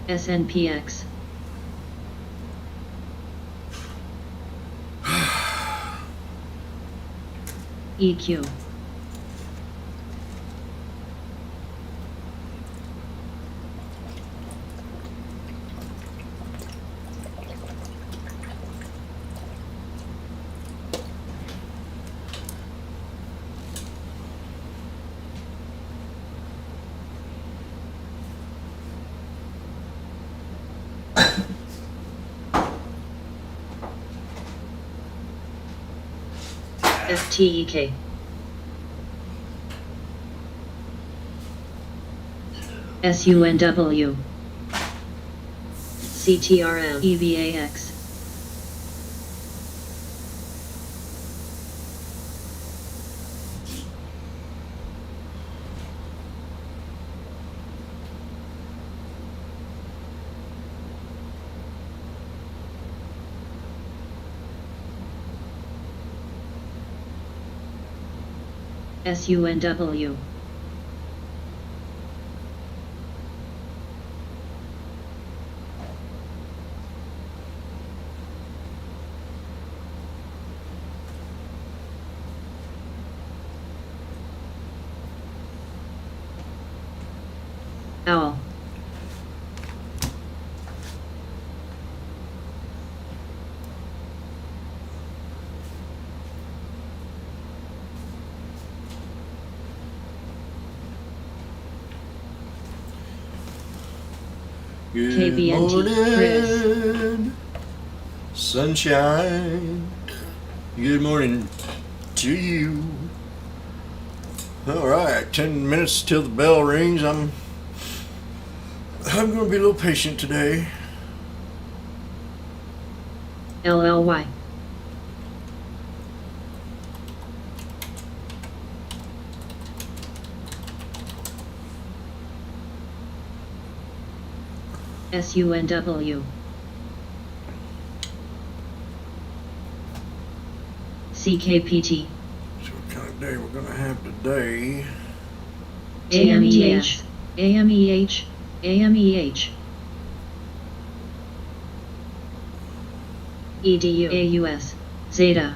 SNPX. EQ. FTEK. SUNW. CTRL EVAX. SUNW. Owl. Good KBNT, morning, sunshine. Good morning to you. All right, 10 minutes till the bell rings. I'm going to be a little patient today. LLY. SUNW. CKPT. So what kind of day we're going to have today? AMEH. AMEH. AMEH. EDU. AUS. Zeta.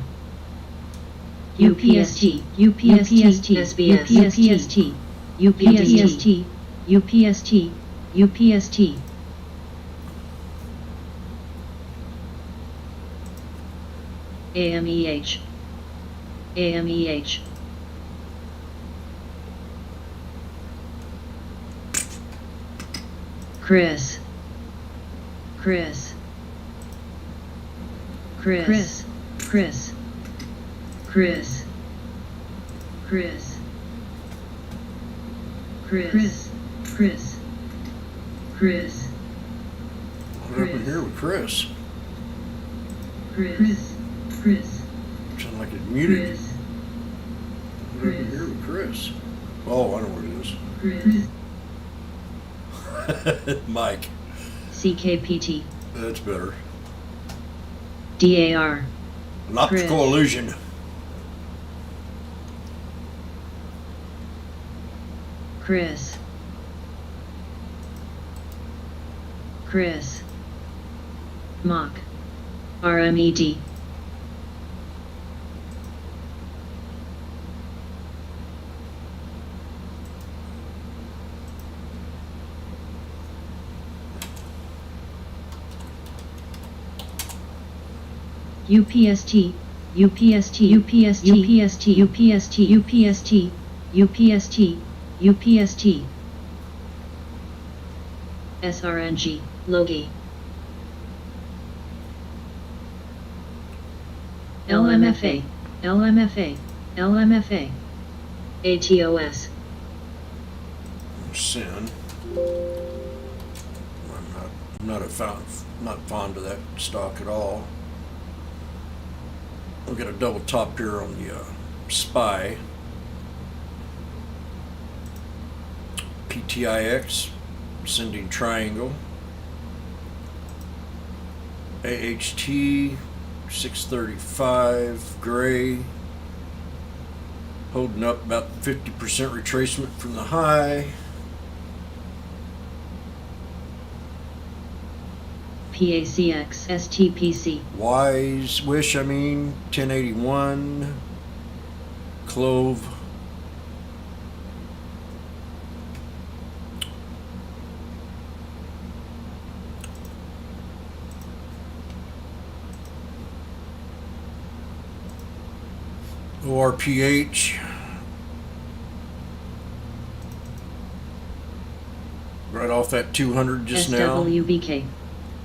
UPST. UPST. SBS. UPST. UPST. UPST. UPST. AMEH. AMEH. Chris. Chris. Chris. Chris. Chris. Chris. Chris. Chris. Chris. What happened here with Chris? Chris. Chris. Sound like it muted. Chris. What happened here with Chris? Oh, I know what it is. Mike. CKPT. That's better. DAR. An optical illusion. Chris. Chris. Mock. RMED. UPST. UPST. UPST. UPST. UPST. UPST. UPST. UPST. SRNG. Logi. LMFA. LMFA. LMFA. ATOS. Sin. I'm not fond of that stock at all. We'll get a double top here on the SPY. PTIX, ascending triangle. AHT, 635, gray. Holding up about 50% retracement from the high. PACX STPC. Wish, 1081. Clove. ORPH. Right off that 200 just now. SWBK.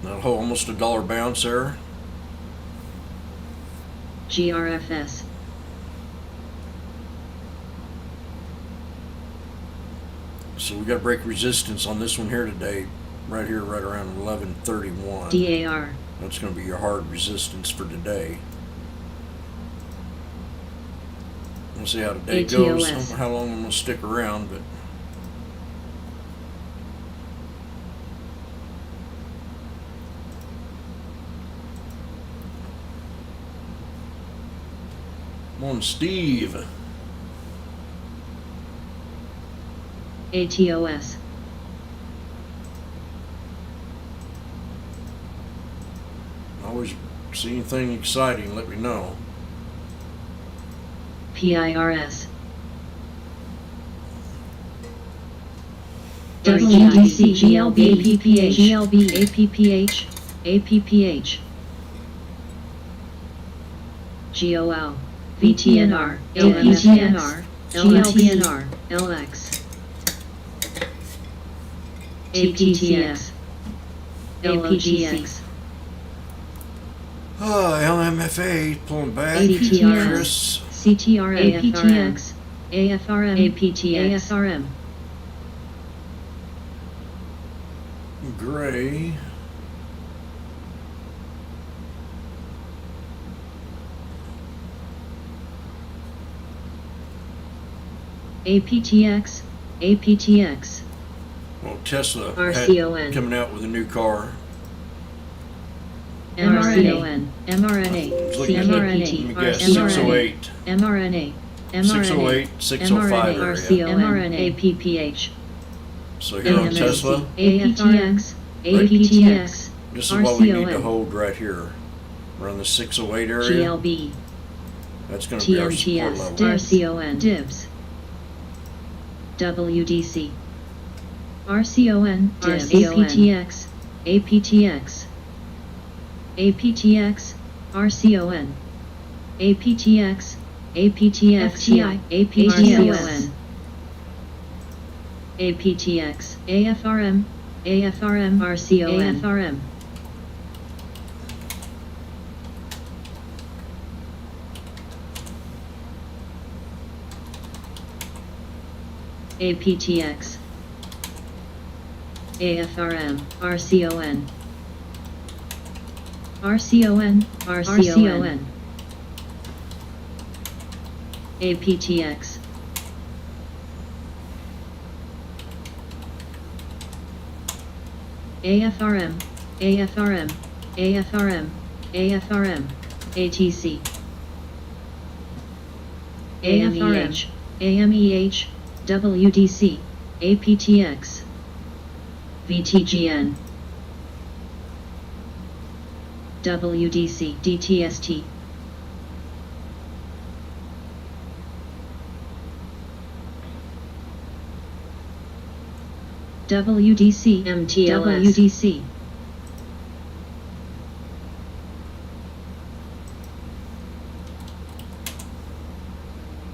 Almost $1 bounce there. GRFS. So we got to break resistance on this one here today. Right here, right around 1131. DAR. That's going to be your hard resistance for today. We'll see how today goes. I don't know how long I'm going to stick around, but come on, Steve. ATOS. Always see anything exciting, let me know. PIRS. WGDC GLB APPH GLB APPH APPH GOL VTNR APTNR GLTNR LX APTX LOGX LMFA pulling back. ADTRS Chris. CTR APTX AFRM APTX AFRM Gray. APTX APTX Well, Tesla RCON coming out with a new car. mRNA mRNA Let me guess, CKPT 608. mRNA 608, 605 area. RCON APPH So here on Tesla, APTX APTX this is what we need to hold right here. Around the 608 area. GLB That's going to be our support TMTS level. RCON DIBS WDC RCON APTX APTX APTX RCON APTX APTX FTI APTX APTX AFRM AFRM RCON AFRM APTX AFRM RCON RCON RCON APTX AFRM AFRM AFRM AFRM ATC AMEH AMEH WDC APTX VTGN WDC DTST WDC MTLS WDC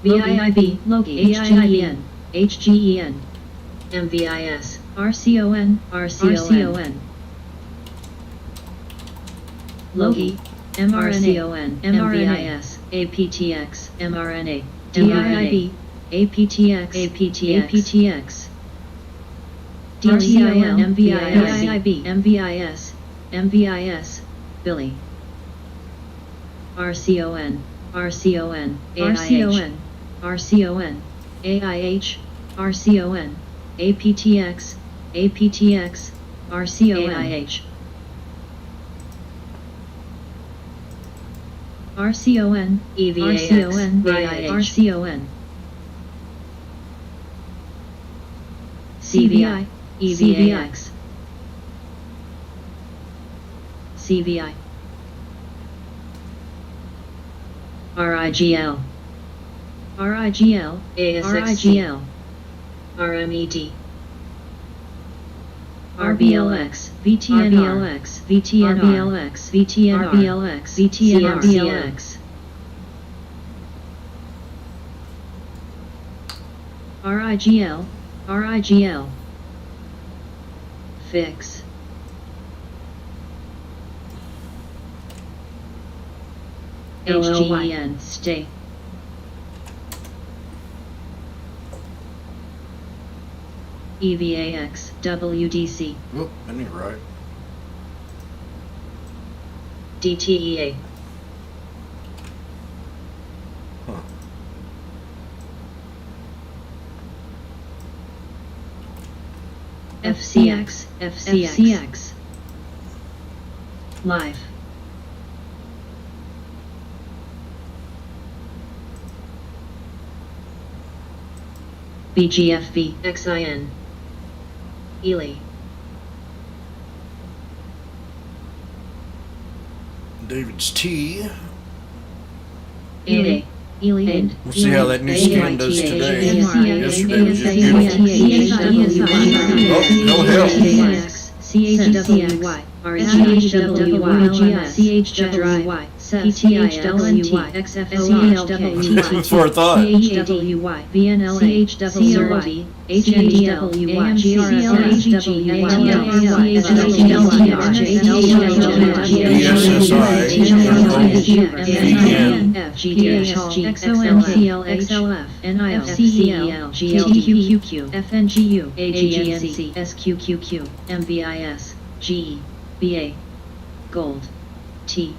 VIIB Logi HGEN HGEN MVIS RCON RCON Logi mRNA MVIS APTX mRNA DIIB APTX APTX DTIL MVIS MVIS MVIS Billy RCON RCON RCON RCON AIH RCON APTX APTX RCON AIH RCON EVAX RCON CVI EVAX CVI, RIGL, RIGL, RIGL, RMED, RBLX, VTNR, VTNR, VTNR, VTNR, RIGL, RIGL, Fix, HGEN, Stay, EVAX, WDC, Whoop, that ain't right. DTEA, Huh. FCX, FCX, Live, BGFV, XIN, Ely, David's T. Ely, Ely, We'll see how that new scan does today. Yesterday was just beautiful. Oh, no hell. CHWY, RHWY, CHWY, PTILNT, XFOLK, That's what I thought. CHWY, VNLA, CHWY, HNDWY, XLF, NIL, CEL, GLQQ, FNGU, AGNC, SQQQ, MVIS, GE, BA, Gold, T,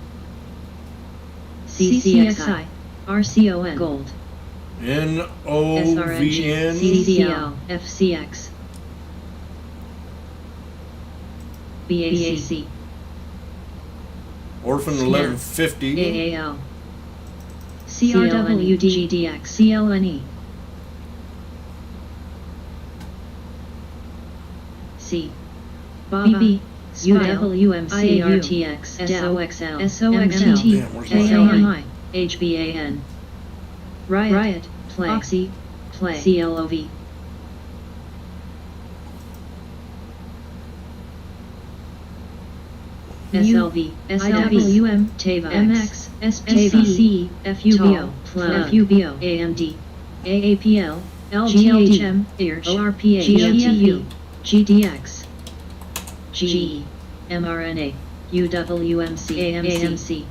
CCXI, RCON, Gold, NOVN. CCL, FCX, BAC, Orphan 1150. AAL, CRWD, GDX, CLNE, C, BB, UWMC, RTX, SOXL, SOXL, Damn, where's my ALMI, HBAN, Riot, Play, Oxy, Play, CLOV, SLV, SWM, Tava, MX, SPC, FUBO, FUBO, AMD, AAPL, LGHM, ORPA, GLTU, GDX, GE, mRNA, UWMC, AMC,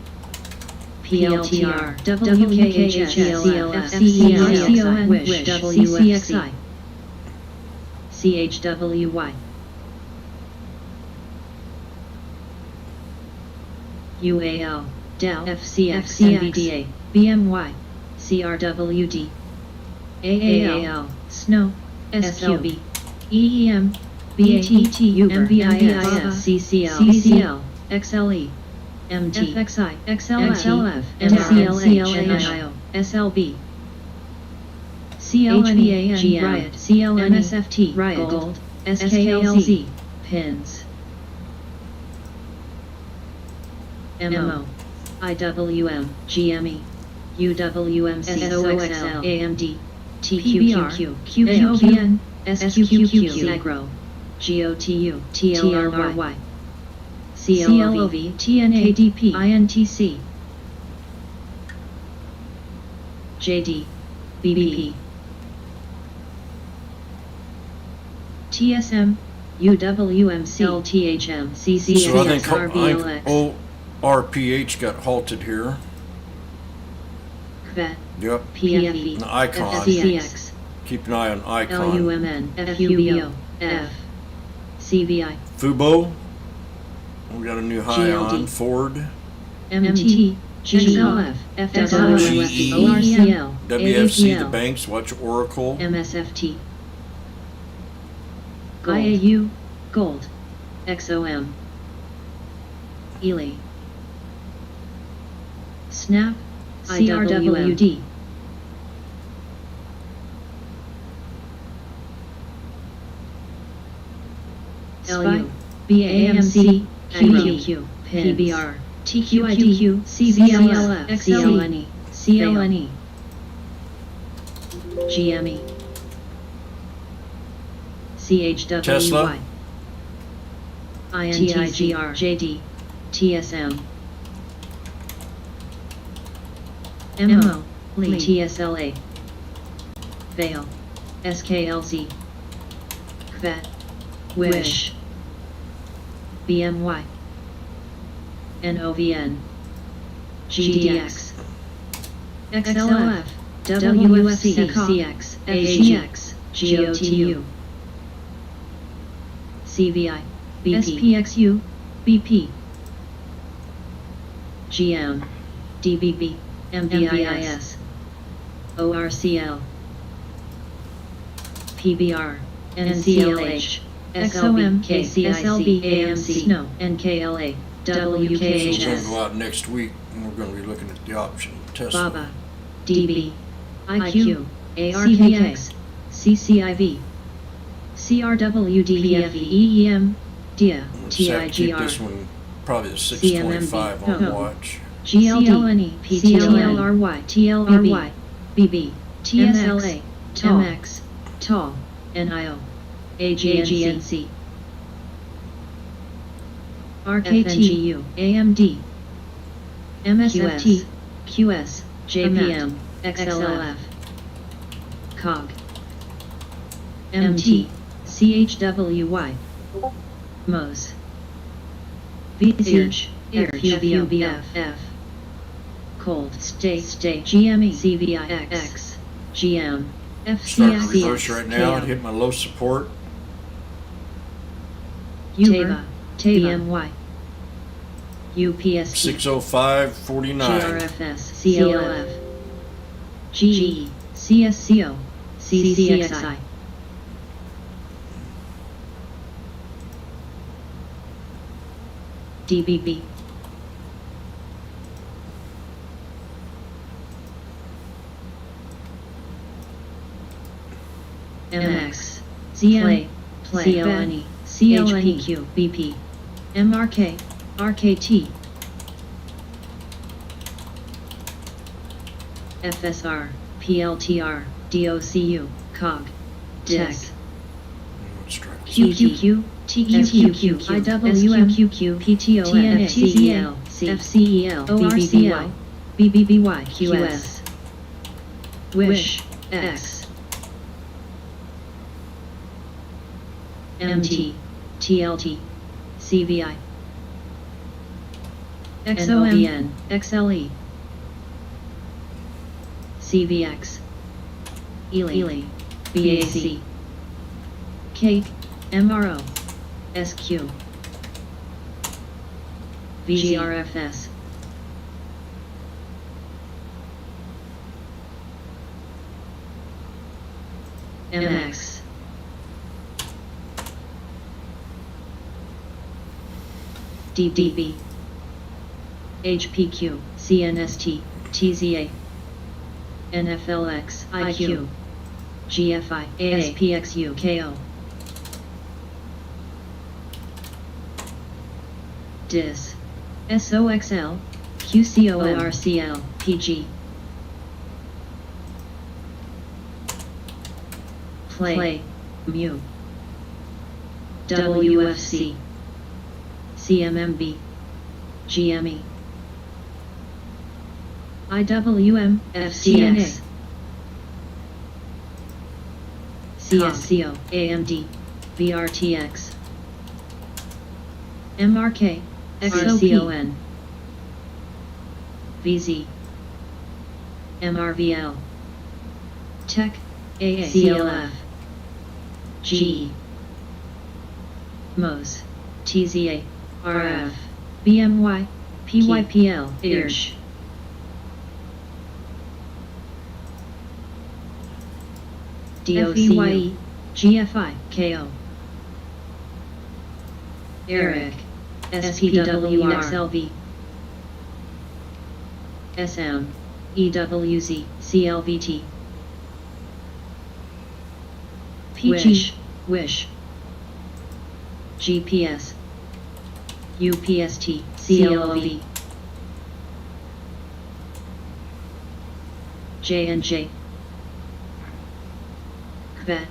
PLTR, WKHS, CLF, CERCON, WISH, WFC, CHWY, UAL, DEL, FCX, NVDA, BMY, CRWD, AAL, SNO, SLB, EEM, BATT, MVIS, CCL, XLE, MT, FXI, XLF, MCLH, NIO, SLB, CLNE, Riot, CLNSFT, Riot, Gold, SKLZ, Pins, MO, IWM, GME, UWMC, SOXL, AMD, TQQQ, QQN, SQQQ, Agro, GOTU, TLRY, CLOV, TNADP, INTC, JD, BBP, TSM, UWMC, LTHM, So I think CCX, ORPH got halted here. CVET, Yep. PFE, An icon. FCX, Keep an eye on icon. LUMN, FUBO, F, CVI, Fubo. We got a new high GLD. on Ford. MT, GLF, FWF, GE. ORCL, WFC, the AAPL, banks. Watch Oracle. MSFT, Gold. IAU, Gold, XOM, Ely, Snap, CRWD, LU, BAMC, QQQ, Pins. PBR, TQIDQ, CVLF, XLNE, CLNE, GME, CHWY, Tesla. INTIGR, JD, TSM, MO, Lee, TSLA, Vale, SKLZ, Kvet, Wish, BMY, NOVN, GDX, XLF, WFC, CX, AGX, GOTU, CVI, BP, SPXU, BP, GM, DBB, MBIS, ORCL, PBR, NCLH, SOM, KCIC, AMC, SNO, NKLA, So we're going to go WKHS, out next week and we're going to be looking at the option of Tesla. BABA, DB, IQ, ARKX, CCIV, CRWD, PFEEM, DIA, I'm just have to keep this TIGR, one probably the 625 on CMMB, watch. GLDNE, PTLRY, TLRY, BB, TSLA, MX, TAL, NIO, AGNC, RKTU, AMD, MSFT, QS, JPM, XLF, COG, MT, CHWY, MOS, VZH, QVOBF, Cold, State, GME, CVIX, GM, Start the reverse FCX, right now and hit my low support. Teva, BMY, UPST, 605.49. GRFS, CLF, GE, CSCO, CCXI, DBB, MX, ZM, CLNE, CHPQ, BP, MRK, RKT, FSR, PLTR, DOCU, COG, TEC, Let's try this. QQQ, TQQQ, IWMQQ, PTON, FTZL, FCEL, ORCL, BBBY, QS, WISH, X, MT, TLT, CVI, XOM, XLE, CVX, Ely, BAC, Cake, MRO, SQ, VGRFS, MX, DDB, HPQ, CNST, TZA, NFLX, IQ, GFI, ASPXU, KO, DIS, SOXL, QCORCL, PG, Play, Mu, WFC, CMMB, GME, IWM, FCX, CSCO, AMD, VRTX, MRK, XOCON, VZ, MRVL, Tech, AACLF, GE, MOS, TZA, RF, BMY, PYPL, IRSH, DOCYE, GFI, KO, ERIC, SPWXLV, SM, EWZ, CLVT, PG, Wish, GPS, UPST, CLV, J&J, KVET,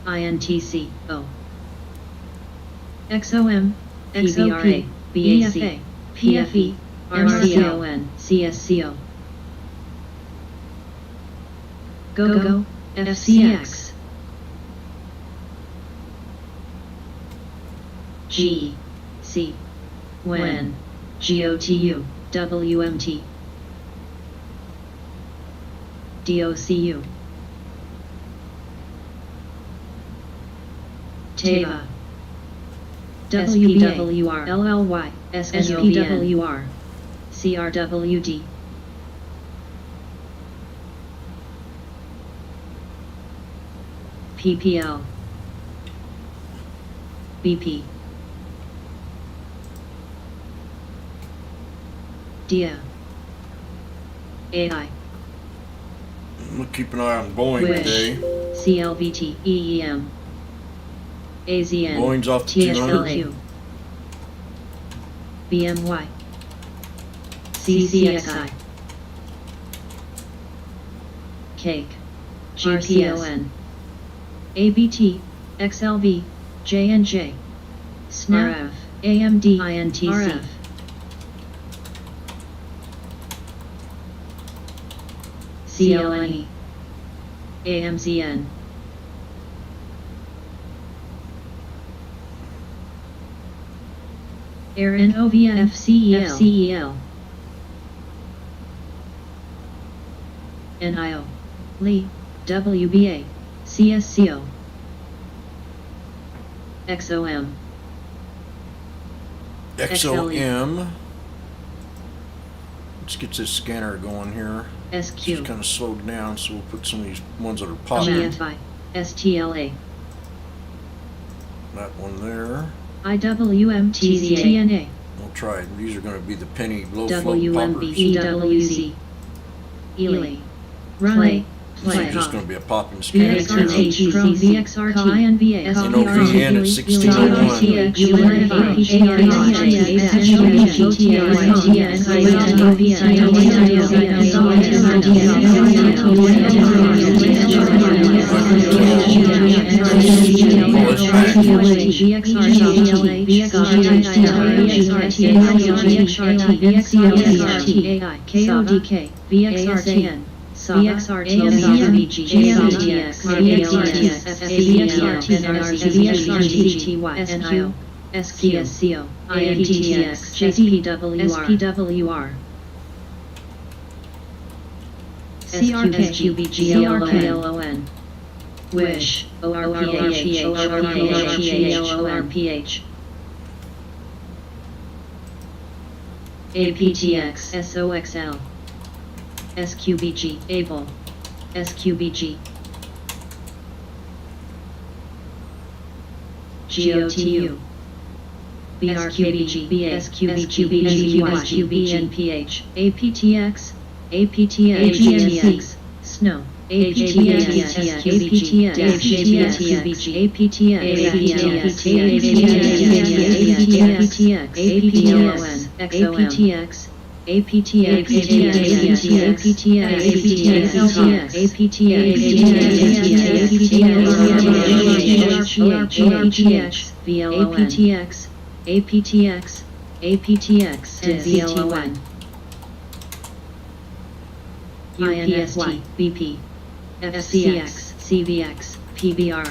INTC, O, XOM, XOP, BAC, PFE, RCON, CSCO, GOGO, FCX, G, C, WHEN, GOTU, WMT, DOCU, TEVA, SPWR, LLY, SPWR, CRWD, PPL, BP, DIA, AI, I'm gonna keep an eye on Boeing Wish, today. CLVT, EEM, AZN, Boeing's off to 200. TSLQ, BMY, CCXI, Cake, GPON, ABT, XLV, J&J, SNAP, AMD, INTC, RF, CLNE, AMZN, AIR NOVN, FCEL, NIO, Lee, WBA, CSCO, XOM, XOM. Let's get this scanner going here. SQ, It's kind of slowed down, so we'll put some of these ones that are popping. GFI, STLA, That one there. IWM, TZA, We'll try it. These are going to be the penny low float WMB, poppers. EWZ, Ely, Play, This is just going to be a popping scanner. VXRT, Chrome, VXRT, INVA, NOVN at 1601. KODK, VXRTN, VXRT, VXRTX, VXRTX, VXRTY, SQ, INTTX, SPWR, CRKQBGLON, Wish, ORPH, APTX, SOXL, SQBG, ABLE, SQBG, GOTU, BRQBG, SQBG, SQBNPH, APTX, APTX, SNOW, APTX, APTX, APTX, APTX, APTX, APTX, VLON, UPST, BP, FCX, CVX, PBR,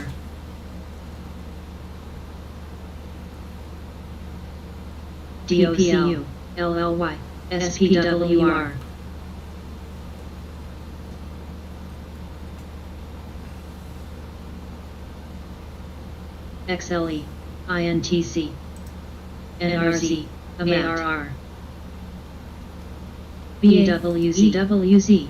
DOCU, LLY, SPWR, XLE, INTC, NRZ, ARR, BAWZ,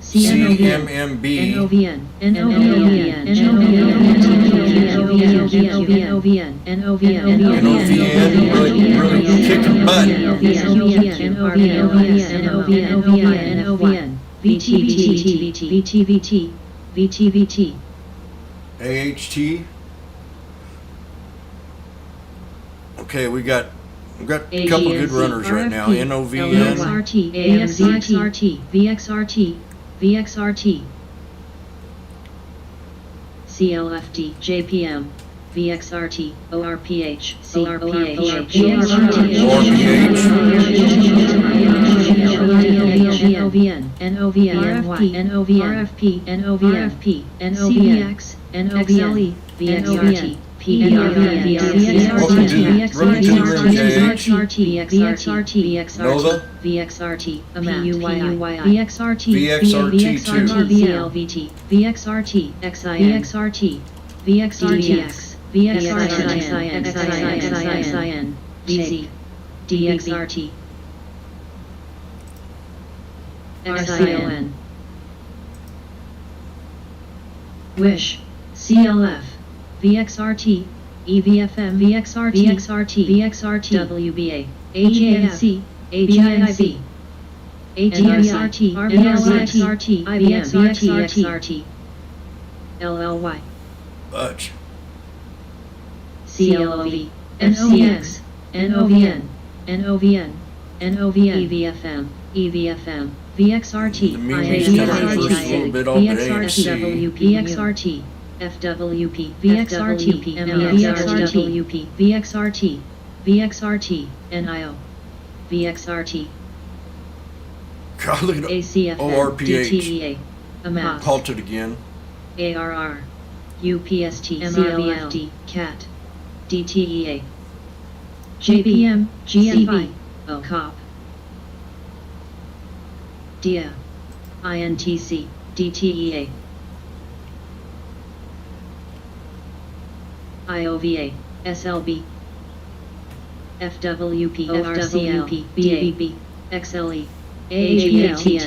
CMMB, really kicking butt. AHT. Okay, we got a couple good runners right now. NOVN. VXRT, CLFD, JPM, VXRT, ORPH, CRPH, NOVN, RFP, NOVX, NOVXLE, VXRT, VXRT, VXRT, XIN, VXRTX, VXRTXIN, VZ, DXRT, XIN, Wish, CLF, VXRT, EVFM, VXRT, WBA, AJNC, ABINC, ATXRT, RBXRT, IBXRT, LLY, Budge. CLOV, FCX, NOVN, EVFM, VXRT, The meaning's kind of reversed a little bit off at ANC. VXRT, FWP, VXRT, VXRT, NIO, VXRT, God, look at ACFN, ORPH. DTEA, AMAS, Halted again. ARR, UPST, MRVFD, CAT, DTEA, JPM, GNV, COP, DIA, INTC, DTEA, IOVA, SLB, FWP, FWP, BAB, XLE, AGNC,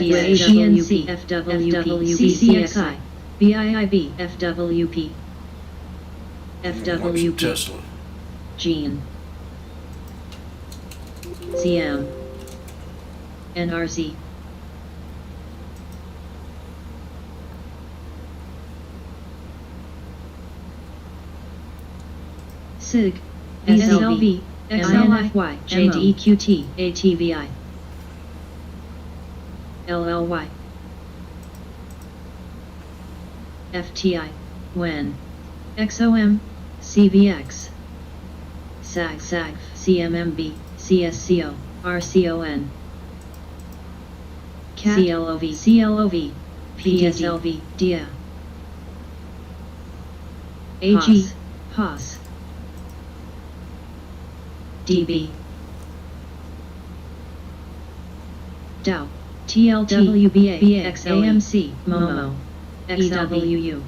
FWP, CCXI, BIIB, FWP, Watch Tesla. Gene, CM, NRZ, SIG, SLV, XLFY, JDEQT, ATVI, LLY, FTI, WEN, XOM, CVX, SAG, CMMB, CSCO, RCON, CAT, CLOV, PSLV, DIA, AG, POS, DB, DOW, TLT, WBA, XAMC, MOMO, XWU,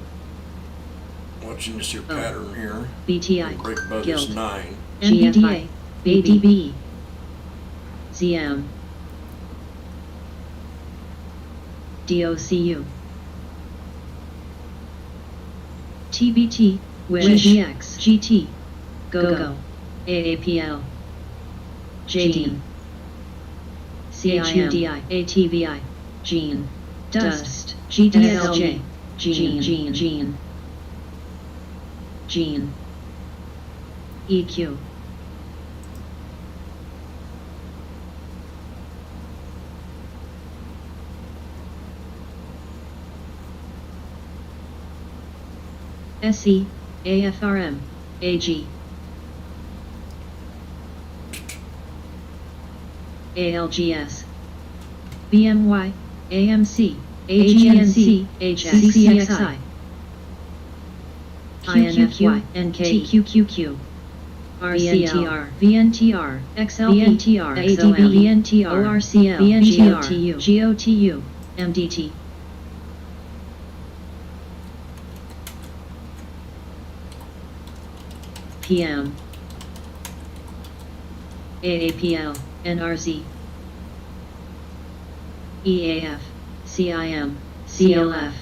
Watching this here pattern here. BTI, Break above Guild, this 9. GFI, ADB, ZM, DOCU, TBT, Wish, GX, GT, GoGo, AAPL, JDIN, CHUDI, ATVI, Gene, Dust, GDSLJ, Gene, EQ, SE, AFRM, AG, ALGS, BMY, AMC, AGNC, HSCXI, INFY, NKTQQQ, RCLR, VNTR, XLVNTR, ADB, VNTR, ORCL, VNTR, GOTU, MDT, PM, AAPL, NRZ, EAF, CIM, CLF,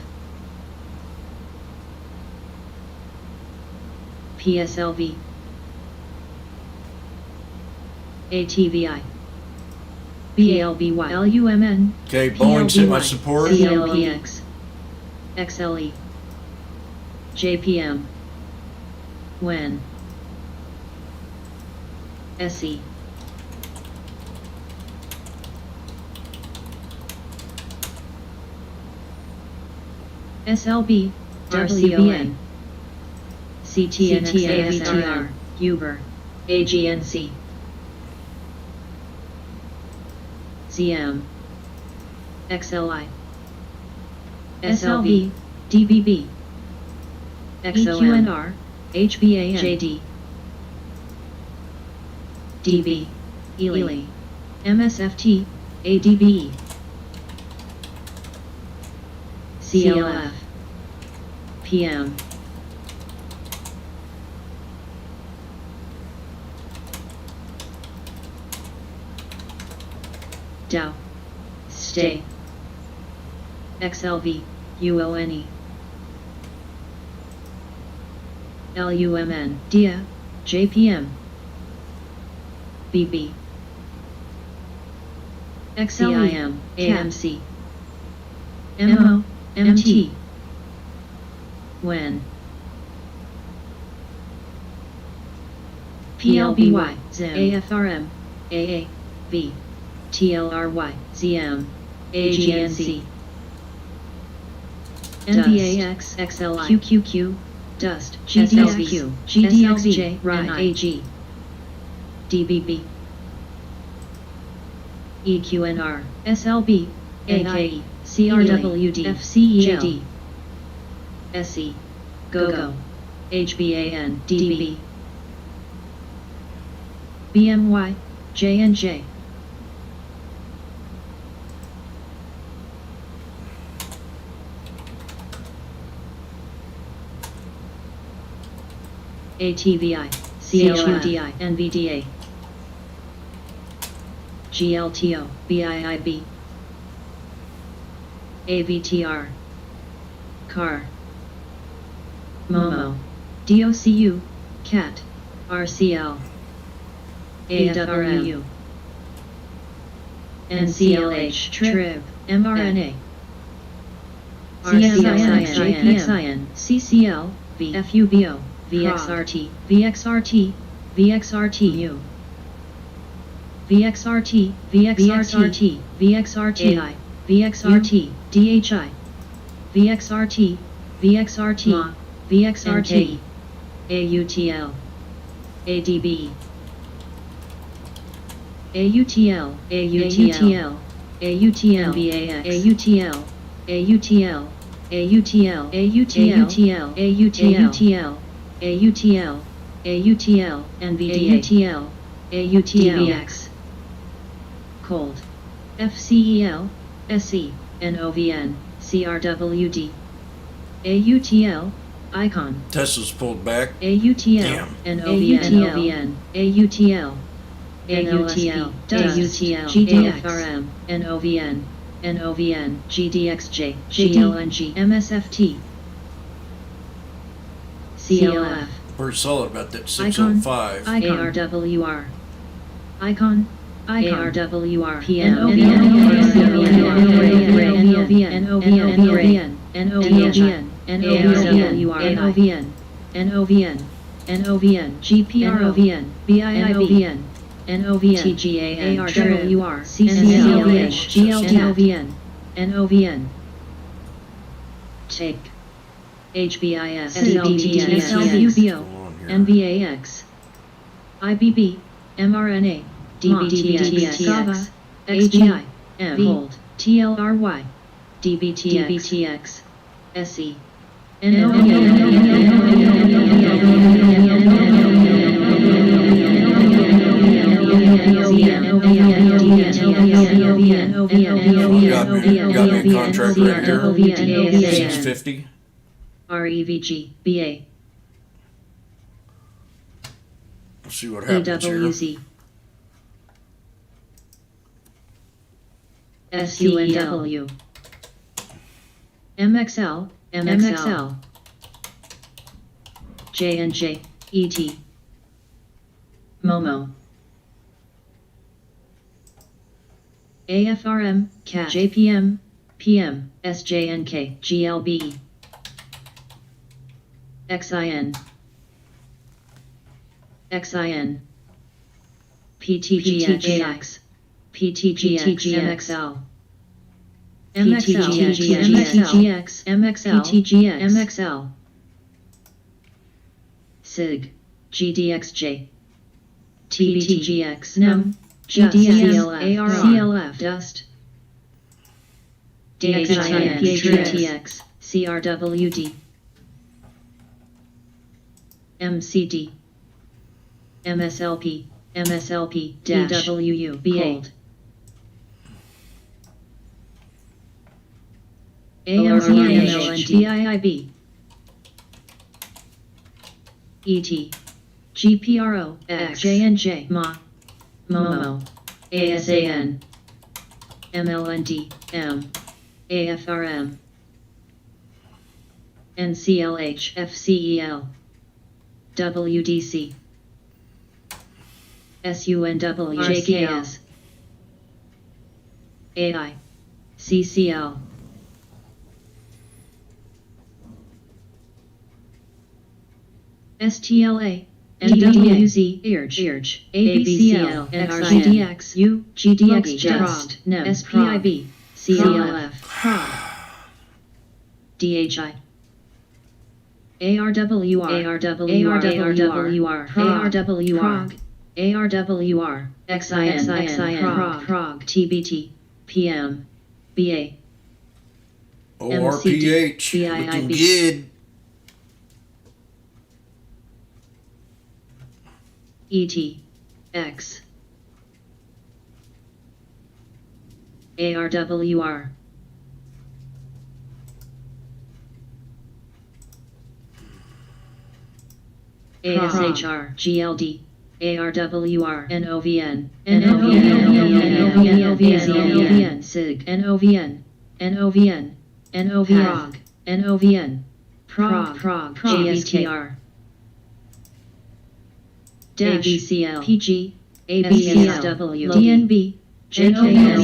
PSLV, ATVI, BLBY, LUMN, Okay, Boeing's hit my support. CLPX, XLE, JPM, WEN, SE, SLB, RCON, CTNXASR, Uber, AGNC, ZM, XLI, SLV, DBB, EQNR, HBAN, JD, DB, Ely, MSFT, ADBE, CLF, PM, Dow, Stay, XLV, UONE, LUMN, DIA, JPM, BB, XLIM, AMC, MO, MT, WEN, PLBY, ZIM, AFRM, AA, V, TLRY, ZM, AGNC, NVAX, XLI, QQQ, Dust, GDXQ, GDXJ, RAN, AG, DBB, EQNR, SLB, AKE, CRWD, FCEJD, SE, GOGO, HBAN, DB, BMY, JNJ, ATVI, CHUDI, NVDA, GLTO, BIIB, AVTR, CAR, MOMO, DOCU, CAT, RCL, AFRMU, NCLH, TRIB, mRNA, RCIN, CCL, FUBO, VXRT, VXRT, VXRTU, VXRT, VXRT, VXRTI, VXRT, DHI, VXRT, VXRT, VXRT, AUTL, ADB, AUTL, AUTL, AUTL, VAX, AUTL, AUTL, AUTL, AUTL, AUTL, AUTL, AUTL, NVDA, AUTL, Cold, FCEL, SE, NOVN, CRWD, AUTL, Icon, Tesla's pulled back. AUTL, Damn. NOVN, AUTL, AUTL, AUTL, GDXRM, NOVN, NOVN, GDXJ, GLNG, MSFT, CLF, Pretty solid about that Icon, 605. ARWR, Icon, ARWR, PM, NOVN, GPROVN, BIIBN, NOVN, TGA, ARWR, CCLH, GLTOVN, NOVN, Take, HBIS, SLTS, SLUBO, NVAX, IBB, mRNA, DBTX, XGI, Hold, TLRY, DBTX, SE, Got me a contract right here. 650. REVG, BA, We'll see what happens here. EWZ, SUNW, MXL, MXL, J&J, ET. Momo. AFRM, CAT, JPM, PM, SJNK, GLBE. XIN. XIN. PTGX. PTGX, MXL. MXL, MXL, PTGX, MXL. SIG, GDXJ. TBTGX, NEM, GDXCLF, CLF, Dust. DHIN, CRWD. MCD. MSLP, MSLP, DWU, Behold. ARCMLNTIIB. ET. GPRO, XJNJ, MA. Momo. ASAN. MLND, M. AFRM. NCLH, FCEL. WDC. SUNW, JKS. AI. CCL. STLA, NWZ, IRG, ABCL, NRGDX, U, GDX, Just, NEM, SPIB, CLF, DHI, ARWR, ARWR, XIN, Prague, TBT, PM, BA, ORPH, looking good. ET, X, ARWR, ASHR, GLD, ARWR, NOVN, NOVN, SIG, NOVN, NOVN, NOVN, Prague, GSTR. ABCL, PG, ABCSW, DNB, JKS,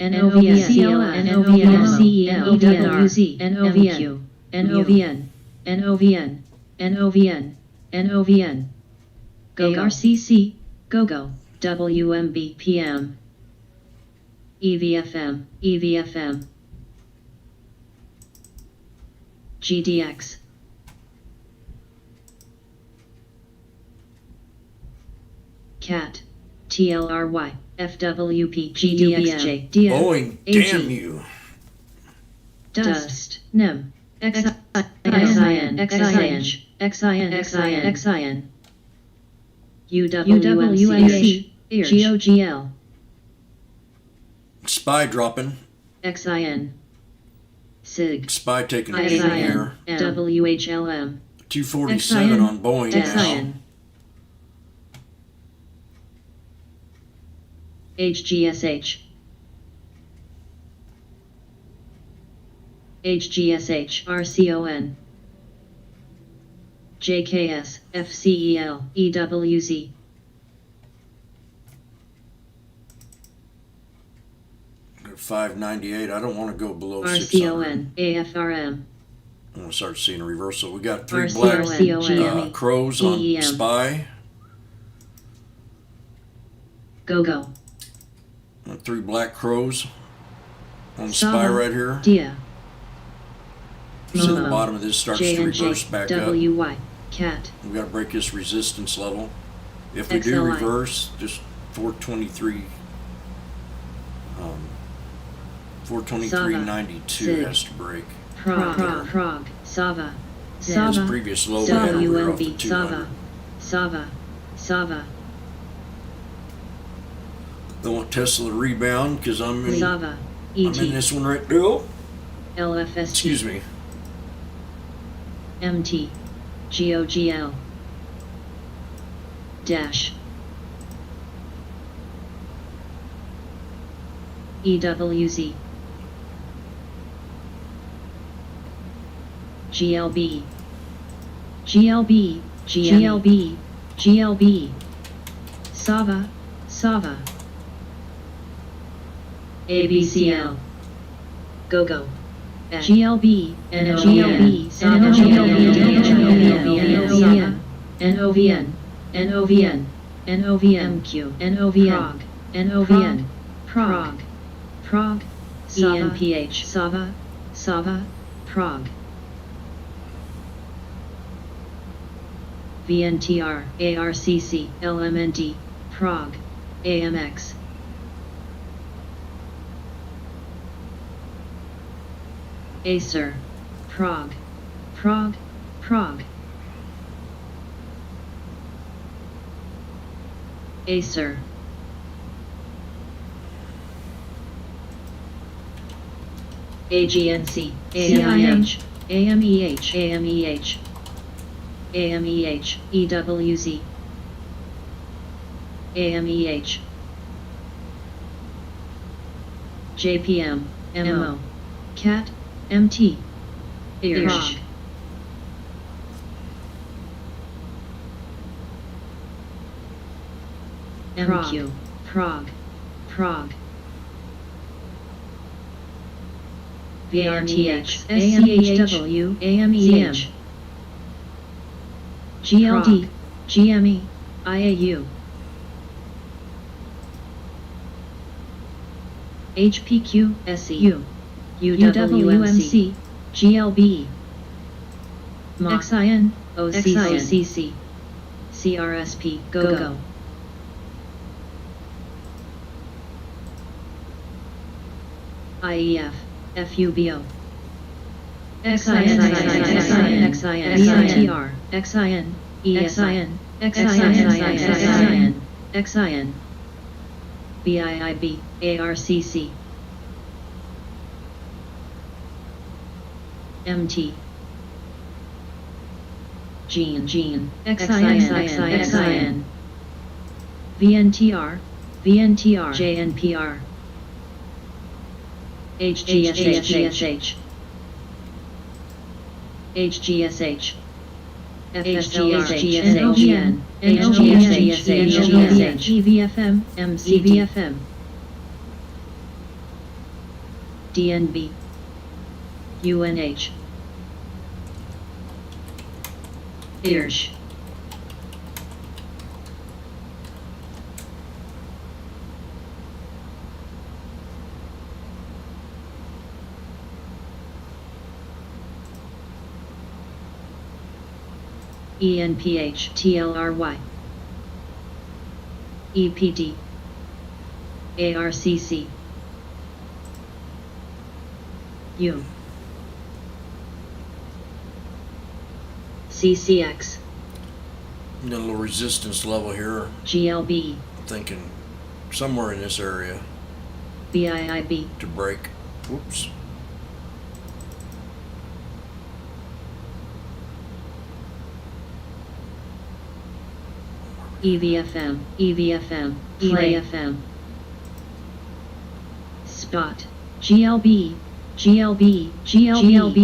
NOVN, CEL, NOVN, GORCC, GOGO, WMB, PM, EVFM, GDX. CAT, TLRY, FWP, GDXJ, DF, Boeing, damn you. Dust, NEM, XIN, UWNC, GOGL, Spy dropping. XIN, SIG, Spy taking aim here. WHLM, 247 on Boeing now. XIN, HGSH, RCON, JKS, FCEL, EWZ. Got 598. I don't want to go below 600. RCON, AFRM, I'm going to start seeing a reversal. We got 3 RCON, black crows on EM. Spy. GOGO, 3 black crows on Spy right here. DIA, So the bottom of this starts to reverse back up. WY, CAT, We got to break this resistance level. If we do XLI. reverse, just 423, 423.92 Sig. has to break. Prague, Sava, This previous low we had over off the 200. Sava, Don't want Tesla to rebound because I'm in Sava, I'm ET, in this one right now. LFST, Excuse me. MT, GOGL, Dash, EWZ, GLB, GLB, GLB, GLB, Sava, Sava, ABCL, GoGo, GLB, NOGLB, Sava, GLB, NOVN, NOVN, NOVMQ, NOVN, NOVN, Prague, Prague, ENPH, Sava, Sava, Prague, VNTR, ARCC, LMND, Prague, AMX, Acer, Prague, Prague, Prague, Acer, AGNC, AMEH, AMEH, AMEH, AMEH, EWZ, AMEH, JPM, MO, CAT, MT, Prague, MQ, Prague, Prague, VRTX, AMHW, AMEH, GLD, GME, IAU, HPQ, SEU, UWMC, GLB, XIN, OCC, CRSP, GoGo, IEF, FUBO, XIN, VRTR, XIN, ESIN, XIN, BIIB, ARCC, MT, Gene, XIN, VNTR, JNPR, HGSH, HGSH, FSLR, NOVN, EVFM, MCVFM, DNB, UNH, IRSH, ENPH, TLRY, EPD, ARCC, U, CCX, A little resistance level here. GLB, Thinking somewhere in this area BIIB, to break. Whoops. EVFM, PlayFM, Spot, GLB, GLB, GLUTL,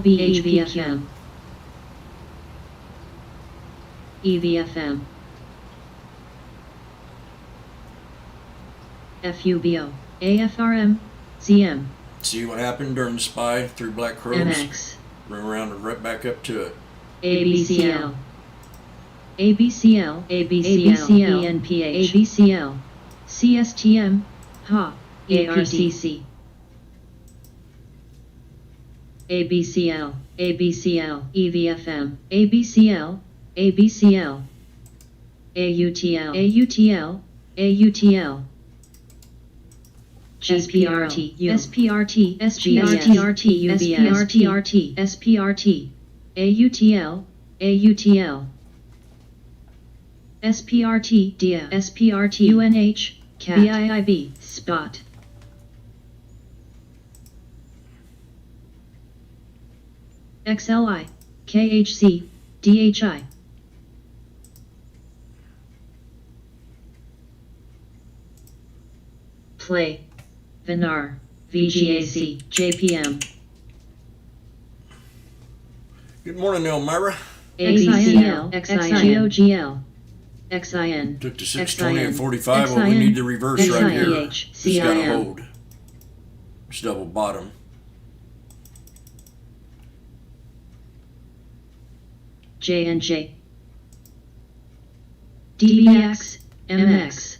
HVFM, EVFM, FUBO, AFRM, ZM, See what happened during the spy? 3 black crows. MX, Ran around and right back up to it. ABCL, ENPH, CSTM, HA, ARCC, ABCL, EVFM, AUTL, SPRT, SPRT, AUTL, SPRT, DIA, SPRT, UNH, CAT, BIIB, Spot, XLI, KHC, DHI, Play, Vinar, VGAC, JPM, Good morning, Elmira. ABCL, XIGOGL, XIN, Took to 620 and 45. Well, we need the reverse right here. It's got to hold. It's double bottom. JNJ, DBX, MX,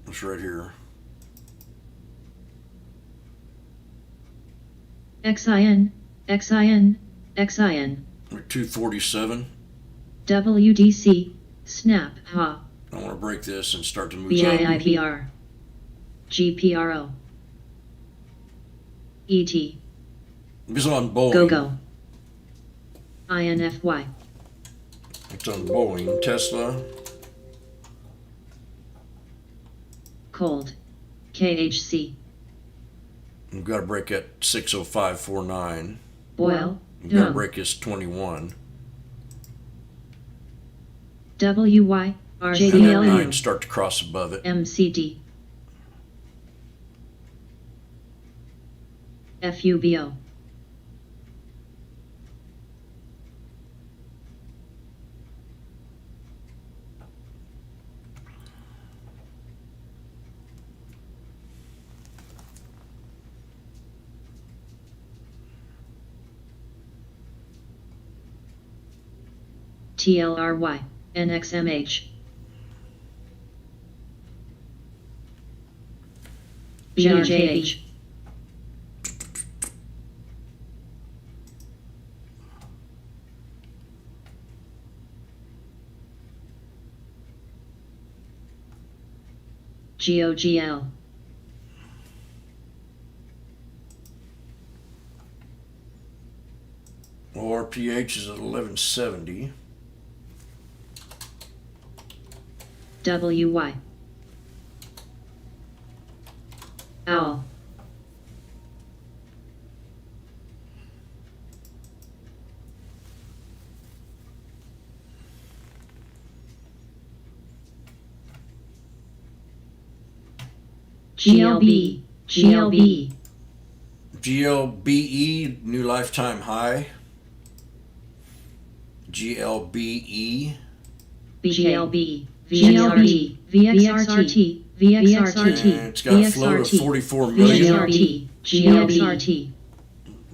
It's right here. XIN, XIN, XIN, We're 247. WDC, SNAP, HA, I want to break this and start to move up. BIIPR, GPRO, ET, It's on Boeing. GoGo, INFY, It's on Boeing. Tesla. Cold, KHC, We've got to break at 60549. Boil, We've got to Drum, break this 21. WY, And that RCLU, 9 start to cross above it. MCD, FUBO, TLRY, NXMH, BRJH, GOGL, ORPH is at 1170. WY, OWL, GLB, GLB, GLBE, new lifetime high. GLBE. GLB, VXRT, VXRT, VXRT, And it's got a float of 44 million. VXRT, GLBRT,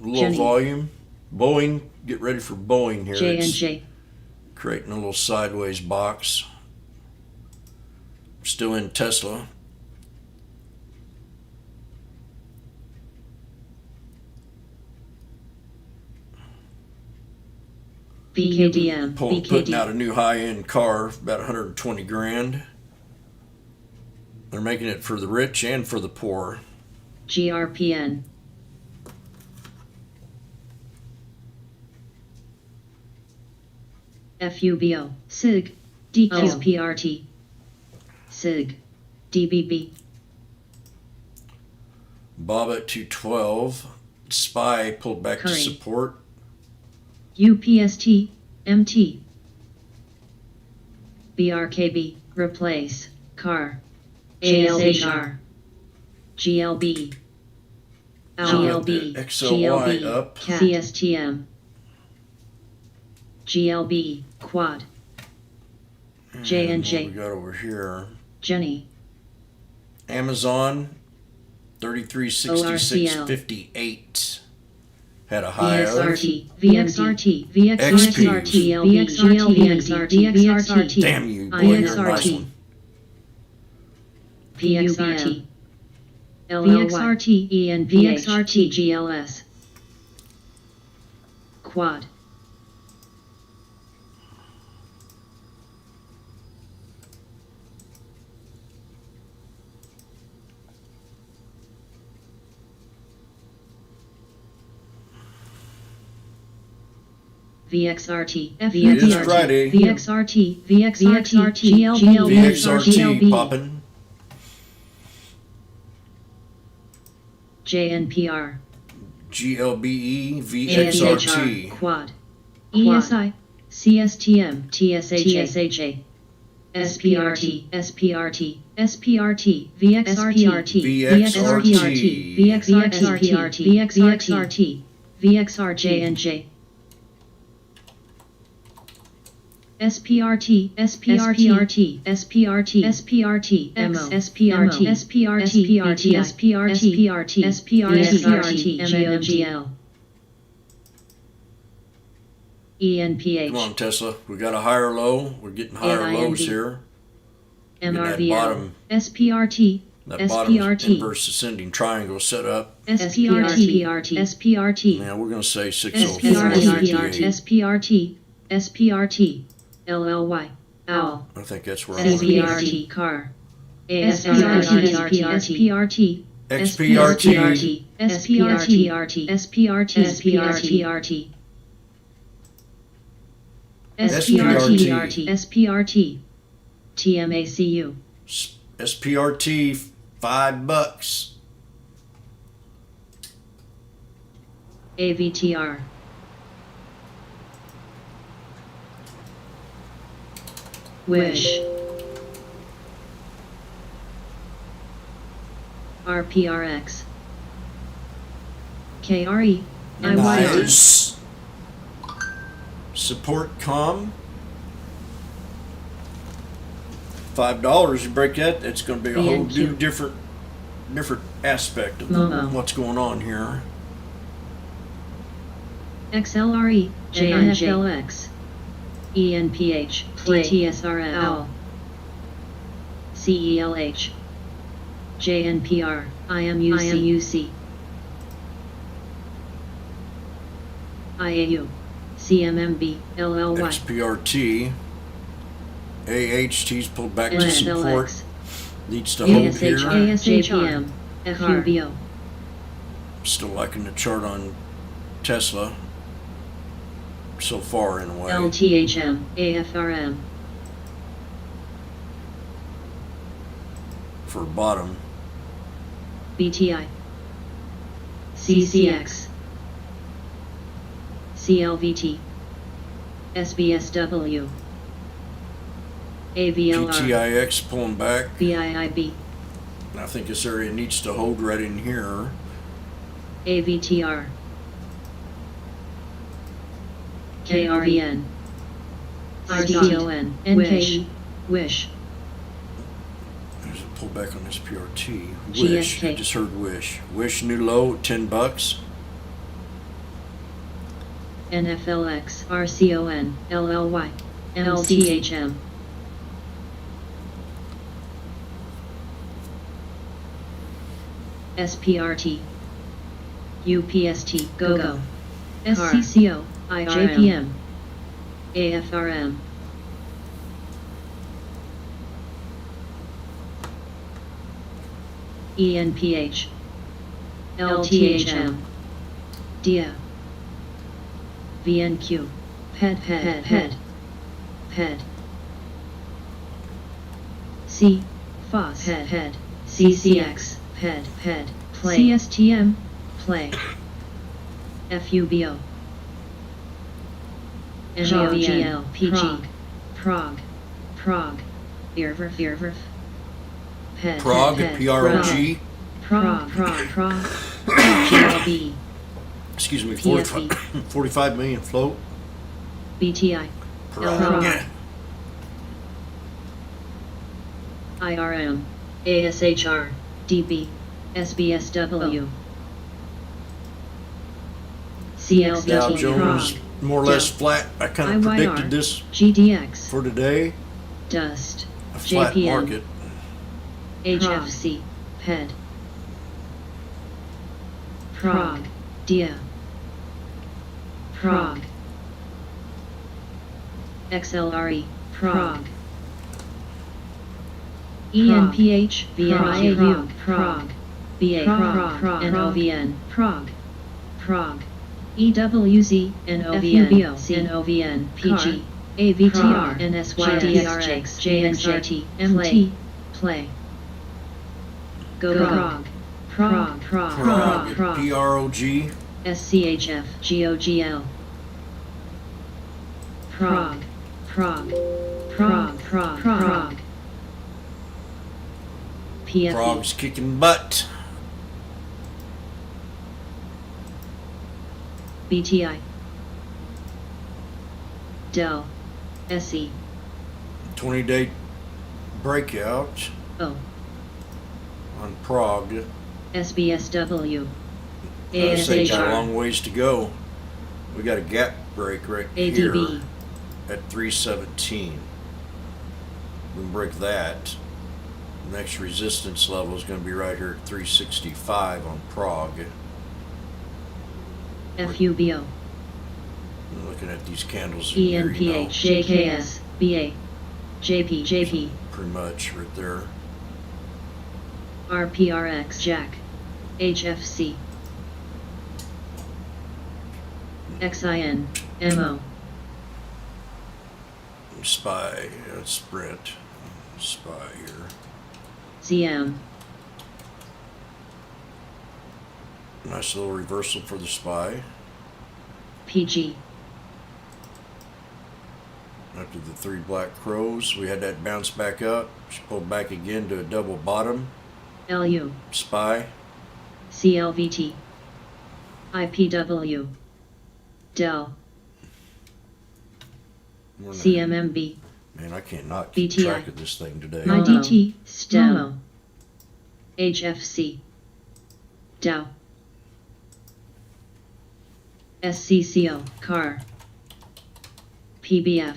Low Jenny. volume. Boeing, get ready for Boeing here. It's JNJ, creating a little sideways box. Still in Tesla. BKDM, Putting out BKD, a new high-end car, about 120 grand. They're making it for the rich and for the poor. GRPN, FUBO, SIG, DQSPRT, SIG, DBB, Bob at 212. Spy pulled back to Curry. support. UPST, MT, BRKB, replace, car, ALHR, GLB, GLB, XLY up. CSTM, GLB, quad, J&J. What we got over here. Jenny, Amazon 3366.58 had a high of VXRT, VXRT, VXRT, VXRT, damn you boy, you're a nice IXRT, one. PXRT, VXRT, VXRT, GLS, quad, VXRT, It is Friday. VXRT, VXRT, VXRT popping. JNPR, GLBE ASHR, VXRT. quad, ESI, CSTM, TSHA, SPRT, SPRT, SPRT, VXRT, VXRT, VXRT, VXRT, VXRJ and J. SPRT, SPRT, SPRT, SPRT, MO, SPRT, SPRT, SPRT, SPRT, SPRT, MOGL. ENPH. Come on, Tesla. We got a higher low. We're getting higher lows here. MRVL. SPRT. That bottom inverse ascending triangle set up. SPRT. SPRT. Now we're going to say 604. SPRT. SPRT. LLY. Owl. I think that's where I want to be. SPRT. Car. SPRT. SPRT. XPRT. SPRT. SPRT. SPRT. SPRT. TMACU. SPRT, $5. AVTR. Wish. RPRX. KRE. Nice. Support com. $5. You break that, it's going to be a whole new different aspect of what's going on here. XLRE. JNFLX. ENPH. TTSRL. CELH. JNPR. IMUC. IAU. CMMB. LLY. XPRT. AHT's pulled back to support. NFLX. Needs to hold here. ASHR. FUBO. Still liking the chart on Tesla so far in a way. LTHM. AFRM. For bottom. BTI. CCX. CLVT. SBSW. AVLR. PTIX pulling back. VIIB. I think this area needs to hold right in here. AVTR. KREN. RDON. NKE. Wish. There's a pullback on this PRT. Wish. GSK. I just heard Wish. Wish new low at $10. NFLX. RCON. LLY. LTHM. SPRT. UPST. GoGo. SCCO. JPM. AFRM. ENPH. LTHM. DIA. VNQ. Head. C. FOS. Head. CCX. Head. Play. CSTM. Play. FUBO. NOGL. PG. Prague. Irverf. Head. Prague, PROG. Prague. GLB. Excuse me, PSE. 45 million float. BTI. Prague. IRM. ASHR. DB. SBSW. CLVT. Dow Jones Prague. more or less flat. I kind of predicted this GDX. for today. Dust. A flat JPM. market. HFC. Head. Prague. DIA. Prague. XLRE. Prague. ENPH. VIAU. Prague. BA. Prague. NOVN. Prague. EWZ. NOVN. NOVN. PG. AVTR. NSYDRX. JNJT. MT. Play. Go. Prague. PROG. SCHF. GOGL. Prague. Prague. PFE. Prague's kicking butt. BTI. Dell. SE. 20-day breakout O. on Prague. SBSW. I say got a ASHR. long ways to go. We got a gap break right here ADB. at 317. We can break that. The next resistance level is going to be right here at 365 on Prague. FUBO. I'm looking at these candles in here, you know, ENPH. JKS. BA. JP. pretty much right there. RPRX. Jack. HFC. XIN. MO. SPY, Sprint, SPY here. ZM. Nice little reversal for the SPY. PG. After the three black crows, we had that bounce back up. She pulled back again to a double bottom. LU. SPY. CLVT. IPW. Dell. CMMB. Man, I can't not keep BTI. track of this thing today. IDT. STEM. HFC. Dow. SCCO. CAR. PBF.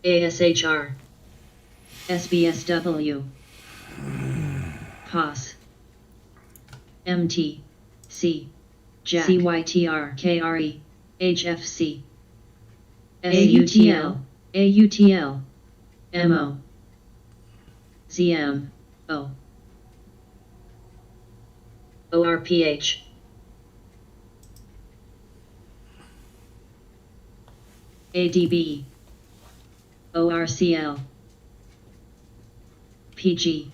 ASHR. SBSW. POS. MT. C. Jack. CYTR. KRE. HFC. AUTL. AUTL. MO. ZM. O. ORPH. ADB. ORCL. PG.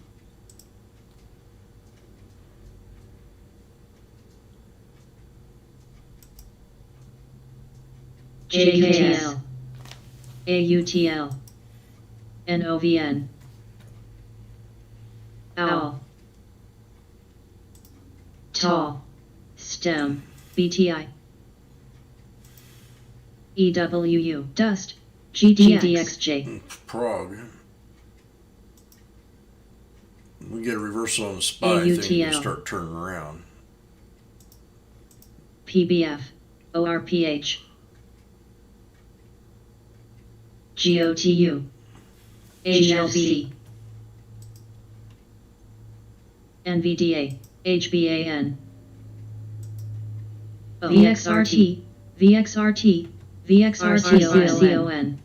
JKL. AUTL. NOVN. OWL. Tall. STEM. BTI. EWU. Dust. GDXJ. Prague. We get a reversal on the SPY, things AUTL. will start turning around. PBF. ORPH. GOTU. HLC. NVDA. HBAN. VXRT. VXRT. VXRTON.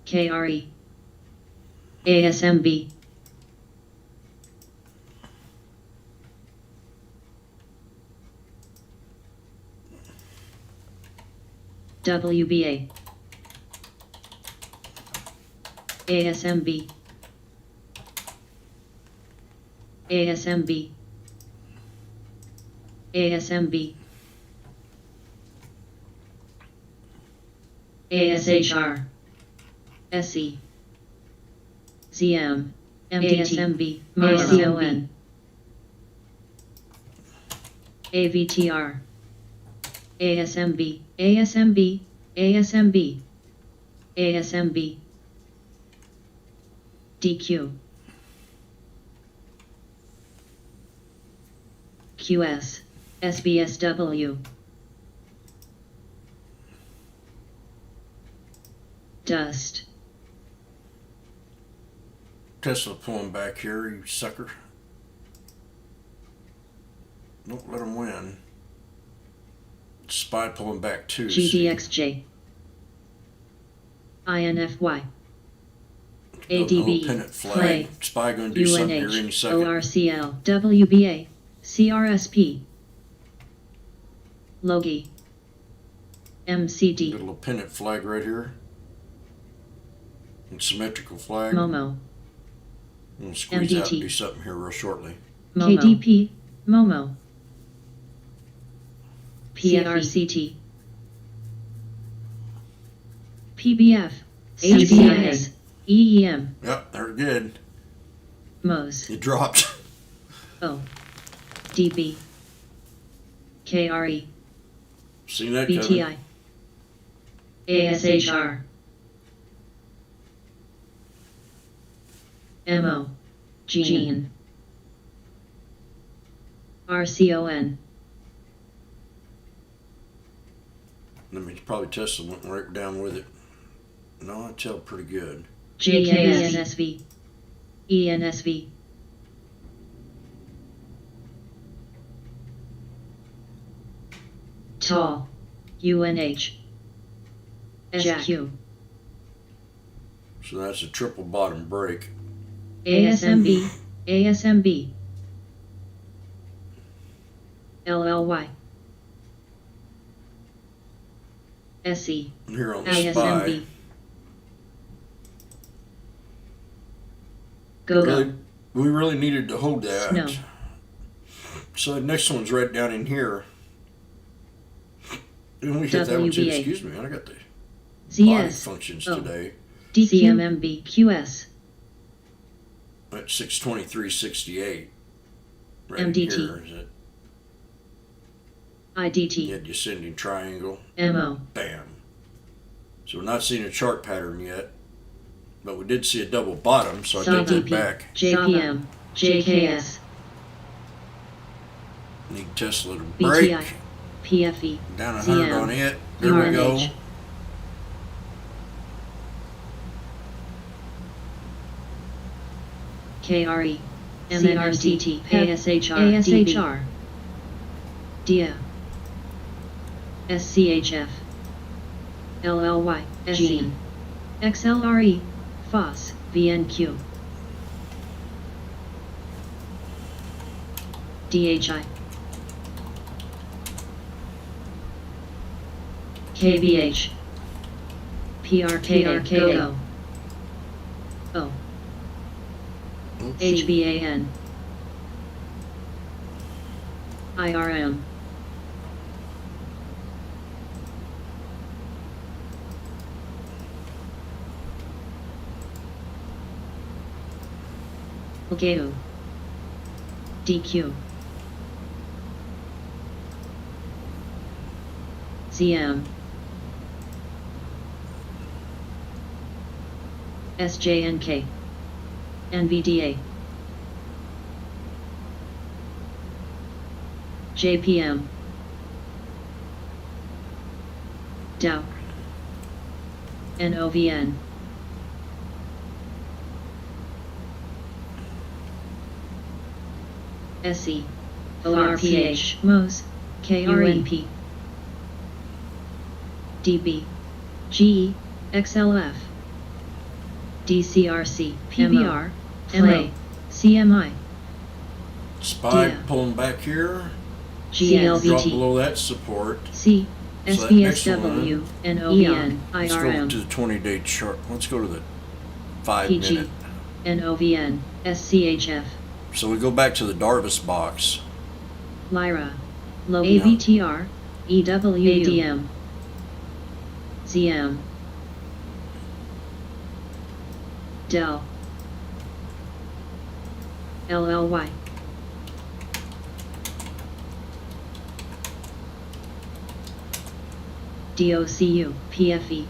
KRE. ASMB. WBA. ASMB. ASMB. ASMB. ASHR. SE. ZM. MDSMB. MCON. AVTR. ASMB. ASMB. ASMB. ASMB. DQ. QS. SBSW. Dust. Tesla pulling back here, you sucker. Don't let them win. SPY pulling back too. GDXJ. INFY. Little ADB. pennant flag. Play. SPY going to do something here any UNH. second. ORCL. WBA. CRSP. Logi. MCD. Little pennant flag right here. And symmetrical flag. Momo. We'll squeeze out and MDT. do something here real shortly. KDP. Momo. PRCT. PBF. HBIS. EEM. Yep, they're good. MOS. It dropped. O. DB. KRE. Seen that BTI. ASHR. MO. Gene. RCON. Let me probably test the one right down with it. No, I tell pretty good. JKSNSV. ENSV. Tall. UNH. SQ. So that's a triple bottom break. ASMB. ASMB. LLY. SE. Here on the ISMB. SPY. Go Really, we really needed to hold that. No. So the next one's right down in here. And we hit that one too. WBA. Excuse me, I got the body ZS. functions O. today DCMMB. QS. at 623.68. Right in MDT. here is it? IDT. Yeah, descending triangle. MO. Bam. So we're not seeing a chart pattern yet, but we did see a double bottom, so I take that DP. back. JPM. JKS. Need Tesla to BTI. break. PFE. Down 100 ZM. on it. There we go. URNH. KRE. MNRCT. ASHR. DIA. SCHF. LLY. Gene. XLRE. FOS. VNQ. DHI. KBH. PRKRKO. O. HBAN. IRM. LGAO. DQ. ZM. SJNK. NVDA. JPM. Dow. NOVN. SE. ORPH. MOS. KREP. DB. GE. XLF. DCRC. PBR. MA. CMI. SPY Yeah. pulling back here. GLVT. Drop below that support. C. So that next SPSW. NOVN. Let's go IRM. to the 20-day chart. Let's go to the 5 PG. minute. NOVN. SCHF. So we go back to the Darvis box. Lyra. Low AVTR. EW. ADM. ZM. Dell. LLY. DOCU. PFE.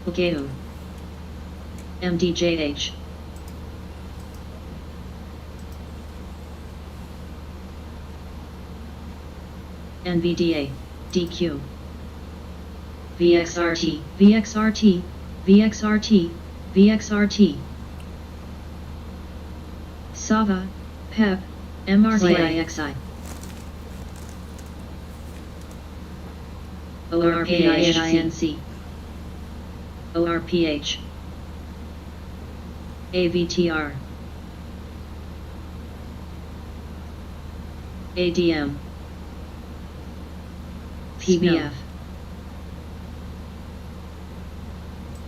LGAO. MDJH. NVDA. DQ. VXRT. VXRT. VXRT. VXRT. SAVA. PEP. MRCIXI. ORPINC. ORPH. AVTR. ADM. PBF.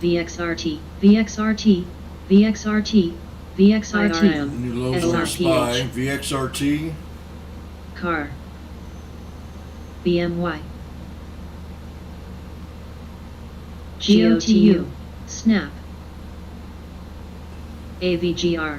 VXRT, VXRT, VXRT, VXRT, New logo on Spy, SRPH, VXRT, car, BMY, GOTU, snap, AVGR,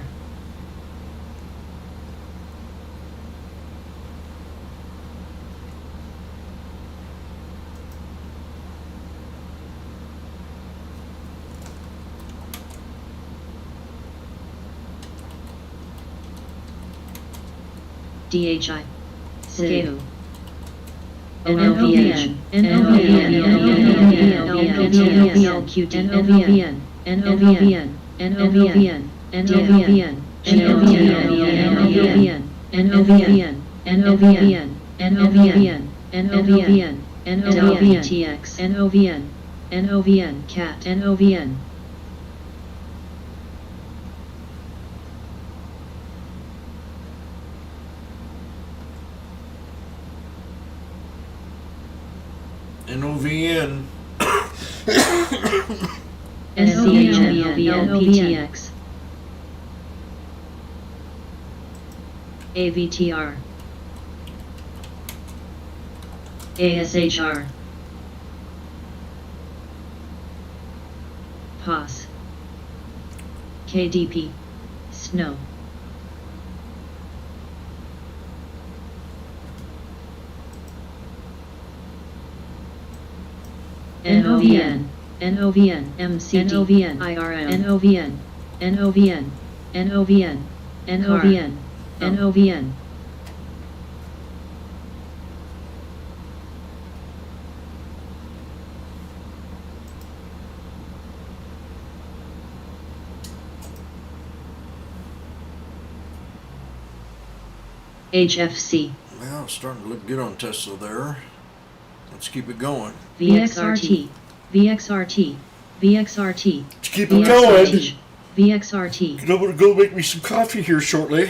DHI, SKU, NOVN, NOVN, LQT, NOVN, NOVN, NOVN, NOVN, NOVN, NOVN, NOVN, NOVN, NOVN, NOVN, NOVN, NOVN, CAT, NOVN. NOVN, SCHNOVN, AVTR, ASHR, POS, KDP, Snow, NOVN, NOVN, MCD, NOVN, IRM, NOVN, NOVN, NOVN, NOVN, NOVN. HFC, well, it's starting to look good on Tesla there. Let's keep it going. VXRT, VXRT, VXRT, Let's keep it going. VXRT, I'm going to go make me some coffee here shortly.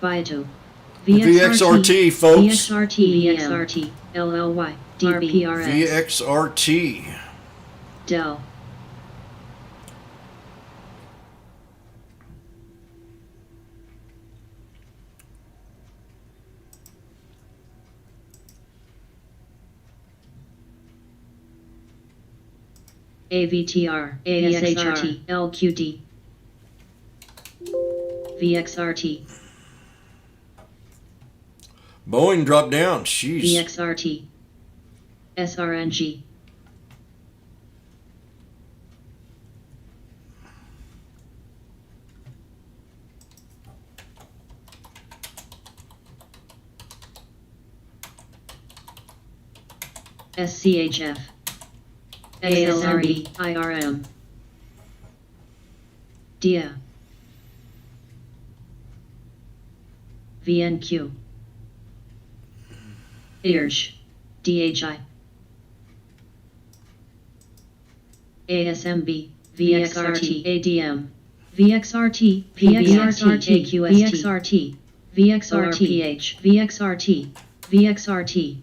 Vital, VXRT, folks. VXRT, VXRT, LLY, DPRX, VXRT. Dell, AVTR, ASHRT, LQD, VXRT, Boeing dropped down. Jeez. VXRT, SRNG, SCHF, ASRB, IRM, DIA, VNQ, IRSH, DHI, ASMB, VXRT, ADM, VXRT, PXRT, AQST, VXRT, VXRT, VXRT,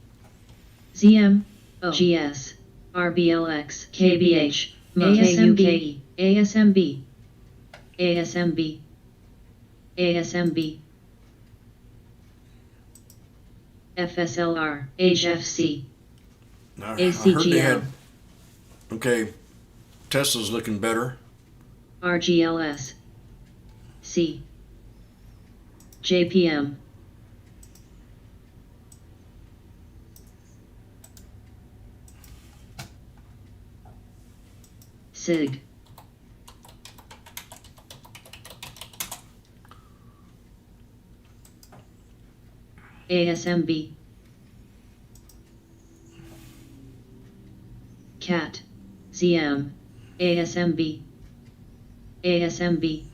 ZM, GS, RBLX, KBH, ASMB, ASMB, ASMB, ASMB, FSLR, HFC, I heard they ACGL, had. Okay, Tesla's looking better. RGLS, C, JPM, SIG, ASMB, CAT, ZM, ASMB, ASMB,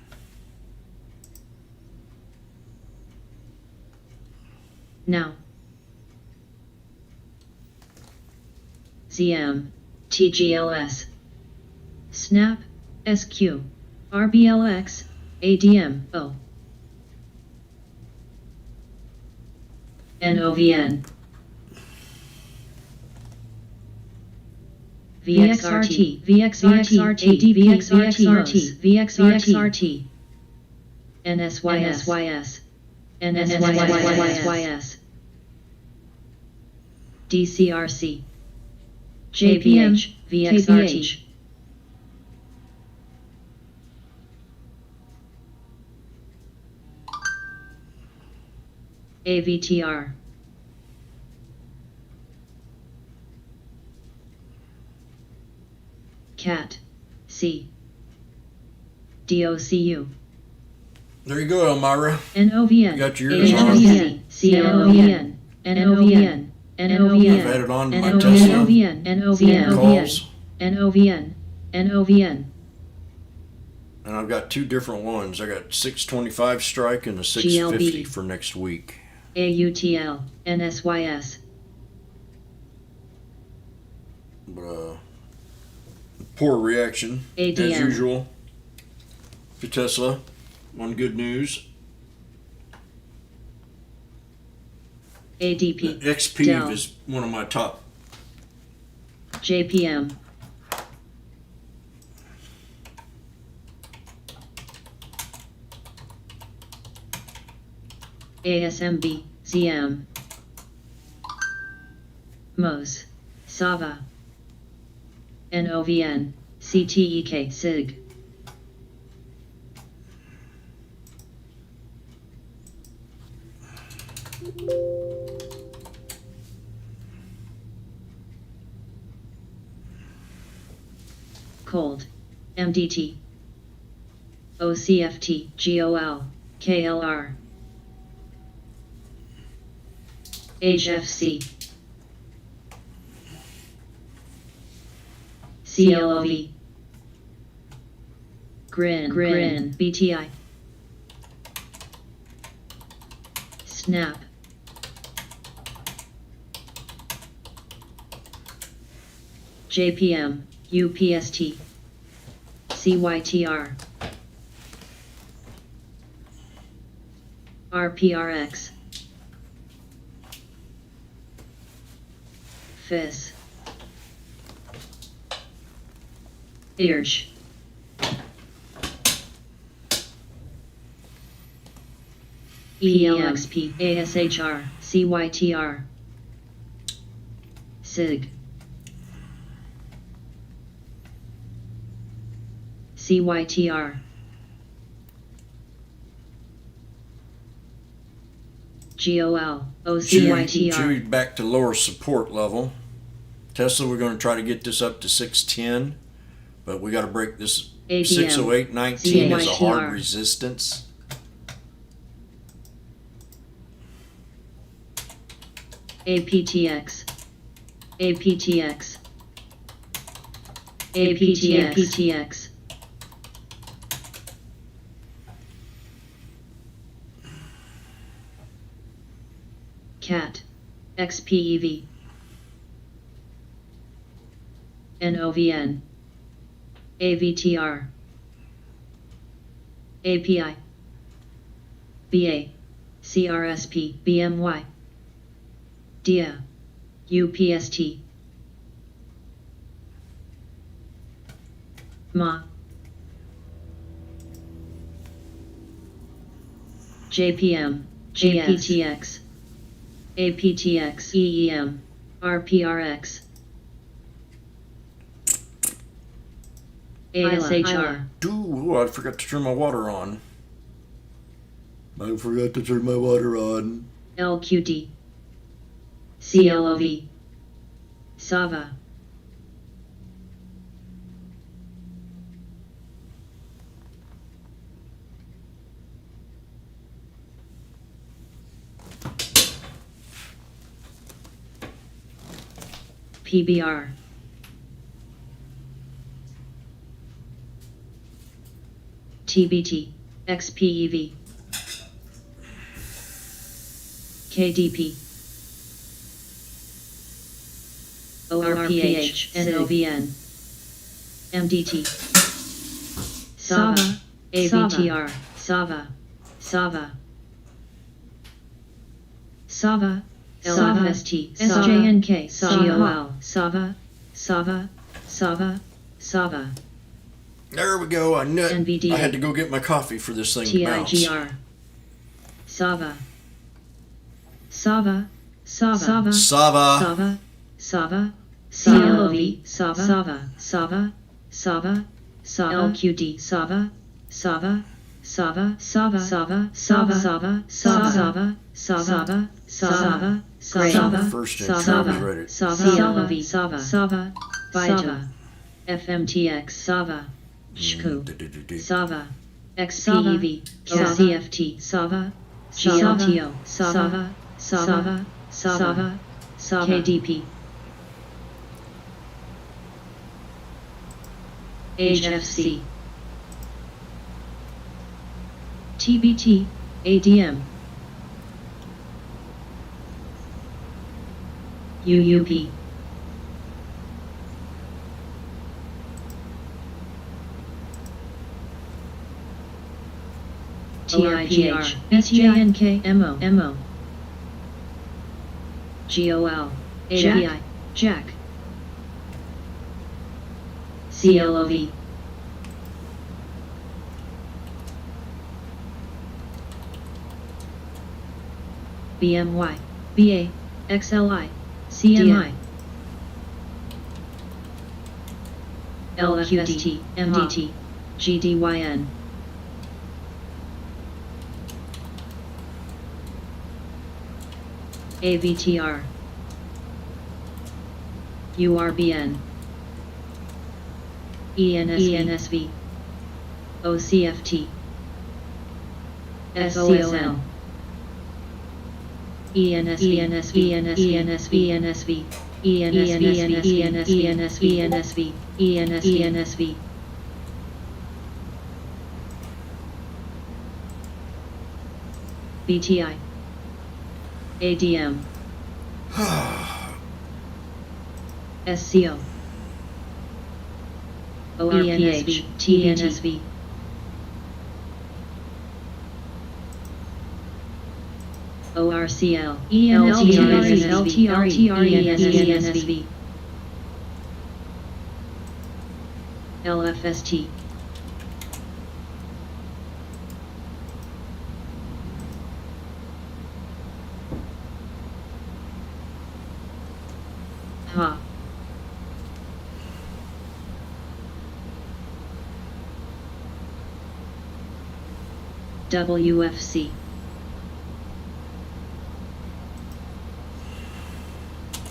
now, ZM, TGLS, Snap, SQ, RBLX, ADM, O, NOVN, VXRT, VXRT, ADP, VXRT, VXRT, NSYS, NSYS, DCRC, JPH, VXRT, AVTR, CAT, C, DOCU, There you go, Elmira. NOVN, Got your ears on. HVC, CNOVN, NOVN, NOVN, I've added on to my Tesla NOVN, NOVN, calls, NOVN, NOVN, and I've got two different ones. I got 625 strike and a 650 GLB. for next week. AUTL, NSYS, But poor reaction as ADM. usual to Tesla. On good news, ADP, XP Dell. is one of my top. JPM, ASMB, ZM, MOS, SAVA, NOVN, CTEK, SIG, Cold, MDT, OCFT, GOL, KLR, HFC, CLOV, Grin, BTI, Snap, JPM, UPST, CYTR, RPRX, FIS, IRSH, ELXP, ASHR, CYTR, SIG, CYTR, GOL, OCYTR, Chewy back to lower support level. Tesla, we're going to try to get this up to 610, but we got to break this. ADM, 608.19 is a hard CYTR. resistance. APTX, APTX, APTX, CAT, XPEV, NOVN, AVTR, API, BA, CRSP, BMY, DIA, UPST, MA, JPM, APTX, APTX, EEM, RPRX, ASHR, Ooh, I forgot to turn my water on. LQD, CLOV, SAVA, PBR, TBT, XPEV, KDP, ORPH, NOVN, MDT, SAVA, AVTR, SAVA, SAVA, SAVA, LFST, SJNK, GOL, SAVA, SAVA, Sava, Sava. There we go. I knew it. NVDA. I had to go get my coffee for this thing to bounce. TIGR. Sava. Sava, Sava, Sava, Sava. Sava, Sava, CLOV, Sava, Sava, Sava, Sava, Sava, LQD, Sava, Sava, Sava, Sava, Sava, Sava, Sava, Sava, Sava, Sava, Sava, First Sava, intro is ready. Sava, CLOV, Sava, Sava, Vita, FMTX, Sava, Shku, Sava, XPEV, CFT, Sava, GLTO, Sava, Sava, Sava, Sava, KDP, HFC, TBT, ADM, UUP, TIGR, SJNK, MO, GOL, API, Jack, CLOV, BMY, BA, XLI, CMI, LFST, MDT, GDYN, AVTR, URBN, ENSV, OCFT, SOSN, ENSV, BTI, ADM, SCO, ORPH, TNSV, ORCL, LTRESV, LFST, HA, WFC,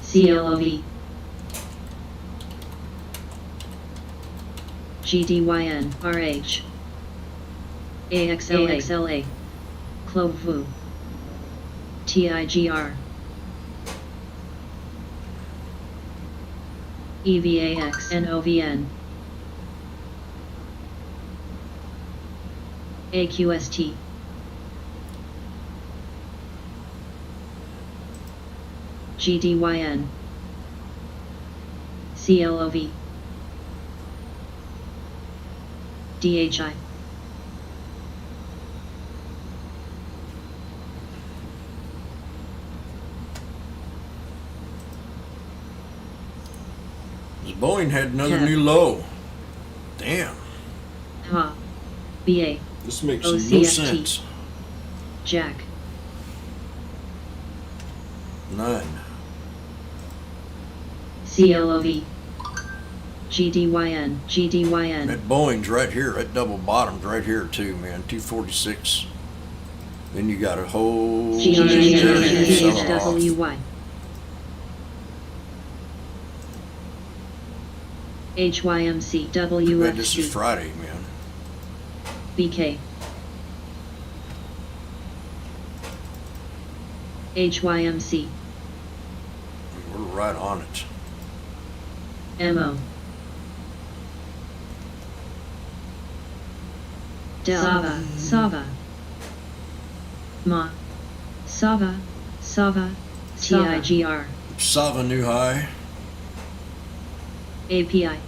CLOV, GDYN, RH, AXLA, CLOVU, TIGR, EVAX, NOVN, AQST, GDYN, CLOV, DHI, Boeing had another new low. Damn. HA, BA, This makes no OCFT, sense. Jack, None. CLOV, GDYN, GDYN, That Boeing's right here. That double bottom's right here too, man. 246. Then you got a whole HWY, HYMC, Man, this is WFC, Friday, man. BK, HYMC, We're right on it. MO, Sava, Sava, Ma, Sava, Sava, TIGR, Sava new high. API,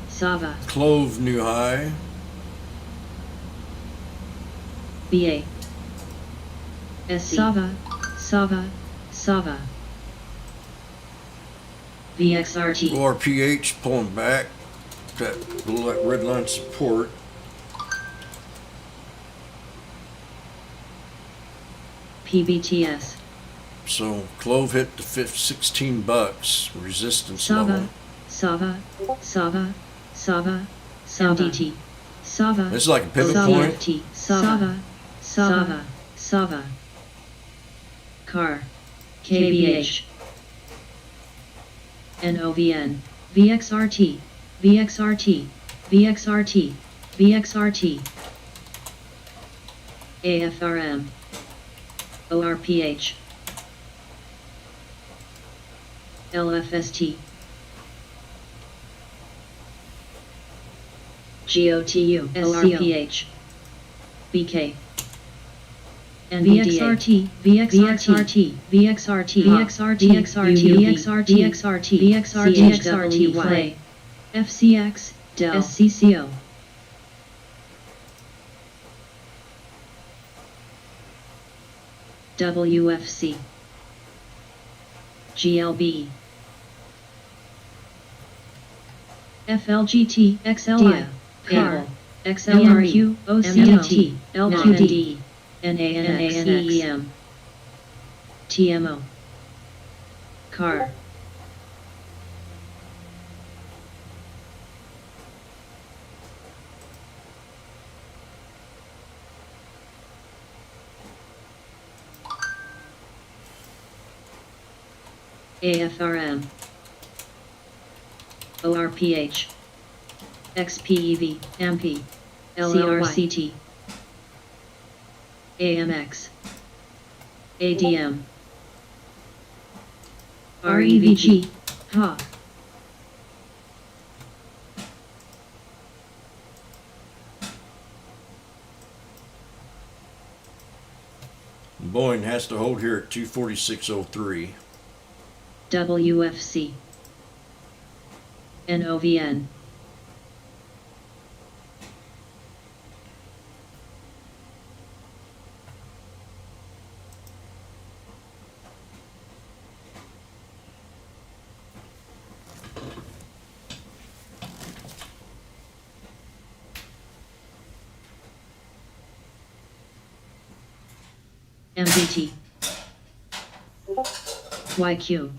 Sava, Clove new high. BA, Sava, Sava, Sava, VXRT, ORPH pulling back. that red line support. PBTS. So Clove hit the 16 bucks resistance Sava, level. Sava, Sava, Sava, MDT, Sava. This is like a pivot point. CFT, Sava, Sava, Sava. CAR, KBH, NOVN, VXRT, VXRT, VXRT, VXRT, AFRM, ORPH, LFST, GOTU, ORPH, BK, VXRT, VXRT, VXRT, VXRT, VXRT, VXRT, VXRT, Play, FCX, Dell, SCCO. WFC, GLB, FLGT, XLI, CAR, XLRQ, OCT, LQD, NANXEM, TMO, CAR. AFRM, ORPH, XPEV, MP, CRCT, AMX, ADM, REVG, HA. Boeing has to hold here at 246.03. WFC, NOVN, MDT, YQ,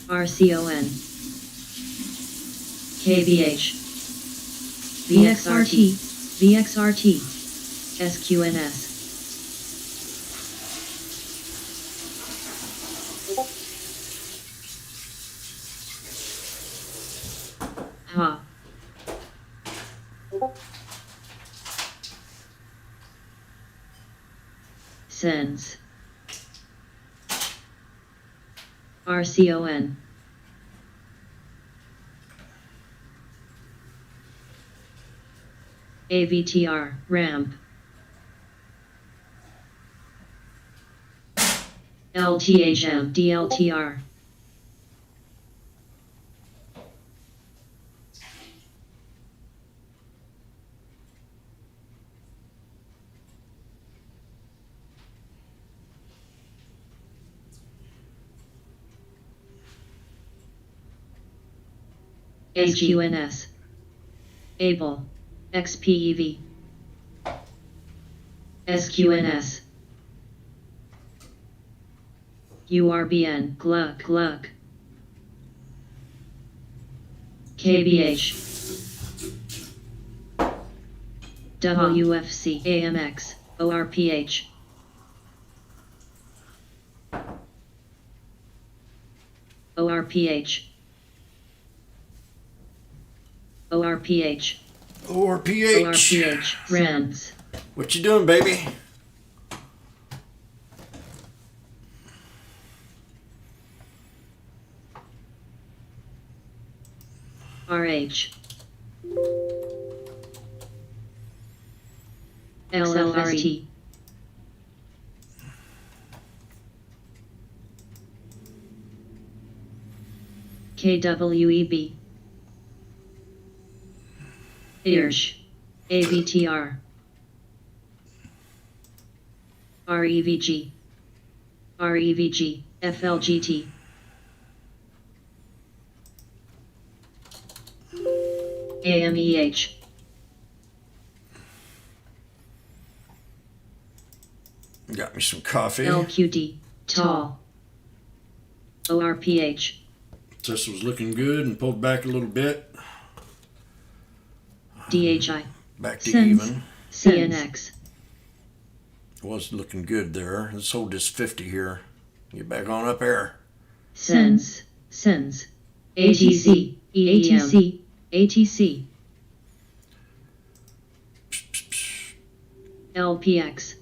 RCON, KBH, VXRT, VXRT, SQNS. HA. Sens. RCON. AVTR, ramp. LTHM, DLTR. AQNS, ABLE, XPEV, SQNS, URBN, GLUC, GLUC, KBH, WFC, AMX, ORPH, ORPH, ORPH, ORPH, RAMS. What you doing, baby? RH, XLRT, KWEB, IRSH, AVTR, REVG, REVG, FLGT, AMEH. Got me some coffee. LQD. Tall. ORPH. This was looking good and pulled back a little bit. DHI. Back to Sens. even. CNX. Was looking good there. Let's hold this 50 here. Get back on up there. Sens. ATC. ATC. ATC. LPX.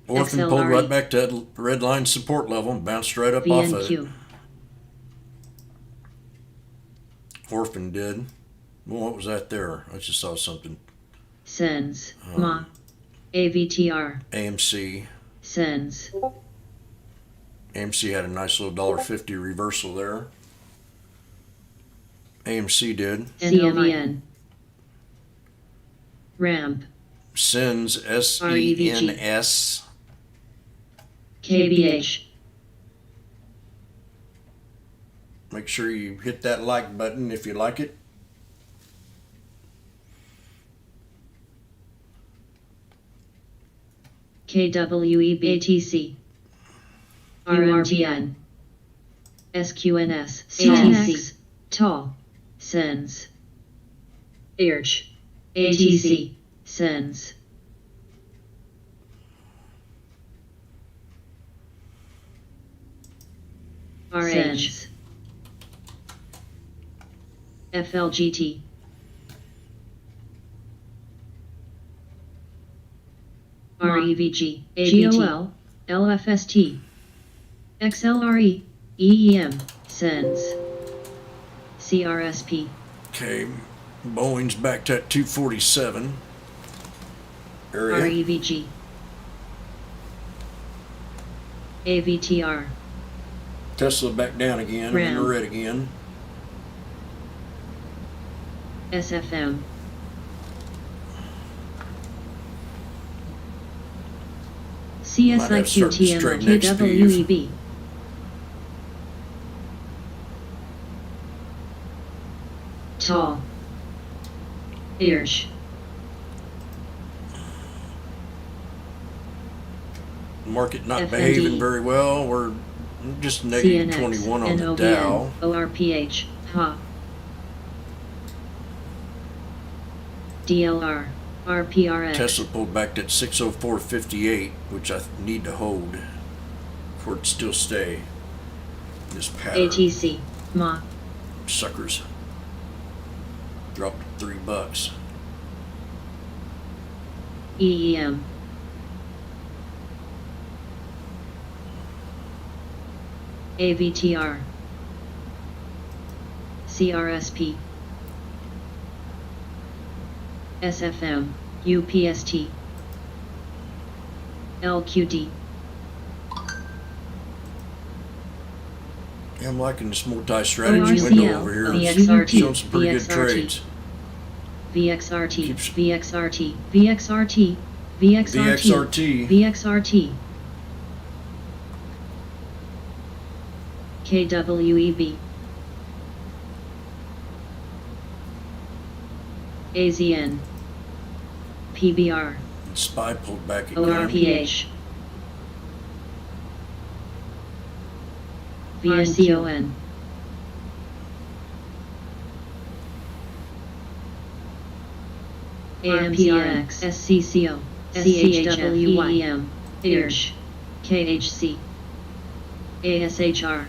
Orphan pulled XLRE. right back to that red line support level and bounced right up off of it. VNQ. Orphan did. Well, what was that there? I just saw something. Sens. MA. AVTR. AMC. Sens. AMC had a nice little $1.50 reversal there. AMC did. CMEN. Ramp. SENS. SENS. KBH. Make sure you hit that like button if you like it. KWEBATC. RMTN. SQNS. ATC. Tall. Sens. IRCH. ATC. Sens. RH. FLGT. REVG. GOL. LFST. XLRE. EEM. Sens. CRSP. Okay. Boeing's back to that 247 area. REVG. AVTR. Tesla back down again. I'm in the Ram. red again. SFM. Might have certain straight next to you. KWEB. Tall. IRCH. Market not FND. behaving very well. We're just negative CNX. 21 on the NOVN. Dow. ORPH. HA. DLR. RPRX. Tesla pulled back to 604.58, which I need to hold for it to still stay in this pattern. ATC. MA. Suckers dropped $3. EEM. AVTR. CRSP. SFM. UPST. LQD. Yeah, I'm liking this multi-strategy window ORCL. over here. VXRT. Showing some pretty good VXRT. trades. VXRT. Keeps- VXRT. VXRT. VXRT. VXRT. VXRT. KWEB. AZN. PBR. SPY pulled back again. ORPH. VRCON. AMPRX. SCCO. CHWEM. IRCH. KHC. ASHR.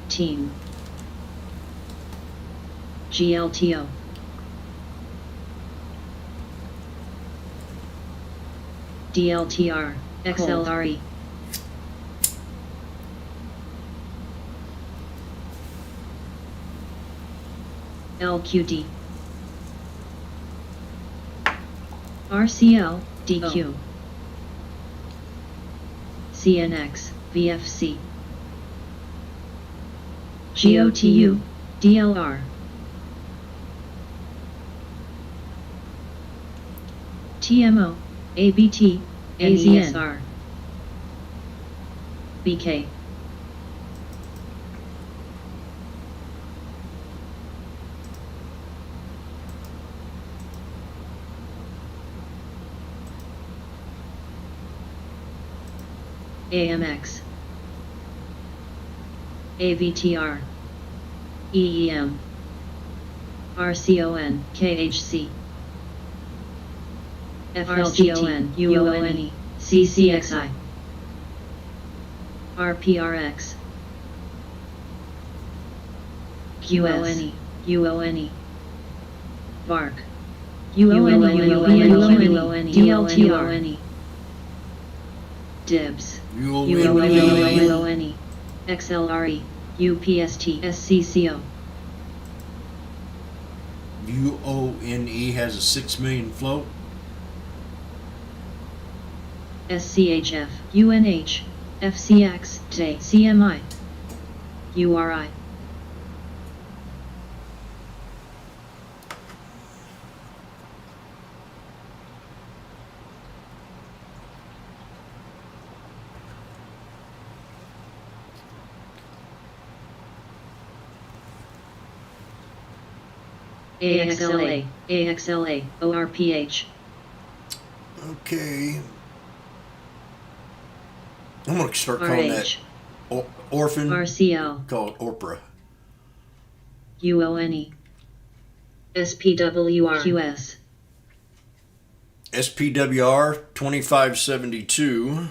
Team. GLTO. DLTR. XLRE. LQD. RCL. DQ. CNX. VFC. GOTU. DLR. TMO. ABT. AZSR. BK. AMX, AVTR, EEM, RCON, KHC, FRCON, UONE, CCXI, RPRX, QS, UONE, VARC, UONE, DLTR, DIBS, UONE, XLRE, UPST, SCCO, UONE has a 6 million float. SCHF, UNH, FCX, TE, CMI, URI. AXLA, AXLA, ORPH. Okay. I'm going to start calling that orphan. RCL, Call it Orpra. UONE, SPWR, QS, SPWR 2572.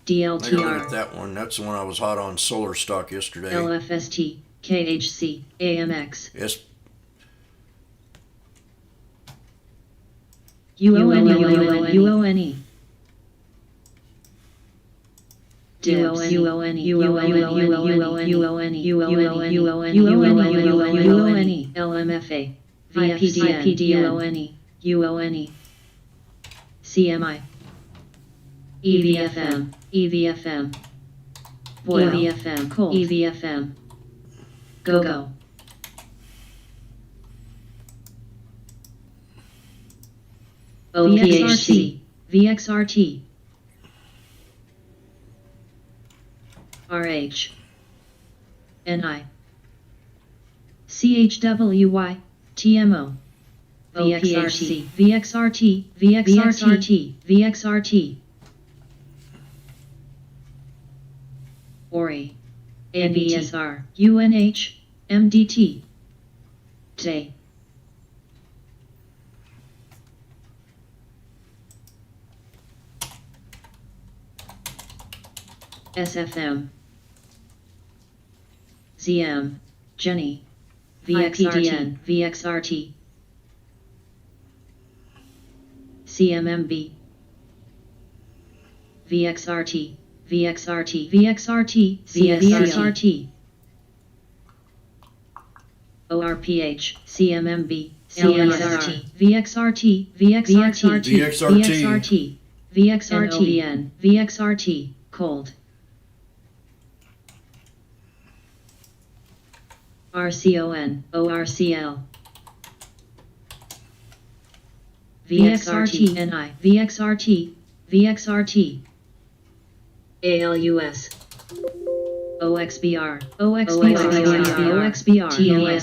I gotta look at DLTR, that one. That's the one I was hot on solar stock yesterday. LFST, KHC, AMX, UONE, DIBS, UONE, LMFA, VPDN, UONE, CMI, EVFM, EVFM, EVFM, EVFM, GoGo, OPHC, VXRT, RH, NI, CHWY, TMO, VXRT, VXRT, VXRT, VXRT, ORI, ABSR, UNH, MDT, TE, SFM, ZM, Jenny, VXRT, VXRT, CMMB, VXRT, VXRT, VXRT, VXRT, ORPH, CMMB, CMSRT, VXRT, VXRT, VXRT, VXRT, VXRT, cold. RCON, ORCL, VXRT, NI, VXRT, VXRT, ALUS, OXBR, OXBR,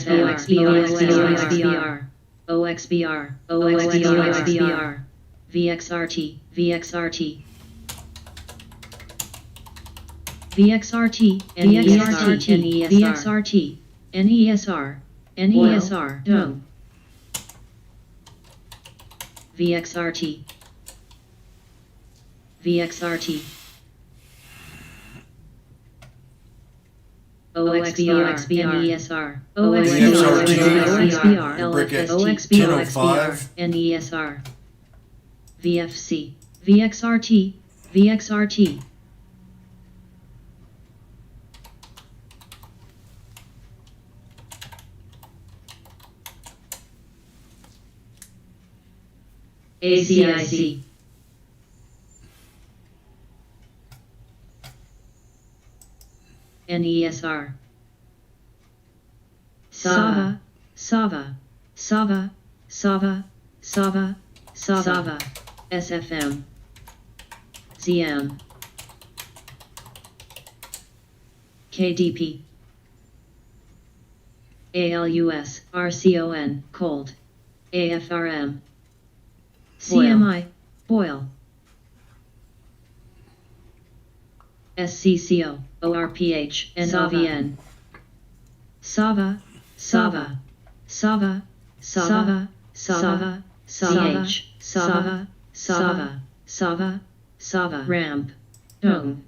TASBR, OXBR, OXBR, VXRT, VXRT, VXRT, NESR, NESR, NESR, dome, VXRT, VXRT, OXBR, NESR, OXBR, LFST, NESR, VFC, VXRT, VXRT, ACIC, NESR, Sava, Sava, Sava, Sava, Sava, Sava, SFM, ZM, KDP, ALUS, RCON, cold, AFRM, CMI, boil, SCCO, ORPH, NOVN. Sava, Sava, Sava, Sava, Sava, CH, Sava, Sava, Sava, Sava, Ramp, Dong.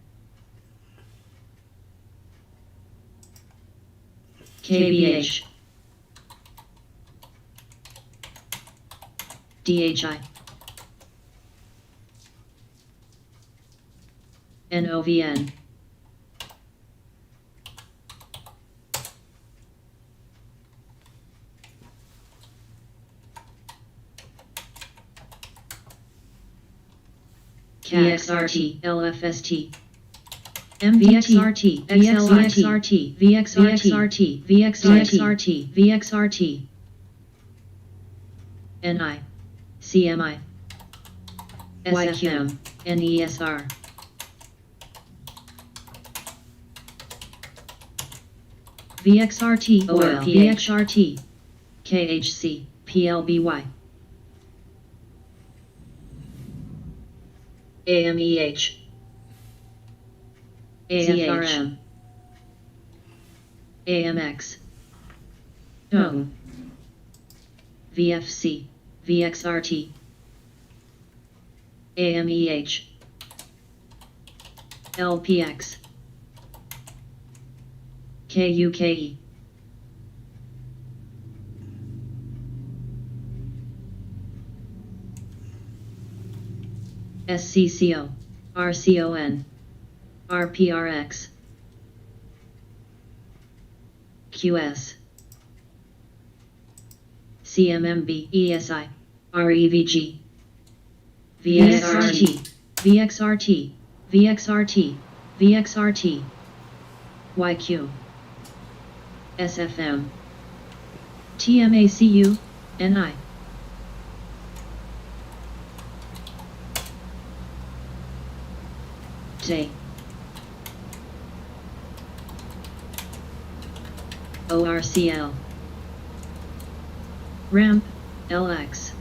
KBH, DHI, NOVN. VXRT, LFST, MVXRT, XLRT, VXRT, VXRT, VXRT, NI, CMI, SFM, NESR, VXRT, OL, VXRT, KHC, PLBY, AMEH, AFRM, AMX, Dong, VFC, VXRT, AMEH, LPX, KUKE, SCCO, RCON, RPRX, QS, CMMB, ESI, REVG, VXRT, VXRT, VXRT, VXRT, YQ, SFM, TMACU, NI. J, ORCL, Ramp, LX,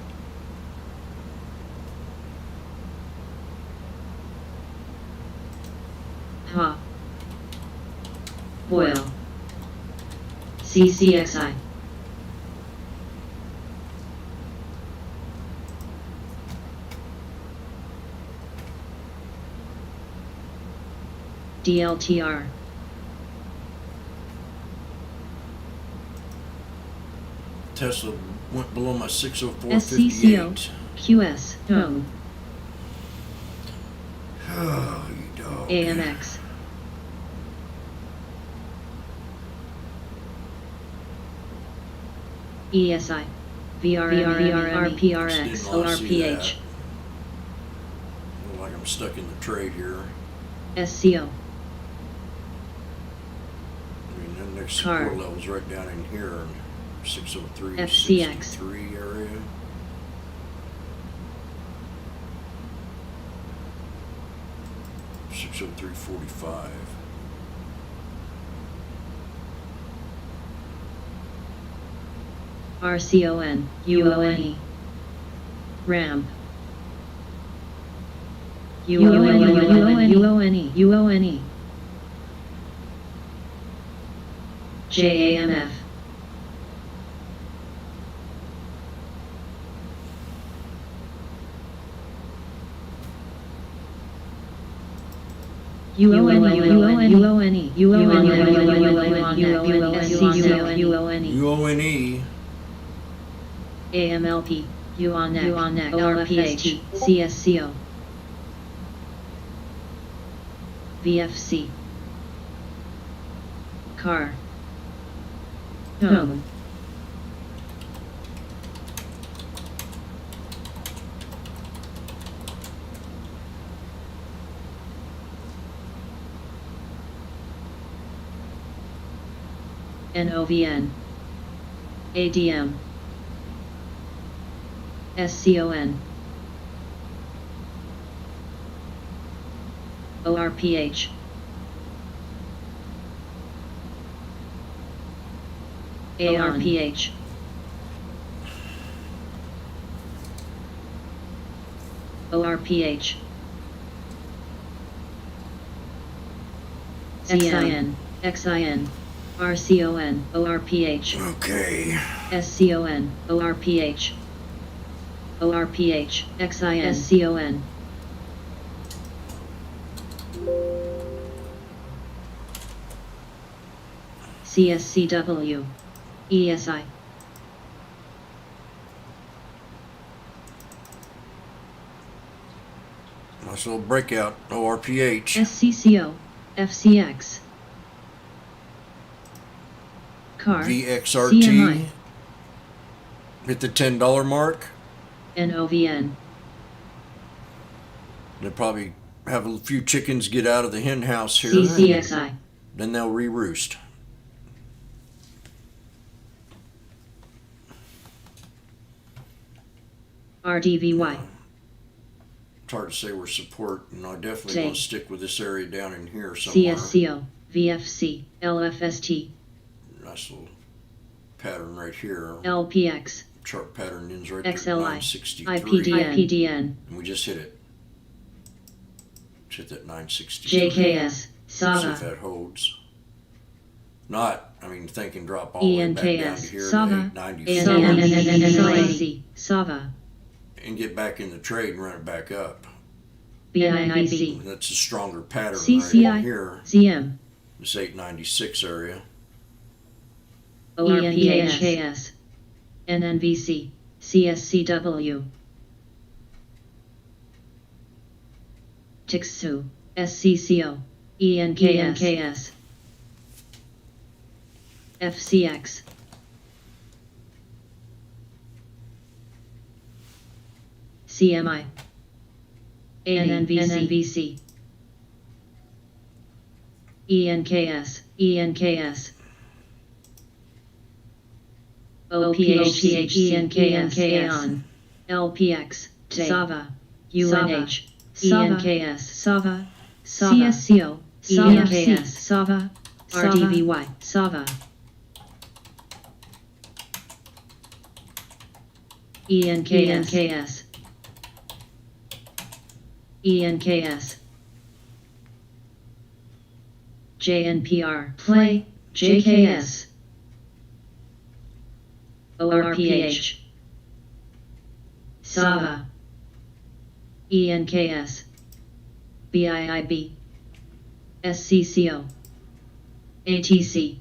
HA, Boyle, CCXI, DLTR, Tesla went below my SCCO, 604.58. QS, Dong, Oh, you dog. AMX, ESI, VRM, RPRX, ORPH, Look like I'm stuck in the trade here. SCO, I mean, that next Car. support level's right down in here, in 603, FCX. 63 area. $603.45. RCON, UONE, RAM, UONE, JAMF, UONE. AMLP, UONEC, LRPH, CSCO, VFC, CAR, Dome, NOVN, ADM, SCON, ORPH, ARPH, ORPH, XIN, XIN, RCON, ORPH, Okay. SCON, ORPH, ORPH, XIN, SCON. CSCW, ESI. Nice little breakout. ORPH. SCCO, FCX. CAR, VXRT. CMI, Hit the $10 mark. NOVN. They'll probably have a few chickens get out of the hen house here. CCXI, Then they'll re-roost. RDVY, It's hard to say where support, and I definitely want to stick with this area down in here somewhere. CSCO, VFC, LFST, Nice little pattern right here. LPX, Chart pattern ends right there at XLI, 963. IPDN, And we just hit it. Just hit that 963. JKS, See if SAVA, that holds. Not, I mean, think and drop all the way back down to ENKS, here SAVA, to 894. SAVA, And get back in the trade and run it back up. BIBC, And that's a stronger pattern right CCI, in here. ZM, This 896 area. ENKS, NNVC, CSCW, TIXSU, SCCO, ENKS, FCX, CMI, NNVC, ENKS, OPH, ENKS, LPX, SAVA, UNH, ENKS, SAVA, CSCO, ENKS, SAVA, RDVY, SAVA, ENKS, JNPR, play, JKS, ORPH, SAVA, ENKS, BIIB, SCCO, ATC,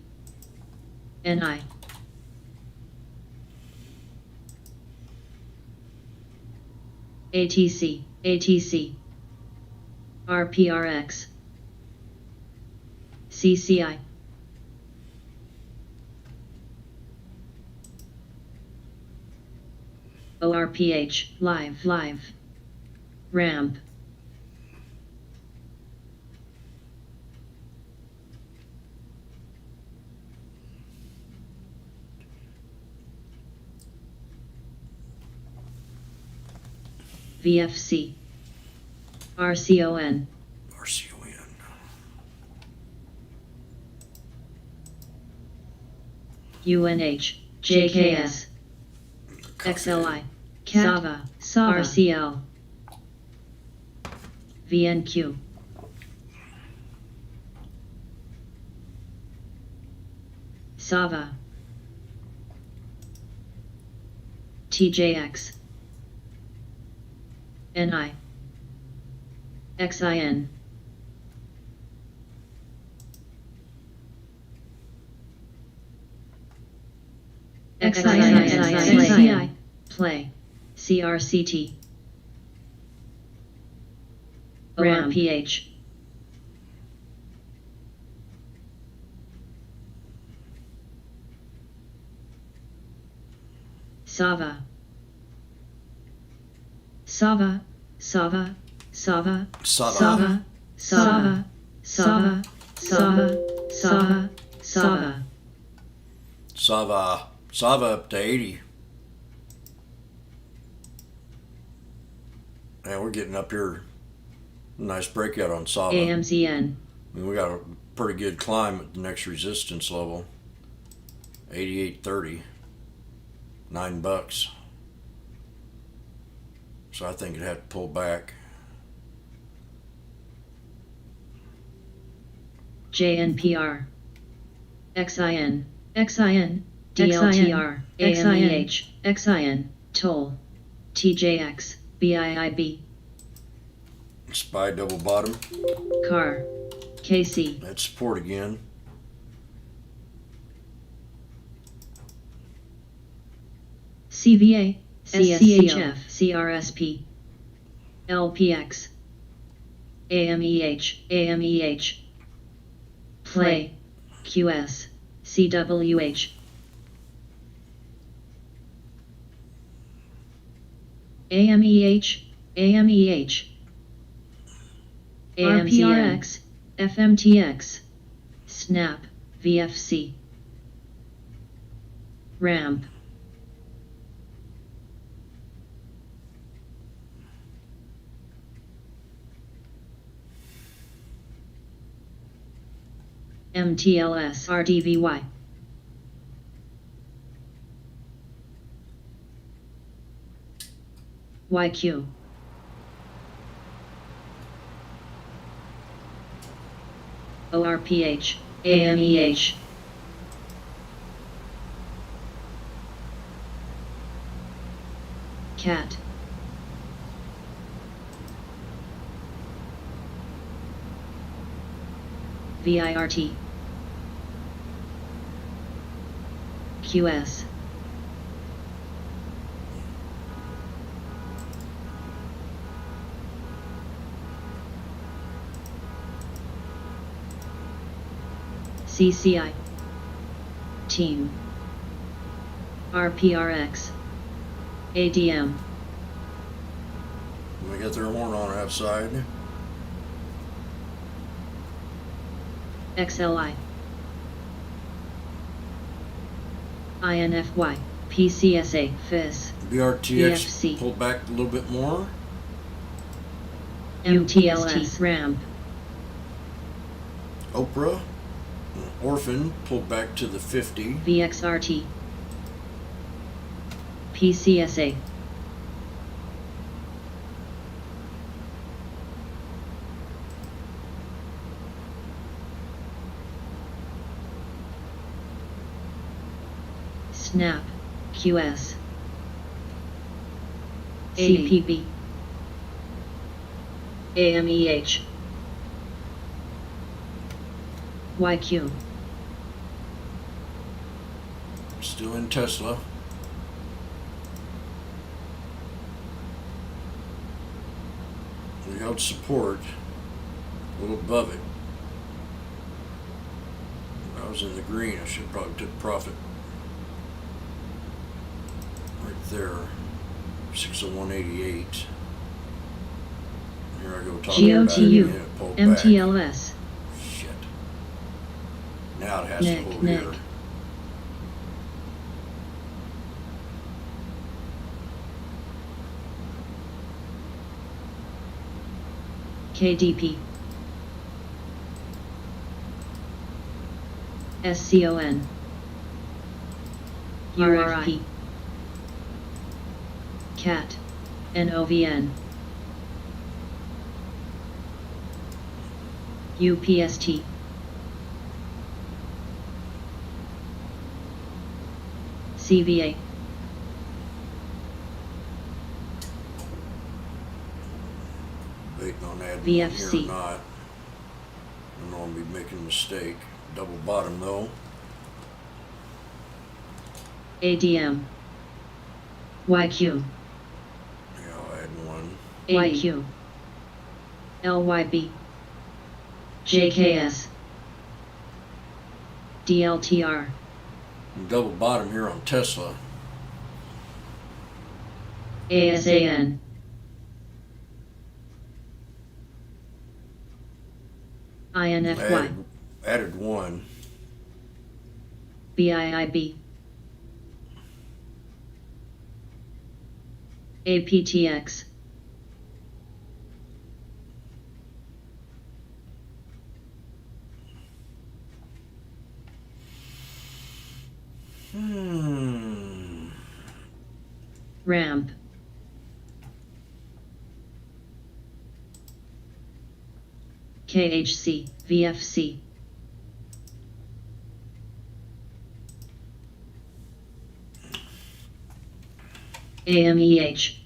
NI, ATC, RPRX, CCI, ORPH, live, ramp, VFC, RCON, UNH, JKS, XLI, SAVA, RCL, VNQ, SAVA, TJX, NI, XIN, XII, play, CRCT, ORPH, SAVA, SAVA, SAVA, SAVA, SAVA, SAVA, SAVA, SAVA, SAVA, SAVA, Sava up to 80. And we're getting up here. Nice breakout on Sava. AMZN, I mean, we got a pretty good climb at the next resistance level. 88.30. $9. So I think it had to pull back. JNPR, XIN, XIN, DLTR, AMEH, XIN, Toll, TJX, BIIB, SPY double bottom. Car, KC, That's support again. CVA, SCHF, CRSP, LPX, AMEH, AMEH, Play, QS, CWH, AMEH, AMEH, RPRX, FMTX, SNAP, VFC, RAMP, MTLS, RDVY, YQ, ORPH, AMEH, CAT, VIRT, QS, CCI, Team, RPRX, ADM, We got their horn on outside. XLI, INFY, PCSA, FIS, BRTX VFC. pulled back a little bit more. MTLS, RAMP, Oprah, Orphan pulled back to the 50. VXRT, PCSA, SNAP, QS, CPB, AMEH, YQ, Still in Tesla. We held support a little above it. When I was in the green, I should probably took profit. Right there, 601.88. Here I go talking about it. GOTU, and it pulled back. MTLS, Shit. Now it has to hold Nick. here. KDP, SCON, URI, CAT, NOVN, UPST, CVA, Waiting on adding one VFC. here or not. I know I'm be making a mistake. Double bottom though. ADM, YQ, Yeah, I'll add one. YQ, LYB, JKS, DLTR, And double bottom here on Tesla. ASAN, INFY, Added one. BIIB, APTX, RAMP, KHC, VFC, AMEH.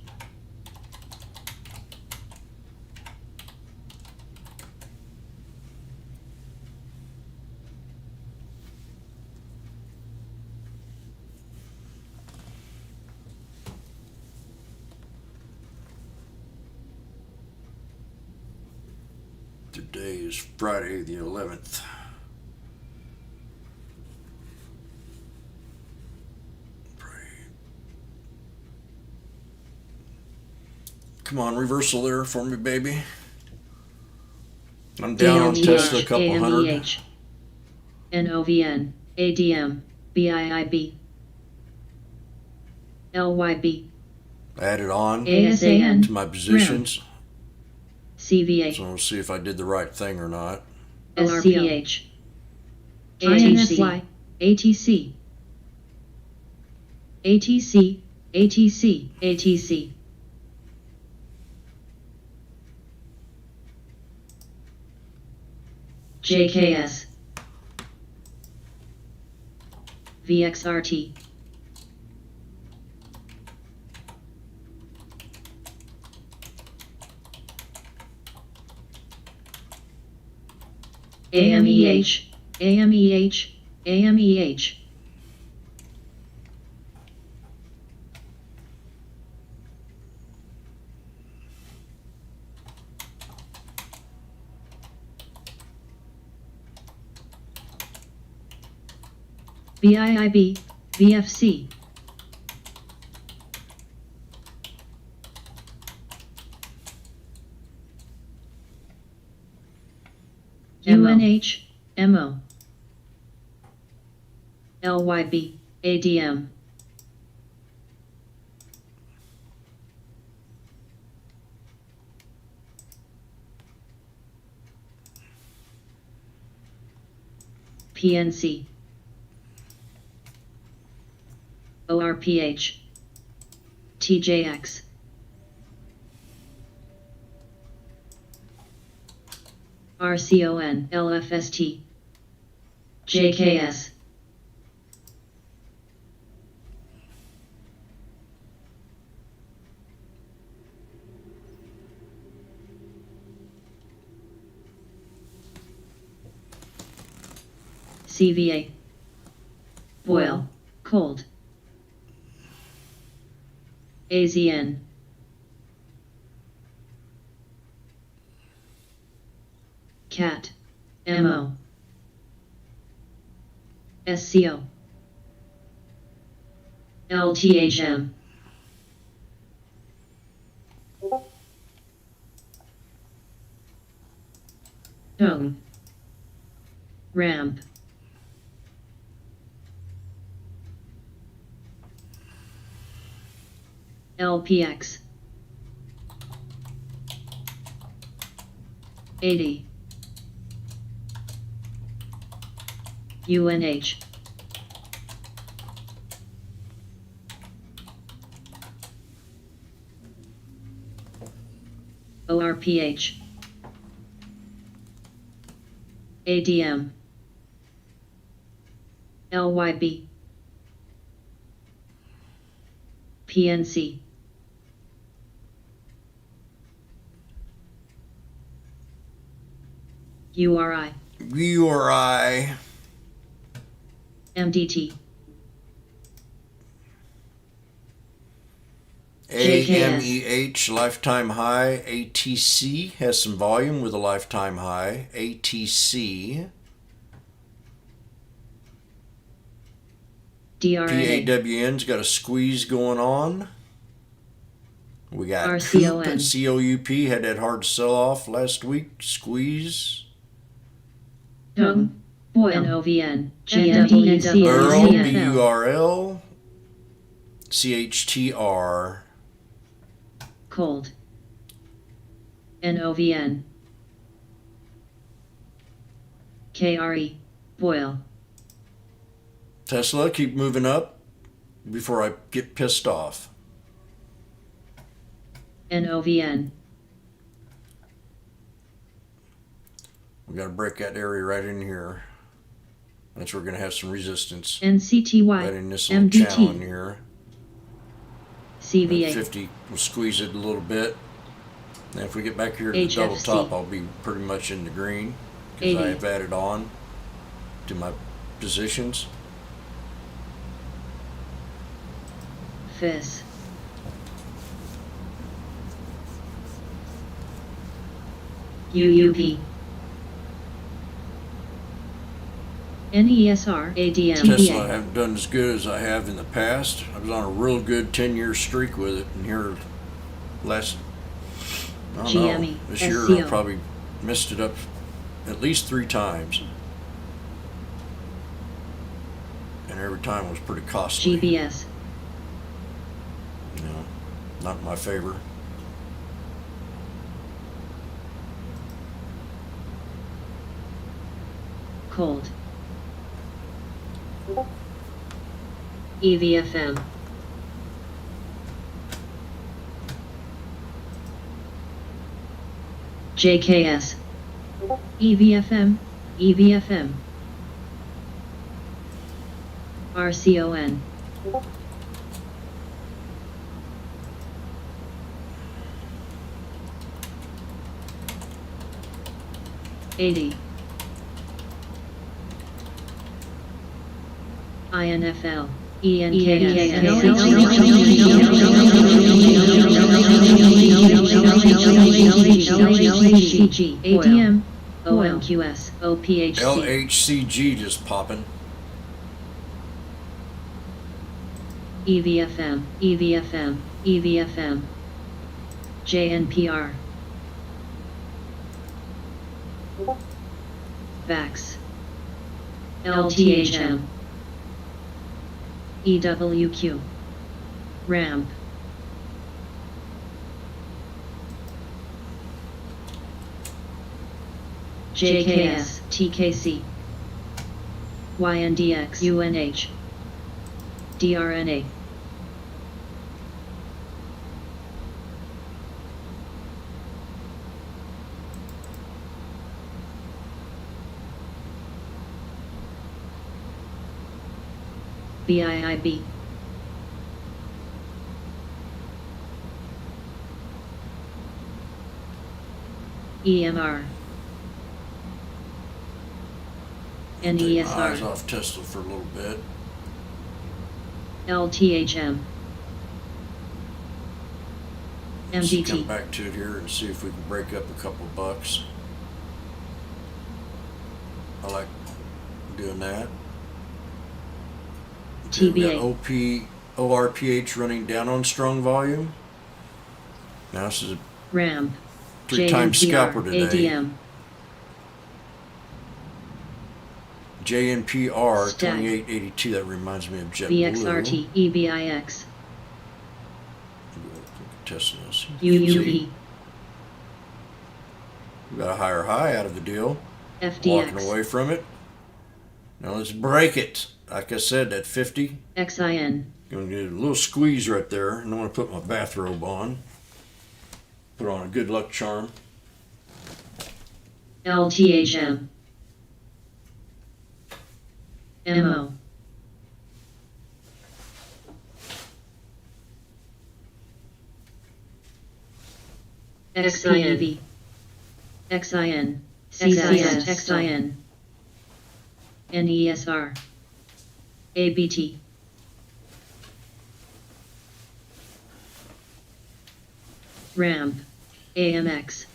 Today is Friday the 11th. Come on, reversal there for me, baby. I'm down on Tesla a couple hundred. AMEH. NOVN. ADM. BIIB. LYB. Added on ASAN. to my positions. CVA. So we'll see if I did the right thing or not. SCH. ATC. ATC. ATC. ATC. ATC. JKS. VXRT. AMEH. AMEH. AMEH. VIIB. VFC. UNH. MO. LYB. ADM. PNC. ORPH. TJX. RCON. LFST. JKS. CVA. Boil. Cold. AZN. CAT. MO. SCO. LTHM. Dome. Ramp. LPX. 80. UNH. ORPH. ADM. LYB. PNC. URI. URI. MDT. AMEH, lifetime high. ATC has some volume with a lifetime high. ATC. DRA. PAWN's got a squeeze going on. We got RCON. COUP. COUP had that hard sell-off last week. Squeeze. Dung. Boil. NOVN. GMDCL. Burl. BURL. CHTR. Cold. NOVN. KRE. Boil. Tesla, keep moving up before I get pissed off. NOVN. We got to break that area right in here. That's where we're going to have some resistance. NCTY. Right in this little channel in MDT. here. CVA. 50, we'll squeeze it a little bit. And if we get back here to the double HFC. top, I'll be pretty much in the green because 80. I have added on to my positions. FIS. UUP. NESR. ADM. Tesla, I TBA. haven't done as good as I have in the past. I was on a real good 10-year streak with it, and here last, I don't know, GME. this year I SCO. probably missed it up at least 3 times. And every time was pretty costly. GBS. You know, not in my favor. Cold. EVFM. JKS. EVFM. EVFM. RCON. $80. INFL. LHCG. ATM. OMQS. OPHC. LHCG just popping. EVFM. EVFM. EVFM. JNPR. VAX. LTHM. EWQ. RAMP. JKS. TKC. YNDX. UNH. DRNA. BIIB. EMR. Take my eyes NESR. off Tesla for a little bit. LTHM. Let's come MGT. back to it here and see if we can break up a couple bucks. I like doing that. Okay, we got TBA. ORPH running down on strong volume. Now this is a RAMP. 3-time scalper today. ADM. JNPR Stack. 2882. That reminds me of JetBlue. VXRT. EBIX. Testing this. UUP. We got a higher high out of the deal. Walking FDX. away from it. Now let's break it. Like I said, that 50. XIN. Gonna get a little squeeze right there, and I'm gonna put my bathrobe on. Put on a good luck charm. LTHM. MO. XINV. XIN. CCS. XIN. NESR. ABT. RAMP. AMX.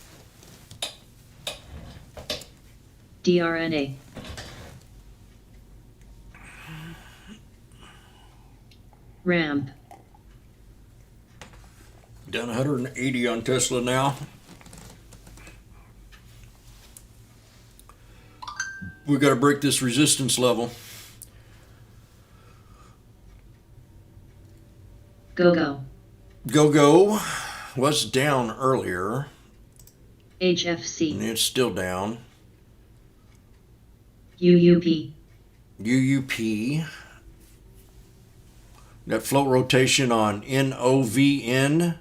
DRNA. RAMP. Down 180 on Tesla now. We got to break this resistance level. Go. Go was down earlier, and HFC. it's still down. UUP. UUP. Got float rotation on NOVN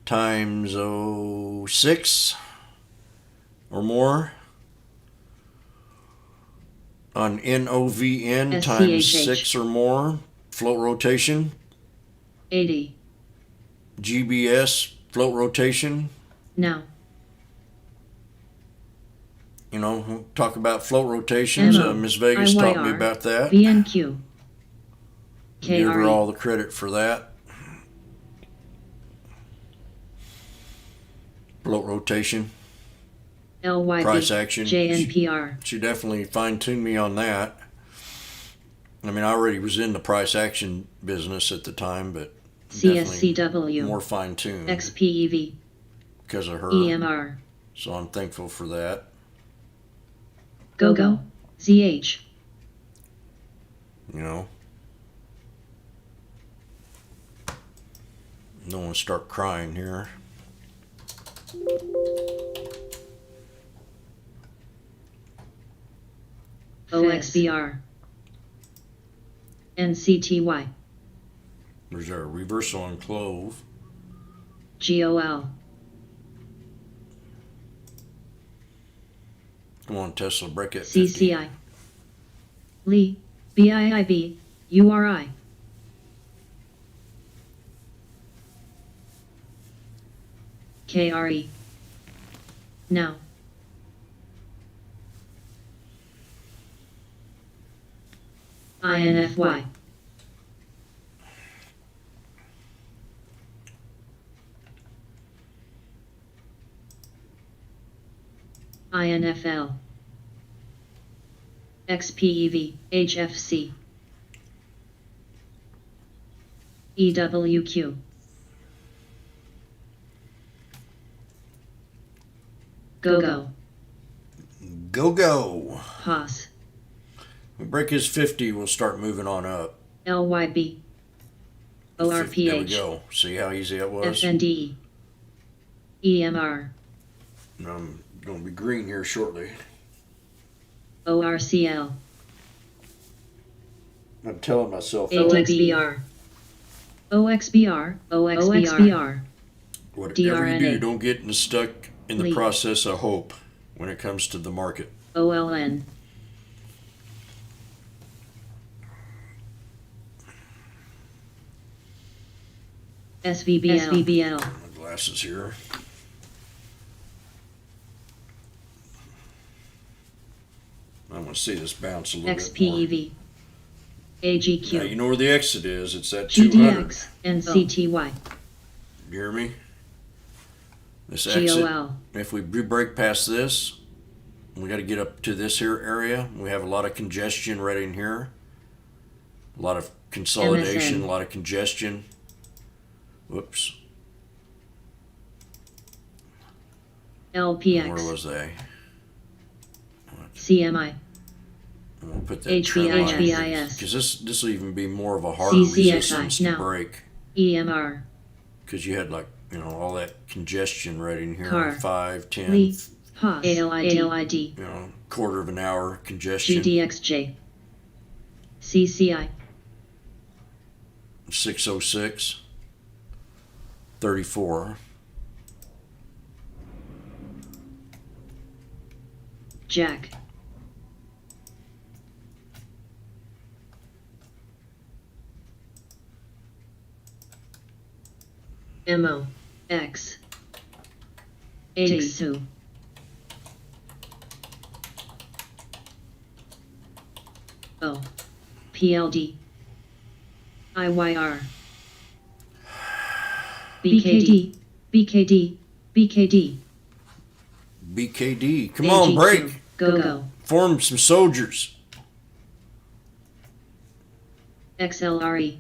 times 06 or more. On NOVN times SCHH. 6 or more. Float rotation. 80. GBS, float rotation. Now. You know, we'll talk about float rotations. Miss Vegas taught me about that. VNQ. Give her all the credit for that. Float rotation. LYB. Price action. JNPR. She definitely fine-tuned me on that. I mean, I already was in the price action business at the time, but CSCW. more fine-tuned. XPEV. Because of her. EMR. So I'm thankful for that. GoGo. ZH. You know. Don't want to start crying here. OXBR. NCTY. There's our reversal on clove. GOL. Come on, Tesla, break it. 50. CCI. Lee. BIIB. URI. KRE. Now. INFY. INFL. XPEV. HFC. EWQ. GoGo. Go. POS. We break his 50, we'll start moving on up. LYB. 50, there we ORPH. go. See how easy that was? FNDE. EMR. And I'm going to be green here shortly. ORCL. I'm telling myself OXBR. OXBR. OXBR. whatever you DRNA. do, don't get stuck in the Lee. process of hope when it comes to the market. OLN. SVBL. SVBL. My glasses here. I want to see this bounce a little bit more. XPEV. AGQ. Now, you know where the exit is. It's at 200. GDX. NCTY. You hear me? This exit, GOL. if we break past this, we got to get up to this here area. We have a lot of congestion right in here. A lot of consolidation, MSN. a lot of congestion. Whoops. LPX. Where was they? CMI. I'm going to put that HBIS. because this will even be more of a hard CCSI. resistance to Now. break. EMR. Because you had all that congestion right in here. Car. 5, 10, Lee. POS. ALID. quarter of an hour congestion. GDXJ. CCI. 606. 34. Jack. MO. X. Exu. O. PLD. IYR. BKD. BKD. BKD. BKD. Come on, AGQ. break. Go. Form some soldiers. XLRE.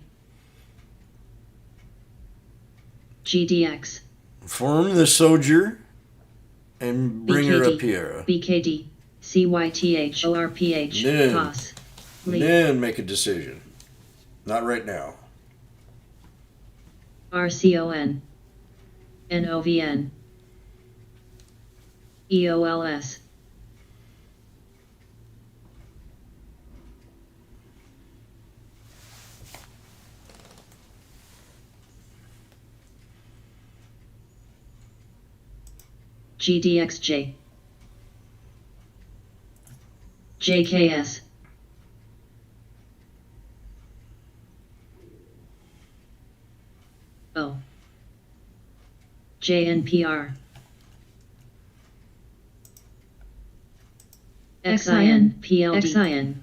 GDX. Form the soldier and bring her BKD. up here. BKD. CYTH. ORPH. Then- POS. Lee. Then make a decision. Not right now. RCON. NOVN. EOLS. GDXJ. JKS. O. JNPR. XIN PLD. XIN.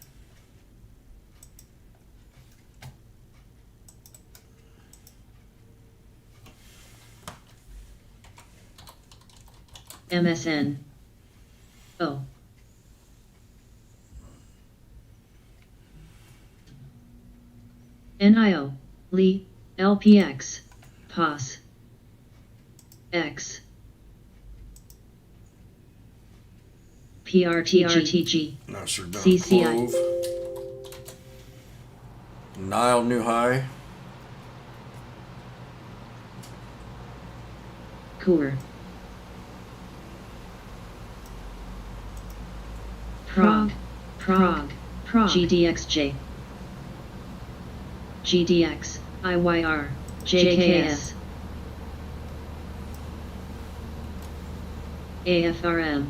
MSN. O. NIO, Lee, LPX, POS, X, PRTG, Nasser Dun CCI, Clove. Nile New High. Coor, Prague, GDXJ, GDX, IYR, JKS, AFRM,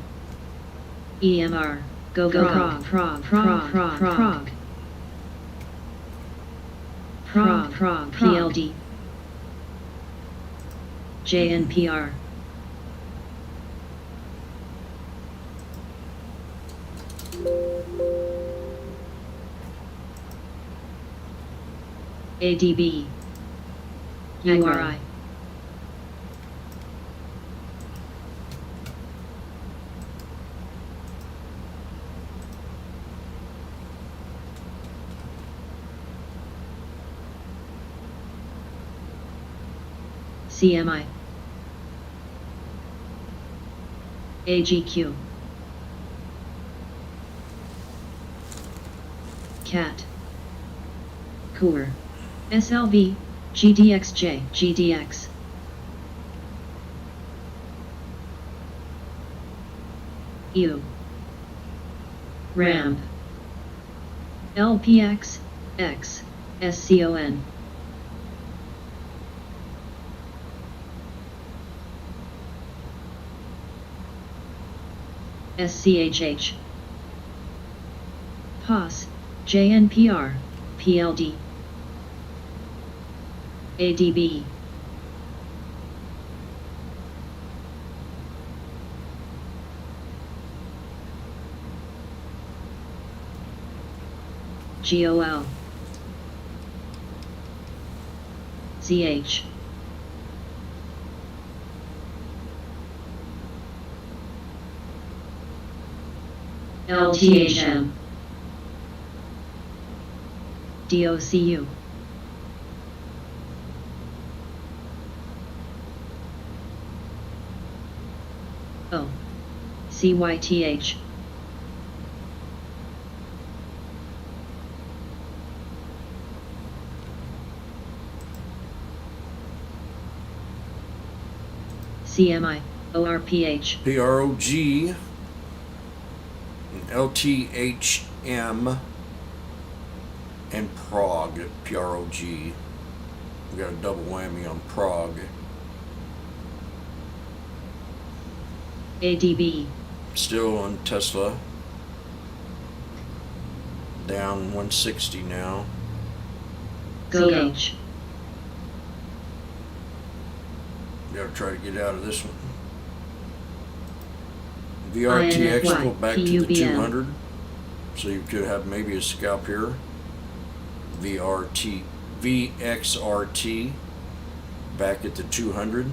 EMR, Go Prague, PLD, JNPR, ADB, URI, CMI, AGQ, CAT, Coor, SLV, GDXJ, GDX, EU, RAM, LPX, X, SCON, SCHH, POS, JNPR, PLD, ADB, GOL, ZH, LTHM, DOCU, O, CYTH, CMI, ORPH, PROG. LTHM. And Prague. PROG. We got a double whammy on Prague. ADB, Still on Tesla. Down 160 now. GH, Gotta try to get out of this one. VRTX go back to the 200. So you could have maybe a scalp here. VXRT back at the 200.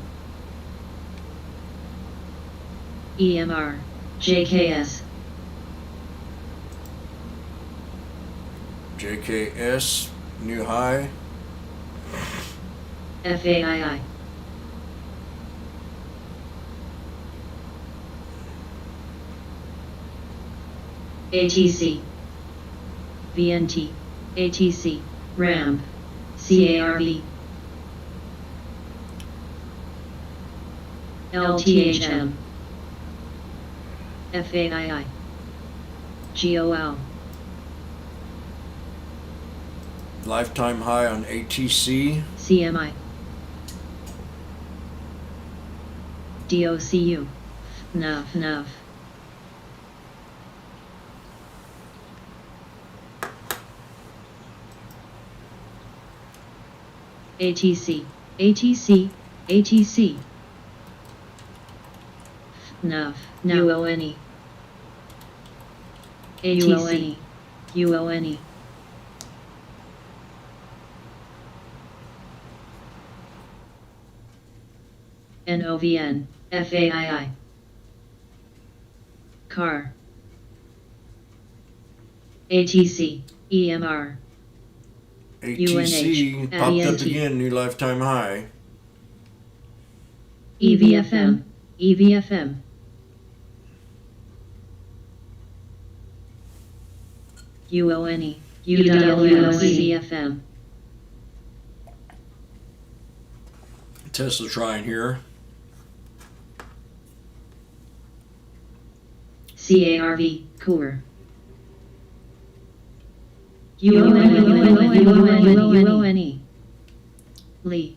EMR, JKS, JKS new high. FAII, ATC, VNT, ATC, RAM, CARV, LTHM, FAII, GOL, Lifetime high on ATC. CMI, DOCU, NUF, ATC, ATC, ATC, Nav. UONE. ATC. UONE. NOVN. FAII. Car. ATC. EMR. ATC popped up again, new lifetime high. EVFM. EVFM. UONE. UWCFM. Tesla trying here. CARV. Coor. UONE. Lee.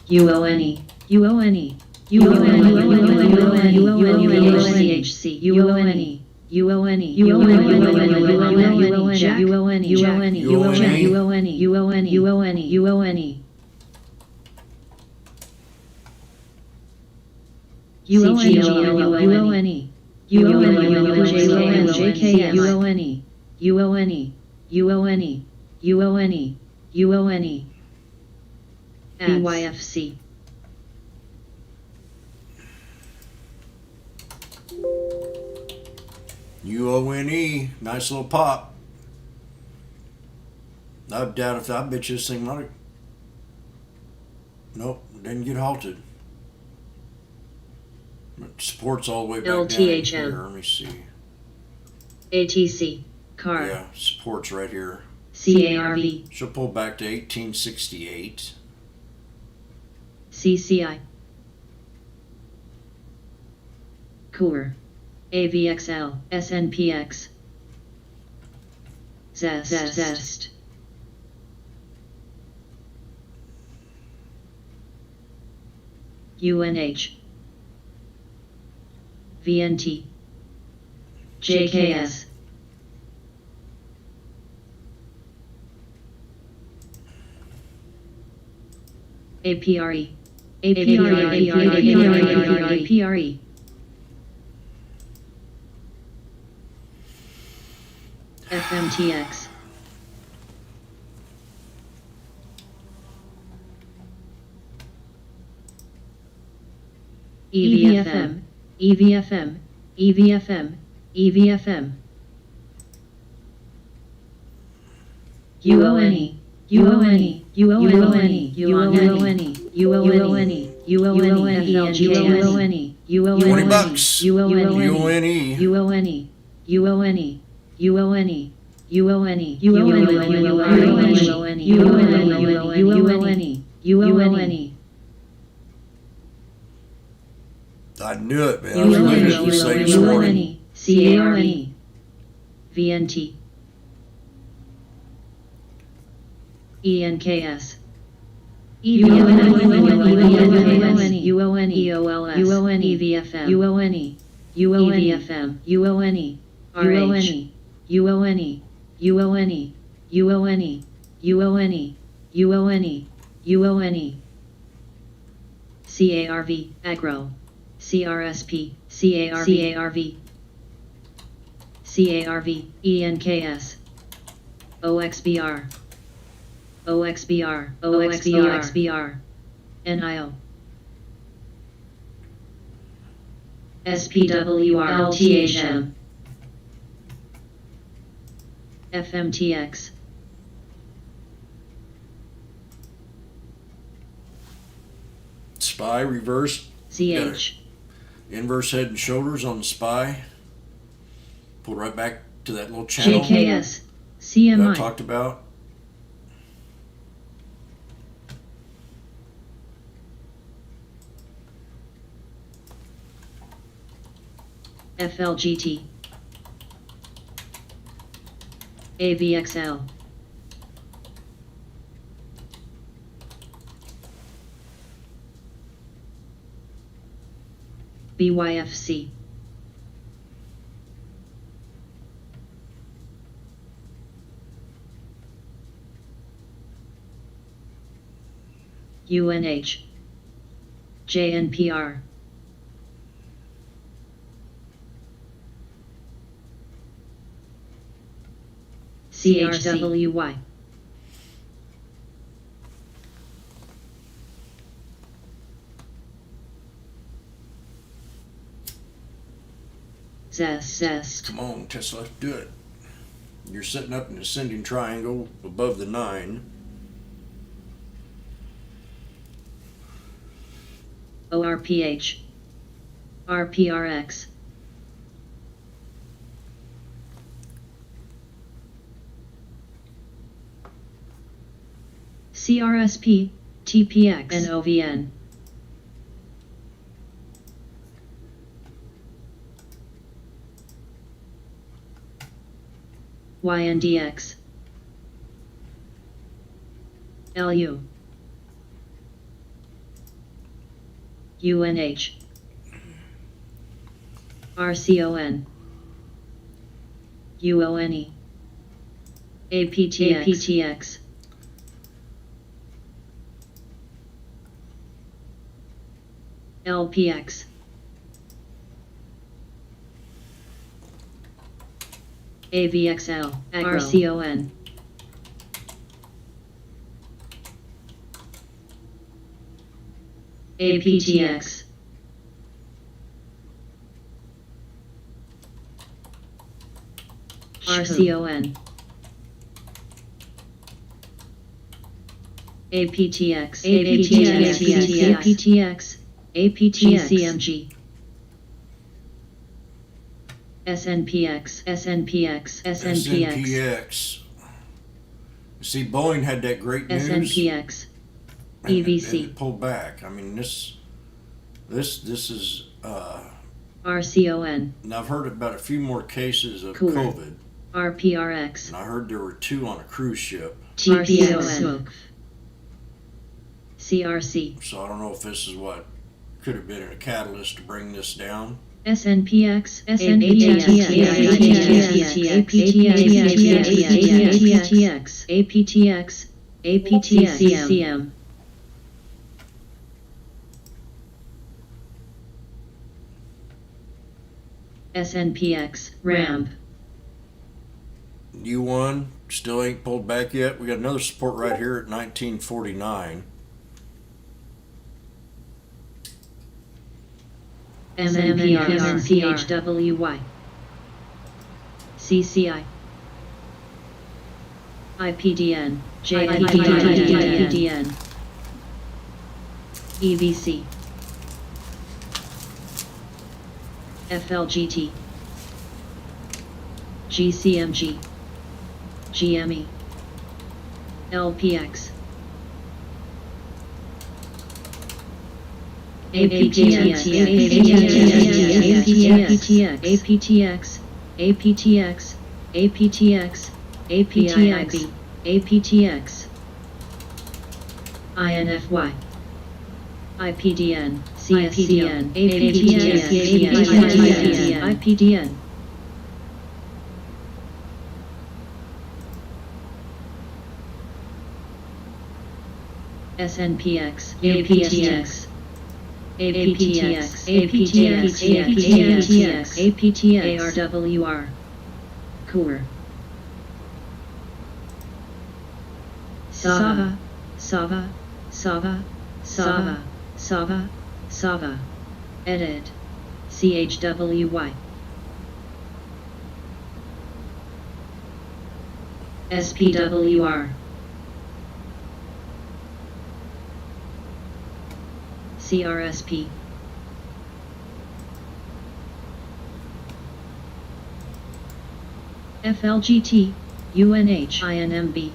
UONE. UONE. UONE. UONE. BYFC. UONE, nice little pop. I doubt if I bet you this thing might have. Nope, didn't get halted. But support's all the way back down here. Let me see. ATC. Car. Yeah, support's right here. CARV. She'll pull back to 1868. CCI. Coor. AVXL. SNPX. Zest. UNH. VNT. JKS. APRE. APRE. FMTX. EVFM. EVFM. EVFM. EVFM. UONE. UONE. UONE. UONE. UONE. UONE. $20 bucks. UONE. UONE. UONE. UONE. UONE. I knew it, man. I was waiting for the say this morning. CARE. VNT. ENKS. UONE. EOLS. EVFM. UONE. EVFM. UONE. RH. UONE. UONE. UONE. UONE. UONE. UONE. CARV. Agro. CRSP. CARV. CARV. ENKS. OXBR. OXBR. OXBR. NIO. SPWR. FMTX. SPY reverse. ZH. Inverse head and shoulders on the SPY. Pull right back to that little channel JKS. that I CMI. talked about. FLGT. AVXL. BYFC. UNH, JNPR, CHWY, Zest. Come on, Tesla, do it. You're setting up an ascending triangle above the 9. ORPH, RPRX, CRSP, TPX, and OVN. YNDX, LU, UNH, RCON, UONE, APTX, LPX, AVXL, RCON, APTX, RCON, APTX, APTX, CMG, SNPX, SNPX. You see, Boeing had that great news. SNPX, and EVC, it pulled back. I mean, this is. RCON, And I've heard about a few more cases of Cooler. COVID, RPRX, and I heard there were 2 on a cruise ship. RCON, CRC, So I don't know if this is what could have been a catalyst to bring this down. SNPX, APTX, CM, SNPX, RAM, U1 still ain't pulled back yet. We got another support right here at 1949. MMPR, CHWY, CCI, IPDN, JIPDN, EVC, FLGT, GCMG, GME, LPX, APTX, APTX, INFY, IPDN, CSCN, IPDN, SNPX, APTX, ARWR, Core, Sava, Edit, CHWY, SPWR, CRSP, FLGT, UNH, INMB,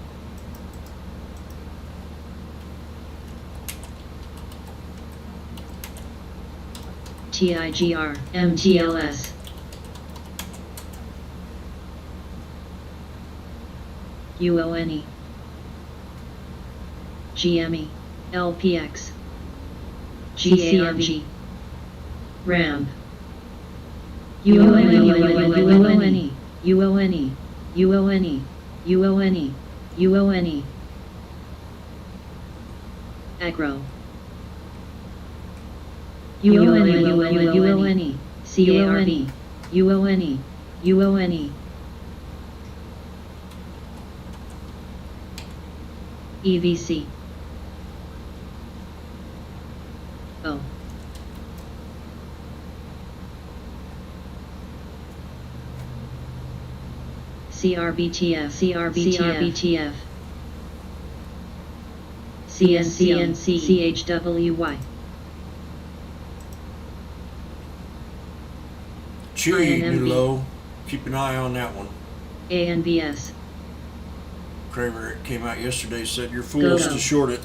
TIGR, MTLS, UONE, GME, LPX, GCMG, RAM, UONE, Agro. UONE, CARB, UONE. EVC. O. CRBTF, CNC, CHWY. Chewy, INMB. new low. Keep an eye on that one. ANBS. Kramer came out yesterday, said you're fools Go. to short it.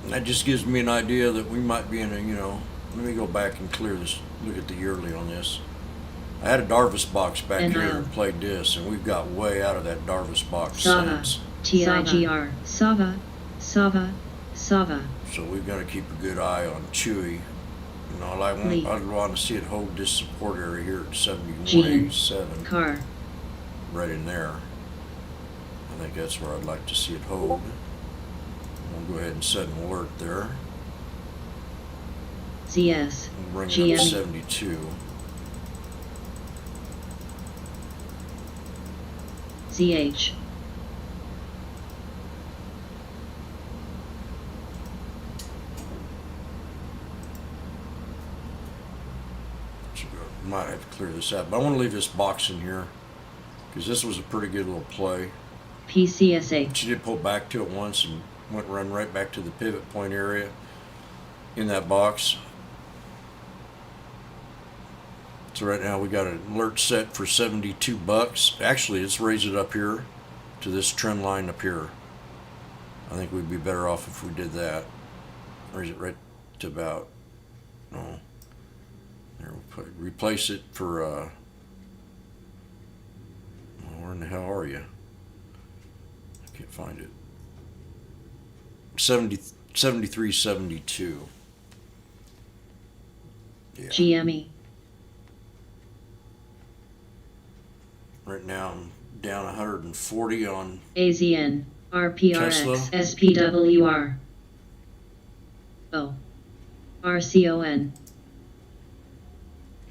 And that just gives me an idea that we might be in a, let me go back and clear this, look at the yearly on this. I had a Darvis box back NL. here and played this, and we've got way out of that Darvis box Sava. since. TIGR. Sava. So we've got to keep a good eye on Chewy. I'd want to see it hold this support area here at 71.87. Car. Right in there. I think that's where I'd like to see it hold. We'll go ahead and set an alert there. ZS. We'll bring it GM. up to 72. ZH. Might have to clear this out, but I want to leave this box in here because this was a pretty good little play. PCSH. She did pull back to it once and run right back to the pivot point area in that box. So right now we got an alert set for $72. Actually, let's raise it up here to this trend line up here. I think we'd be better off if we did that. Raise it right to about, no. There, we'll replace it for, well, where in the hell are you? I can't find it. 73.72. Yeah. GME. Right now I'm down 140 on AZN. Tesla. RPRX. SPWR. O. RCON.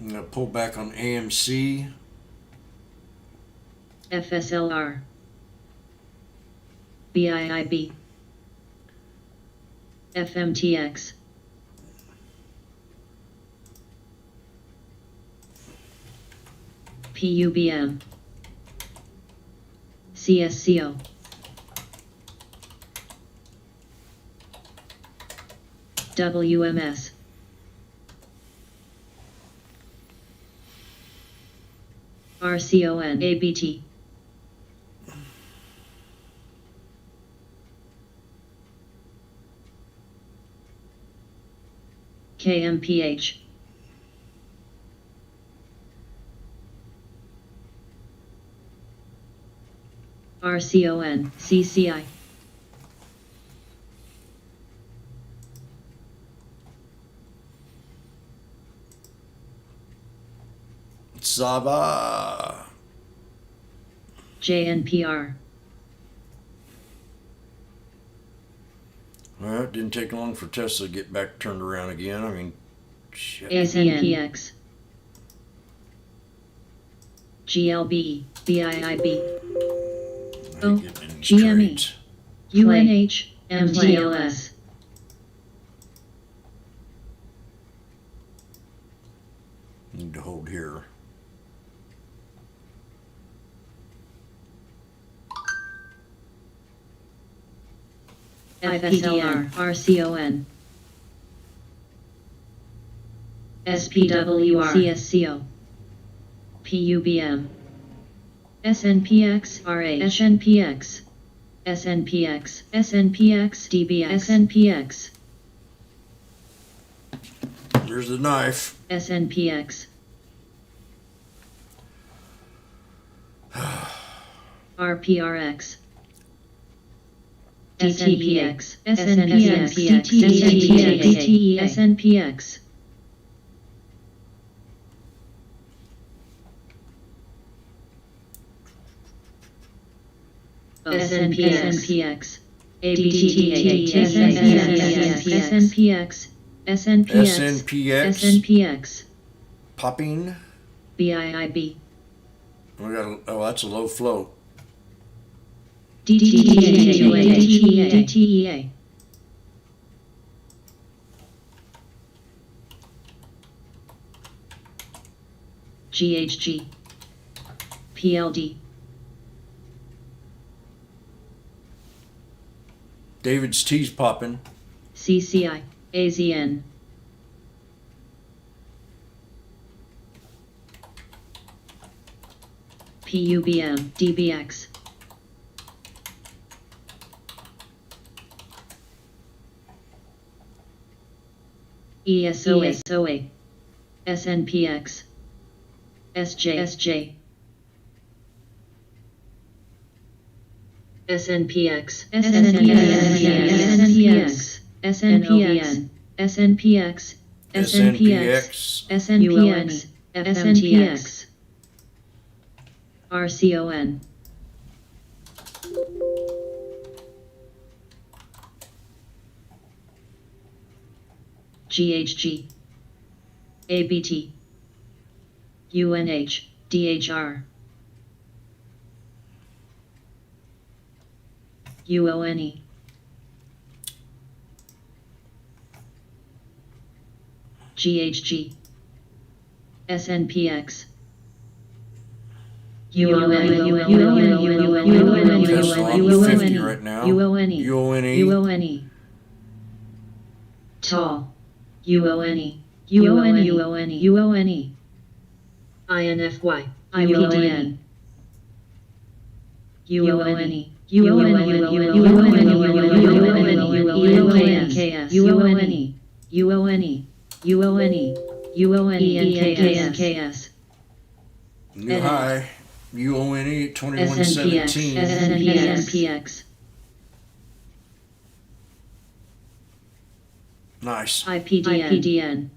I'm going to pull back on AMC. FSLR. BIIB. FMTX. PUBM. CSCO. WMS. RCON. ABT. KMPH. RCON. CCI. Zava. JNPR. Well, it didn't take long for Tesla to get back turned around again. I mean, shit. SNPX. GLB. BIIB. I Oh, ain't getting any GME. trades. UNH. MTLS. Need to hold here. FSLR. RCON. SPWR. CSCO. PUBM. SNPX. RH. SNPX. SNPX. SNPX. DBX. SNPX. There's the knife. SNPX. RPRX. DTPX. SNPX. DTPX. SNPX. SNPX, ABTTA, SNPX, SNPX, popping. BIIB, We got that's a low float. DTEA, GHG, PLD, David's T's popping. CCI, AZN, PUBM, DBX, ESOA, SNPX, SJ, SNPX, SNPX, SNPX, SNPX, SNPX, SNPX, SNPX, RCON, GHG, ABT, UNH, DHR, UONE, GHG, SNPX, UONE right now. UONE, tall, UONE, UONE, INFY, IPDN, UONE, UONE, New high. UONE 2117. SNPX, Nice. IPDN,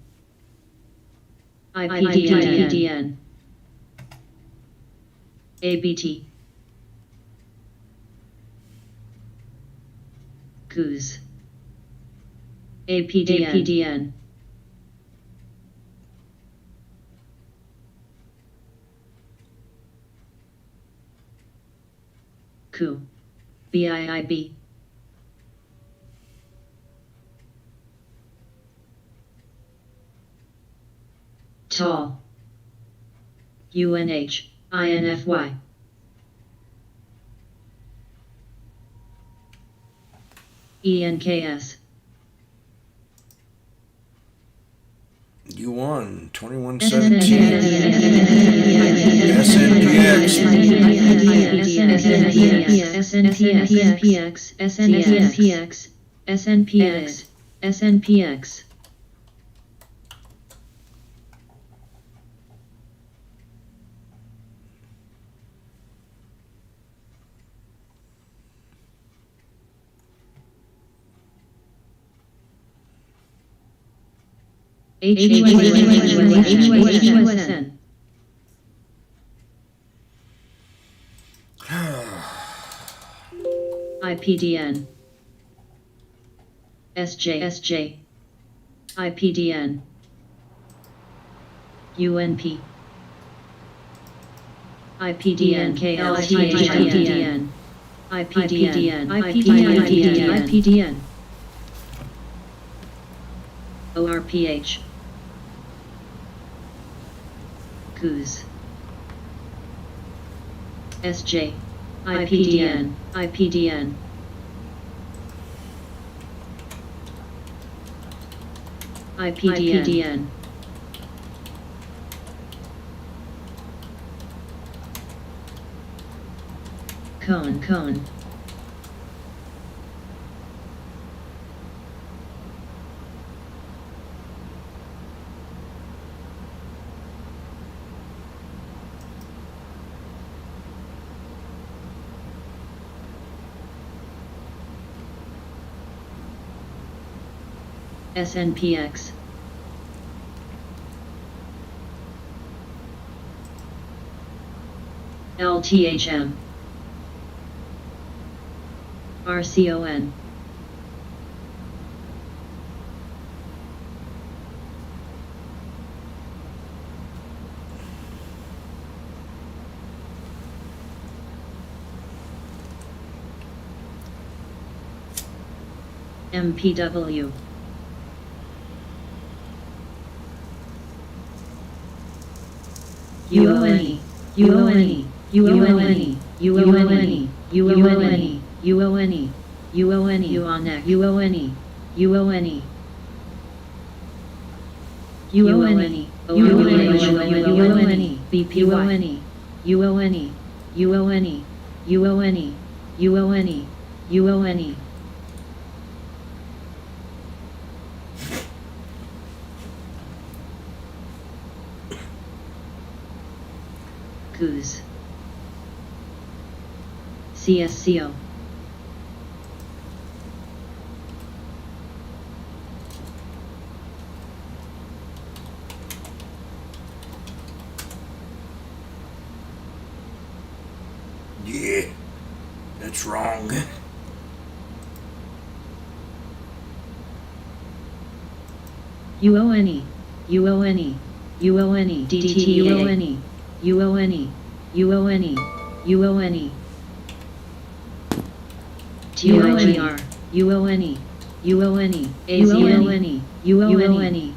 ABT, Goose, APDN, Coup, BIIB, tall, UNH, INFY, ENKS, U1 2117. SNPX. SNPX, HUSN, IPDN, SJ, IPDN, UNP, IPDN, IPDN, IPDN, ORPH, Goose, SJ, IPDN, IPDN, Cone, SNPX, LTHM, RCON. MPW. UONE, UONE, UONE, UONE, UONE, UONE, UONE, UONEC, UONE, UONE, UONE, UONE, BPY, UONE, UONE, UONE, UONE, UONE. Goose. CSCO. Yeah, that's wrong. UONE, UONE, UONE, DT, UONE, UONE, UONE, UONE, TIGR, UONE, UONE, AZONE, UONE, UONE,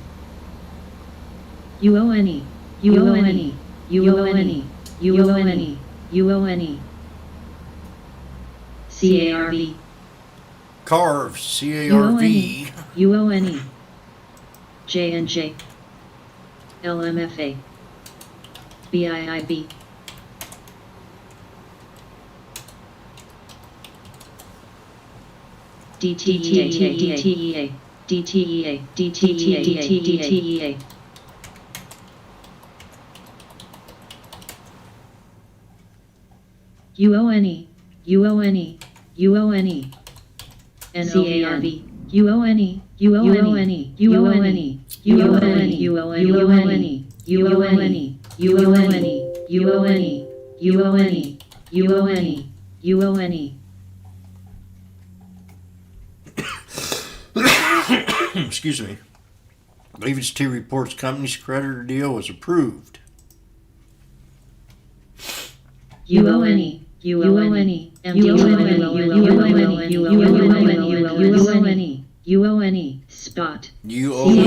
UONE, UONE, UONE, UONE, CARV, Carve, C-A-R-V. UONE, J&J, LMFA, BIIB, DTEA, DTEA, DTEA, DTEA, DTEA. UONE, UONE, UONE, NCARV, UONE, UONE, UONE, UONE, UONE, UONE, UONE, UONE, UONE, UONE, UONE. Excuse me. David's T reports company's creditor deal was approved. UONE, UONE, UONE, UONE, spot. UONE,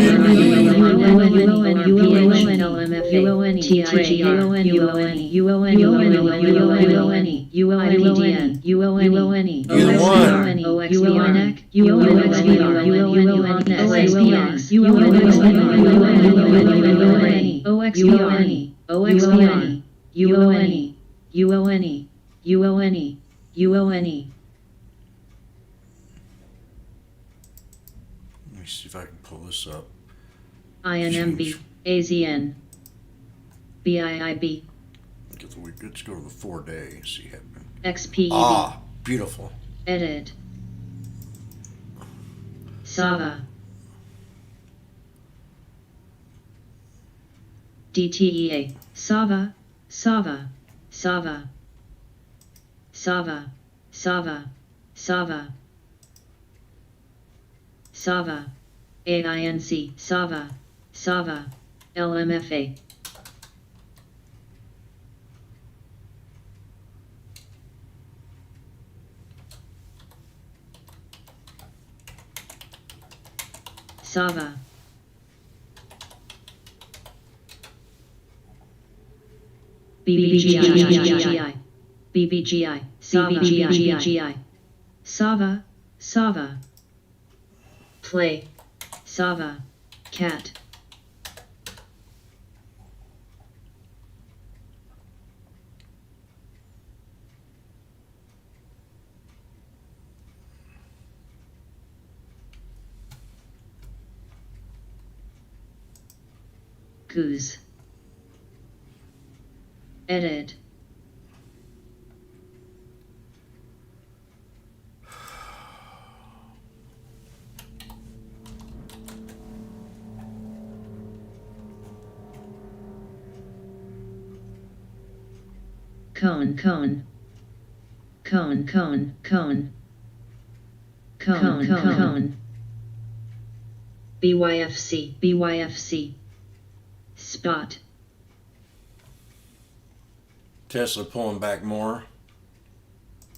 UONE, UONE. Let me see if I can pull this up. INMB, AZN, BIIB, Let's go to the 4 day. See happen. XPEB, Ah, beautiful. edit, Sava, DTEA, Sava, Sava, Sava, Sava, Sava, Sava, Sava, AINC, Sava, Sava, LMFA. Sava, BBGI, BBGI, BBGI, Sava, Sava, play, Sava, cat. Goose. Edit. Cone, cone. Cone, cone, cone. Cone. BYFC. Spot. Tesla pulling back more.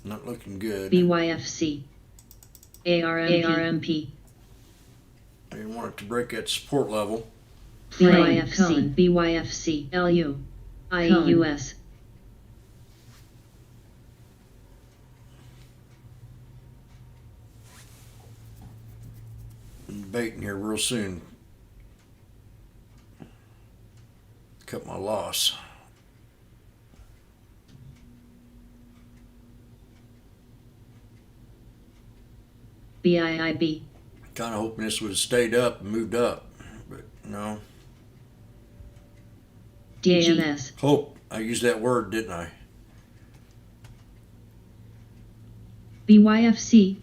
Not looking good. BYFC. ARMP. I didn't want it to break that support level. BYFC. LU. IUS. Baiting here real soon. Cut my loss. BIIB. Kind of hoping this would have stayed up and moved up, but no. DMS. Hope. I used that word, didn't I? BYFC.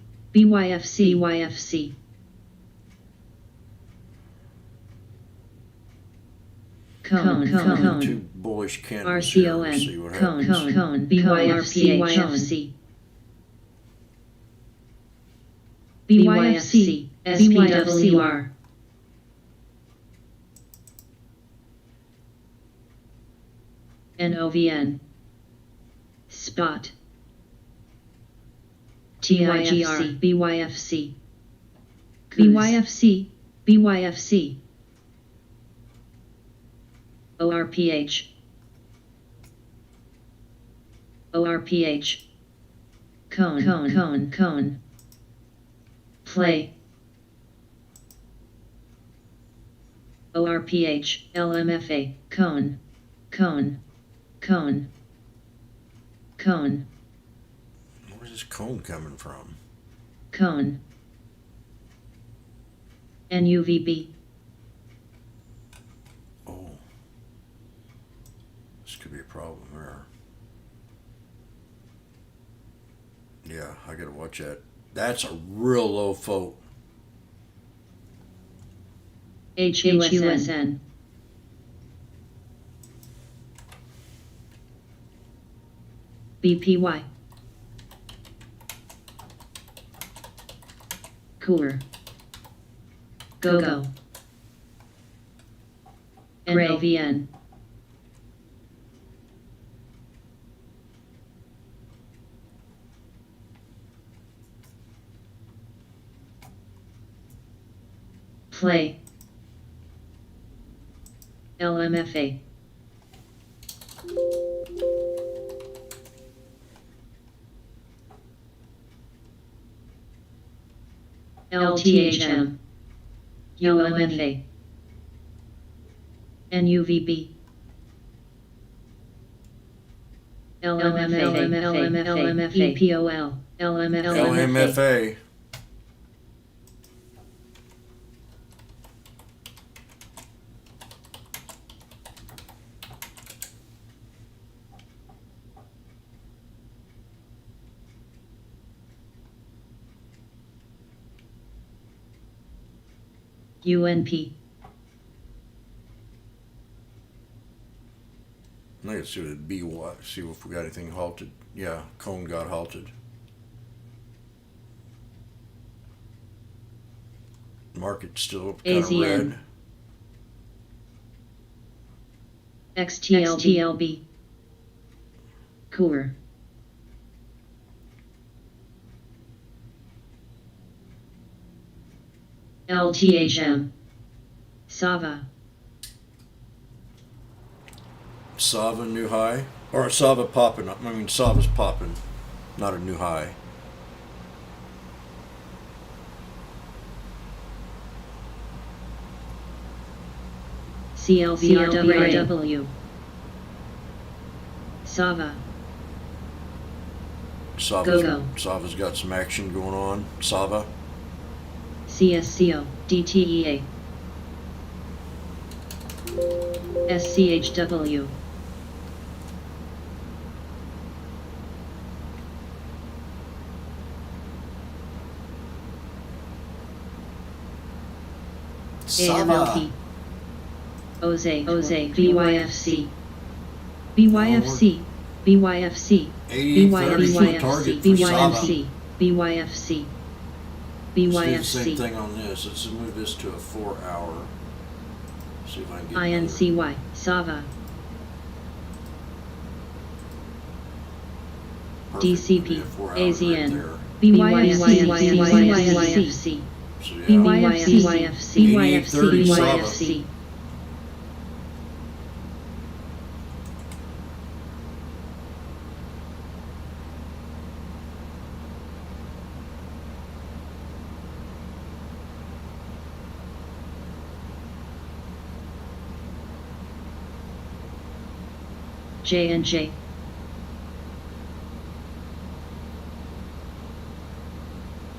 Cone. Two bullish candles here. Let's see what happens. Cone. BYFC. SPWR. NOVN. Spot. TIGR. BYFC. ORPH. Cone. Play. ORPH. LMFA. Cone. Where's this cone coming from? Cone. NUVB. Oh. This could be a problem there. Yeah, I gotta watch that. That's a real low float. HUSN. BPY. Cooler. Go. NOVN. Play. LMFA. LTHM. ULMFA. NUVB. LMFA. EPOL. LMFA. UNP. Let's see what it'd be. See if we got anything halted. Yeah, cone got halted. Market's still kind of AZN. red. XTLB. Cooler. LTHM. Sava. Sava new high. Or Sava popping up. I mean, Sava's popping. Not a new high. CLVRW. Sava. Go. Sava's got some action going on. Sava. CSCO. DTEA. SCHW. AMLP. OZE. BYFC. BYFC. 80, 30 foot target for Sava. BYFC. Let's do the same BYFC. thing on this. Let's move this to a 4 hour. See if I can get INCY. Sava. DCP. AZN. BYFC. BYFC. BYFC. BYFC. J&J.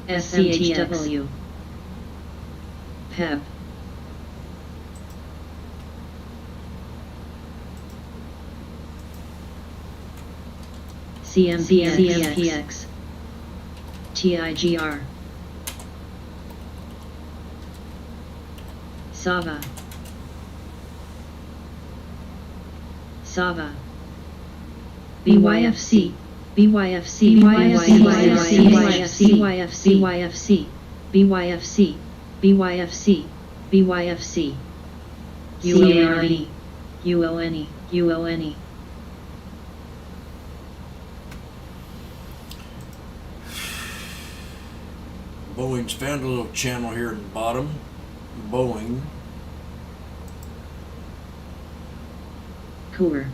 SCHW. PEP. CMPX. TIGR. Sava. Sava. BYFC. BYFC. BYFC. BYFC. BYFC. BYFC. BYFC. UONE. UONE. UONE. Boeing's found a little channel here at the bottom. Boeing. Coor.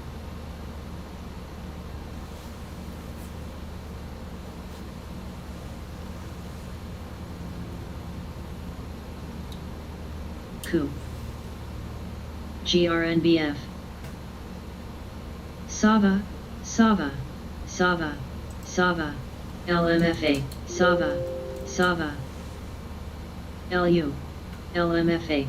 Coup. GRNBF. Sava. Sava. Sava. Sava. LMFA. Sava. Sava. LU. LMFA.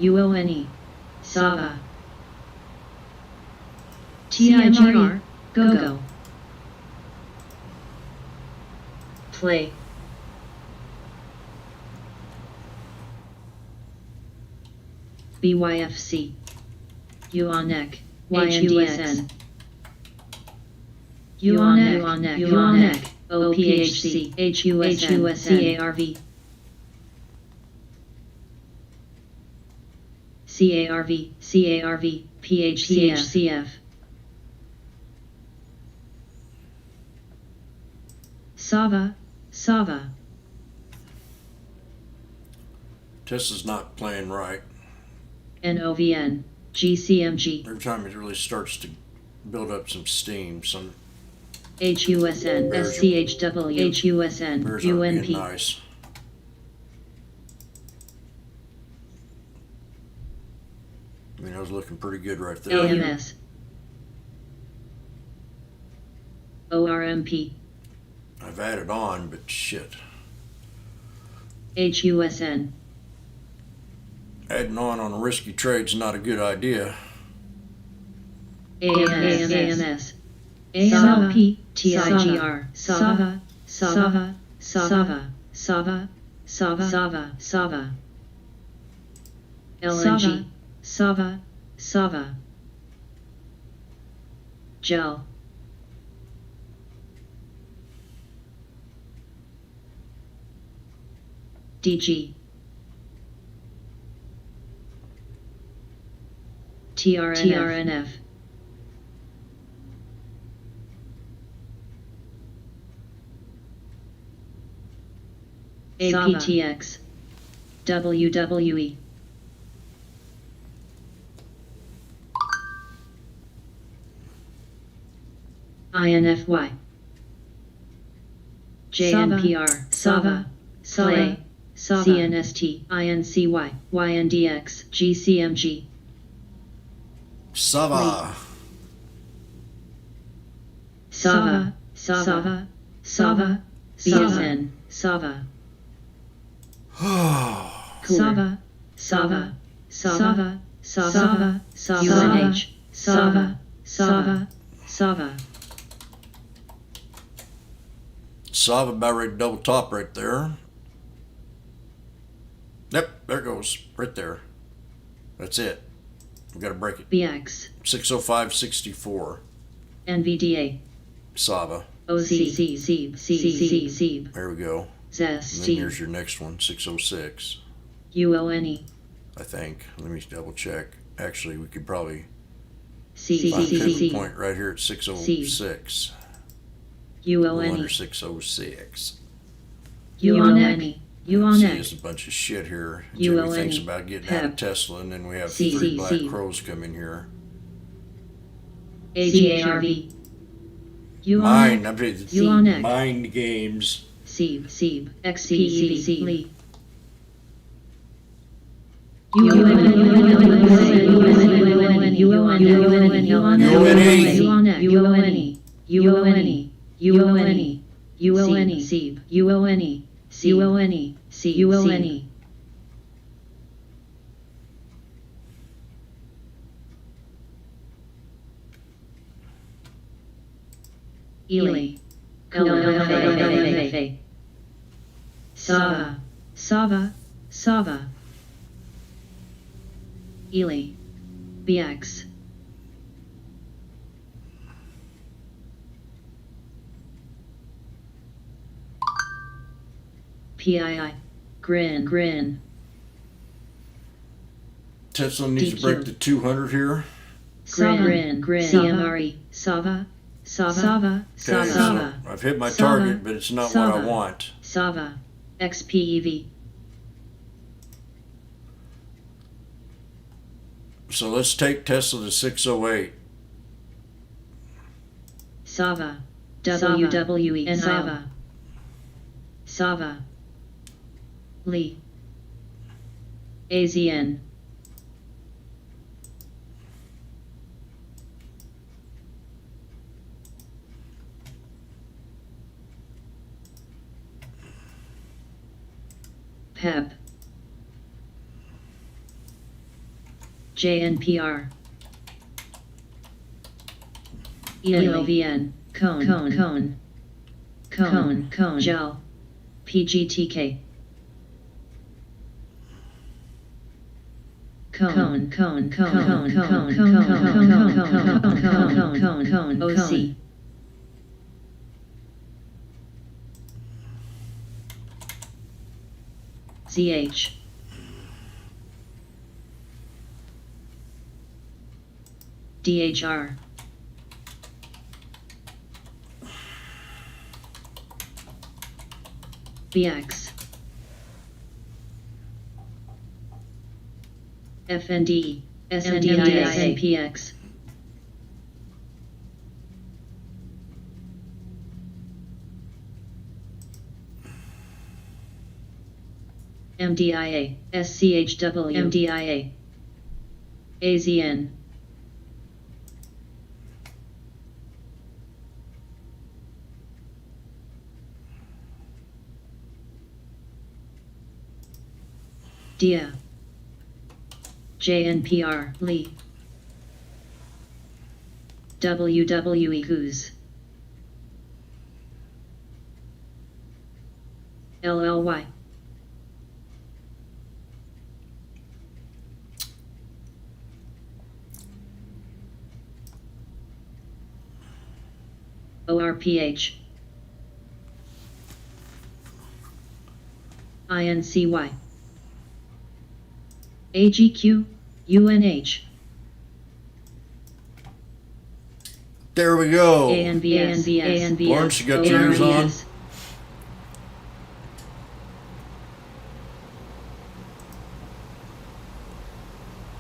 UONE. Sava. TIGR. Go. Play. BYFC. UONEC. YNDSN. UONEC. OPHC. HUSN. CARV. CARV, PHCF. Sava. Tesla's not playing right. NOVN, GCMG. Every time it really starts to build up some steam, some HUSN, SCHW, HUSN, bears aren't being UNP. nice. I mean, I was looking pretty good right there. AMS. ORMP. I've added on, but shit. HUSN. Adding on a risky trade's not a good idea. AMS. SLP. TIGR. Sava. LNG. Sava. Gel. DG. TRNF. APTX. WWE. INFY. JNPR. Sava. Play. CNST. INCY. YNDX. GCMG. Sava. Sava. BSN. Sava. Sava, Sava, Sava, Sava, UNH, Sava, Sava, Sava. Sava about ready to double top right there. Yep, there it goes. Right there. That's it. We got to break it. BX, 605.64. NVDA, Sava. OCC, There we go. And then here's your next one, 606. UONE, I think. Let me double check. Actually, we could probably C, find a pivot point right here at 606. UONE, Under 606. UONE, See, UONE, there's a bunch of shit here. Jimmy thinks about getting out of Tesla, and then we have three black crows come in here. AGARV, Mind, I'm UONE, mind games. Sieb, XPEV, Ely, Sava, Ely, BX, PII, grin, Tesla needs to break the 200 here. grin, CMRE, Sava, Okay, so I've hit my target, but it's not what I want. Sava, XPEV, So let's take Tesla to 608. Sava, WWE, Sava, Lee, AZN, PEP, JNPR, ELVN, Cone, Gel, PGTK, Cone, OC, ZH, DHR, BX, FND, SNDIS, PX, MDIA, SCHW, MDIA, AZN, DIA, JNPR, Lee, WWE, Goose, LLY, ORPH, INCY, AGQ, UNH, There we go. ANVS, Lawrence, you got yours on?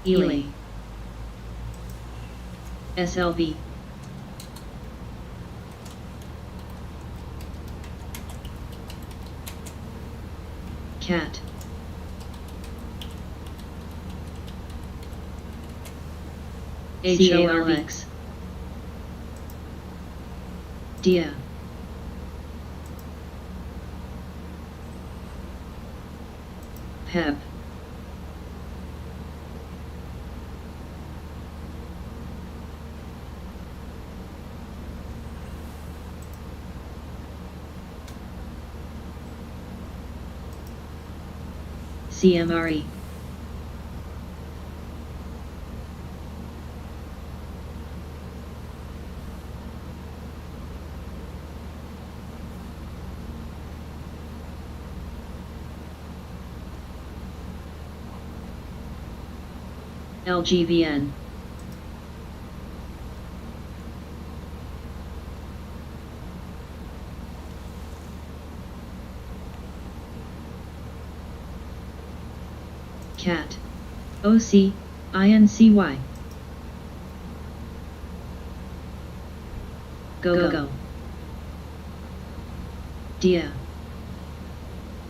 Ely, SLV, Cat, HOLX, DIA, PEP, CMRE. LGVN. CAT. OC. INCY. Go. DIA.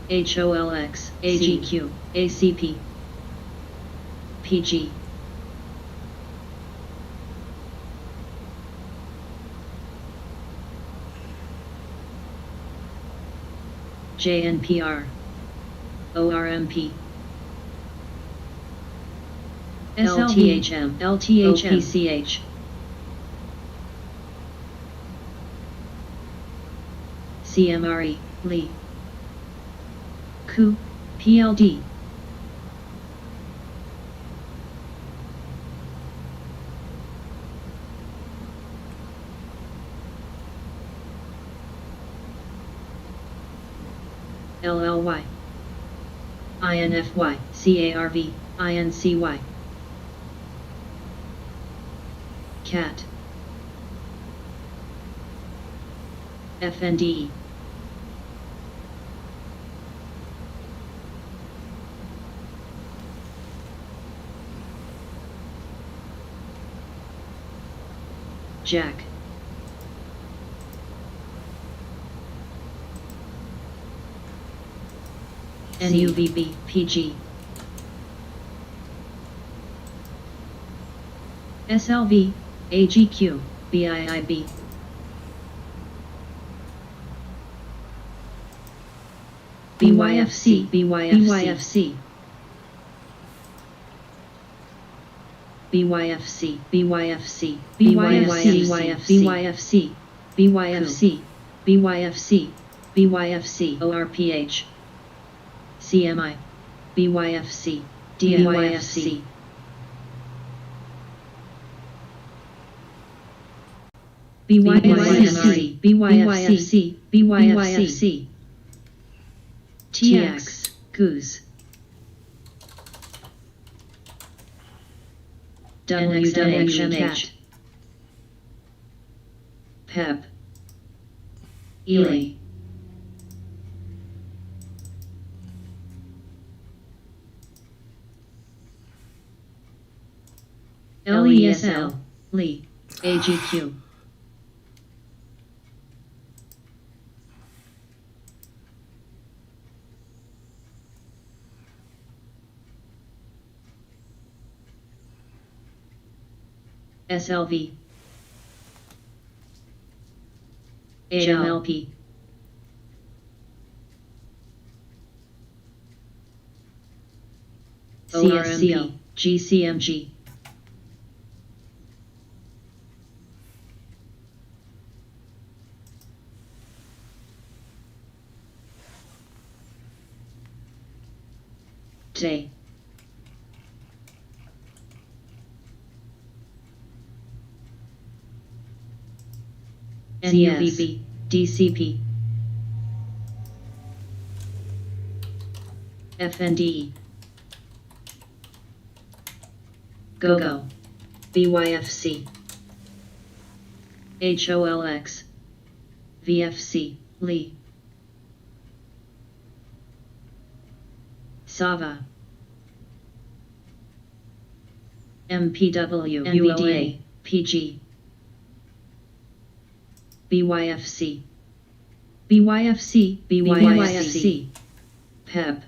HOLX. AGQ. ACP. PG. JNPR. ORMP. SLTHM. OPCH. CMRE. Lee. COO. PLD. LLY. INFY. CARV. INCY. CAT. FNDE. Jack. NUVB. PG. SLV. AGQ. BIIB. BYFC. BYFC. BYFC. BYFC. BYFC. BYFC. BYFC. BYFC. ORPH. CMI. BYFC. DYFC. BYFC. BYFC. BYFC. TX. Goose. WWMH. PEP. Ely. LESL. Lee. AGQ. SLV. AMLP. CSCL. GCMG. Today. NUVB. DCP. FNDE. Go. BYFC. HOLX. VFC. Lee. Sava. MPW. UOA. PG. BYFC. BYFC. BYFC. PEP.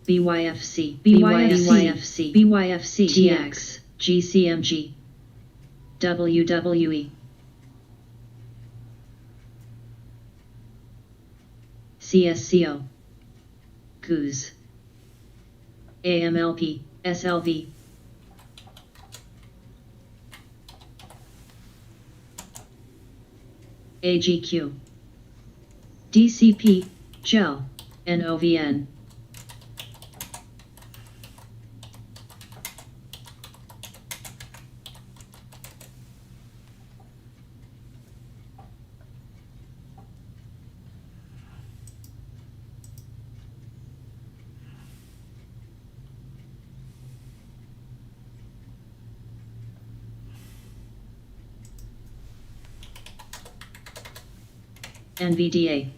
BYFC. BYFC. BYFC. TX. GCMG. WWE. CSCO. COOS. AMLP. SLV. AGQ. DCP. GEL. NOVN. NVDA.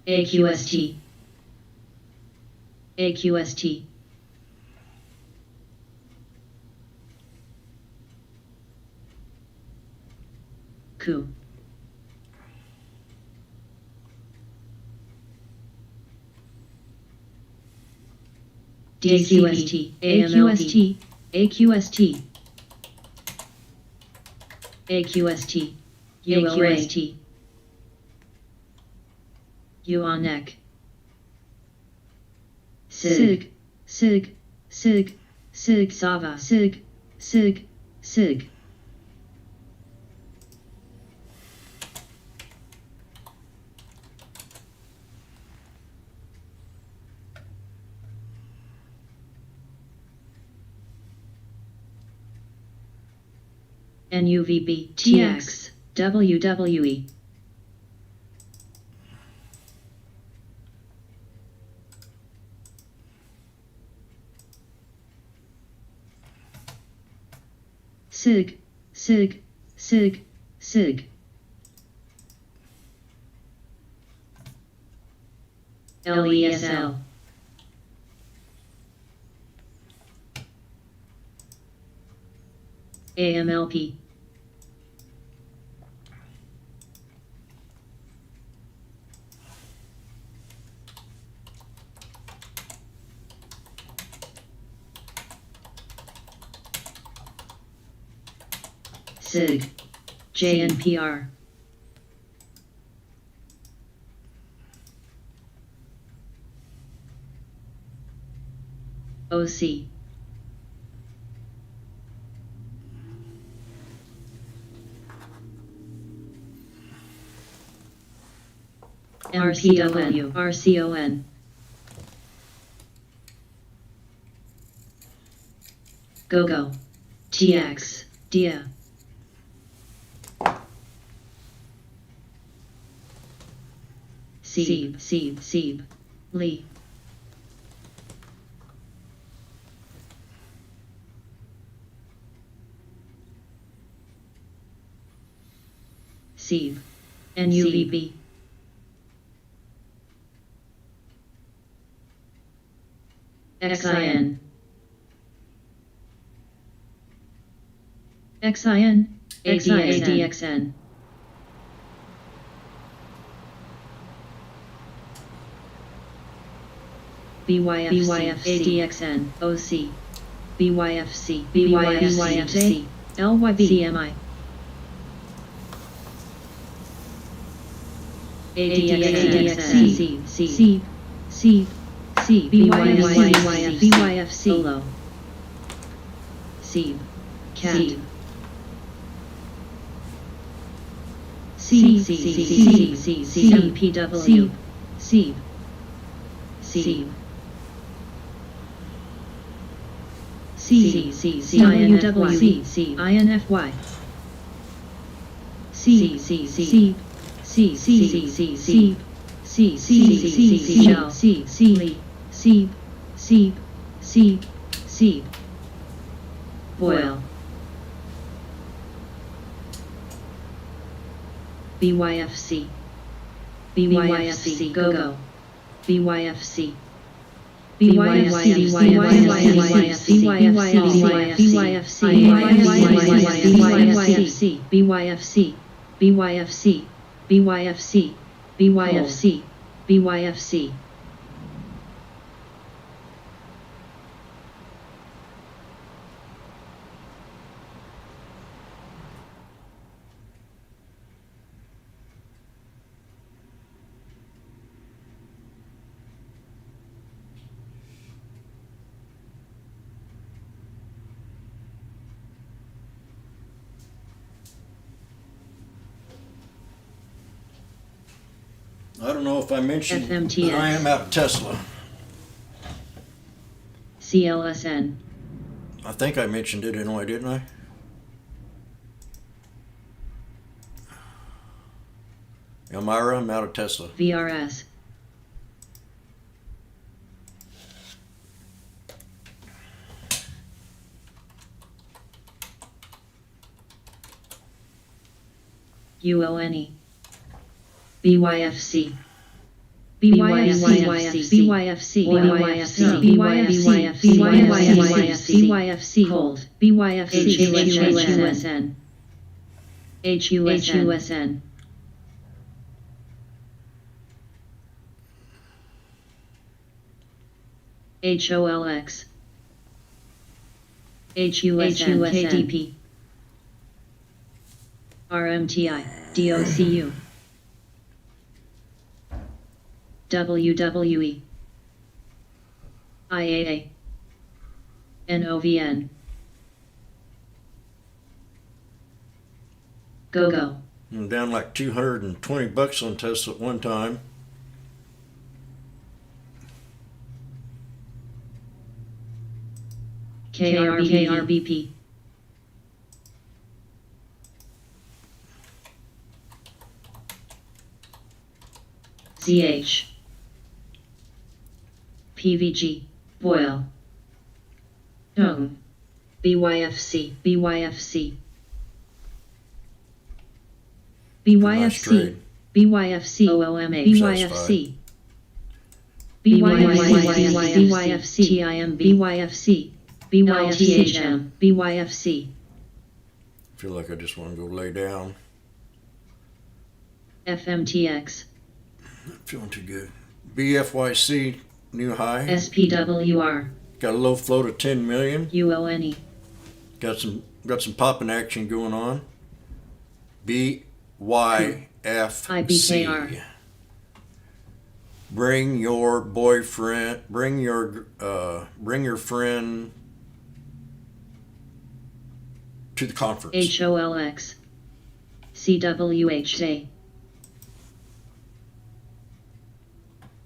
AQST. AQST. Coup. DQST, AQST, AQST, AQST, ULST, UONEC, SIG, SIG, SIG, SIG, SAVA, SIG, SIG, SIG. NUVB, TX, WWE. SIG, SIG, SIG, SIG. LESL. AMLP. SIG, JNPR. OC. RCON, RCON. GoGo. TX, DIA. Sieb, Lee. Sieb, NUVB. XIN. XIN, ADXN. BYFC, ADXN, OC, BYFC, BYFC, LYB, CMI, ADXN, C, BYFC, OLO, C, CAT, MPW, C, INFY, Boil, BYFC, GoGo, BYFC. BYFC. I don't know if I mentioned, FMTX. but I am out of Tesla. CLSN. I think I mentioned it anyway, didn't I? Elmira, I'm out of Tesla. VRS. UONE. BYFC. BYFC hold. HUSN. HUSN. HOLX. HUSN KDP. RMTI DOCU. WWE. IAA. NOVN. GoGo. I'm down like $220 on Tesla at one time. KRBP. ZH. PVG. Boyle. Dong. BYFC. BYFC. Nice BYFC. trade. BYFC. OLMA. BYFC. BYFC. TIM. BYFC. BYFCHM. BYFC. Feel like I just want to go lay down. FMTX. Not feeling too good. BFYC, new high. SPWR. Got a low float of 10 million. UONE. Got some popping action going on. BYFC. IBKR. Bring your boyfriend, bring your friend to the conference. HOLX. CWHJ.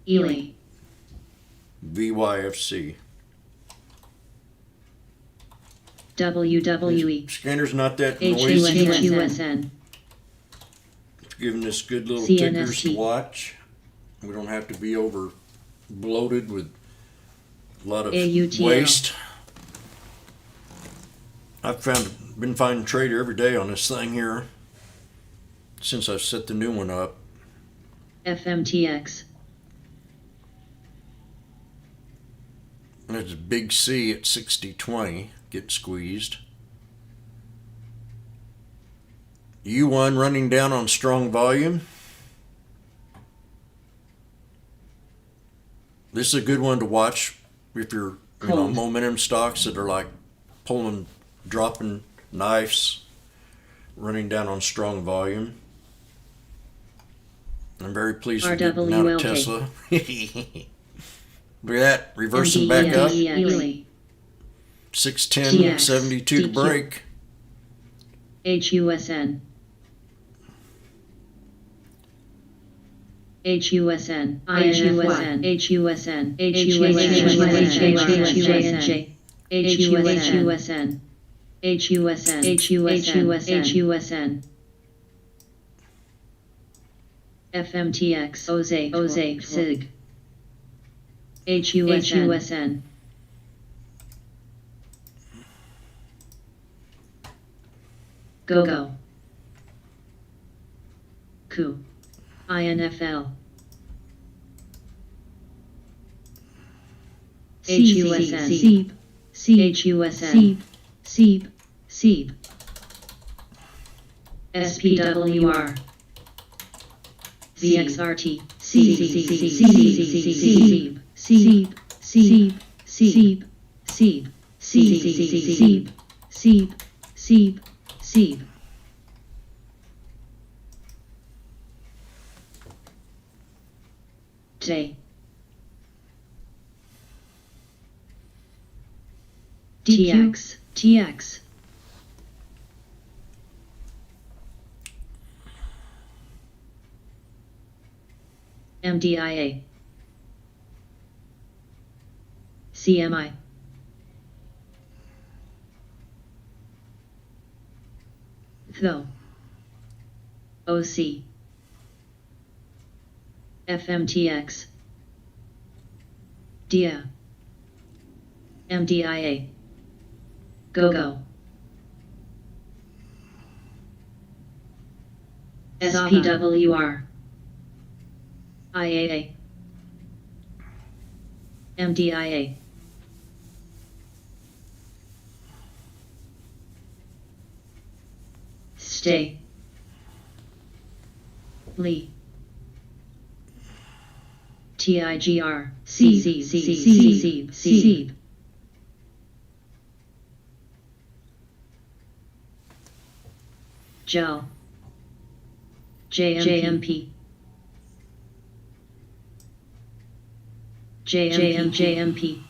Ely. BYFC. WWE. Scanner's not that noisy. HUSN. It's giving us good little tickers to CNST. watch. We don't have to be over bloated with a lot of AUTL. waste. I've been finding trader every day on this thing here since I've set the new one up. FMTX. There's a big C at 60.20, get squeezed. U1 running down on strong volume. This is a good one to watch if you're momentum stocks that are like dropping knives, running down on strong volume. I'm very pleased with getting out of Tesla. Look at that, reversing back up. 610, 72 to break. HUSN. HUSN. INFY. HUSN. HUSN. HUSN. FMTX. OZE. SIG. HUSN. GoGo. Coup. INFL. HUSN. SEEB. CHUSN. SEEB. SEEB. SPWR. VXRT. SEEB. SEEB. SEEB. SEEB. SEEB. SEEB. SEEB. SEEB. SEEB. J. TX. TX. MDIA, CMI, THO, OC, FMTX, DIA, MDIA, GO-GO, SPWR, IAA, MDIA, Stay, Lee, TIGR, Seeb, Gel, JMP, JMP,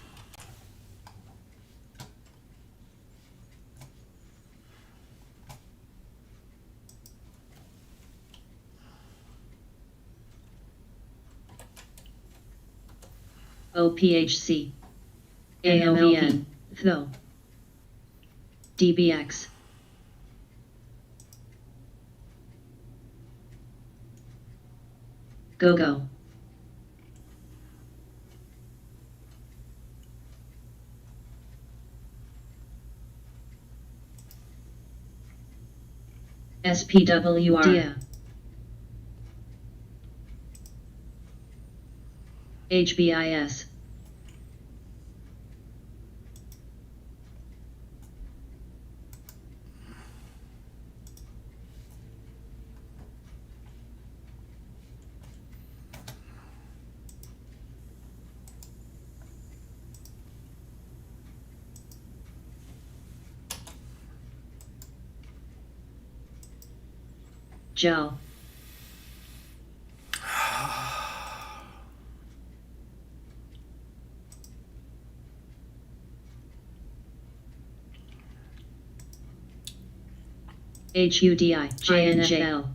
OPHC, AMLN, THO, DBX, GO-GO, SPWR, DIA, HBIS, Gel, HUDI, JNFL,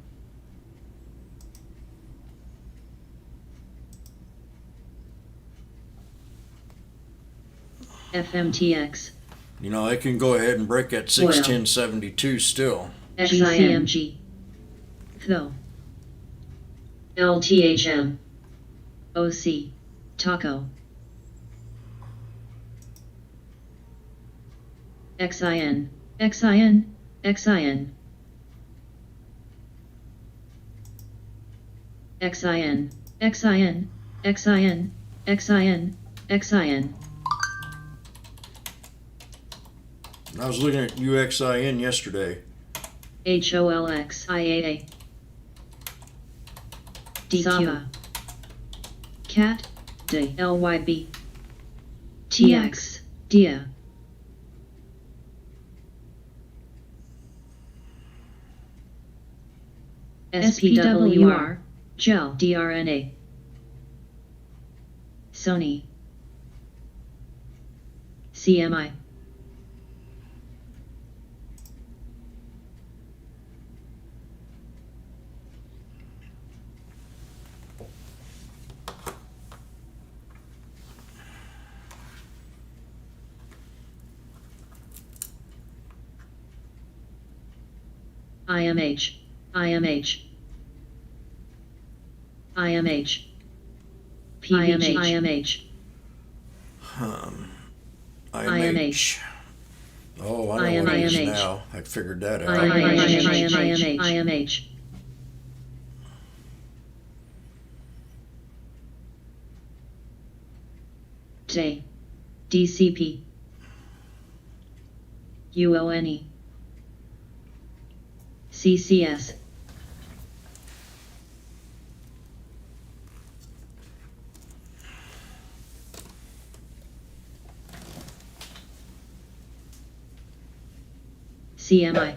FMTX, You know, I can go ahead and break that 61072 still. XIMG, THO, LTHM, OC, Taco, XIN, XIN, XIN, XIN, XIN, XIN, XIN, XIN, I was looking at UXIN yesterday. HOLX, IAA, DQ, CAT, D, LYB, TX, DIA, SPWR, GEL, DRNA, Sony, CMI, IMH, IMH, IMH, PVG, IMH, IMH. Oh, I know what it is IMH. now. I figured that out. IMH, J, DCP, UONE, CCS, CMI,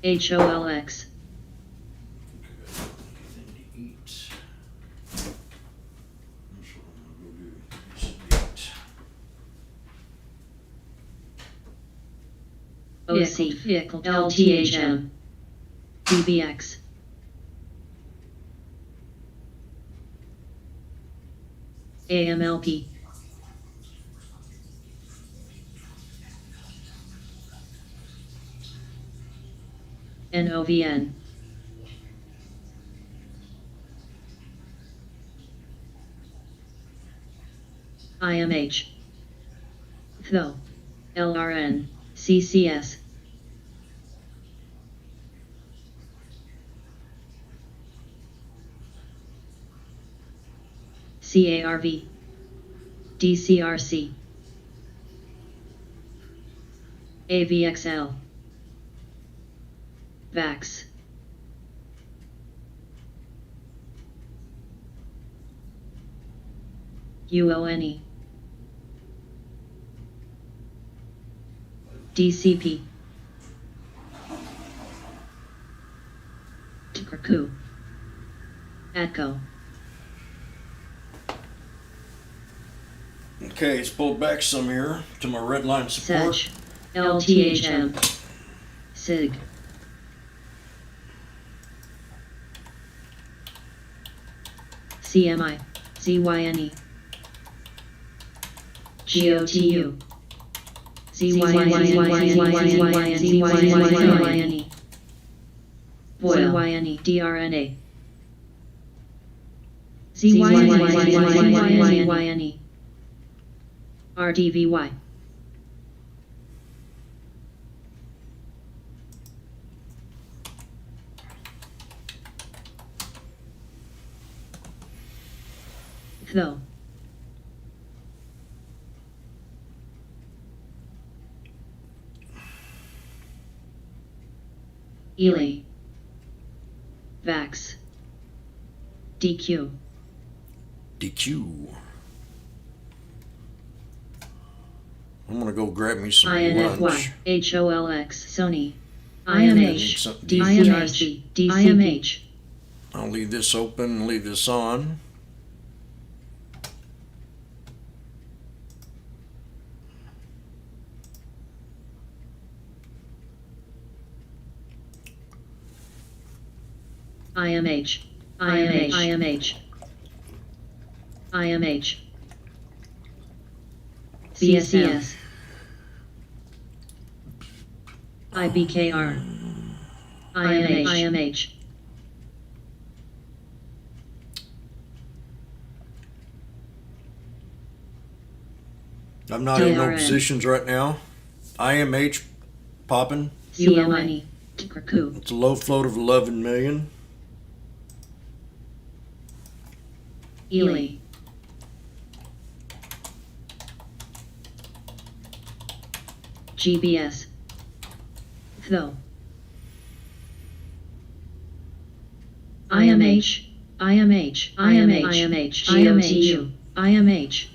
HOLX, VOC, LTHM, DBX, AMLP, NOVN, IMH, THO, LRN, CCS, CARV, DCRC, AVXL, VAX, UONE, DCP, TKRQ, ATCO. Okay, let's pull back some here to my red line support. SEDGE, LTHM, SIG, CMI, ZYNE, GOTU, ZYNE, Voil, DRNA, ZYNE, RDVY, THO, ELE, VAX, DQ, DQ. I'm gonna go grab me some INFY, lunch. HOLX, Sony, I need IMH, something. DCRC, IMH, I'll leave this open and leave this on. IMH, IMH, IMH, CSCS, IBKR, IMH, I'm not in no DRN. positions right now. IMH popping. UONE, TKRQ, It's a low float of 11 million. ELE, GBS, THO, IMH, GOTU, IMH,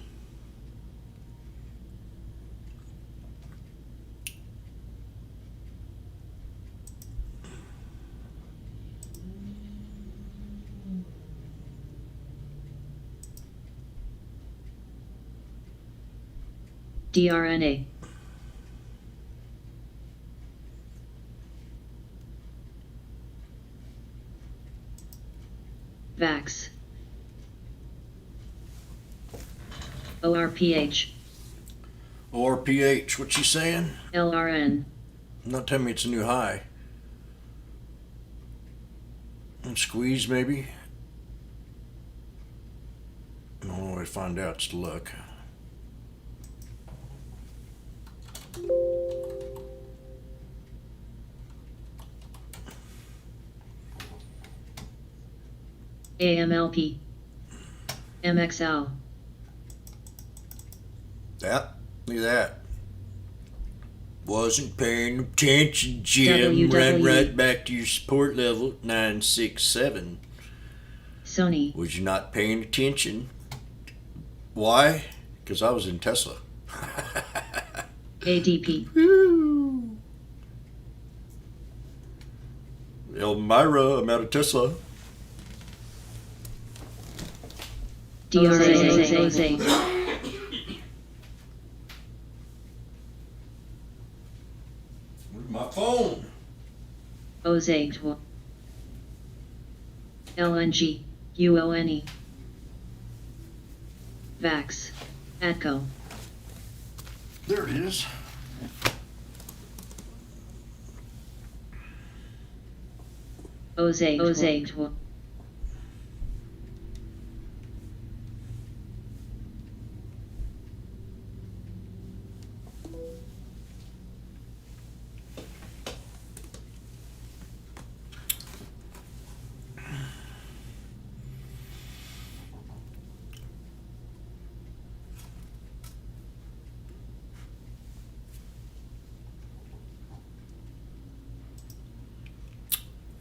DRNA, VAX, ORPH, ORPH, what you saying? LRN, Not telling me it's a new high. And squeeze maybe. The only way to find out is to look. AMLP, MXL, That, look at that. Wasn't paying attention, Jim. Run WWE. right back to your support level, 967. Sony, Was you not paying attention? Why? Because I was in Tesla. ADP, Woo. Elmira, I'm out of Tesla. DRA, Where'd my Ozagtwa. LNG, UONE. Vax, Atco. There it is. Ozagtwa.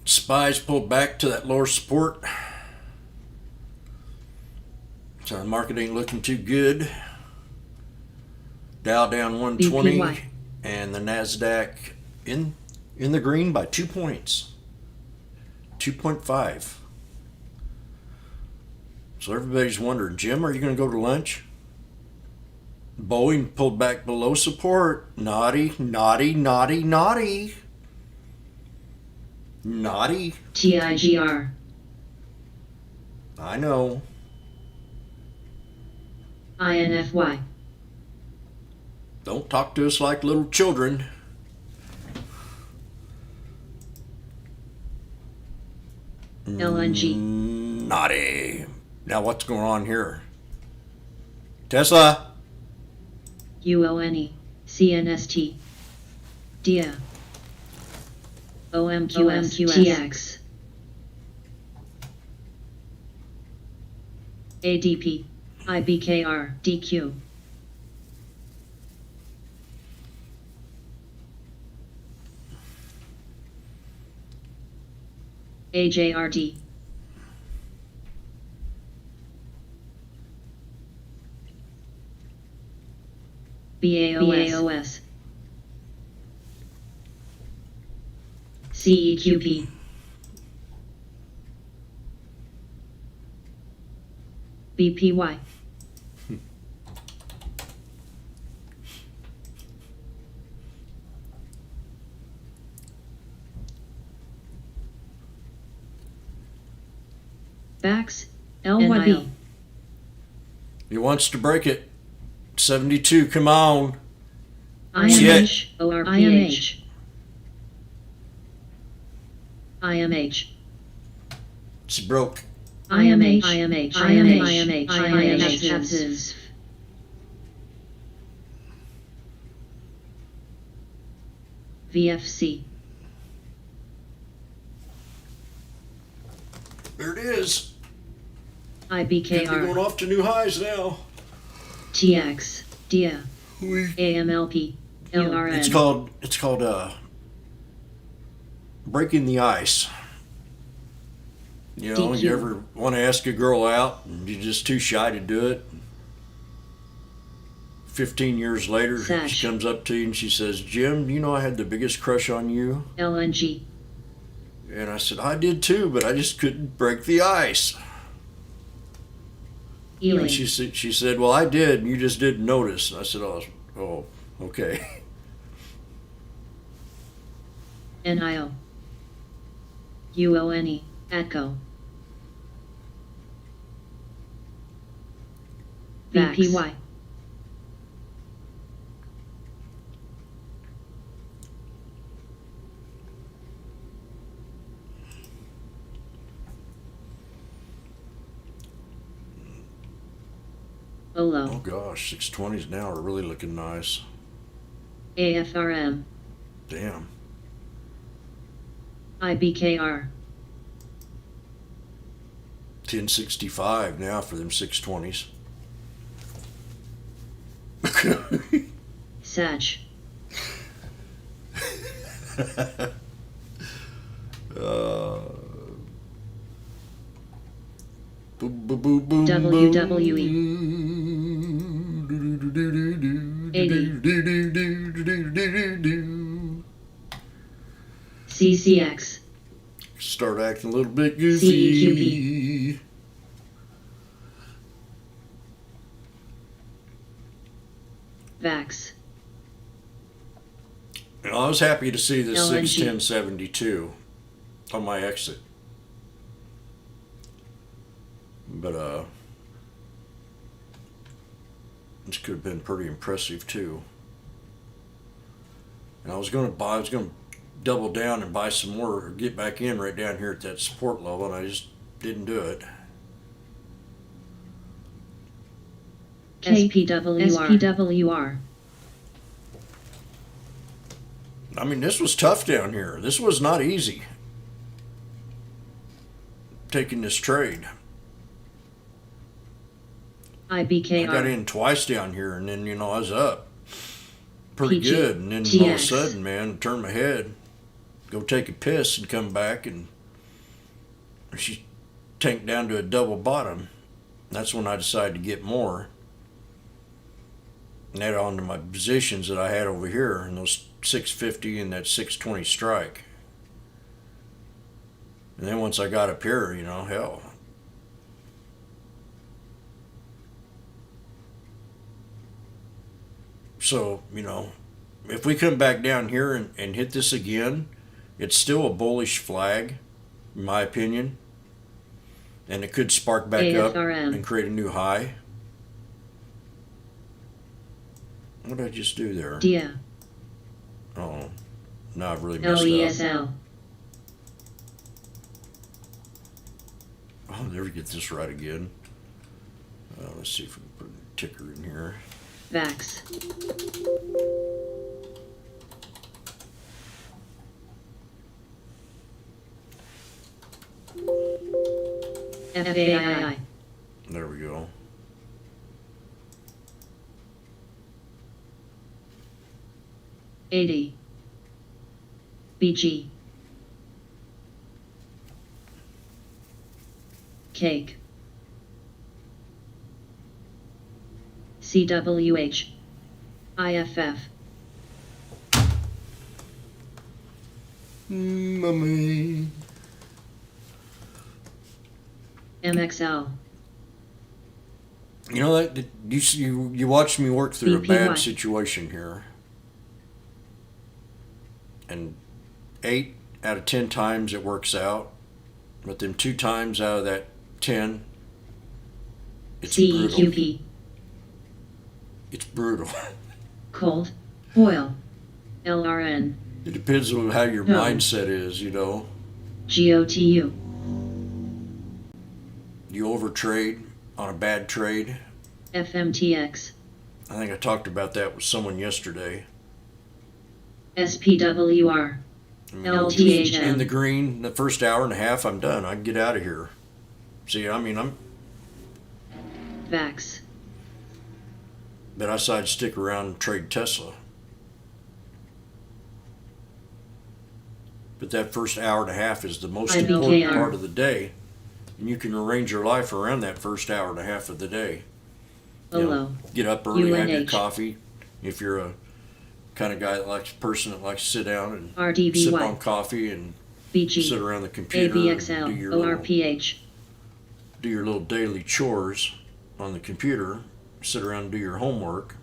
Spies pulled back to that lower support. So the market ain't looking too good. Dow down 120 BPY. and the NASDAQ in the green by 2 points. 2.5. So everybody's wondering, Jim, are you going to go to lunch? Boeing pulled back below support. Naughty, naughty, naughty, naughty. Naughty. TIGR. I know. INFY. Don't talk to us like little children. LNG. Naughty. Now what's going on here? Tesla. UONE, CNST. DIA. OMQS, TX. ADP, IBKR, DQ. AJRD. BAOS. CEQP. BPY. Vax, LYB. He wants to break it. 72, come on. IMH, ORPH. IMH. It's broke. IMH. VFC. There it is. Going IBKR. off to new highs now. TX. DIA. AMLP. LRN. It's called breaking the ice. You know, DQ. you ever want to ask a girl out and you're just too shy to do it? 15 years later, Sash. she comes up to you and she says, Jim, do you know I had the biggest crush on you? LNG. And I said, I did too, but I just couldn't break the ice. Ealing. And she said, well, I did, and you just didn't notice. And I said, oh, okay. NIO. UONE. ATCO. BPY. OLO. Oh gosh, 620s now are really looking nice. AFRM. Damn. IBKR. 1065 now for them 620s. Satch. WWE. 80. CCX. Start acting a little bit goofy. CEQP. Vax. And I was happy to see this LNG. 61072. on my exit. But this could have been pretty impressive too. And I was gonna double down and buy some more, or get back in right down here at that support level, and I just didn't do it. SPWR. I mean, this was tough down here. This was not easy, taking this trade. I got in twice down here, and then, I was up pretty good. And then all of a sudden, man, turn my head, go take a piss, and come back, and she tanked down to a double bottom. That's when I decided to get more. And add on to my positions that I had over here, in those 650 and that 620 strike. And then once I got up here, hell. So, if we come back down here and hit this again, it's still a bullish flag, in my opinion. And it could spark back up and create a new high. What did I just do there? Yeah. Oh, now I've really messed up. I'll never get this right again. Let's see if we can put a ticker in here. VAX. FAII. There we go. AD. BG. Cake. CWH. IFF. Mommy. MXL. That you watched me work through a bad situation here. And 8 out of 10 times it works out. But then 2 times out of that 10, it's CEQP. brutal. It's brutal. Cold. Oil. LRN. It depends on how your mindset is, GOTU. You overtrade on a bad trade. FMTX. I think I talked about that with someone yesterday. SPWR. LTHM. In the green, the first hour and a half, I'm done. I can get out of here. See, I'm... VAX. But I decided to stick around and trade Tesla. But that first hour and a half is the most important part of the day. And you can arrange your life around that first hour and a half of the day. Get up early, have your coffee. If you're a kind of guy that that likes to sit down and sip on coffee and sit around the computer and do your little daily chores on the computer, sit around and do your homework,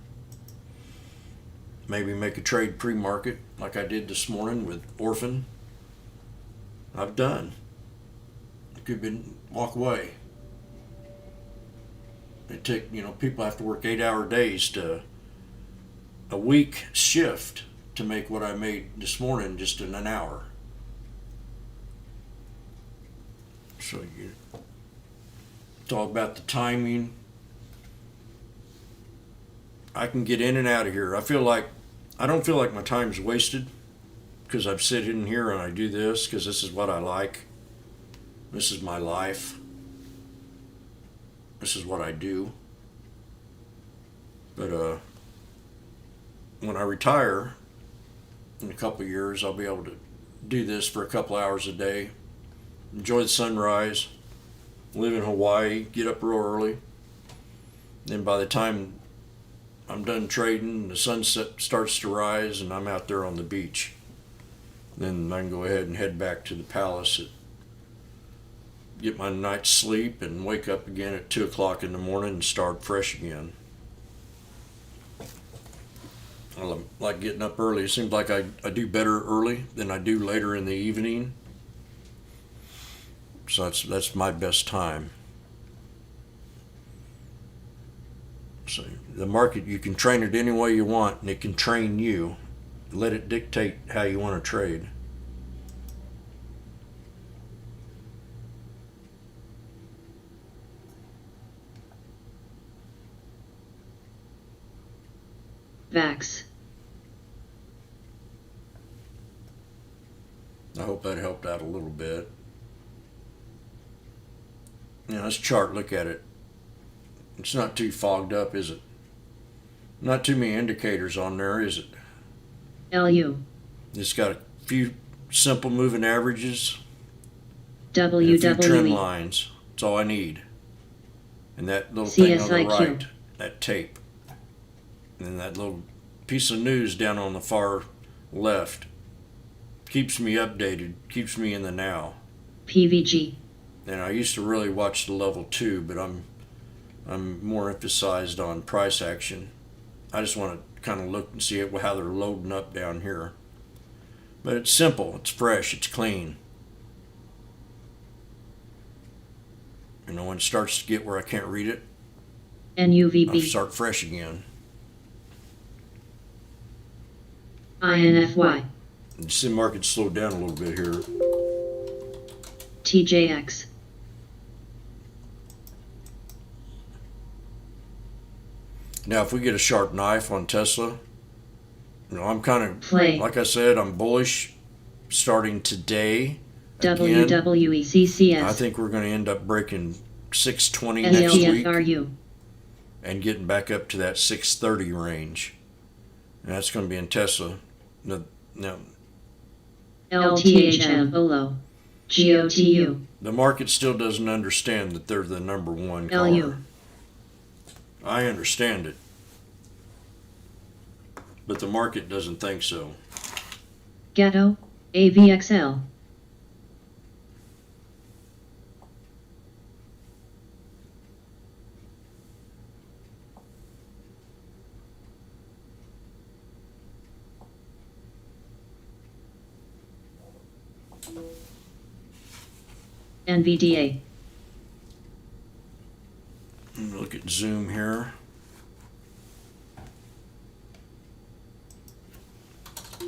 maybe make a trade pre-market like I did this morning with Orphan. I've done. It could be walk away. It take, people have to work 8-hour days to a week shift to make what I made this morning just in an hour. So it's all about the timing. I can get in and out of here. I don't feel like my time's wasted because I've sit in here and I do this because this is what I like. This is my life. This is what I do. But when I retire in a couple of years, I'll be able to do this for a couple hours a day, enjoy the sunrise, live in Hawaii, get up real early. Then by the time I'm done trading, the sunset starts to rise and I'm out there on the beach. Then I can go ahead and head back to the palace, get my night's sleep, and wake up again at 2 o'clock in the morning and start fresh again. I like getting up early. It seems like I do better early than I do later in the evening. So that's my best time. So the market, you can train it any way you want, and it can train you. Let it dictate how you want to trade. VAX. I hope that helped out a little bit. Now this chart, look at it. It's not too fogged up, is it? Not too many indicators on there, is it? LU. It's got a few simple moving averages. And a few trend WWE. lines. That's all I need. And that little thing on the CSIQ. right, that tape. And then that little piece of news down on the far left. Keeps me updated, keeps me in the now. PVG. And I used to really watch the level 2, but I'm more emphasized on price action. I just want to kind of look and see how they're loading up down here. But it's simple, it's fresh, it's clean. You know, when it starts to get where I can't read it, I'll NUVB. start fresh again. INFY. You see the market slowed down a little bit here. TJX. Now, if we get a sharp knife on Tesla, you know, I'm kind of, Play. like I said, I'm bullish starting today. Again, WWECCS. I think we're going to end up breaking 620 next week LTFRU. and getting back up to that 630 range. And that's going to be in Tesla. Now, LTHM. OLO. GOTU. the market still doesn't understand that they're the number one car. LU. I understand it. But the market doesn't think so. Ghetto. AVXL. NVDA. Look at Zoom here.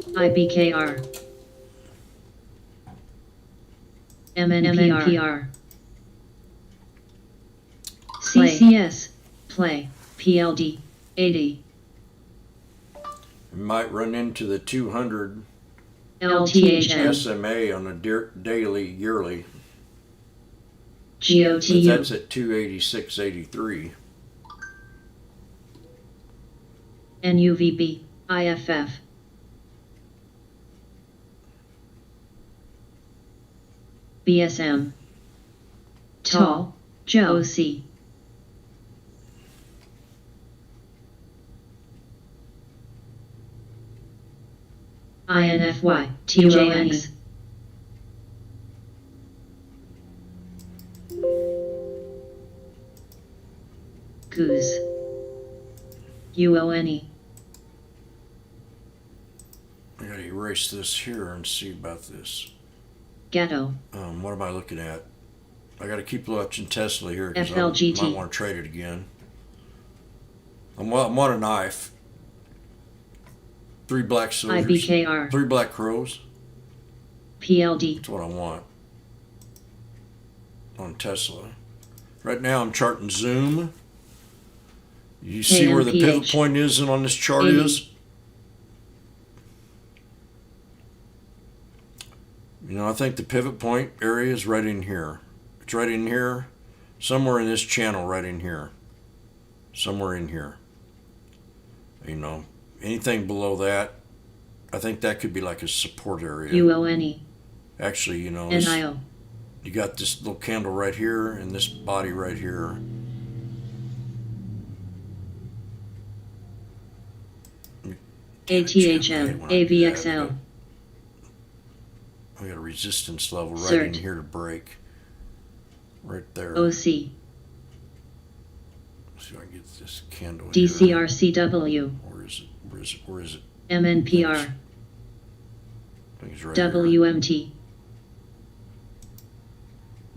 IBKR. MNPR. CCS. Play. PLD. 80. We might run into the 200 LTHM. SMA on a daily, yearly. But GOTU. that's at 286.83. NUVB. IFF. BSM. Tall. Joe C. INFY. TJX. Goose. UONE. I gotta erase this here and see about this. Ghetto. What am I looking at? I gotta keep watching Tesla here because I FLGT. might want to trade it again. I'm on a knife. 3 black silvers. IBKR. 3 black crows. PLD. That's what I want on Tesla. Right now I'm charting Zoom. You see where the pivot KMPH. point is and on this chart 80. is? You know, I think the pivot point area is right in here. It's right in here. Somewhere in this channel right in here. Somewhere in here. You know, anything below that, I think that could be like a support area. UONE. Actually, you know, this, NIO. you got this little candle right here and this body right here. ATHM. AVXL. We got a resistance level right Cert. in here to break. Right there. OC. See if I can get this candle in here. DCRCW. Where is it? Where is it? Where is it? MNPR. I think it's right here. WMT.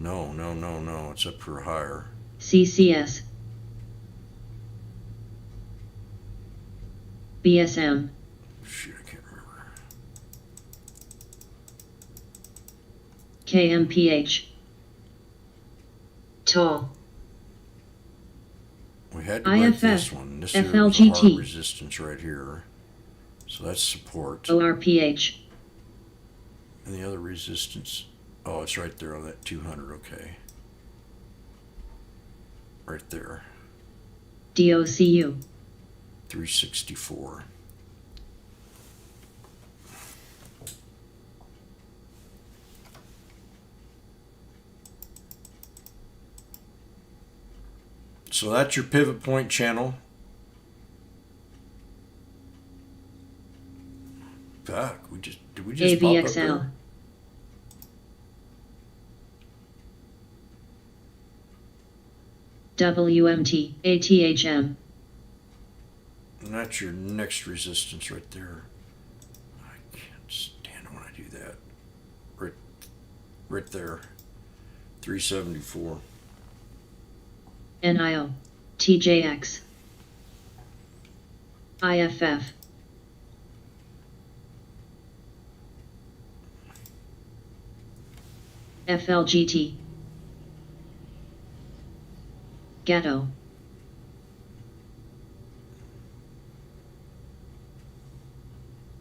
No. It's up for higher. CCS. BSM. Shoot, I can't remember. KMPH. Tall. We had to break this IFF. one. This here was a FLGT. hard resistance right here. So that's support. ORPH. And the other resistance, oh, it's right there on that 200, okay. Right there, DOCU. 364. So that's your pivot point channel. Fuck, did we just pop up AVXL. there? WMT. ATHM. And that's your next resistance right there. I can't stand it when I do that. Right there. 374. NIO. TJX. IFF. FLGT. Ghetto.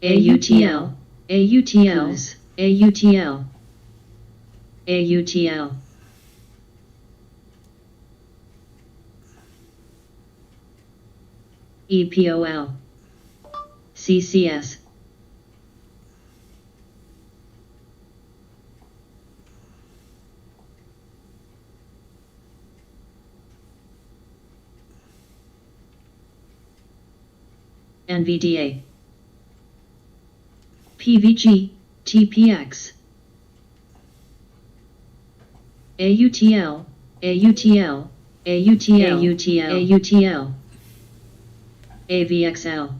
AUTL. AUTLs. AUTL. AUTL. EPOL. CCS. NVDA. PVG. TPX. AUTL. AUTL. AUTL. AUTL. AUTL. AVXL.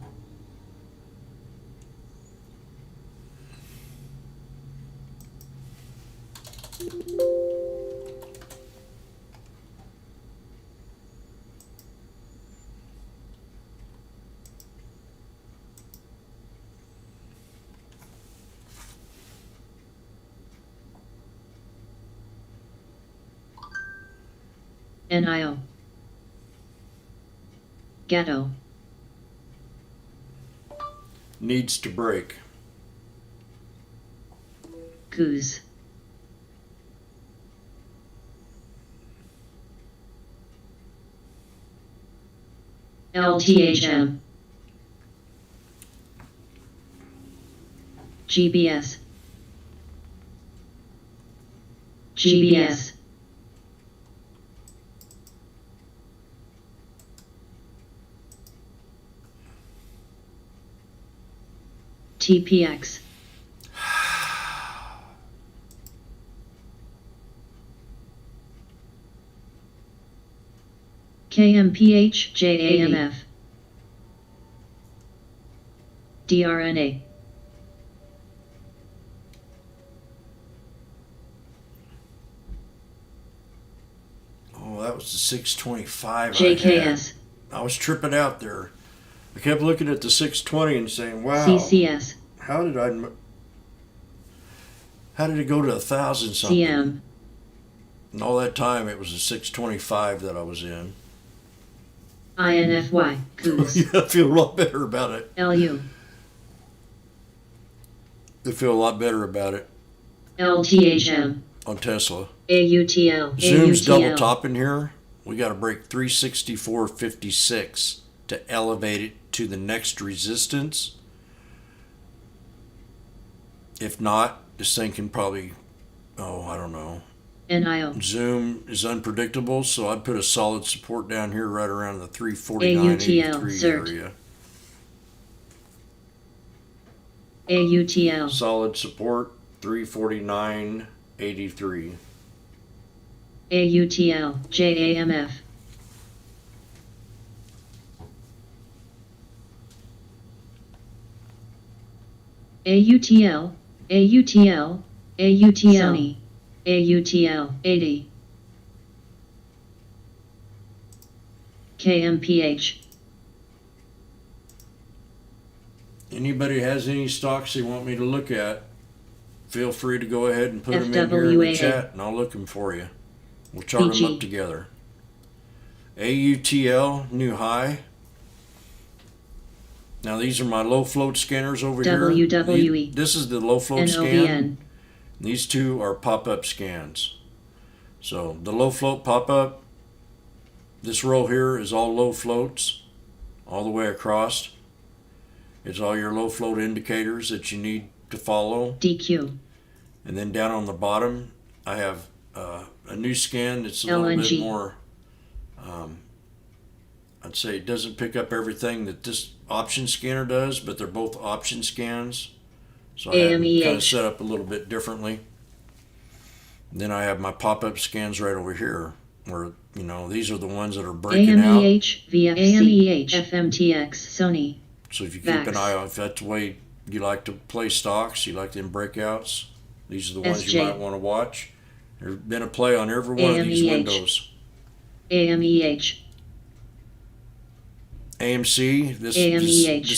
NIO. Ghetto. Needs to break. Goose. LTHM. GBS. GBS. TPX. KMPH. JAMF. DRNA. Oh, that was the 625. JKS. I was tripping out there. I kept looking at the 620 and saying, wow. CCS. How did it go to 1,000 something? CM. And all that time it was a 625 that I was in. INFY. Goose. Yeah, I feel a lot better about it. LU. I feel a lot better about it LTHM. on Tesla. AUTL. Zoom's double AUTL. top in here. We got to break 364.56 to elevate it to the next resistance. If not, this thing can probably, I don't know. NIO. Zoom is unpredictable, so I'd put a solid support down here right around the 349.83 CERT. area. AUTL. Solid support, 349.83. AUTL. JAMF. AUTL. AUTL. AUTL. Sunny. AUTL 80. KMPH. Anybody has any stocks they want me to look at, feel free to go ahead and put them in here in the chat and I'll look them for you. We'll chart them up together. AUTL, new high. Now these are my low float scanners over here. WWE. This is the low float NOVN. scan. These two are pop-up scans. So the low float pop-up, this row here is all low floats all the way across. It's all your low float indicators that you need to follow. DQ. And then down on the bottom, I have a new scan that's a little bit more, I'd say it doesn't pick up everything that this option scanner does, but they're both option scans. So I have them kind of set up a little bit differently. And then I have my pop-up scans right over here, where, you know, these are the ones that are breaking out. AMEH, VFC, FMTX, Sony. So if you keep an eye on, if that's the way you like to play stocks, you like them breakouts, these are the ones you might want to watch. There's been a play on every one of these windows. AMEH. AMC, this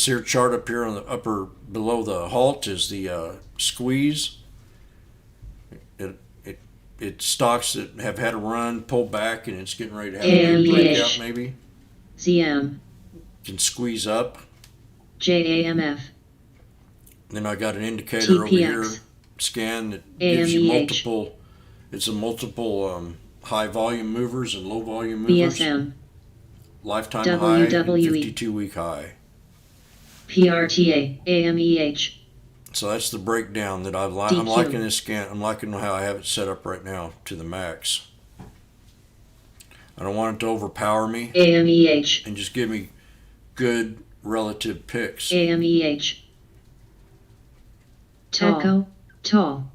here chart up here on the upper, below the halt is the squeeze. It's stocks that have had a run, pull back, and it's getting ready to have a breakout maybe. ZM. Can squeeze up. JAMF. Then I got an indicator over here, scan, that gives you multiple, it's a multiple high volume movers and low volume movers. BSM. Lifetime high and 52-week high. PRTA, AMEH. So that's the breakdown that I'm liking this scan. I'm liking how I have it set up right now to the max. I don't want it to overpower me. AMEH. And just give me good relative picks. AMEH. Tall. Tall.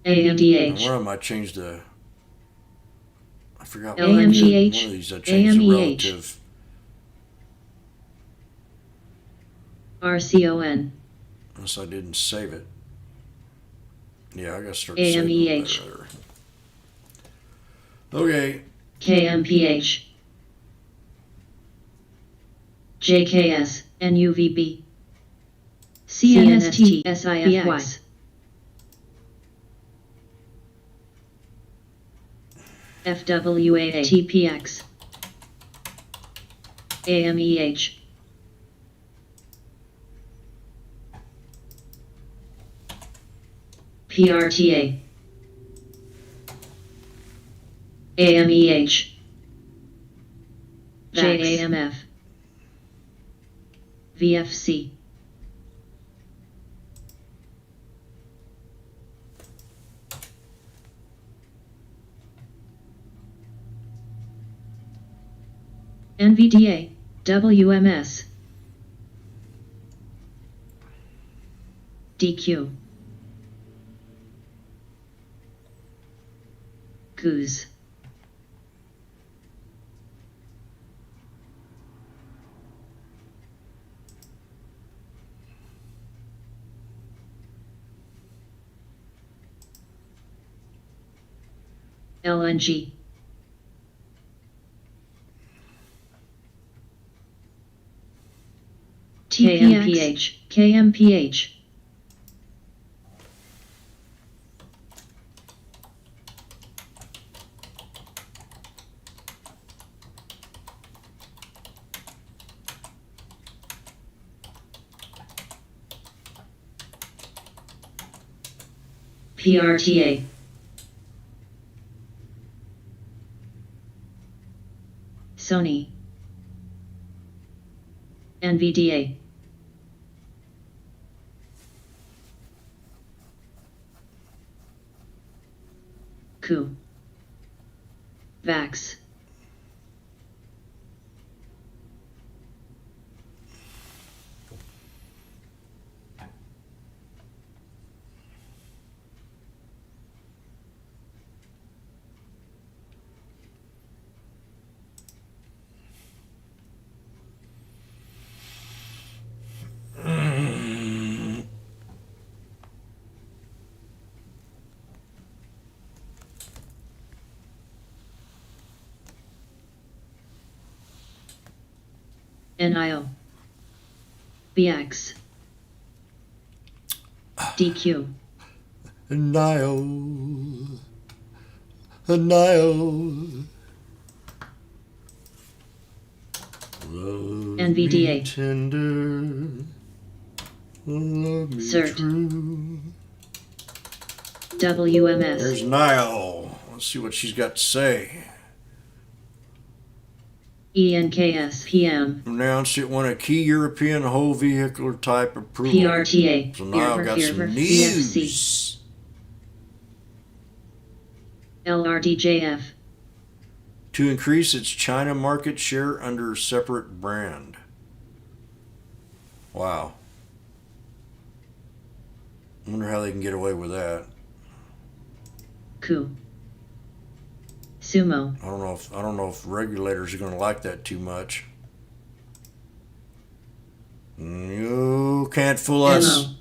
AMDH. Where am I changed the... I forgot what AMEH. I did. One of these I changed the relative. RCON. Unless I didn't save it. Yeah, I gotta start AMEH. saving it better. Okay. KMPH. JKS, NUVB. CNST, SIFY. FWA, TPX. AMEH. PRTA. AMEH. JAMF. VFC. NVDA, WMS. DQ. Goose. LNG. KMPH. KMPH. PRTA. Sony. NVDA. Coup. Vax. NIO. BX. DQ. Nio. Nio. Love NVDA. me tender. Love me Cert. true. WMS. There's Nio. Let's see what she's got to say. ENKS PM. Announced it won a key European whole vehicular type approval. PRTA. So now I've got some news. LRDJF. To increase its China market share under a separate brand. Wow. I wonder how they can get away with that. Coup. Sumo. I don't know if regulators are going to like that too much. You can't fool us. MO.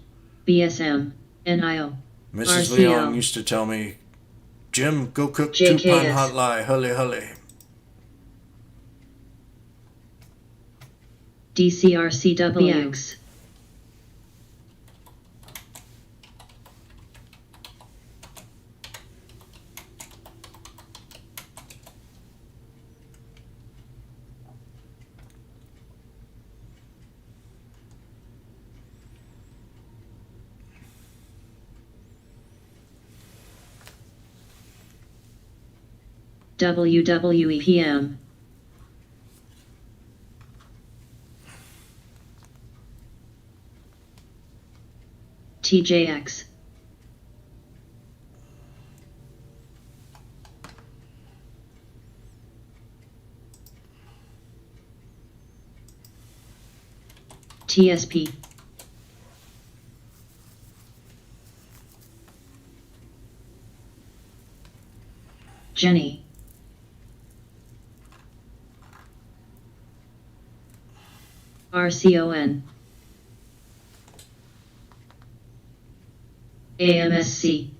BSM. NIO. Mrs. RCL. Leon used to tell me, Jim, go cook JKS. 2-pun hot lie, hully hully. DCRCWX. WWEPM. TJX. TSP. Jenny. RCON. AMSC.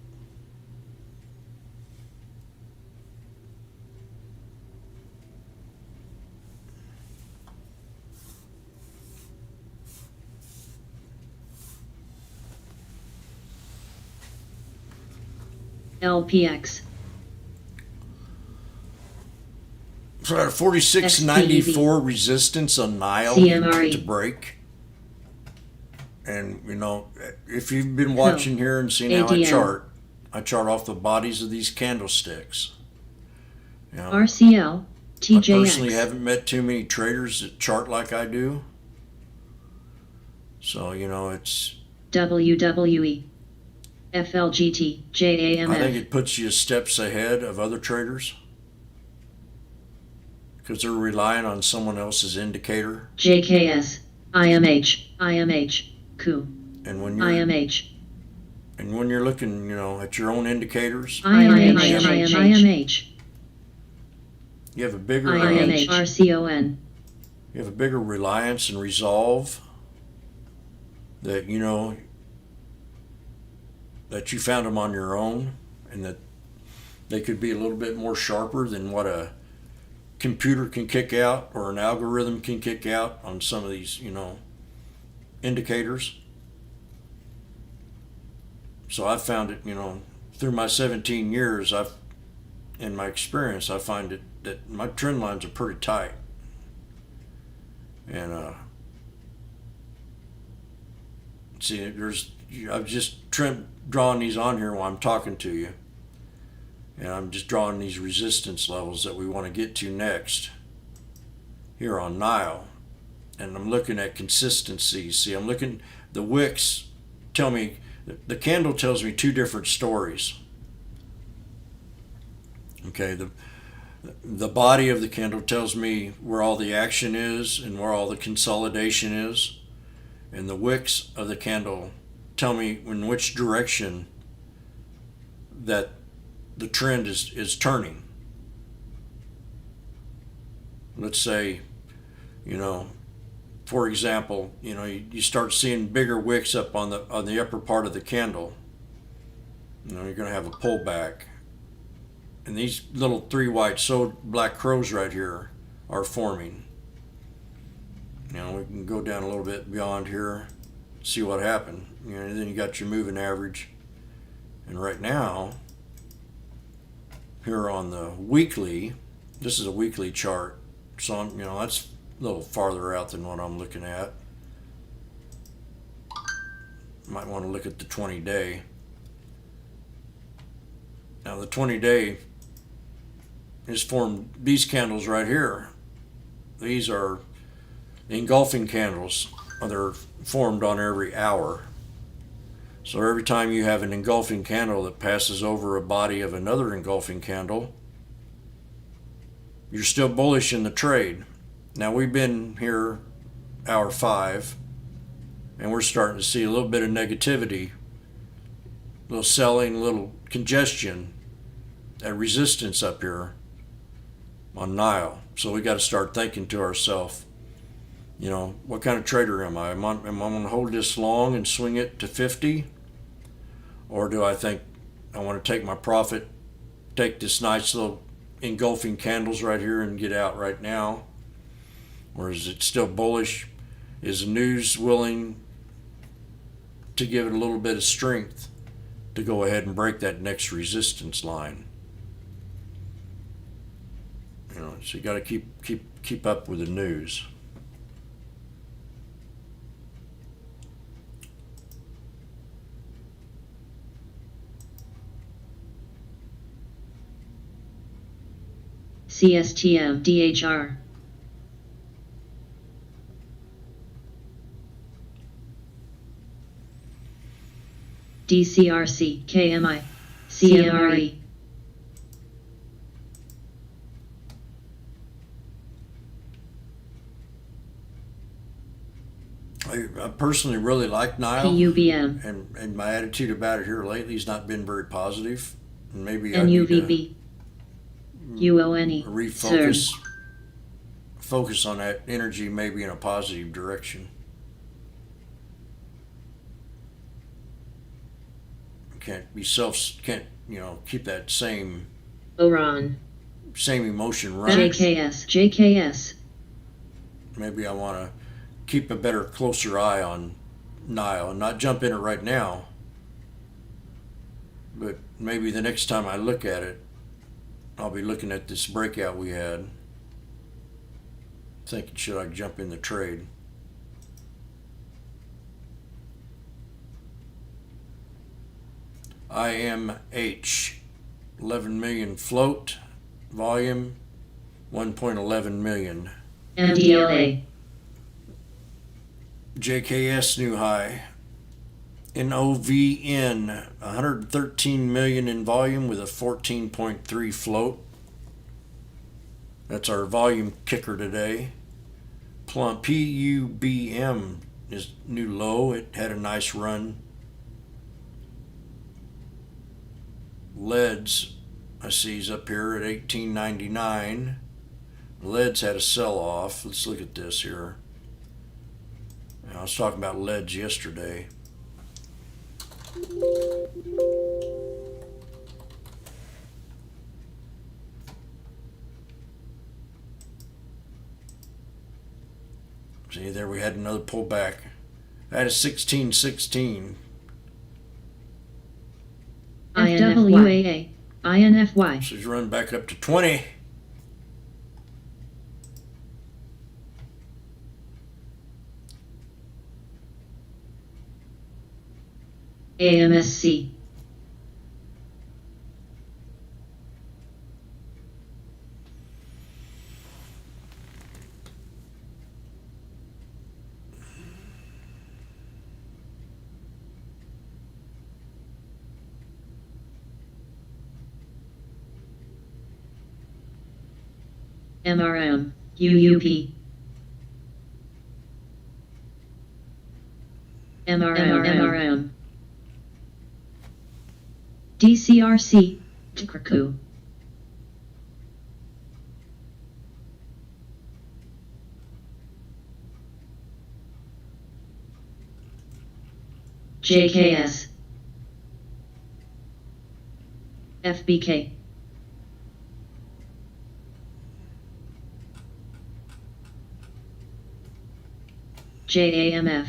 LPX. So I had a 4694 resistance on Nile CMRE. to break. And, you know, if you've been watching here and seen how ADM. I chart off the bodies of these candlesticks. You know, RCL. I personally TJX. haven't met too many traders that chart like I do. So, you know, it's... WWE. FLGT. I think JAMF. it puts you steps ahead of other traders. Because they're relying on someone else's indicator. JKS. IMH. IMH. Coup. And when you're... IMH. And when you're looking, you know, at your own indicators, IMH. you have a bigger IMH. RCON. you have a bigger reliance and resolve that, you know, that you found them on your own, and that they could be a little bit more sharper than what a computer can kick out or an algorithm can kick out on some of these, you know, indicators. So I've found it, you know, through my 17 years, in my experience, I find it that my trend lines are pretty tight. And see, I've just drawing these on here while I'm talking to you, and I'm just drawing these resistance levels that we want to get to next here on Nile. And I'm looking at consistency. See, I'm looking, the wicks tell me, the candle tells me two different stories. Okay, the body of the candle tells me where all the action is and where all the consolidation is, and the wicks of the candle tell me in which direction that the trend is turning. Let's say, you know, for example, you know, you start seeing bigger wicks up on the upper part of the candle. You know, you're going to have a pullback. And these little three white black crows right here are forming. You we can go down a little bit beyond here, see what happened. And then you got your moving average. And right now, here on the weekly, this is a weekly chart, so that's a little farther out than what I'm looking at. Might want to look at the 20-day. Now the 20-day is formed, these candles right here. These are engulfing candles. They're formed on every hour. So every time you have an engulfing candle that passes over a body of another engulfing candle, you're still bullish in the trade. Now we've been here hour 5, and we're starting to see a little bit of negativity, a little selling, a little congestion, at resistance up here on Nile. So we got to start thinking to ourselves, what kind of trader am I? Am I going to hold this long and swing it to 50? Or do I think I want to take my profit, take this nice little engulfing candles right here and get out right now? Or is it still bullish? Is the news willing to give it a little bit of strength to go ahead and break that next resistance line? So you got to keep up with the news. CSTM DHR. DCRC KMI CMRE. I personally really like Nile, PUBM. and my attitude about it here lately has not been very positive. And maybe NUVB. UONE. Focus on that energy maybe in a positive direction. Can't keep that same Oran. Emotion running. JKS. Maybe I want to keep a closer eye on Nile and not jump in it right now. But maybe the next time I look at it, I'll be looking at this breakout we had, thinking, should I jump in the trade? IMH, 11 million float, volume 1.11 million. MDLA. JKS new high. NOVN, 113 million in volume with a 14.3 float. That's our volume kicker today. PUBM is new low. It had a nice run. Leads, I see, is up here at 18.99. Leads had a sell-off. Let's look at this here. I was talking about leads yesterday. See, there we had another pullback. I had a 16.16. FWAA. INFY. So he's run back up to 20. AMSC. MRM. UUP. MRM. DCRC. TKRQ. JKS. FBK. JAMF,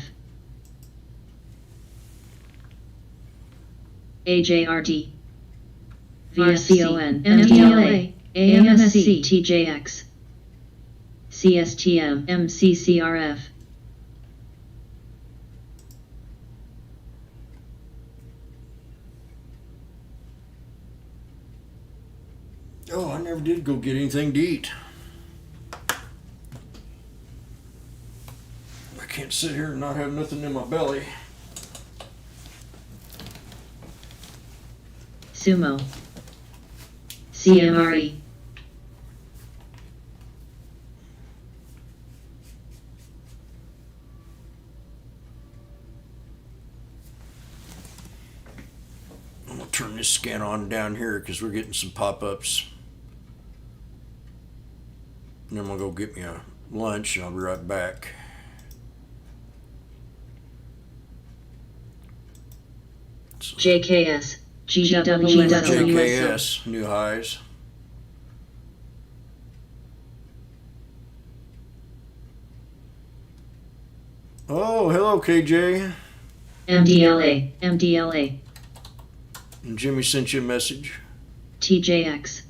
AJRD, VSCON, MDLA, AMSC, TJX, CSTM, MCCRF. Oh, I never did go get anything to eat. I can't sit here and not have nothing in my belly. Sumo, CMRE, I'm gonna turn this scan on down here because we're getting some pop-ups. And then I'm gonna go get me a lunch and I'll be right back. JKS, GWS, JKS, new highs. Oh, hello KJ. MDLA, MDLA, And Jimmy sent you a message. TJX,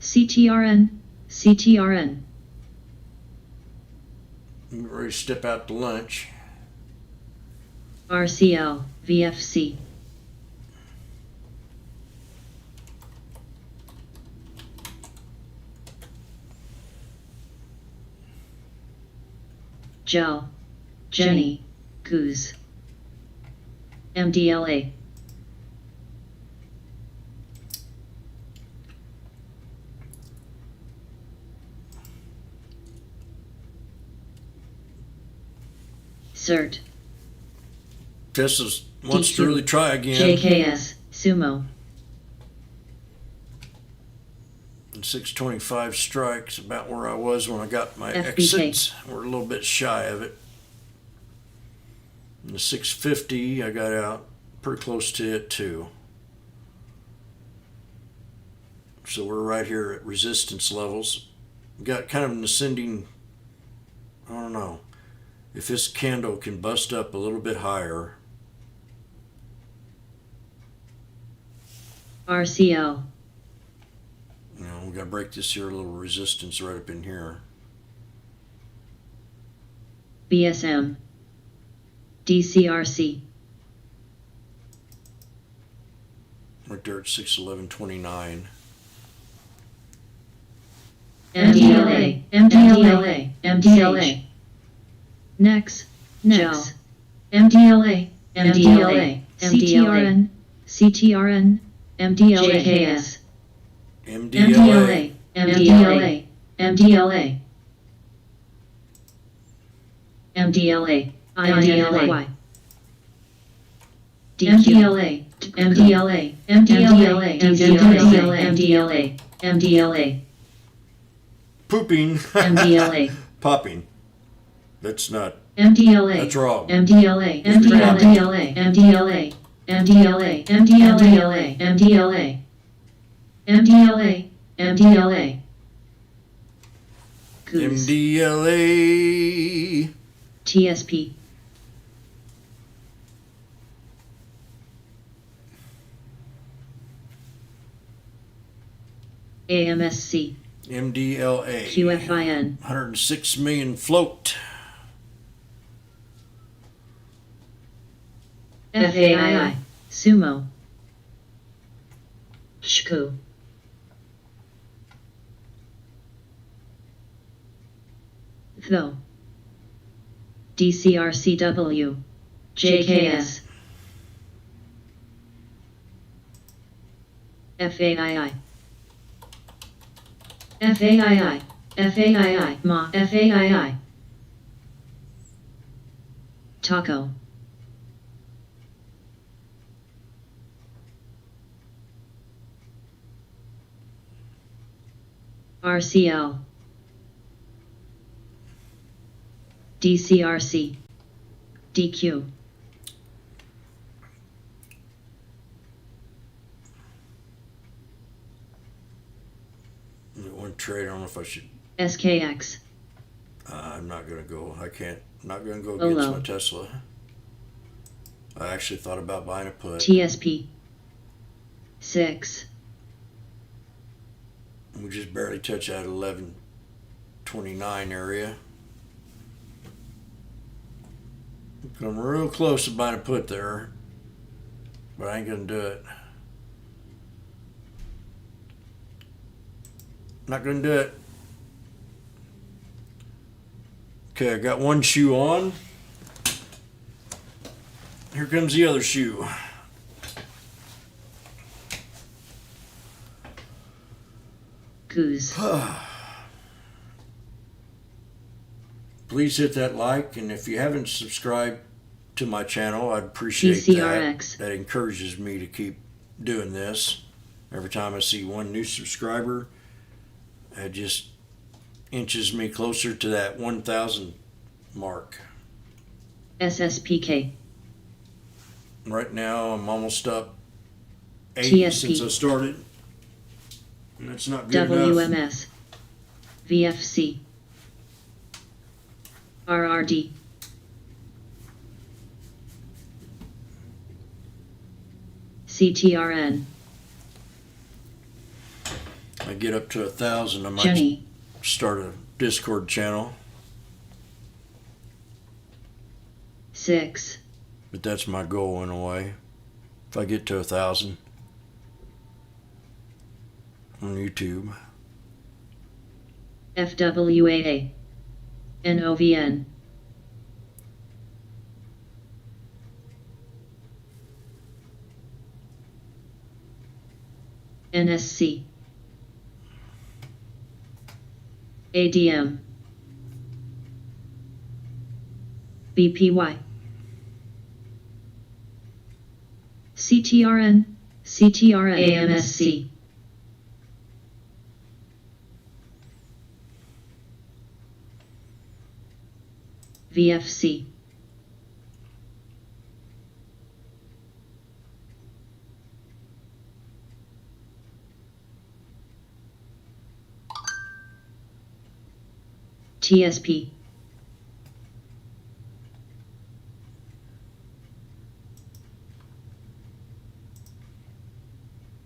CTRN, CTRN, I'm ready to step out to lunch. RCL, VFC, Gel, Jenny, Goose, MDLA, CERT, Tessa's wants to DQ, really try again. JKS, Sumo, And 625 strikes, about where I was when I got my FBK. exits. We're a little bit shy of it. And the 650, I got out pretty close to it too. So we're right here at resistance levels. Got kind of an ascending, I don't know, if this candle can bust up a little bit higher. RCL, You know, we got to break this here little resistance right up in here. BSM, DCRC, Right there at 611.29. MDLA, MDLA, MDLA, NEX, NEX, MDLA, MDLA, CTRN, CTRN, MDLA, JKS, MDLA. MDLA, MDLA, MDLA, IDLY, MDLA, MDLA, MDLA, MDLA, MDLA, MDLA, Pooping. MDLA, Popping. That's not. MDLA, That's wrong. MDLA, MDLA, MDLA, MDLA, MDLA, MDLA, MDLA, MDLA, Goose, MDLA. TSP, AMSC, MDLA. QFIN, 106 million float. FAII, Sumo, SHKU, THO, DCRCW, JKS, FAII, FAII, FAII, MA, FAII, Taco, RCL, DCRC, DQ, One trade, I don't know if I should. SKX, I'm not gonna go. I'm not gonna go Olo. against my Tesla. I actually thought about buying a put. TSP 6. We just barely touch that 1129 area. Come real close to buying a put there, but I ain't gonna do it. Not gonna do it. Okay, I got one shoe on. Here comes the other shoe. Goose. Please hit that like, and if you haven't subscribed to my channel, I'd appreciate PCRX. that. That encourages me to keep doing this. Every time I see one new subscriber, it just inches me closer to that 1,000 mark. SSPK. Right now, I'm almost up 8 TSP. since I started. And that's not good enough. WMS. VFC. RRD. CTRN. I get up to 1,000, I might Jenny. start a Discord channel. 6. But that's my goal in a way. If I get to 1,000 on YouTube. FWAA. NOVN. NSC. ADM. BPY. CTRN. AMSC. VFC. TSP.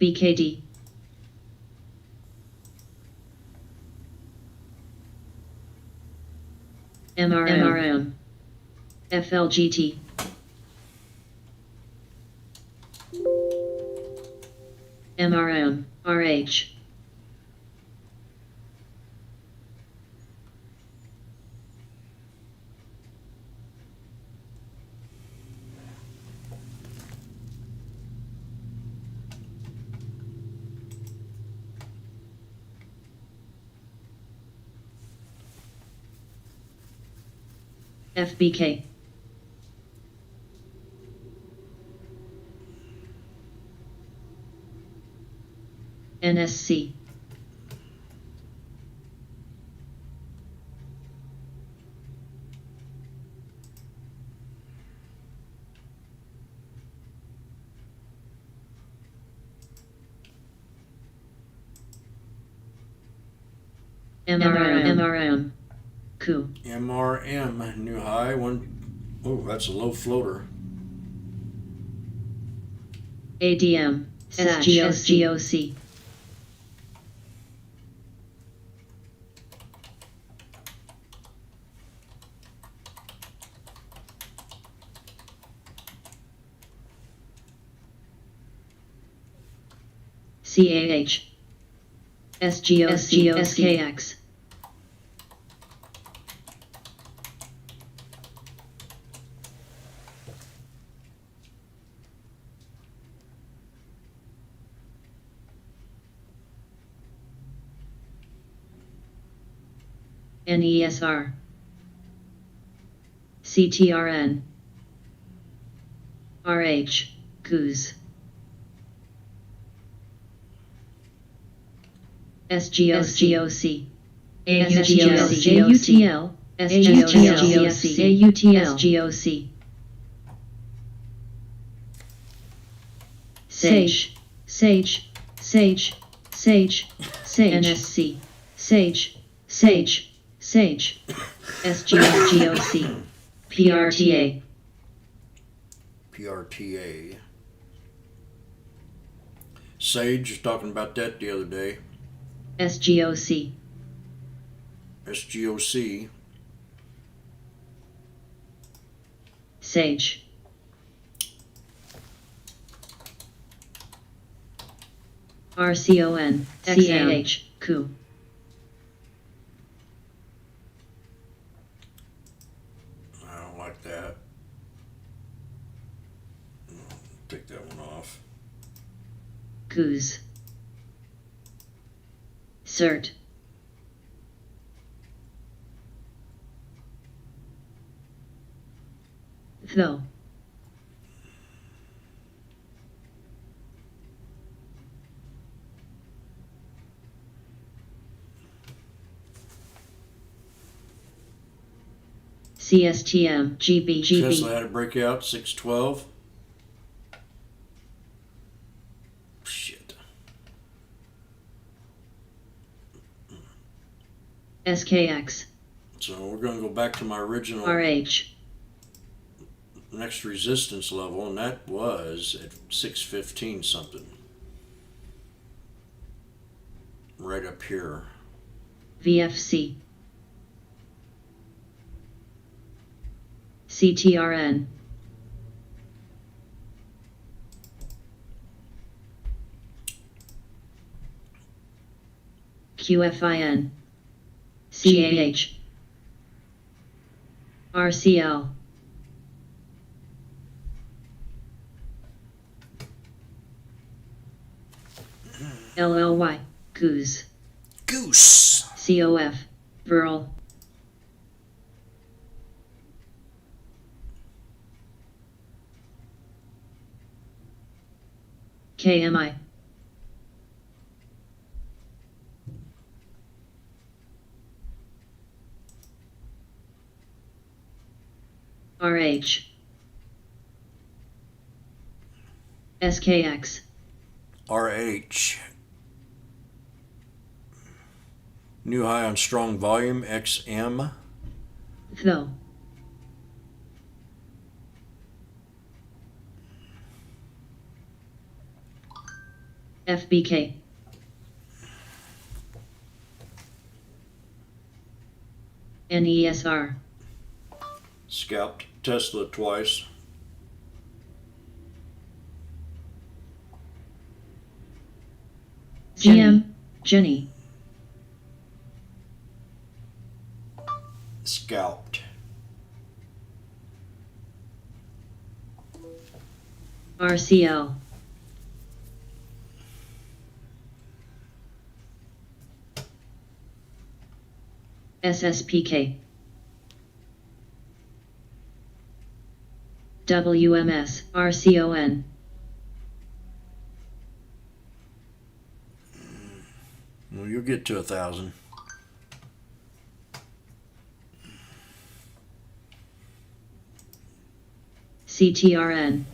BKD. MRM. FLGT. MRM. RH. FBK. NSC. MRM. Coup. MRM, new high. Oh, that's a low floater. ADM. SGOC. CAH. SGOC. SKX. NESR. CTRN. RH. Goose. SGOC. AUTL. SGOC. Sage. NSC. Sage. Sage. SGOC. PRTA. PRTA. Sage was talking about that the other day. SGOC. SGOC. Sage. RCON. CAH. Coup. I don't like that. Take that one off. Goose. Cert. Though. CSTM. GB. Tesla had a breakout, 612. Shit. SKX. So we're going to go back to my original RH. next resistance level, and that was at 615 something. Right up here. VFC. CTRN. QFIN. CAH. RCL. LLY. Goose. Goose. COF. Burl. KMI. RH. SKX. RH. New high on strong volume, XM. Though. FBK. NESR. Scalped Tesla twice. GM. Jenny. Scalped. RCL. SSPK. WMS. RCON. Well, you'll get to 1,000. CTRN.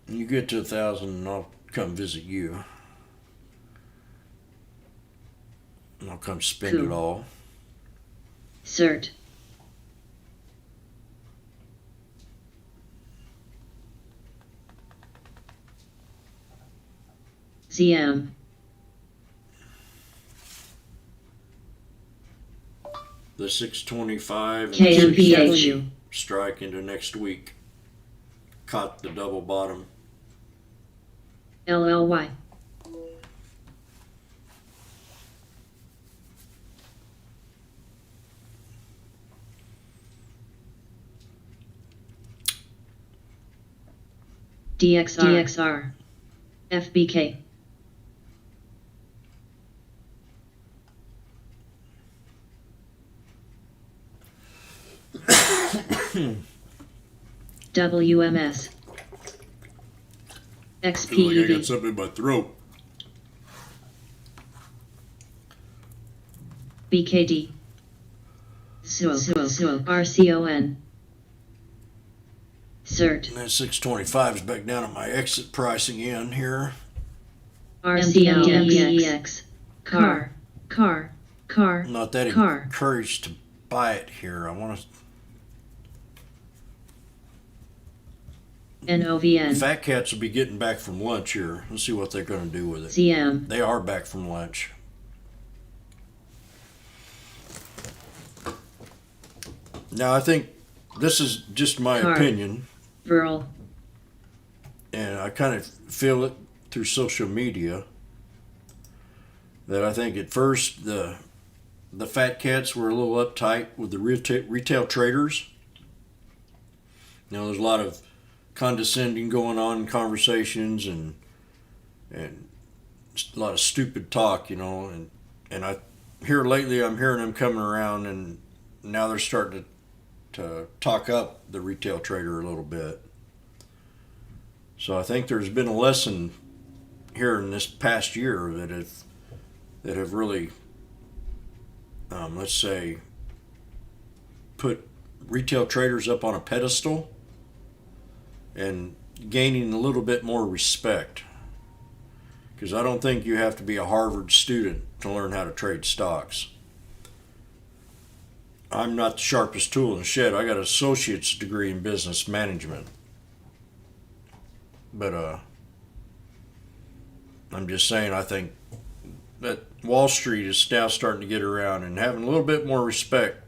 You get to 1,000 and I'll come visit you. And I'll come spend Cool. it all. Cert. ZM. The 625 and the KMPH. 650 strike into next week. Caught the double bottom. LLY. DXR. FBK. WMS. I feel like I got XPEV. something in my throat. BKD. RCON. Cert. And that 625 is back down at my exit price again here. RCLEX. Car. car, I'm not that car. encouraged to buy it here. I want to. NOVN. Fat Cats will be getting back from lunch here. Let's see what they're going to do with it. ZM. They are back from lunch. Now, I think this is just my opinion. Virl. And I kind of feel it through social media that I think at first the Fat Cats were a little uptight with the retail traders. You know, there's a lot of condescending going on in conversations and a lot of stupid talk, you know, and I here lately I'm hearing them coming around, and now they're starting to talk up the retail trader a little bit. So I think there's been a lesson here in this past year that have really let's say put retail traders up on a pedestal and gaining a little bit more respect, because I don't think you have to be a Harvard student to learn how to trade stocks. I'm not the sharpest tool in the shed. I got an associate's degree in business management, but I'm just saying I think that Wall Street is now starting to get around and having a little bit more respect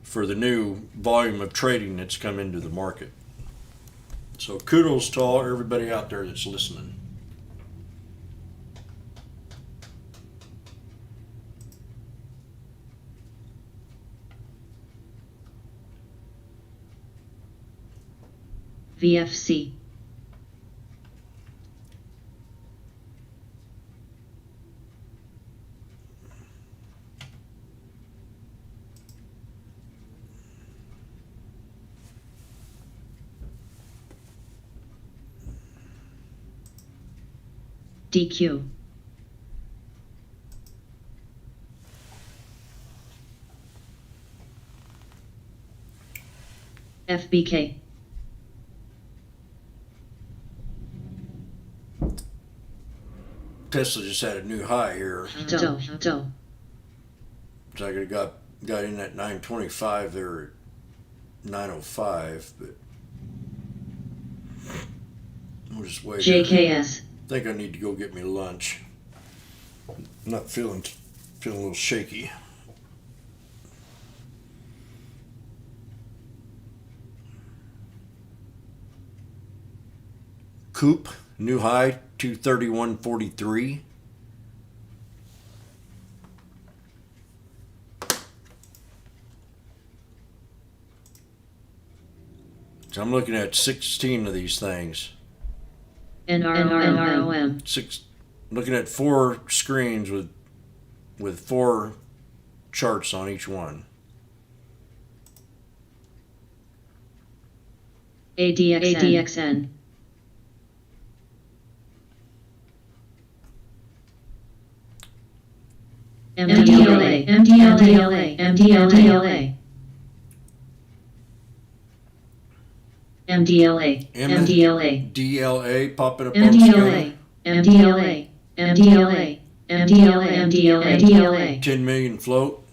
for the new volume of trading that's come into the market. So kudos to everybody out there that's listening. VFC. DQ. FBK. Tesla just had a new high here. Doe. So I got in at 925 there at 905, but we'll just wait. JKS. I think I need to go get me lunch. I'm not feeling a little shaky. Coop, new high 231.43. So I'm looking at 16 of these things. NROM. Looking at 4 screens with 4 charts on each one. ADXN. MDLA. MDLA. MDLA. MDLA. MDLA. DLA popping up on the screen. MDLA. MDLA. MDLA. MDLA. MDLA. 10 million float.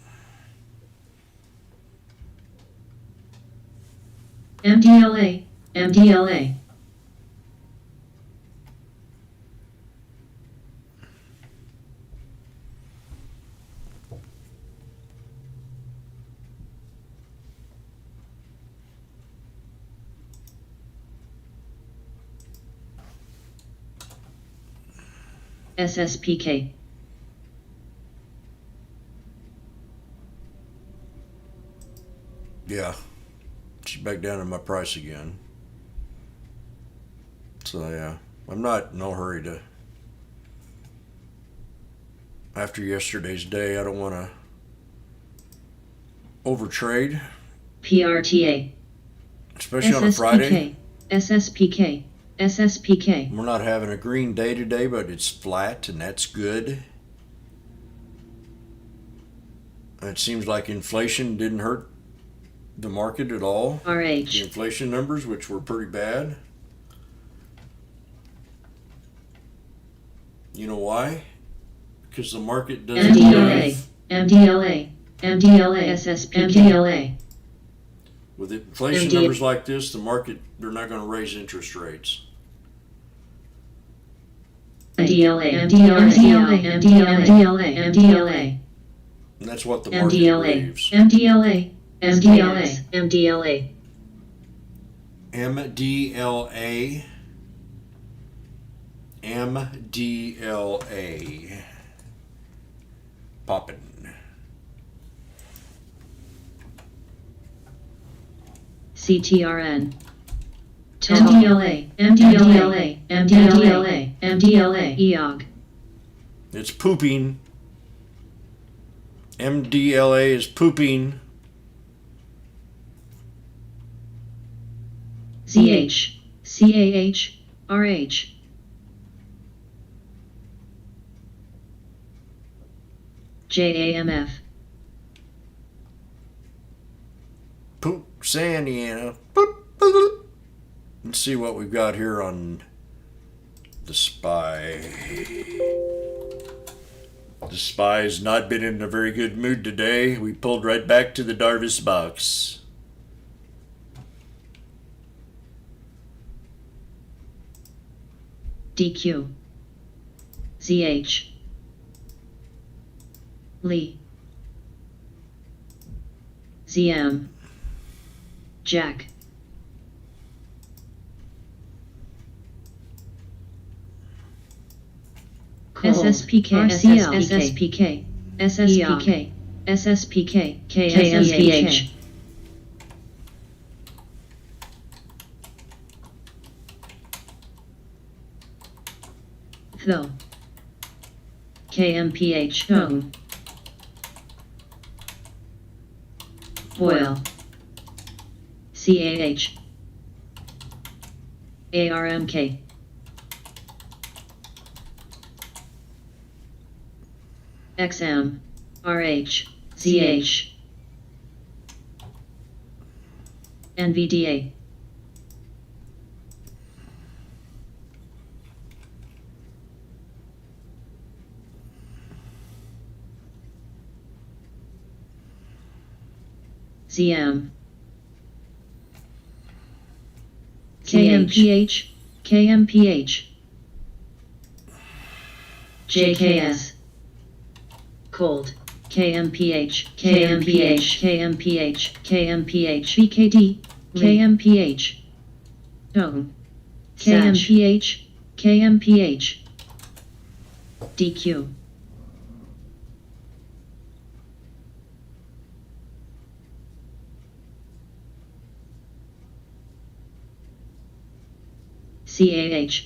MDLA. MDLA. SSPK. Yeah, she's back down in my price again. So yeah, I'm not in no hurry to. After yesterday's day, I don't want to overtrade. PRTA. Especially on a Friday. SSPK. SSPK. We're not having a green day today, but it's flat, and that's good. It seems like inflation didn't hurt the market at all. RH. The inflation numbers, which were pretty bad. You know why? because the market doesn't MDLA, move. MDLA, MDLA, SSP, MDLA. With inflation numbers like this, the market, they're not going to raise interest rates. MDLA, MDLA, MDLA, MDLA, MDLA. And that's what the market MDLA, believes. MDLA, MDLA, MDLA. MDLA. MDLA. Poppin'. CTRN. MDLA, MDLA, MDLA, MDLA, EOG. It's pooping. MDLA is pooping. ZH, CAH, RH. JAMF. Poop Sandiana. Boop, boop. Let's see what we've got here on the SPY. The SPY has not been in a very good mood today. We pulled right back to the Darvis box. DQ. ZH. Lee. ZM. Jack. SSPK, SSPK, SSPK, SSPK, KMPH. Though. KMPH, home. Boil. CAH. ARMK. XM. RH. ZH. NVDA. ZM. KMPH. KMPH. JKS. Cold. KMPH. KMPH. KMPH. KMPH. BKD. KMPH. Tone. KMPH. KMPH. DQ. CAH.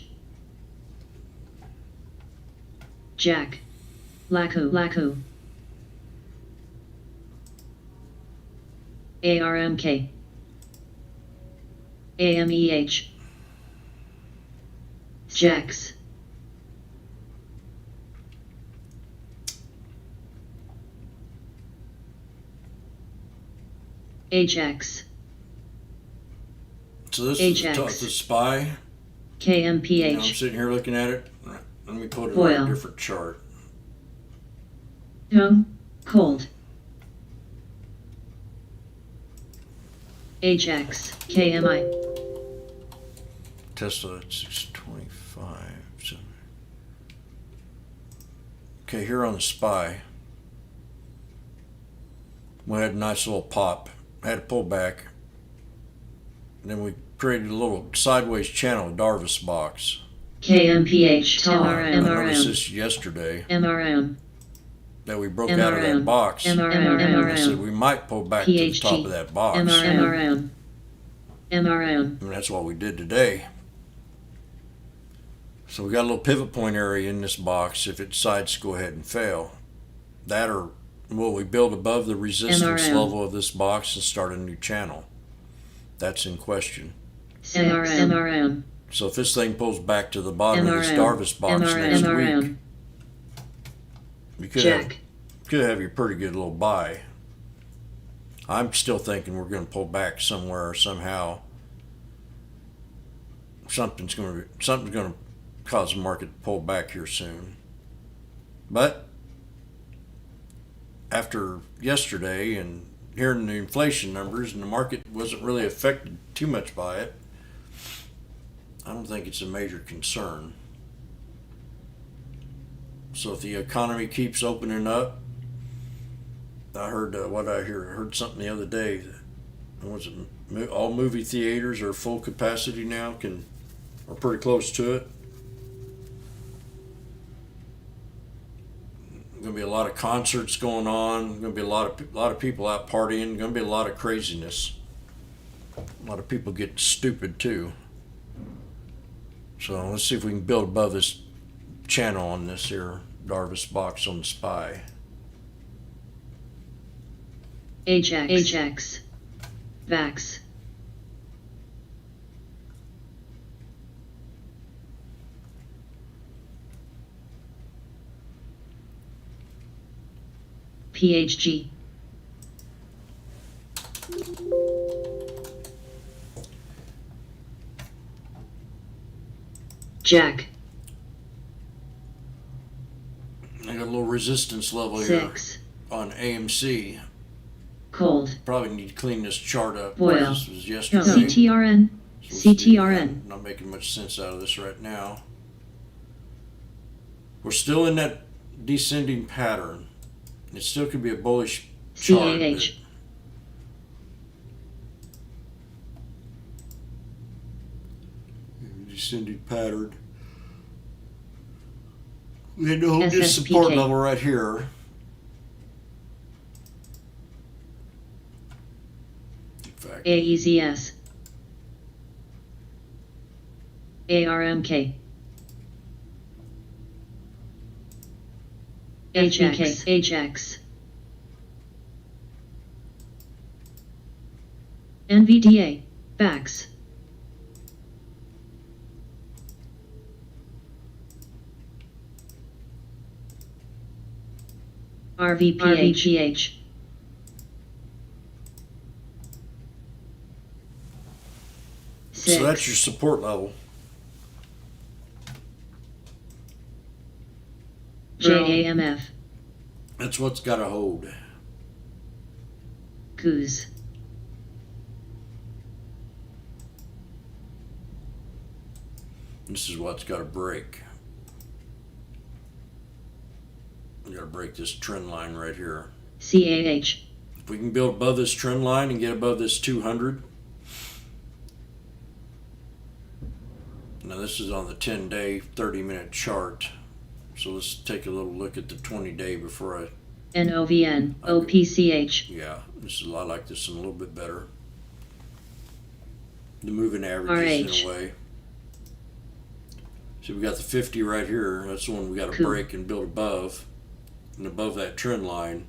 Jack. Laku. Laku. ARMK. AMEH. Jax. Ajax. So this Ajax. is the SPY. KMPH. Now I'm sitting here looking at it. Let me put it Boil. on a different chart. Young. Cold. Ajax. KMI. Tesla at 625. So. Okay, here on the SPY, we had a nice little pop. Had to pull back. And then we created a little sideways channel, Darvis box. KMPH. I noticed MRM. this yesterday MRM. that we broke out of that MRM. box. And I said MRM. we might pull back to the top of that box. MRM. MRM. And that's what we did today. So we got a little pivot point area in this box if it decides to go ahead and fail. That, or will we build above the resistance MRM. level of this box and start a new channel? That's in question. MRM. So if this thing pulls back to the bottom of this MRM. Darvis box next week, MRM. you could have your pretty good little buy. I'm still thinking we're going to pull back somewhere or somehow. Something's going to cause the market to pull back here soon. But after yesterday and hearing the inflation numbers, and the market wasn't really affected too much by it, I don't think it's a major concern. So if the economy keeps opening up, I heard heard something the other day. Was it all movie theaters are full capacity now? Or pretty close to it. Going to be a lot of concerts going on. Going to be a lot of people out partying. Going to be a lot of craziness. A lot of people get stupid too. So let's see if we can build above this channel on this here Darvis box on the SPY. HX. VAX. PHG. Jack. I got a little resistance level 6. here on AMC. Cold. Probably need to clean this chart up. Foil. This was yesterday. CTRN. CTRN. Not making much sense out of this right now. We're still in that descending pattern. It still could be a bullish chart. CAH. Descending pattern. We had to hold this support level right here. In fact, AEZS. ARMK. HX. HX. NVDA. VAX. RVPH. So that's your support level. JAMF. That's what's got to hold. Goose. This is what's got to break. We got to break this trend line right here. CAH. If we can build above this trend line and get above this 200. Now this is on the 10-day, 30-minute chart. So let's take a little look at the 20-day before I... NOVN. OPCH. Yeah, this is a lot like this and a little bit better. The moving averages RH. in a way. So we got the 50 right here. That's the one we got to break and build above. And above that trend line.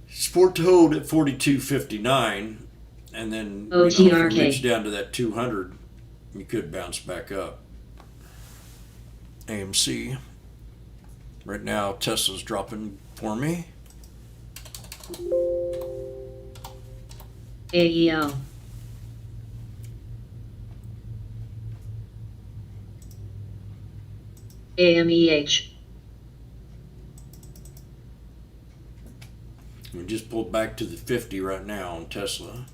Support to hold at 42.59. And then if it reach down to that 200, you could bounce back up. AMC. Right now, Tesla's dropping for me. AEL. AMEH. We just pulled back to the 50 right now on Tesla.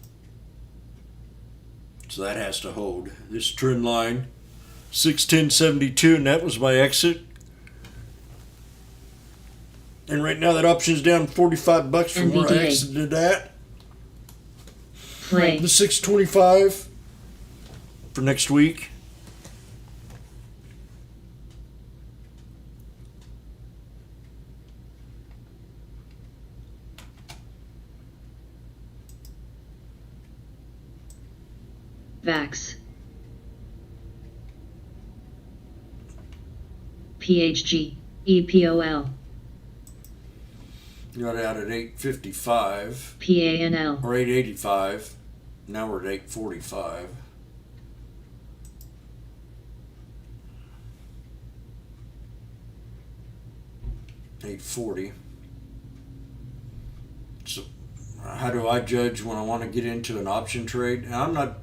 So that has to hold. This trend line, 610.72, and that was my exit. And right now that option's down $45 from NVDA. where I exited at. Play. The 625 for next week. VAX. PHG. EPOL. Got out at 855 PANL. or 885. Now we're at 845. $840. So how do I judge when I want to get into an option trade? And I'm not,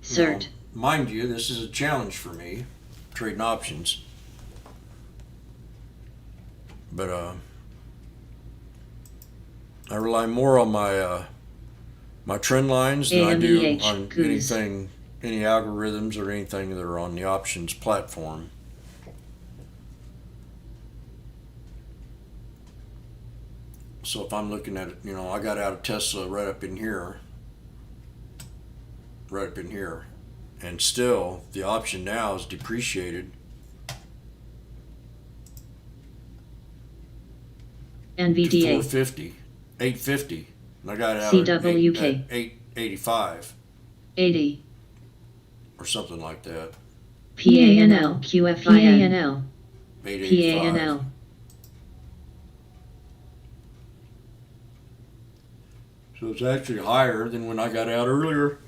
Cert. Mind you, this is a challenge for me, trading options. But I rely more on my my trend lines than I do AMEH, on goose. anything, any algorithms or anything that are on the options platform. So if I'm looking at it, you know, I got out of Tesla right up in here, and still the option now is depreciated. NVDA. 450, 850, and I got out CWK. at 885 80. or something like that. PANL. QFINL. 885. PANL. So it's actually higher than when I got out earlier.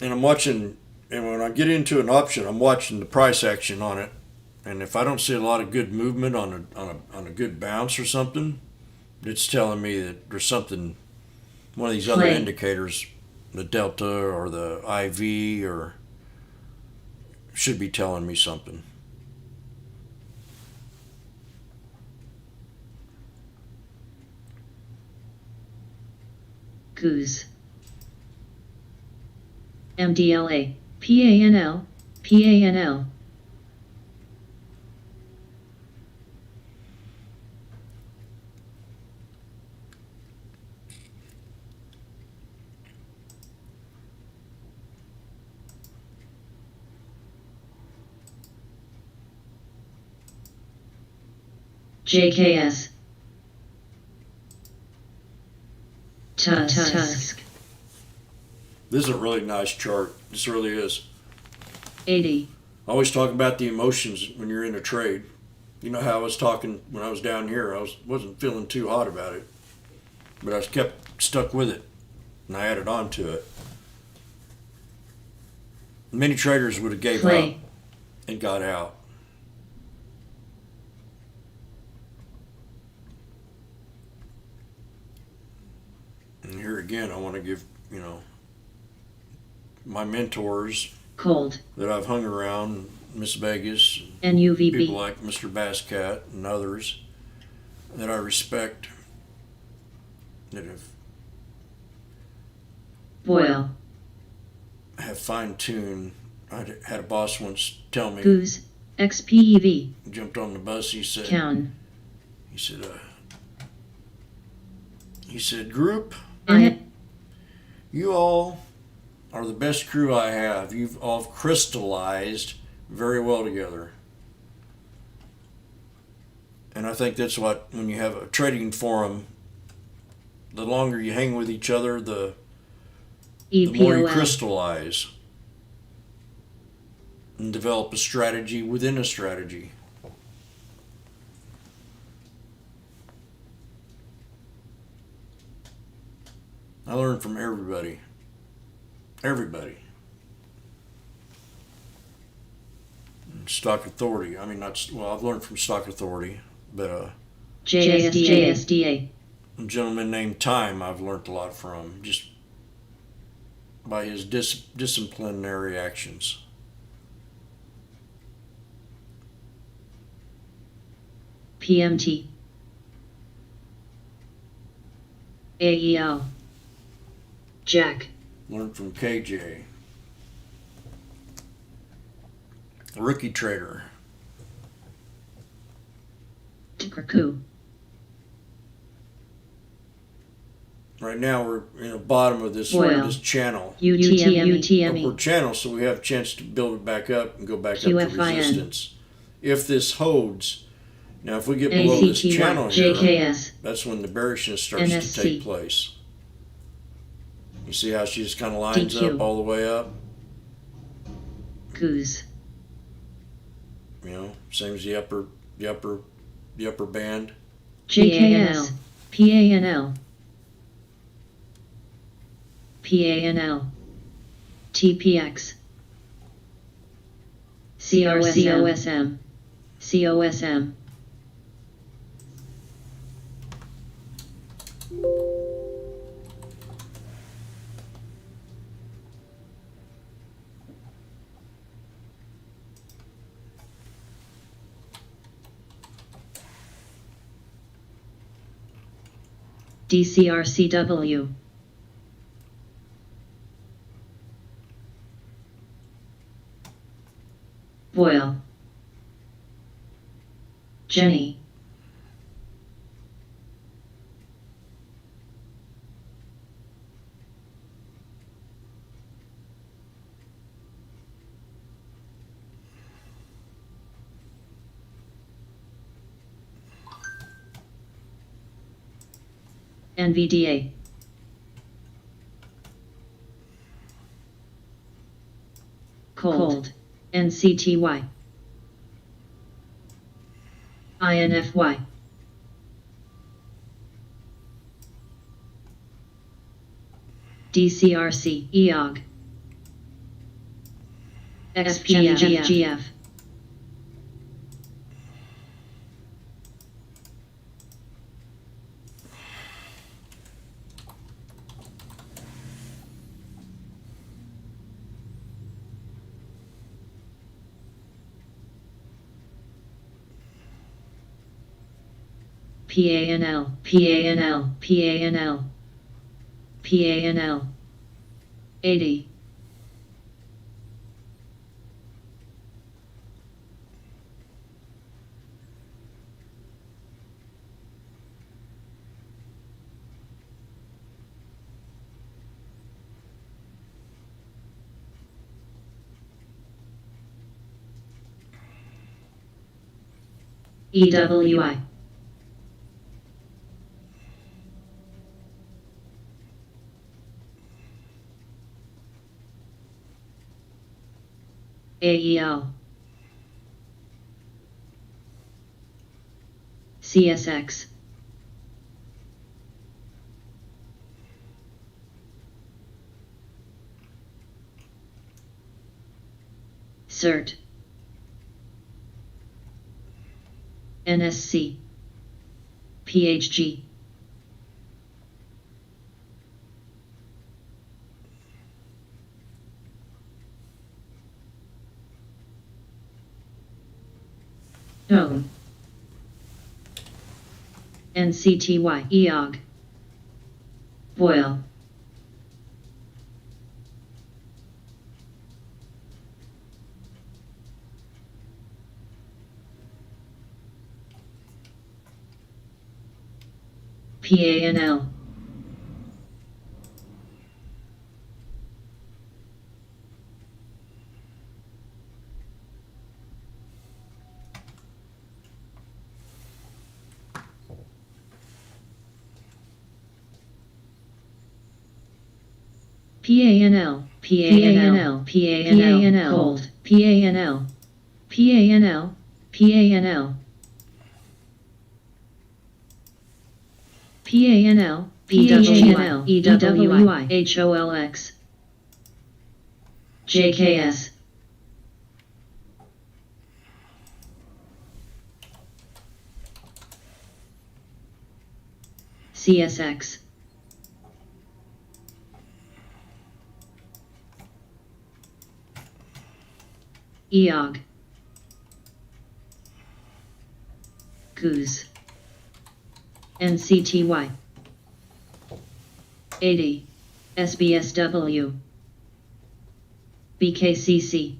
And I'm watching, and when I get into an option, I'm watching the price action on it. And if I don't see a lot of good movement on a good bounce or something, it's telling me that there's something, one of these other indicators, the delta or the IV, or should be telling me something. Goose. MDLA. PANL. PANL. JKS. Tusk. This is a really nice chart. This really is. 80. I always talk about the emotions when you're in a trade. You know how I was talking when I was down here. I wasn't feeling too hot about it, but I kept stuck with it, and I added on to it. Many traders would have gave up and got out. And here again, I want to give, you know, my mentors that I've hung around, Miss Vegas, and UVB, people like Mr. Basscat and others that I respect, that have fine-tuned. I had a boss once tell me, Goose, XPEV, jumped on the bus, he said, group, you all are the best crew I have. You've all crystallized very well together. And I think that's what, when you have a trading forum, the longer you hang with each other, the more you crystallize and develop a strategy within a strategy. I learn from everybody. Everybody. Stock Authority. I mean, I've learned from Stock Authority, but JSDA. A gentleman named Time I've learned a lot from, just by his disciplinary actions. PMT. AEL. Jack. Learned from KJ. Rookie trader. Ticker. Right now we're in the bottom of this channel. UTME. Upward channel, so we have a chance to build it back up and go back up to resistance. If this holds, now if we get below this channel here, that's when the bearishness starts to take place. You see how she just kind of lines up all the way up? Goose. You know, same as the upper band. JKS. PANL. PANL. TPX. COSM. COSM. DCRCW. Boyle. Jenny. NVDA. Cold. NCTY. INFY. DCRC. EOG. XPGF. PANL, PANL, PANL, PANL, 80. EWI. AEL. CSX. CERT. NSC. PHG. OM. NCTY. EOG. Boyle. PANL. PANL, PANL, PANL, cold, PANL, PANL, PANL, PANL, PANL, EWI, HOLX, JKS, CSX, EOG, GOOS, NCTY, 80, SBSW, BKCC,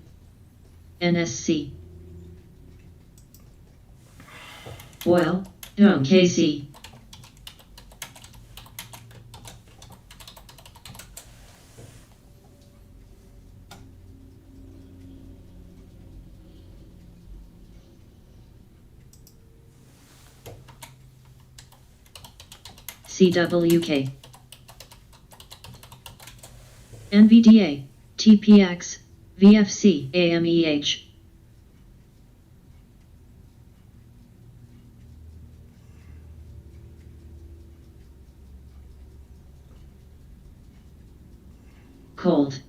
NSC, Boyle, KC, CWK, NVDA, TPX, VFC, AMEH, Cold,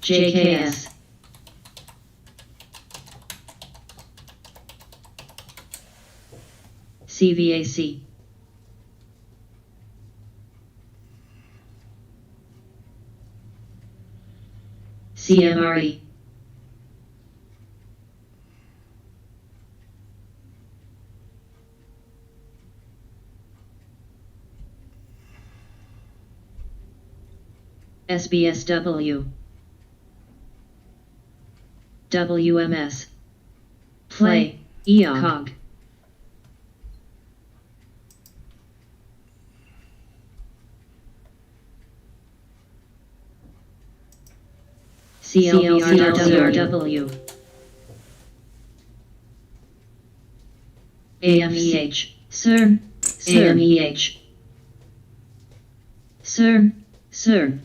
JKS, CVAC, CMRE, SBSW, WMS, Play, EOG, CLVRW, AMEH, CERN, AMEH, CERN, CERN,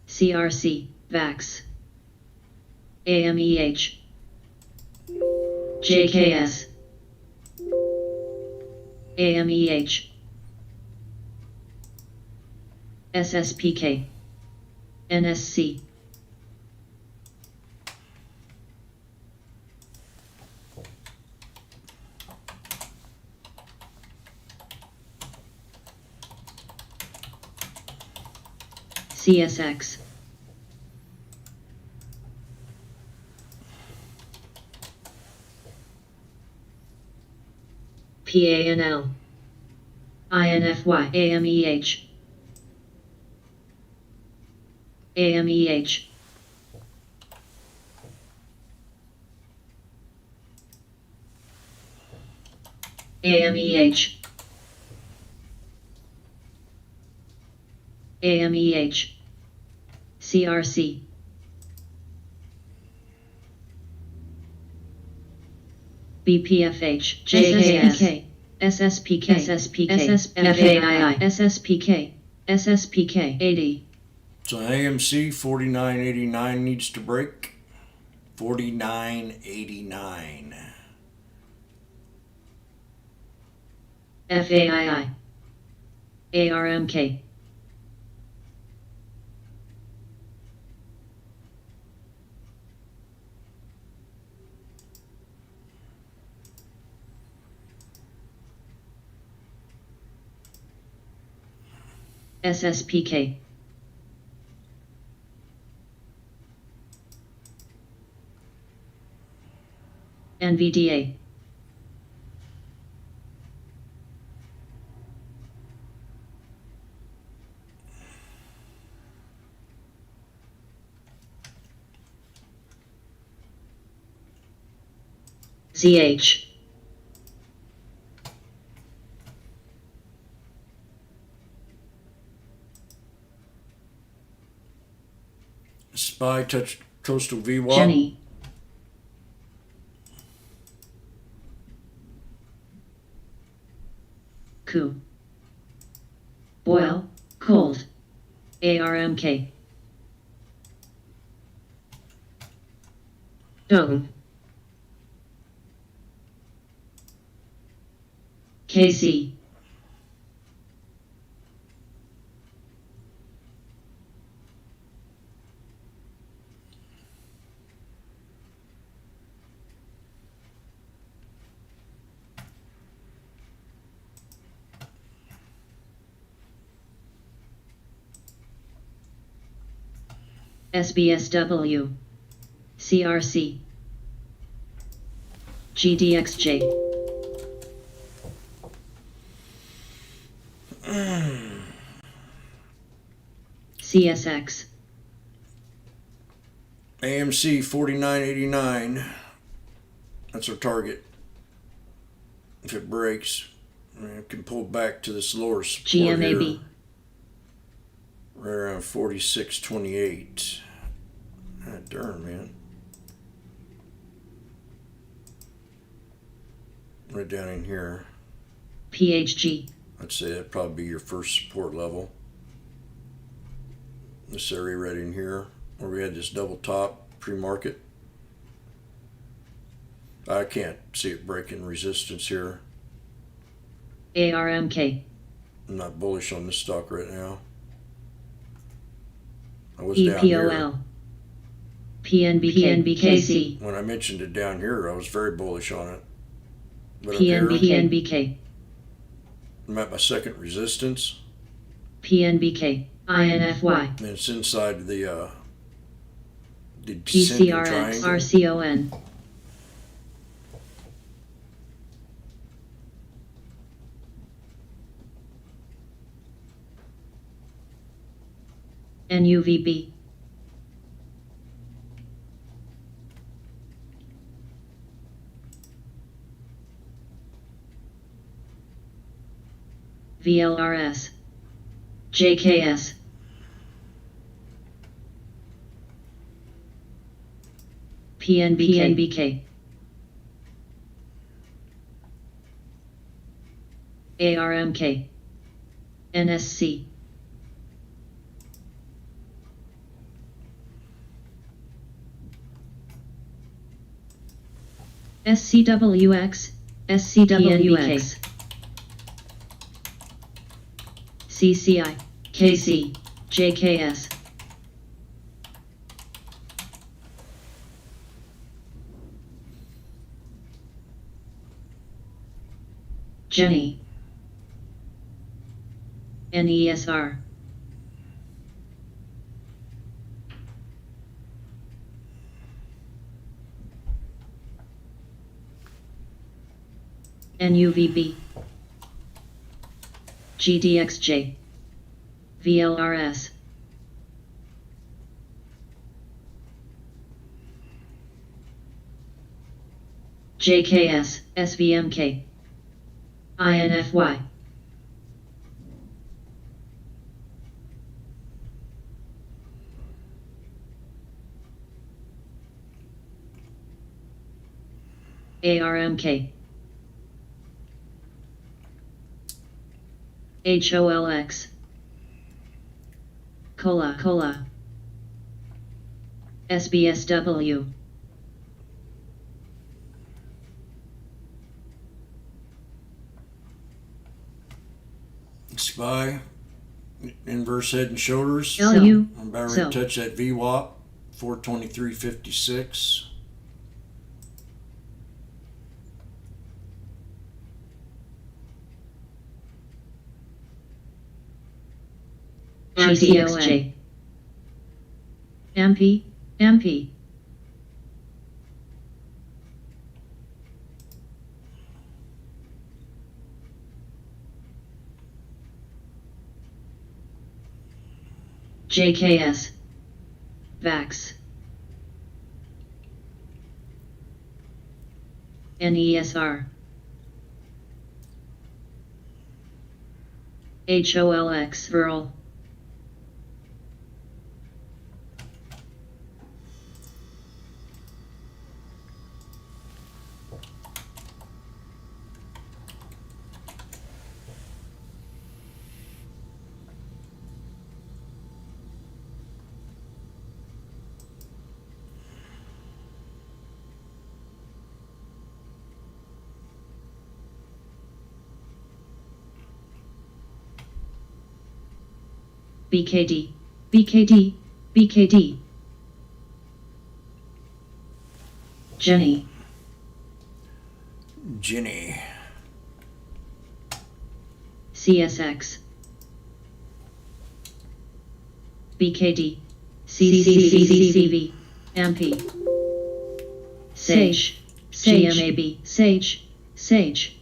CRC, VAX, AMEH, JKS, AMEH, SSPK, NSC, CSX, PANL, INFY, AMEH, AMEH, AMEH, AMEH, CRC, BPFH, JKS, SSPK, FAII, SSPK, SSPK, 80. So AMC 49.89 needs to break. 49.89. FAII, ARMK, SSPK, NVDA, ZH, SPY touch coastal VWAP. Jenny, Coup, Boil, Cold, ARMK, Dong, KC, SBSW, CRC, GDXJ, CSX, AMC 49.89. That's our target. If it breaks, it can pull back to this lower support GMAB, here, right around 46.28. Ah, darn, man. Right down in here. PHG, I'd say that'd probably be your first support level. This area right in here, where we had this double top pre-market. I can't see it breaking resistance here. ARMK, I'm not bullish on this stock right now. I was down here. EPOL, PNBK, When I mentioned it down here, I was very bullish on it. But up here, PNBK, I'm at my second resistance. PNBK, INFY, And it's inside the descending PCRX, triangle. RCON, NUVB. VLRS. JKS. PNBK. ARMK. NSC. SCWX. SCWX. CCI. KC. JKS. Jenny. NESR. NUVB. GDXJ. VLRS. JKS. SVMK. INFY. ARMK. HOLX. Cola. SBSW. Spy. Inverse head and shoulders. LU. I'm about ready to touch that VWAP. 423.56. GCXJ. MP. JKS. VAX. NESR. HOLX. Virl. BKD. Jenny. CSX. BKD. CCCCV. MP. Sage. GMAB. Sage.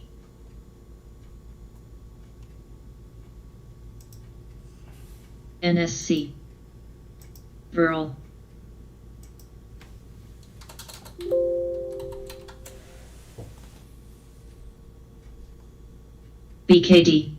NSC. Virl. BKD.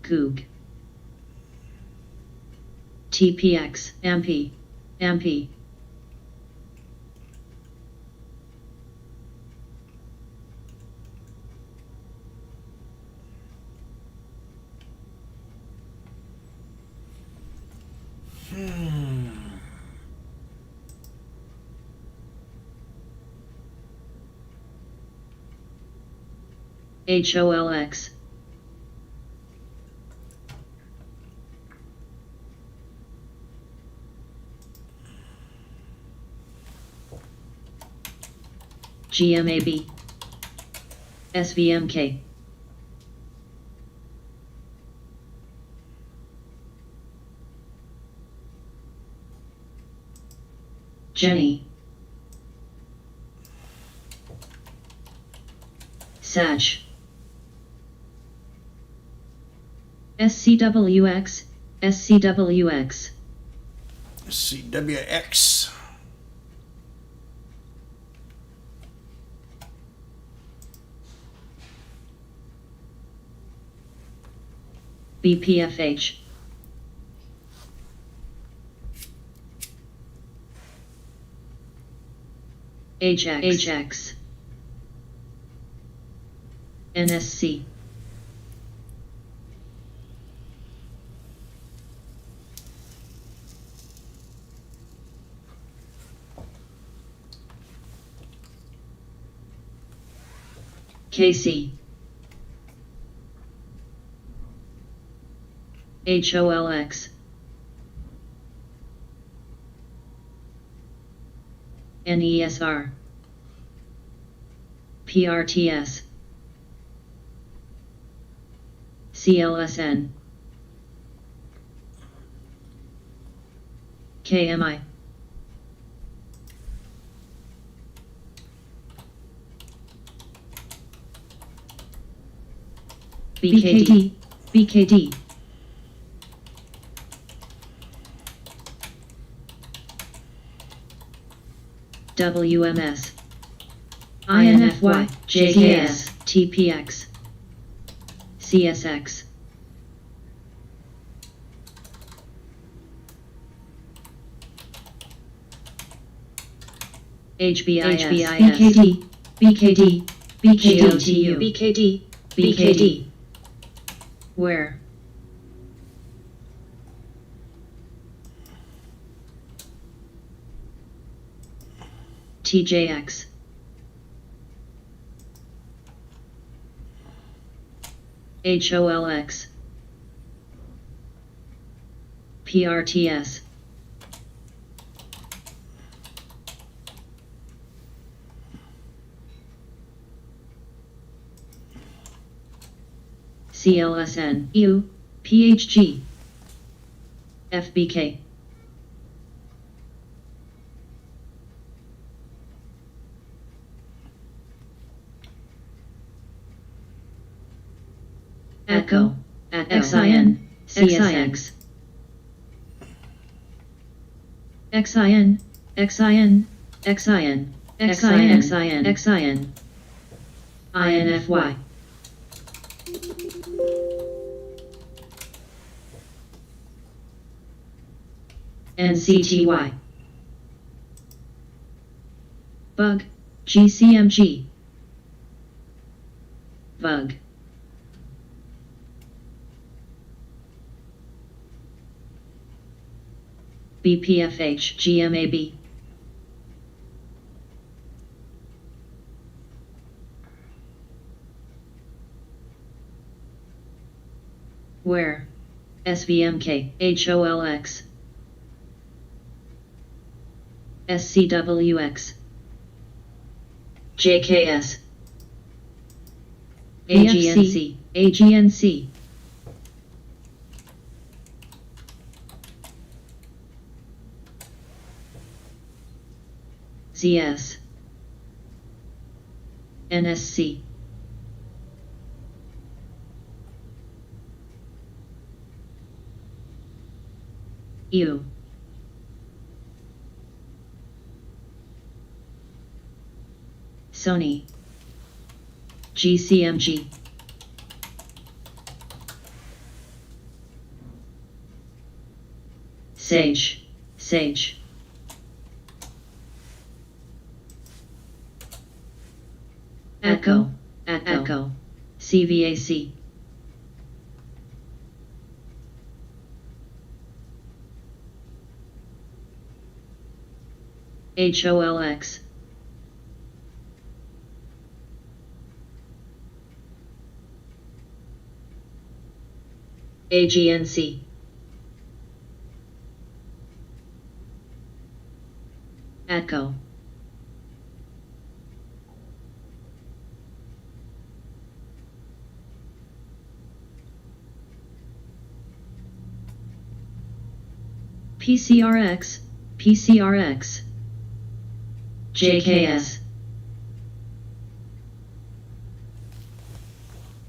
Goog. TPX. MP. HOLX. GMAB. SVMK. Jenny, Sag, SCWX, SCWX, CWX. BPFH, Ajax, NSC, KC, HOLX, NESR, PRTS, CLSN, KMI, BKD, WMS, INFY, JKS, TPX, CSX, HBIS, BKD, BKD, where? TJX, HOLX, PRTS, CLSN, EU, PHG, FBK, Echo, XIN, CSX, XIN, INFY, NCTY, Bug, GCMG, Bug, BPFH, GMAB, where? SVMK, HOLX, SCWX, JKS, AGNC, ZS, NSC, EU, Sony, GCMG, Sage, Echo, CVAC, HOLX, AGNC, Echo, PCRX, JKS.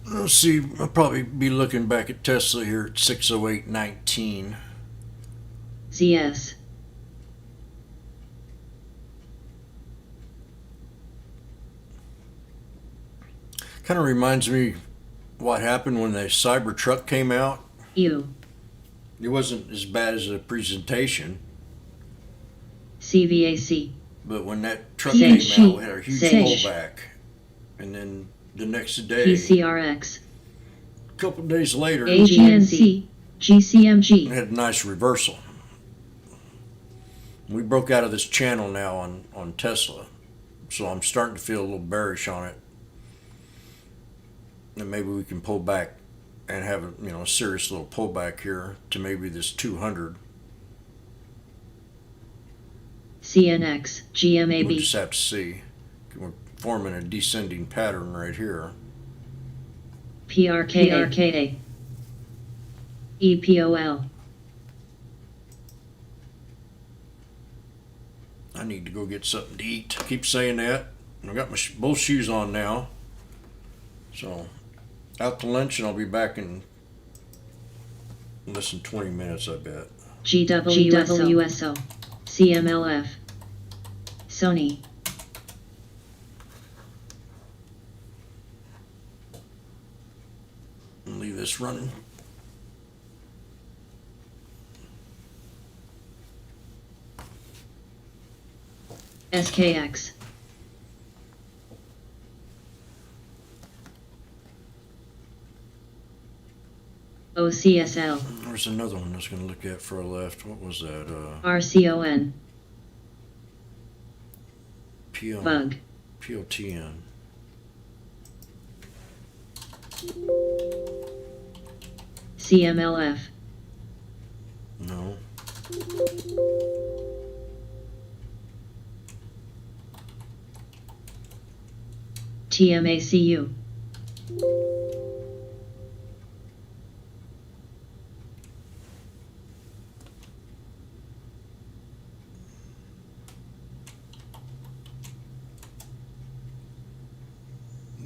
Let's see, I'll probably be looking back at Tesla here at 608.19. ZS. Kind of reminds me what happened when the Cybertruck came out. U. It wasn't as bad as a presentation, CVAC. but when that truck Sage. came out, we had a huge Sage. pullback. And then the next day, PCRX. a couple of days later, AGNC. it GCMG. had a nice reversal. We broke out of this channel now on Tesla, so I'm starting to feel a little bearish on it. And maybe we can pull back and have a serious little pullback here to maybe this 200. CNX. We'll GMAB. just have to see. We're forming a descending pattern right here. PRKA. EPOL. I need to go get something to eat. I keep saying that. I've got my both shoes on now. So, out to lunch, and I'll be back in less than 20 minutes, I bet. GWSO. CMLF. Sony. And leave this running. SKX. OCSL. There's another one I was going to look at for a left. What was that? RCON. Bug. POTN. CMLF. No. TMACU.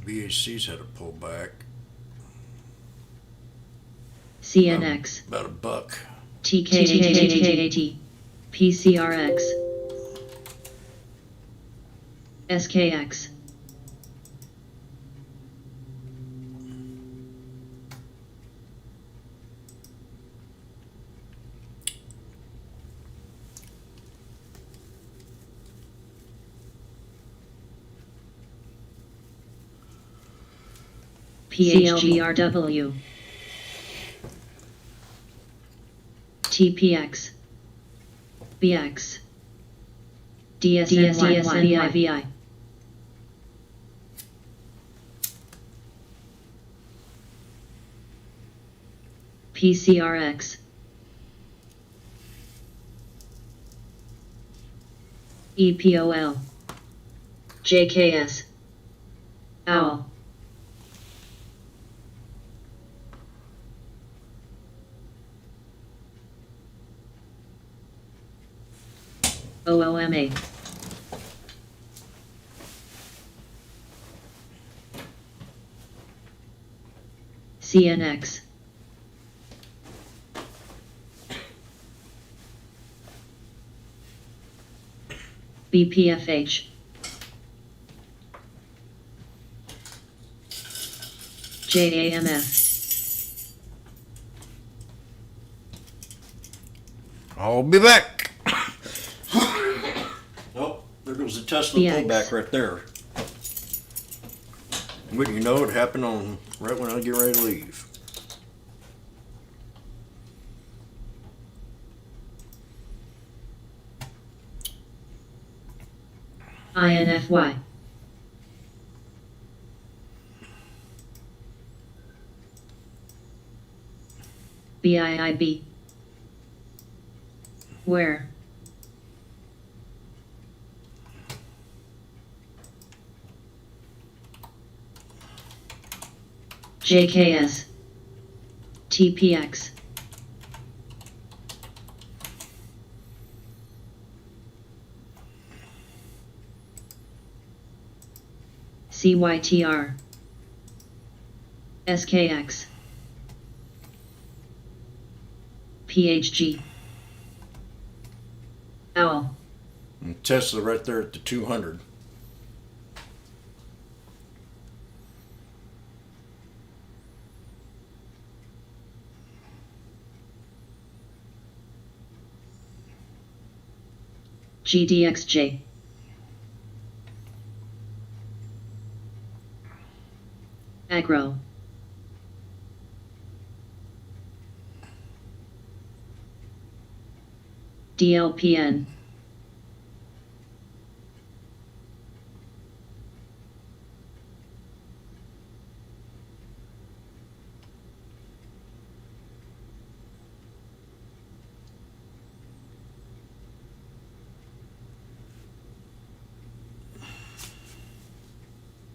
BAC's had a pullback. CNX. About $1. TKAT. PCRX. SKX. PHGRW. TPX. BX. DSNYVI. PCRX. EPOL. JKS. OWL. OOMA. CNX. BPFH. JAMF. I'll be back. Oh, there goes the Tesla BX. pullback right there. Wouldn't you know, it happened on right when I get ready to leave. INFY. BIIB. Where? JKS. TPX. CYTR SKX PHG OWL And Tesla right there at the 200. GDXJ Agro DLPN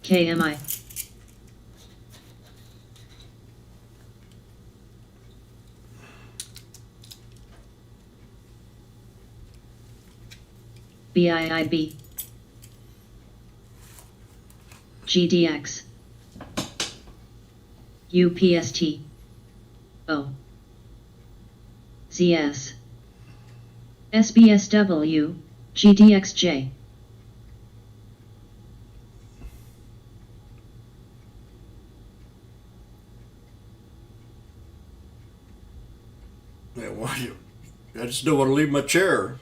KMI BIIB GDX UPST O ZS SBSW GDXJ Yeah, I just don't want to leave my chair.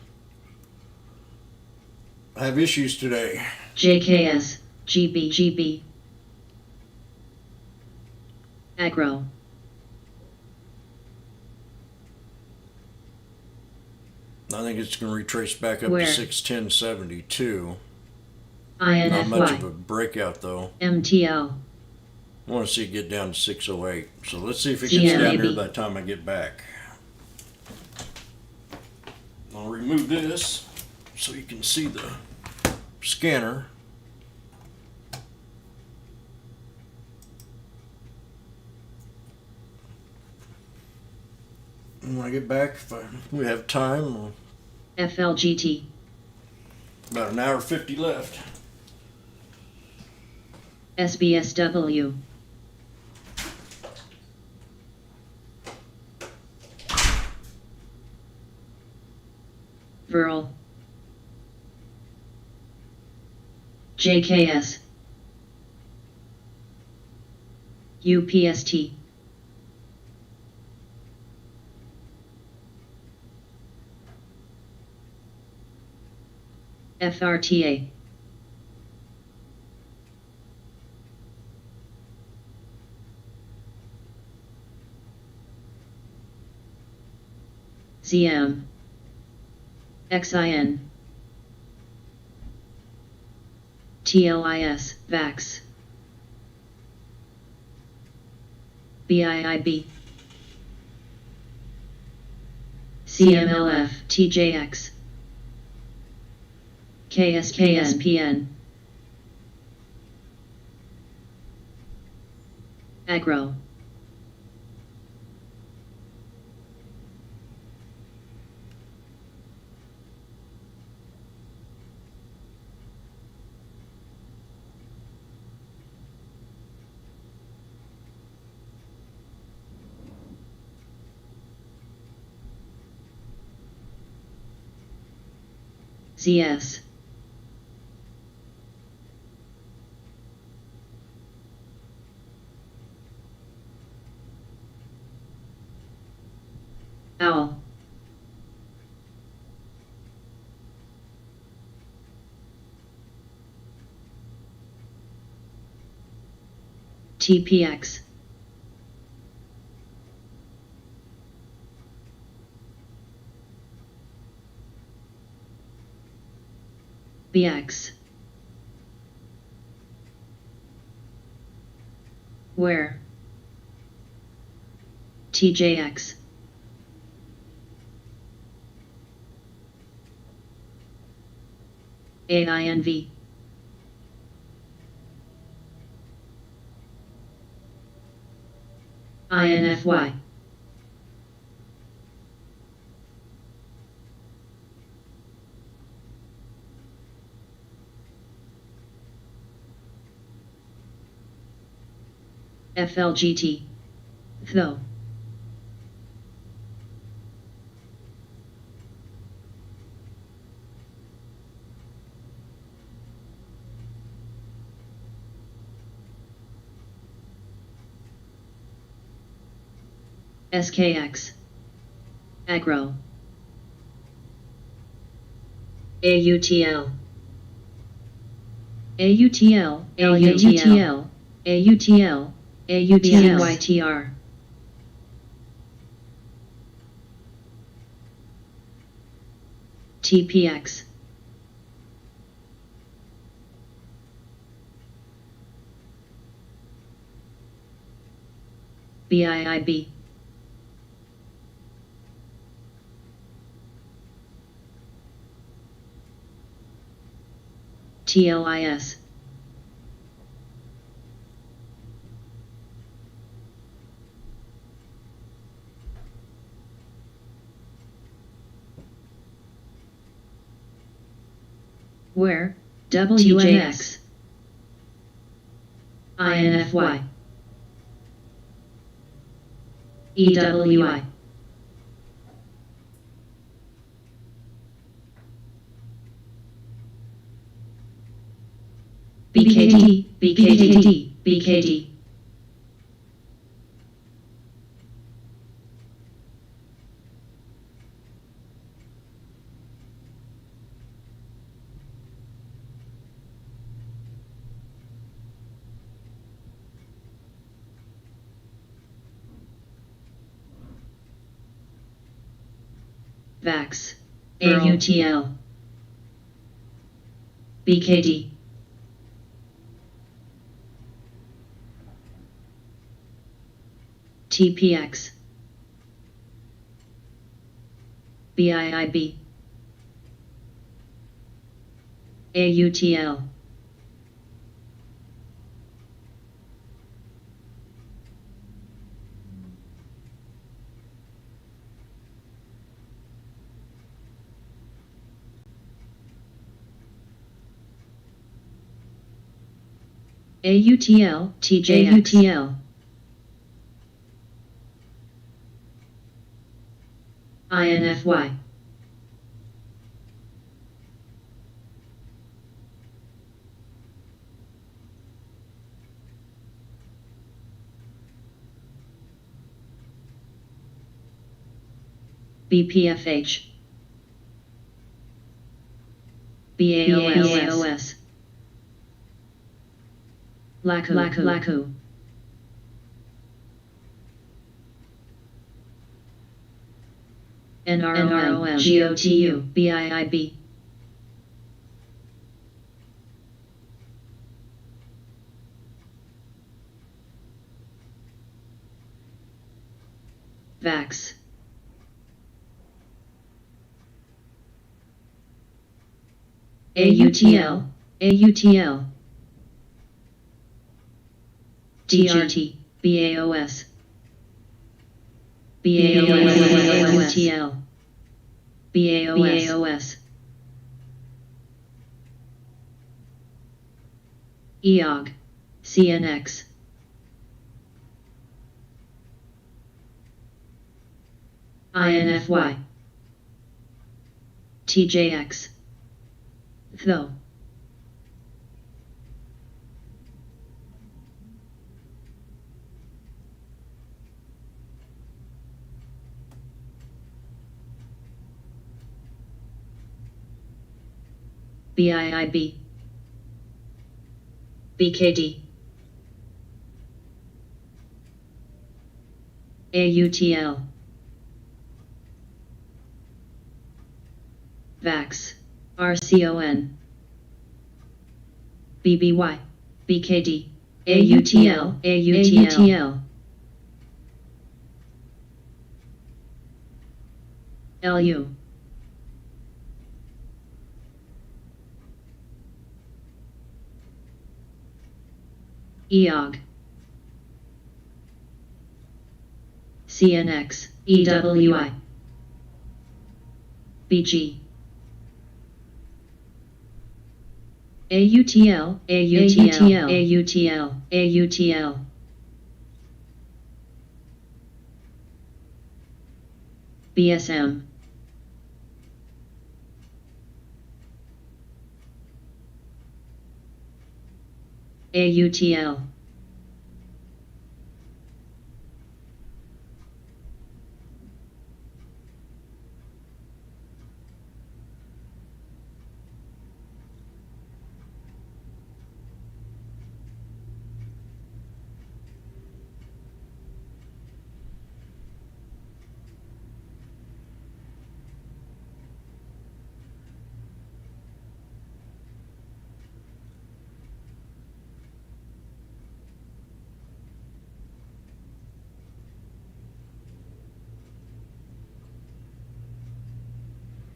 I have issues today. JKS GB Agro I think it's going to retrace back up Where? to 610.72. Not much of a INFY breakout though. MTL I want to see it get down to 608. So let's see if it gets down CMAB. there by the time I get back. I'll remove this so you can see the scanner. And when I get back, if we have time, FLGT about an hour 50 left. SBSW Virl JKS UPST FRTA ZM XIN TLIS VAX BIIB CMLF TJX KSKSPN Agro ZS OWL TPX BX Where TJX AINV INFY FLGT. Though. SKX. Agro. AUTL. AUTL. AUTL. AUTL. AUTL. TPX. BIIB. TLIS. Where? WNX. INFY. EWI. BKD, BKD, BKD. VAX. AUTL. BKD. TPX. BIIB. AUTL. AUTL, TJXL. INFY. BPFH. BAOS. Laku. NROM, GOTU, BIIB. VAX. AUTL, AUTL. DRT, BAOS. BAOS, BAOS. EOG, CNX. INFY. TJX. Though. BIIB. BKD. AUTL. VAX. RCON. BBY. BKD. AUTL. AUTL. LU. EOG. CNX. EWI. BG. AUTL. AUTL. AUTL. AUTL. BSM. AUTL.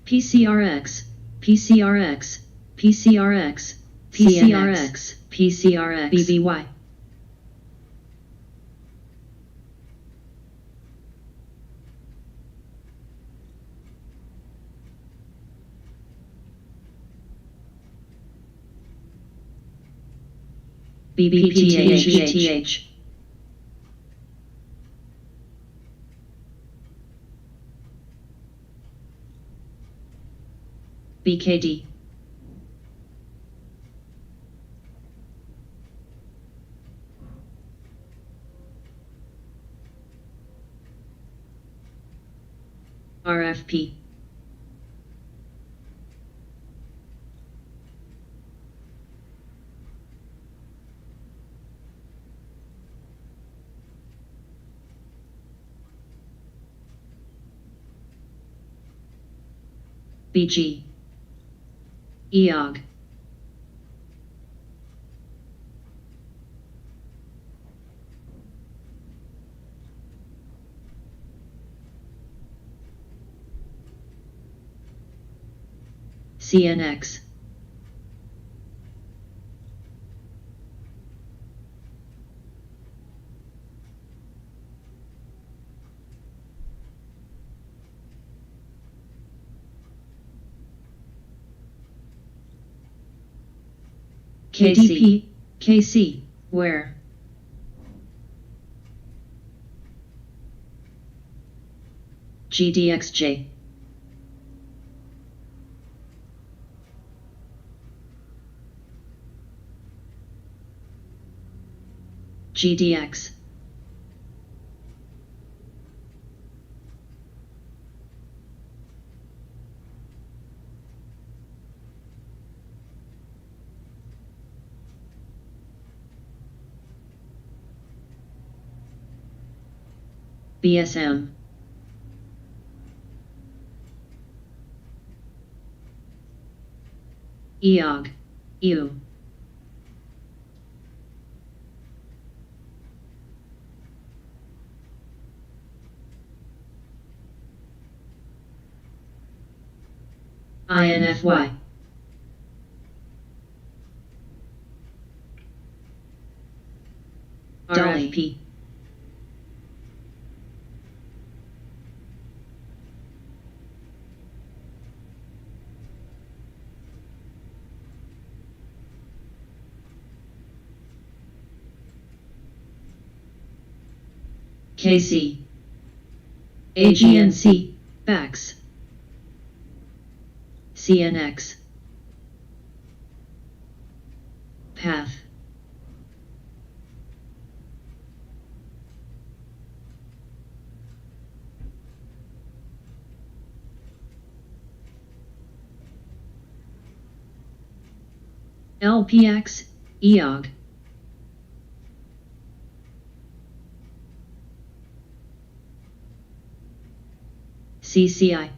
PCRX, PCRX, PCRX, PCRX, PCRX, BBY. BBPTH. BKD. RFP. BG. EOG. CNX. KDP, KC, where? GDXJ. GDX. BSM. EOG. U. INFY. RFP. KC. AGNC, BAX. CNX. Path. LPX, EOG. CCI.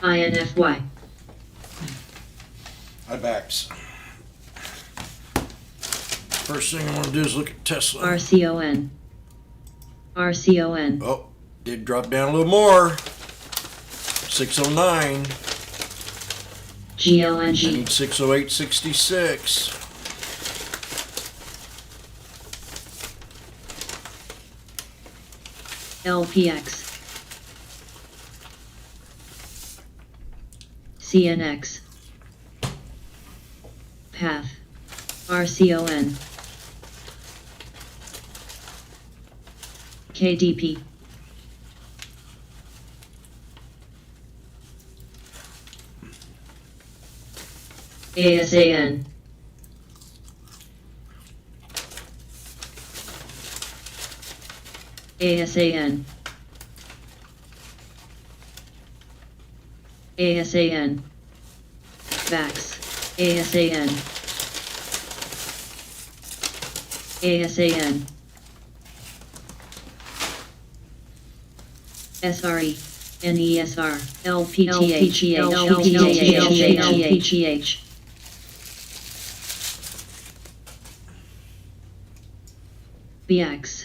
INFY. Hi, Bax. First thing I want to do is look at Tesla. RCON. RCON. Oh, did drop down a little more. 609. I GLNG. need 60866. LPX. CNX. Path. RCON. KDP. ASAN. ASAN. ASAN. VAX. ASAN. ASAN. SRE. NESR. LPTH. LPTH. BX.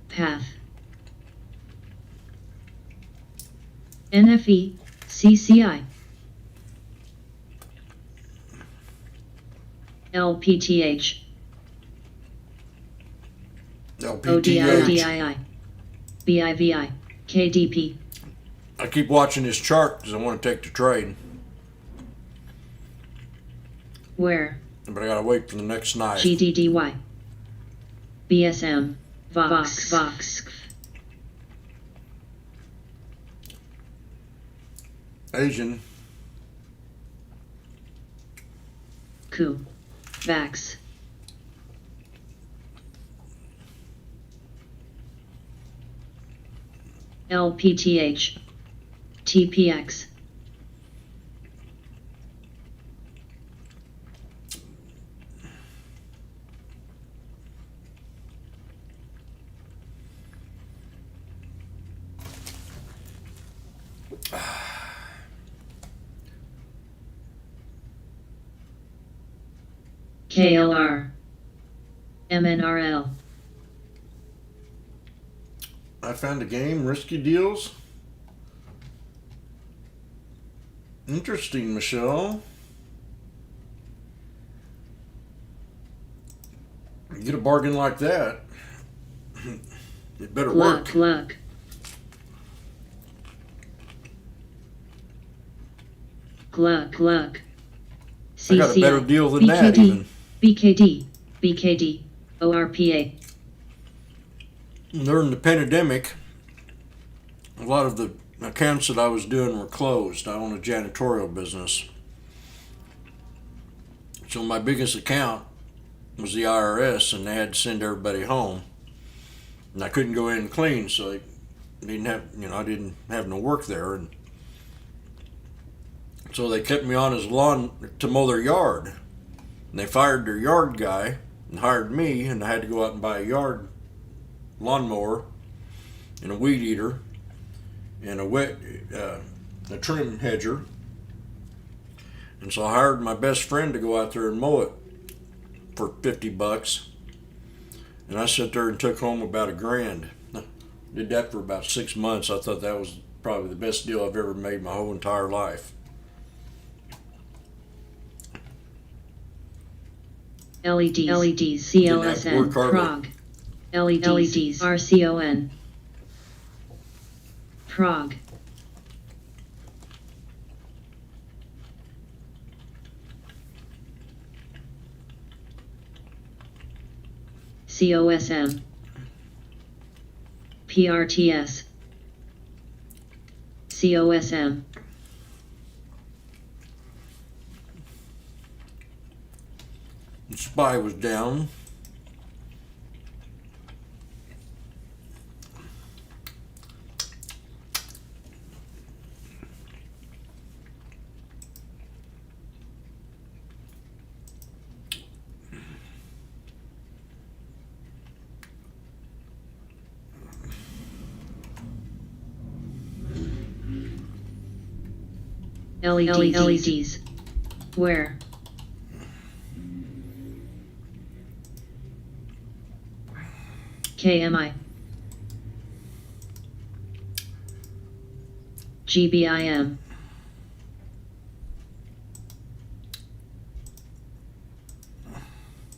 Path. NFE. CCI. LPTH. ODII. BIVI. KDP. I keep watching this chart because I want to take the trade, Where? but I gotta wait for the next knife. GDDY. BSM. Vox. Asian. Coup. Vax. LPTH. TPX. KLR. MNRL. I found a game, Risky Deals. Interesting, Michelle. You get a bargain like that, it better work. Luck. I got a better deal than that even. BKD. ORPA. During the pandemic, a lot of the accounts that I was doing were closed. I own a janitorial business. So my biggest account was the IRS, and they had to send everybody home. And I couldn't go in and clean, so I didn't have no work there. And so they kept me on as lawn to mow their yard. And they fired their yard guy and hired me, and I had to go out and buy a yard lawnmower and a weed eater and a trim hedger. And so I hired my best friend to go out there and mow it for $50. And I sat there and took home about $1,000. Did that for about 6 months. I thought that was probably the best deal I've ever made my whole entire life. LEDs, CLSN, Prague. LEDs, RCON. Prague. COSM. PRTS. COSM. The SPY was down. LEDs. Where? KMI, GBIM,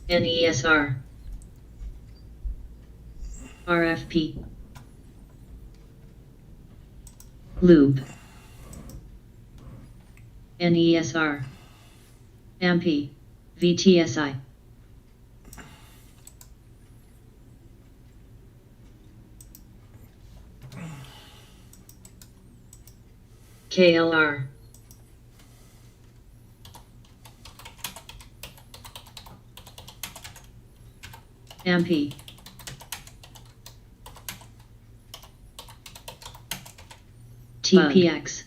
NESR, RFP, Loop, NESR, MP, VTSI, KLR, MP, TPX,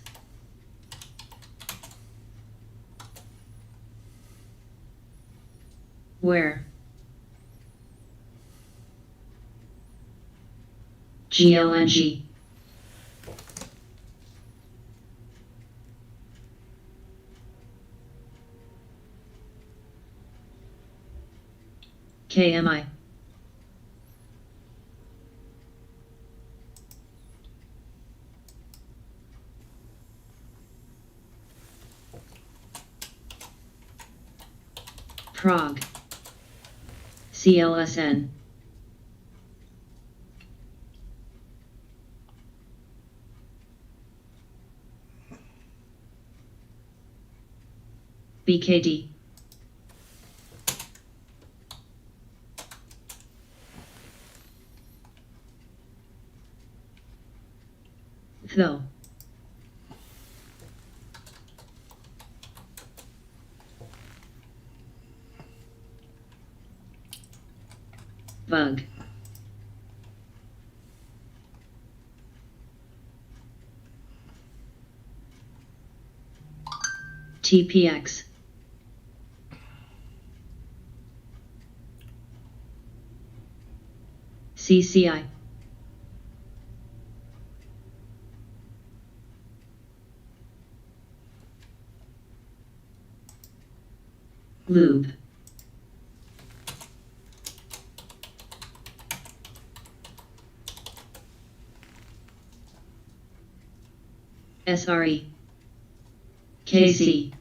Where, GLNG, KMI, Prague, CLSN, BKD, THO, Bug, TPX, CCI, Lube, SRE, KC,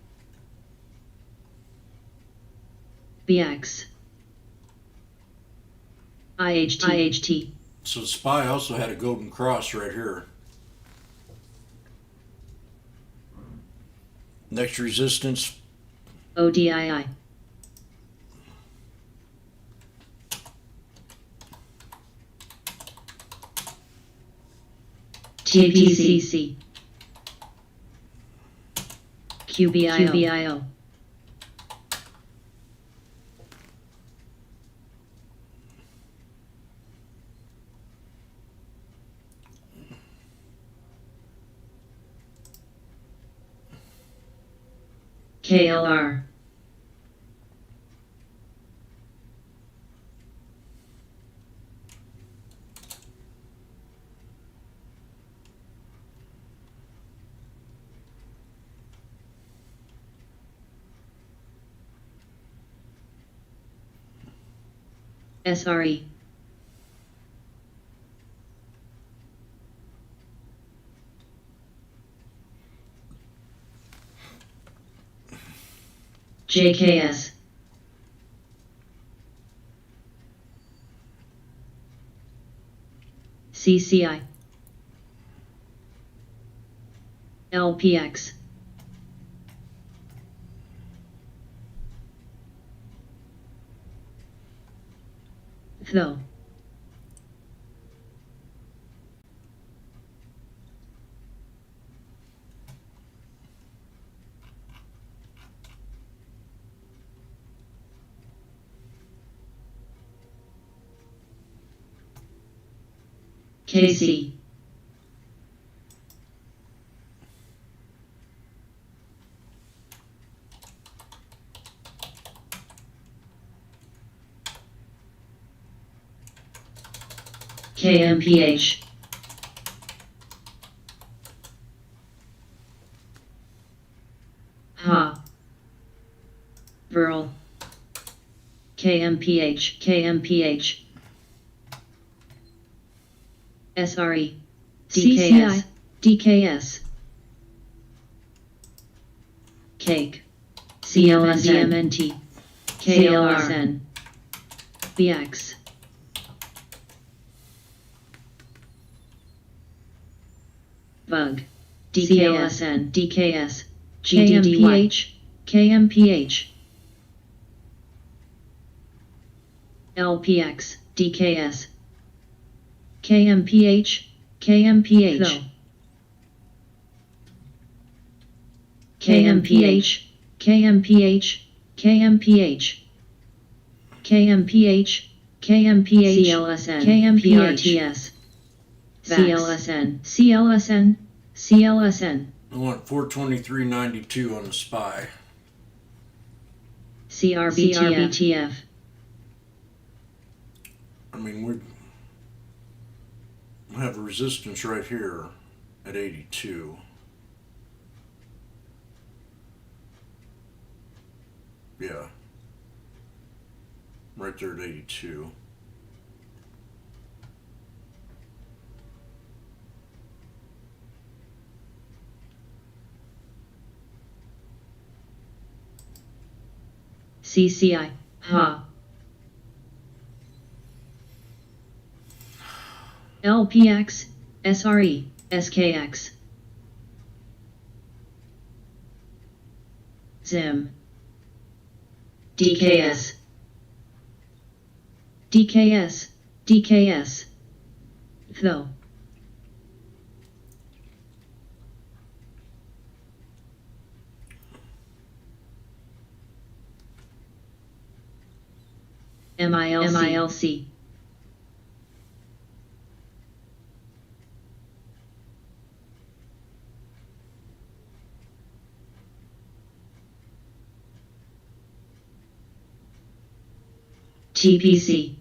BX, IHT, So the Spy also had a golden cross right here. Next resistance, ODII, TPCC, QBIO, KLR, SRE, JKS, CCI, LPX, THO, KC, KMPH, HA, Burl, KMPH, KMPH, SRE, DKS, DKS, Cake, CLSMNT, KLRN, BX, Bug, DKSN, DKS, GDDH, KMPH, LPX, DKS, KMPH, KMPH, KMPH, KMPH, KMPH, KMPH, KMPH, CLSN, KMPRTS, CLSN, CLSN, CLSN, I want 423.92 on the SPY. CRBTF, I mean, we have a resistance right here at 82. Yeah. Right there at 82. CCI, HA, LPX, SRE, SKX, ZIM, DKS, DKS, DKS, THO, MILC, TPC,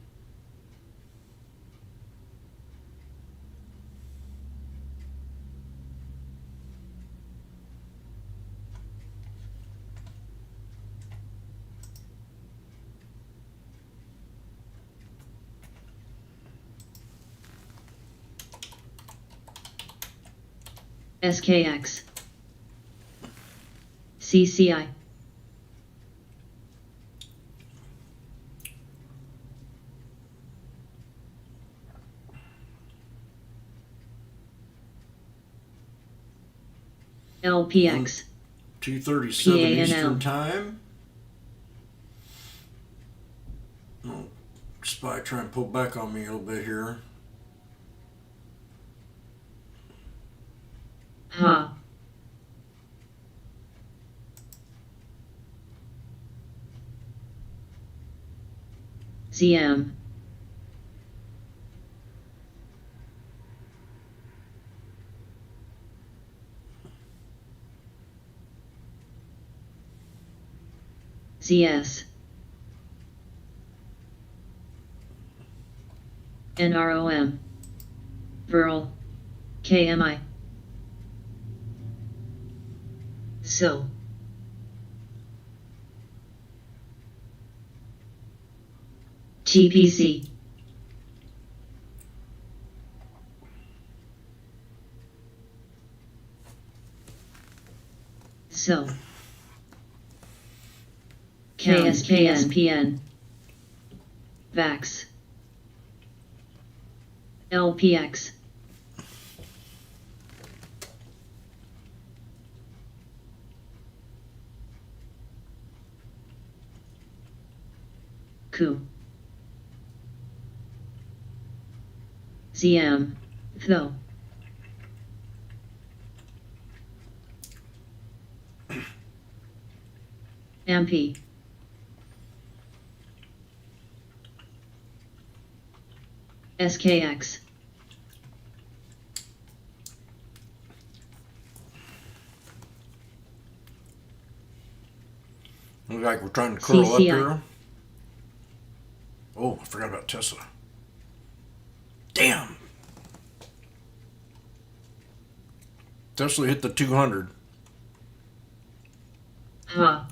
SKX, CCI, LPX, 2:37 PANL. Eastern Time. Oh, SPY try and pull back on me a little bit here. HA, ZM, ZS, NROM, VERL, KMI, SO, TPC, SO, KSKSPN, VAX, LPX, KU, ZM, THO, MP, SKX, Looks like we're trying to curl up CCI. here. Oh, I forgot about Tesla. Damn. Tesla hit the 200. HA,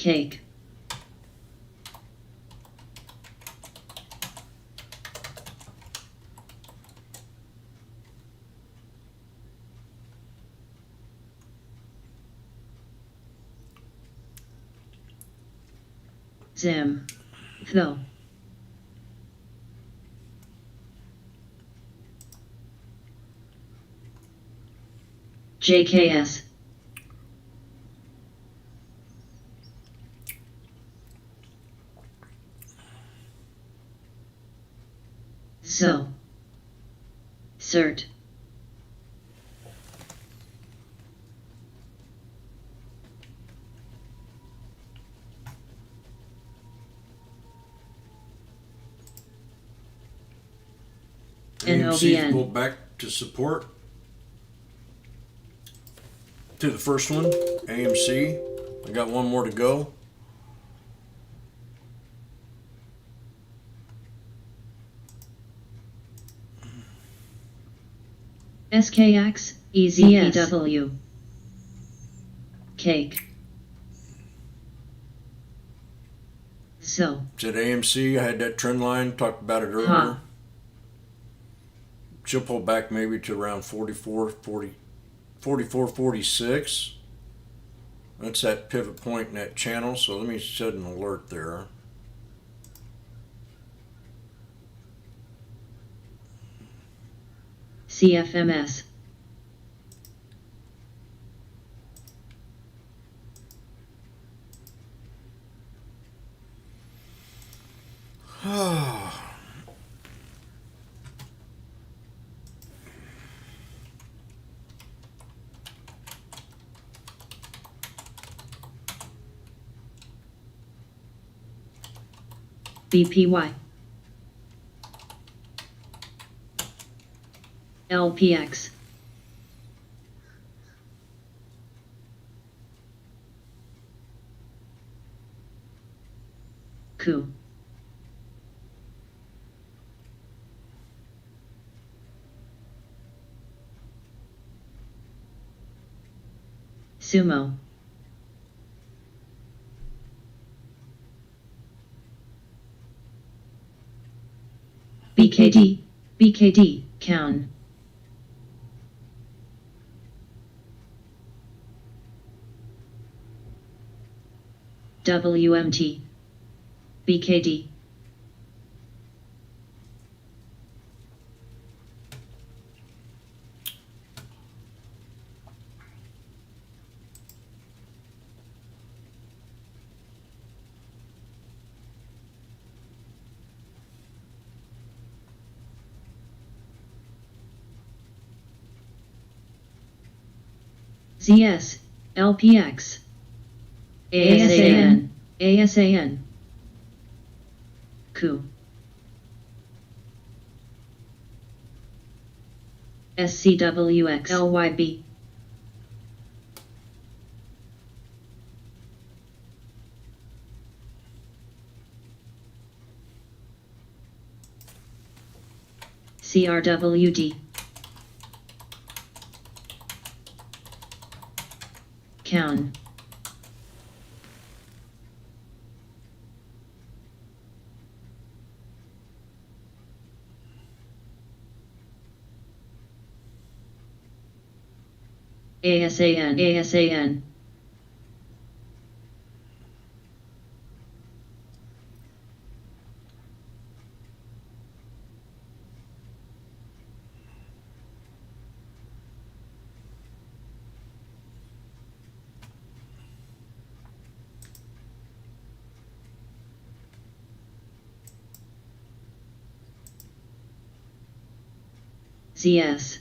Cake. Zim. Though. JKS. So. Cert. AMC's NOVN. pulled back to support. To the first one, AMC. I got one more to go. SKX, EZPW. Cake. So. It's at AMC. I had that trend line, talked about it earlier. Huh. She'll pull back maybe to around 44, 46. That's that pivot point in that channel. So let me set an alert there. CFMS. BPY. LPX. Coup. Sumo. BKD, Count. WMT, BKD. ZS, LPX, ASAN, Coup, SCWX, LYB, CRWD, Count. ASAN. ZS.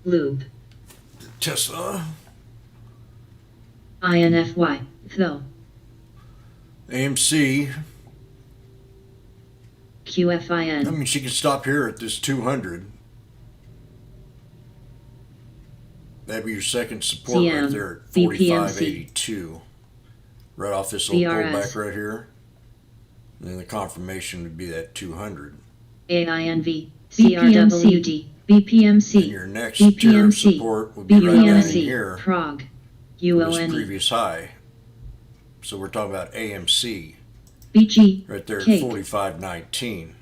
Loop. Tesla. INFY, though. AMC. QFIN. I mean, she can stop here at this 200. That'd be your second support CM, right there at BPMC. 45.82. Right off this little BRS. pullback right here. And then the confirmation would be that 200. AINV, CRWD, BPMC, And your next tier of support would be right down in here. Prague, This UONE, previous high. So we're talking about AMC BG, right there at Cake, 45.19.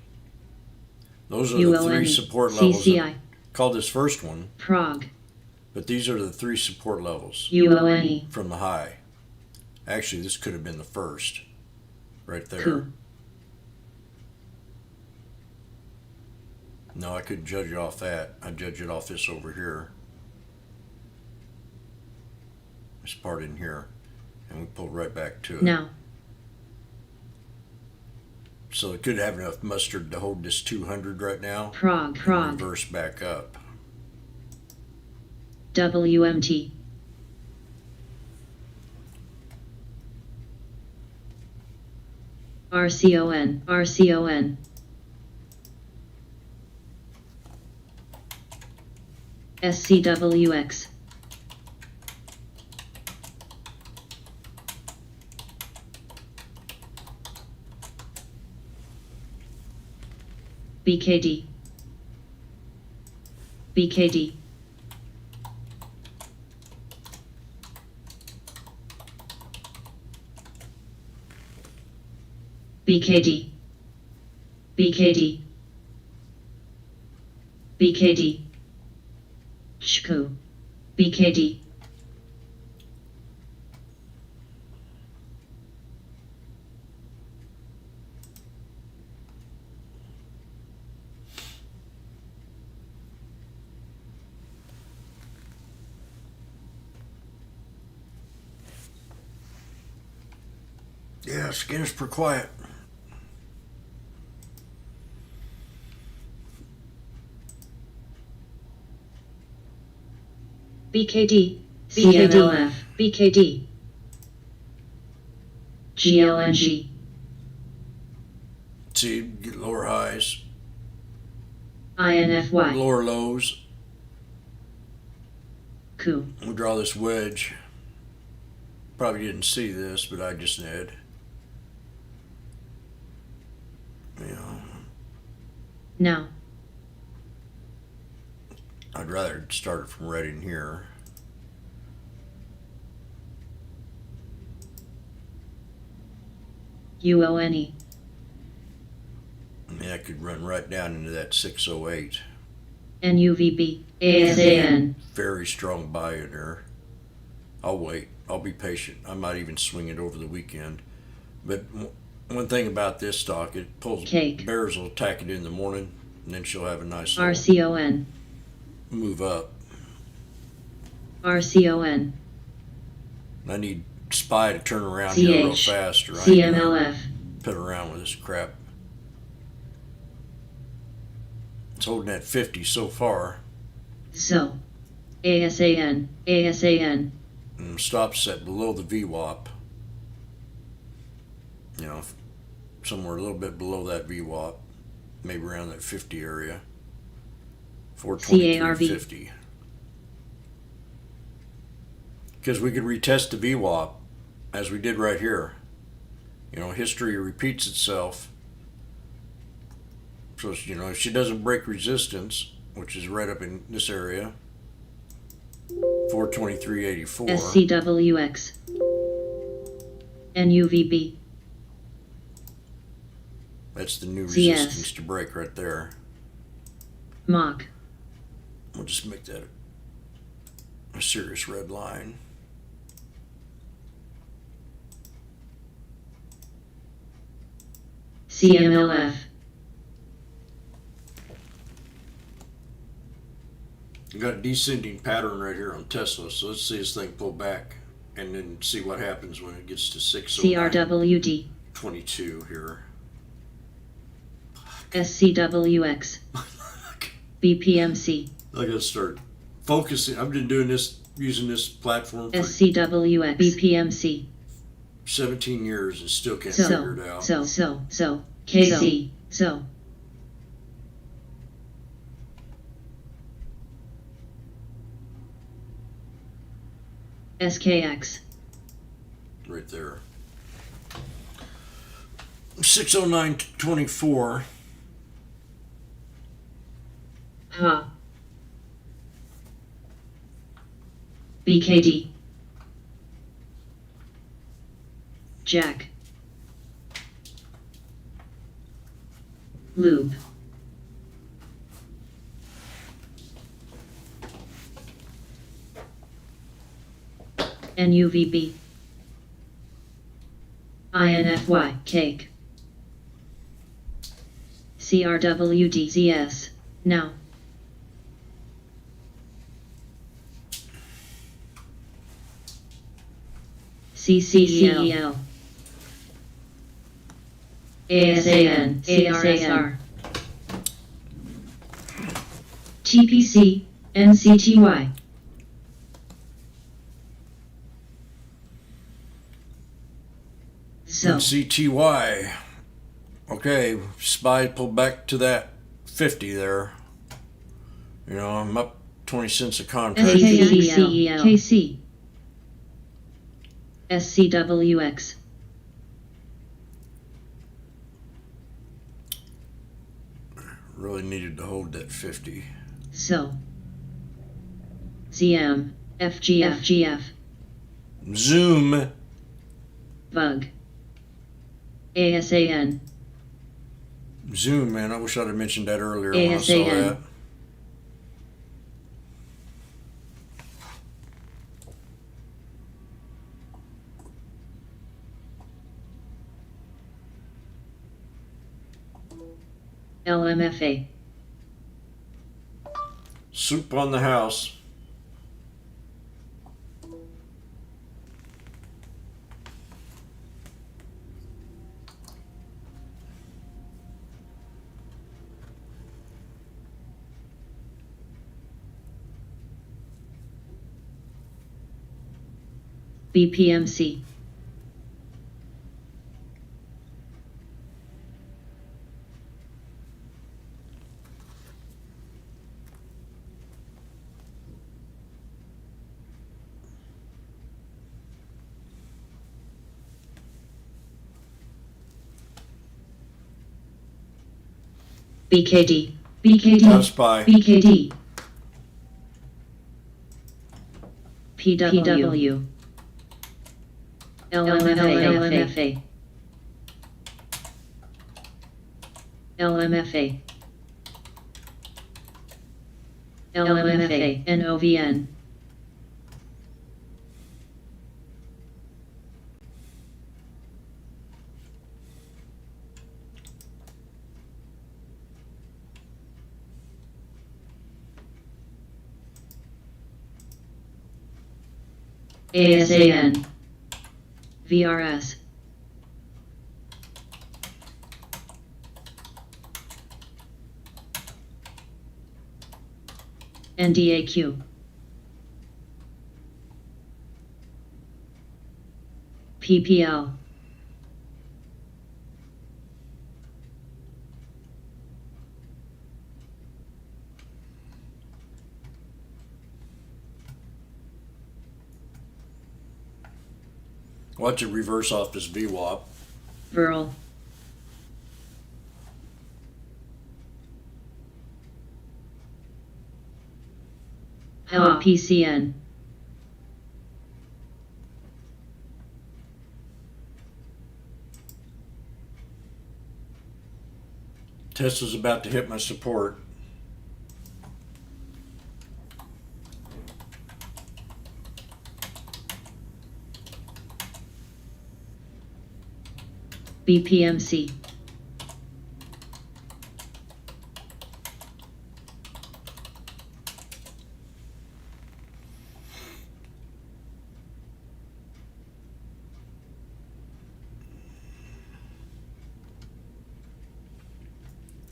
Those are the three support levels. CCI, Called this first one, Prague, but these are the three support levels UONE, from the high. Actually, this could have been the first right there. Coup, No, I couldn't judge it off that. I'd judge it off this over here. This part in here. And we pulled right back to it. now, So it could have enough mustard to hold this 200 right now. Prague, And Prague, reverse back up. WMT, RCON, RCON, SCWX, BKD, BKD, BKD, BKD, BKD, Shku, BKD, Yeah, Skinner's per quiet. BKD, CMLF, BKD, GLNG, See, get lower highs, INFY, lower lows. Coup, We draw this wedge. Probably didn't see this, but I just did. now, I'd rather start it from right in here. UONE, I mean, I could run right down into that 608. NUVB, ASAN, Very strong buy in there. I'll wait. I'll be patient. I might even swing it over the weekend. But one thing about this stock, it pulls. Cake, Bears will attack it in the morning, and then she'll have a nice little RCON, move up. RCON, I need SPY to turn around here real CH, fast, or I ain't gonna CMLF, put around with this crap. It's holding at 50 so far. So, ASAN, ASAN, And stop set below the VWAP. You know, somewhere a little bit below that VWAP, maybe around that 50 area. 423.50. Because we could retest the VWAP as we did right here. You know, history repeats itself. So, you know, if she doesn't break resistance, which is right up in this area, 423.84. SCWX, NUVB, That's the new CS. resistance to break right there. Mach, We'll just make that a serious red line. CMLF, You got a descending pattern right here on Tesla, so let's see this thing pull back and then see what happens when it gets to 609. CRWD, 22 here. SCWX, BPMC, I gotta start focusing. I've been doing this, using this platform for SCWX, BPMC, 17 years and still can't figure it out. KC, so. SKX, Right there. 609.24. Ha. BKD. Jack. Lube. NUVB. INFY. Cake. CRWDZS. Now. CCEL. ASAN. CRSR. TPC. NCTY. So. CTY. Okay, SPY pulled back to that 50 there. You know, I'm up 20 cents a contract. KCEL. KC. SCWX. Really needed to hold that 50. So. ZM. FGF. Zoom. Bug. ASAN. Zoom, man. I wish I'd have mentioned that earlier when I saw ASAN. that. LMFA. Soup on the house. BPMC. BKD. Not SPY. BKD. PW. LMFA. LMFA. LMFA. NOVN. ASAN. VRS. NDAQ. PPL. Watch it reverse off this VWAP. Virl. PCN. Tesla's about to hit my support. BPMC.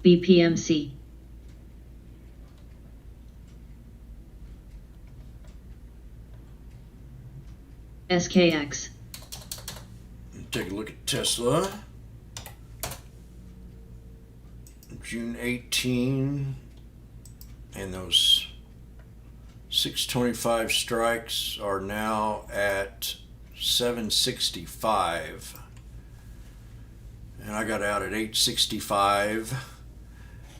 BPMC. SKX. Take a look at Tesla. June 18, and those 625 strikes are now at 765. And I got out at 865,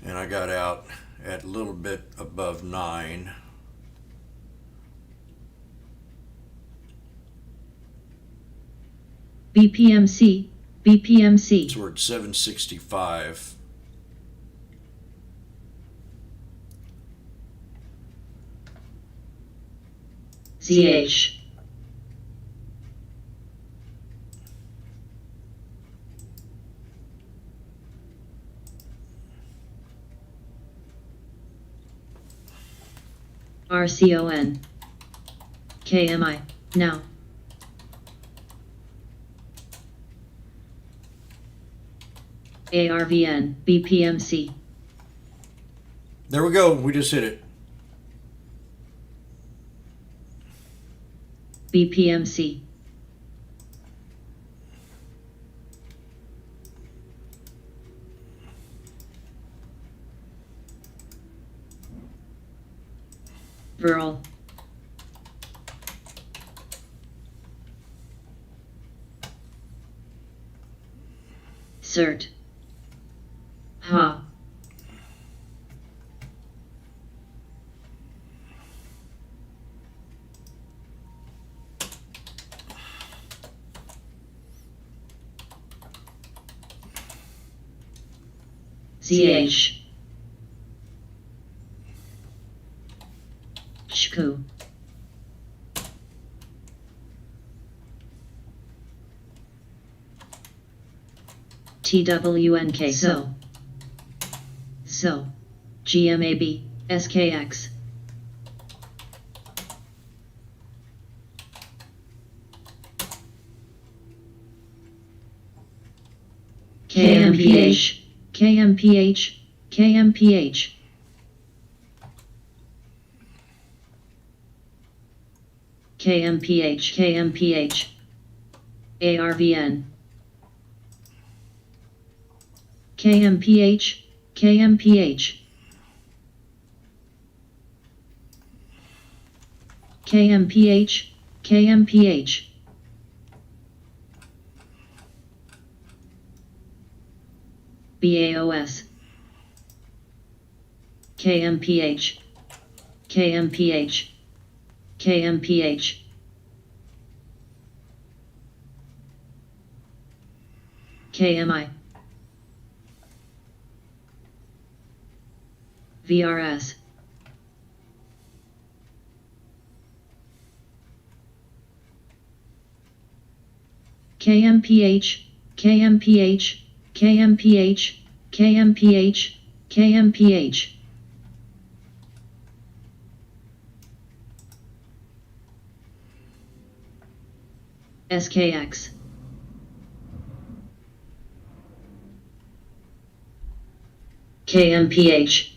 and I got out at a little bit above 9. BPMC, BPMC. So we're at 765. ZH. RCON. KMI. Now. ARVN. BPMC. There we go. We just hit it. BPMC. Virl. Cert. Ha. ZH. Shku. TWNK. So. GMAB. SKX. KMPH. KMPH. KMPH. KMPH. KMPH. ARVN. KMPH. KMPH. KMPH. KMPH. BAOS. KMPH. KMPH. KMPH. KMI. VRS. KMPH. KMPH. KMPH. KMPH. KMPH. SKX. KMPH.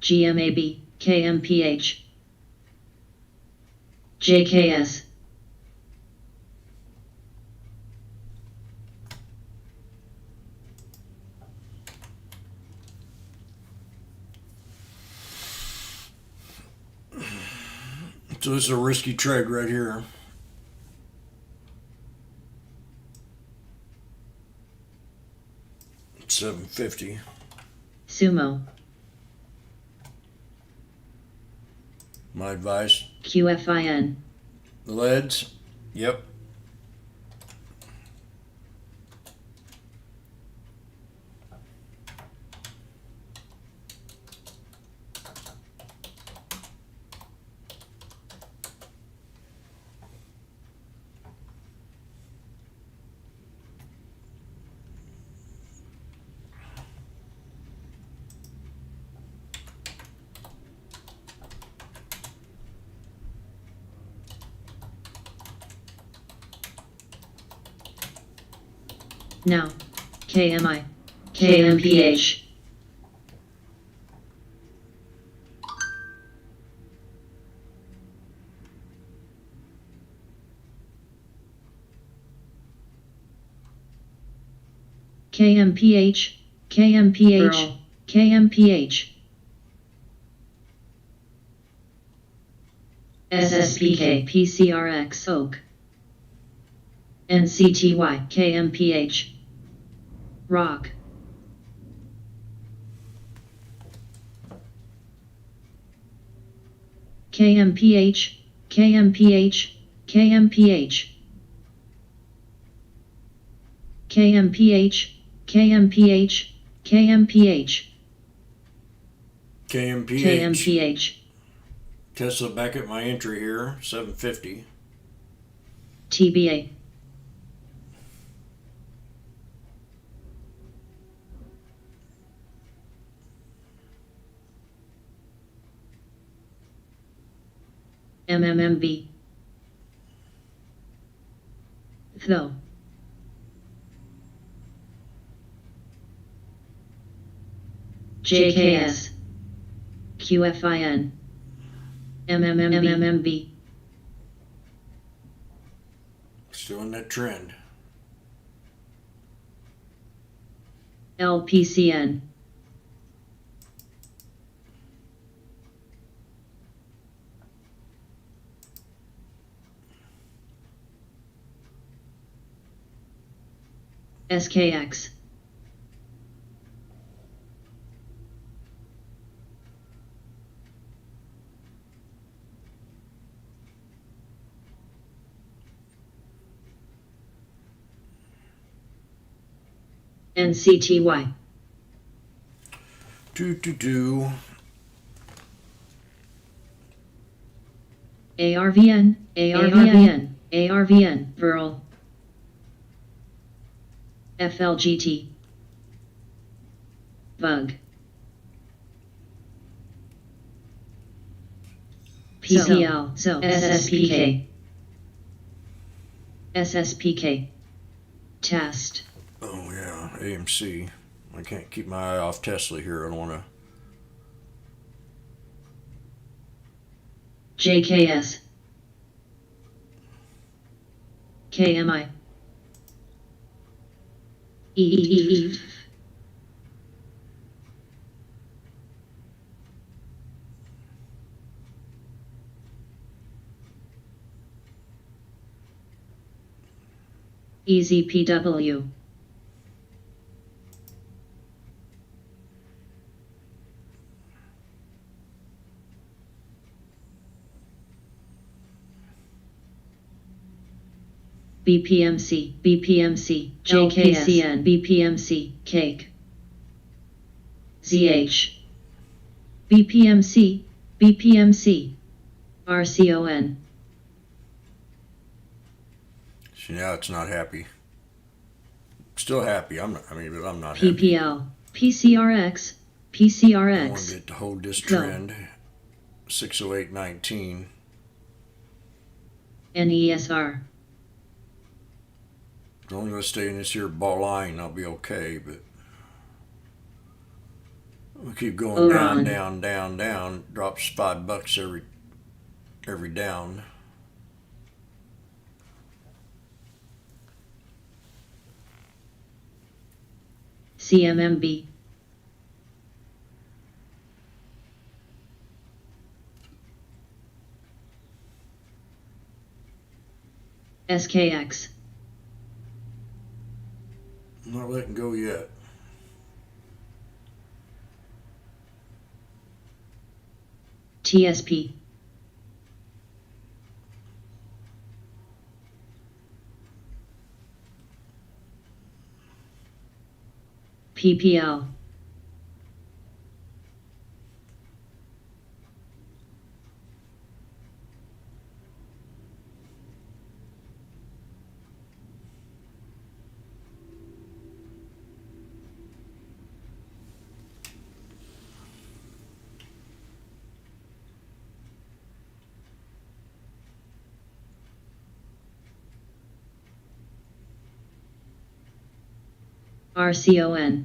GMAB. KMPH. JKS. So this is a risky trade right here. $750. Sumo. My advice. QFIN. The leads. Yep. Now. KMI. KMPH. KMPH. KMPH. KMPH. SSPK. PCRX. Oak. NCTY KMPH Rock KMPH KMPH KMPH KMPH KMPH KMPH KMPH. KMPH Tesla back at my entry here, 750. TBA MMMB Though JKS QFIN MMMB Still in that trend. LPCN SKX NCTY ARVN ARVN ARVN Burl FLGT Bug PCL SSPK SSPK Test Oh yeah, AMC. I can't keep my eye off Tesla here. I don't want to. JKS KMI EEE EZPW BPMC BPMC JKSN BPMC Cake ZH BPMC BPMC RCON See, now it's not happy. Still happy. I'm not, I mean, but I'm not happy. PPL PCRX I want PCRX to get to hold this Go. trend. 608.19. NESR As long as I stay in this here ball line, I'll be okay. But we keep going down, Oron. down, down, down. Drops $5 every down. CMMB SKX I'm not letting go yet. TSP PPL RCON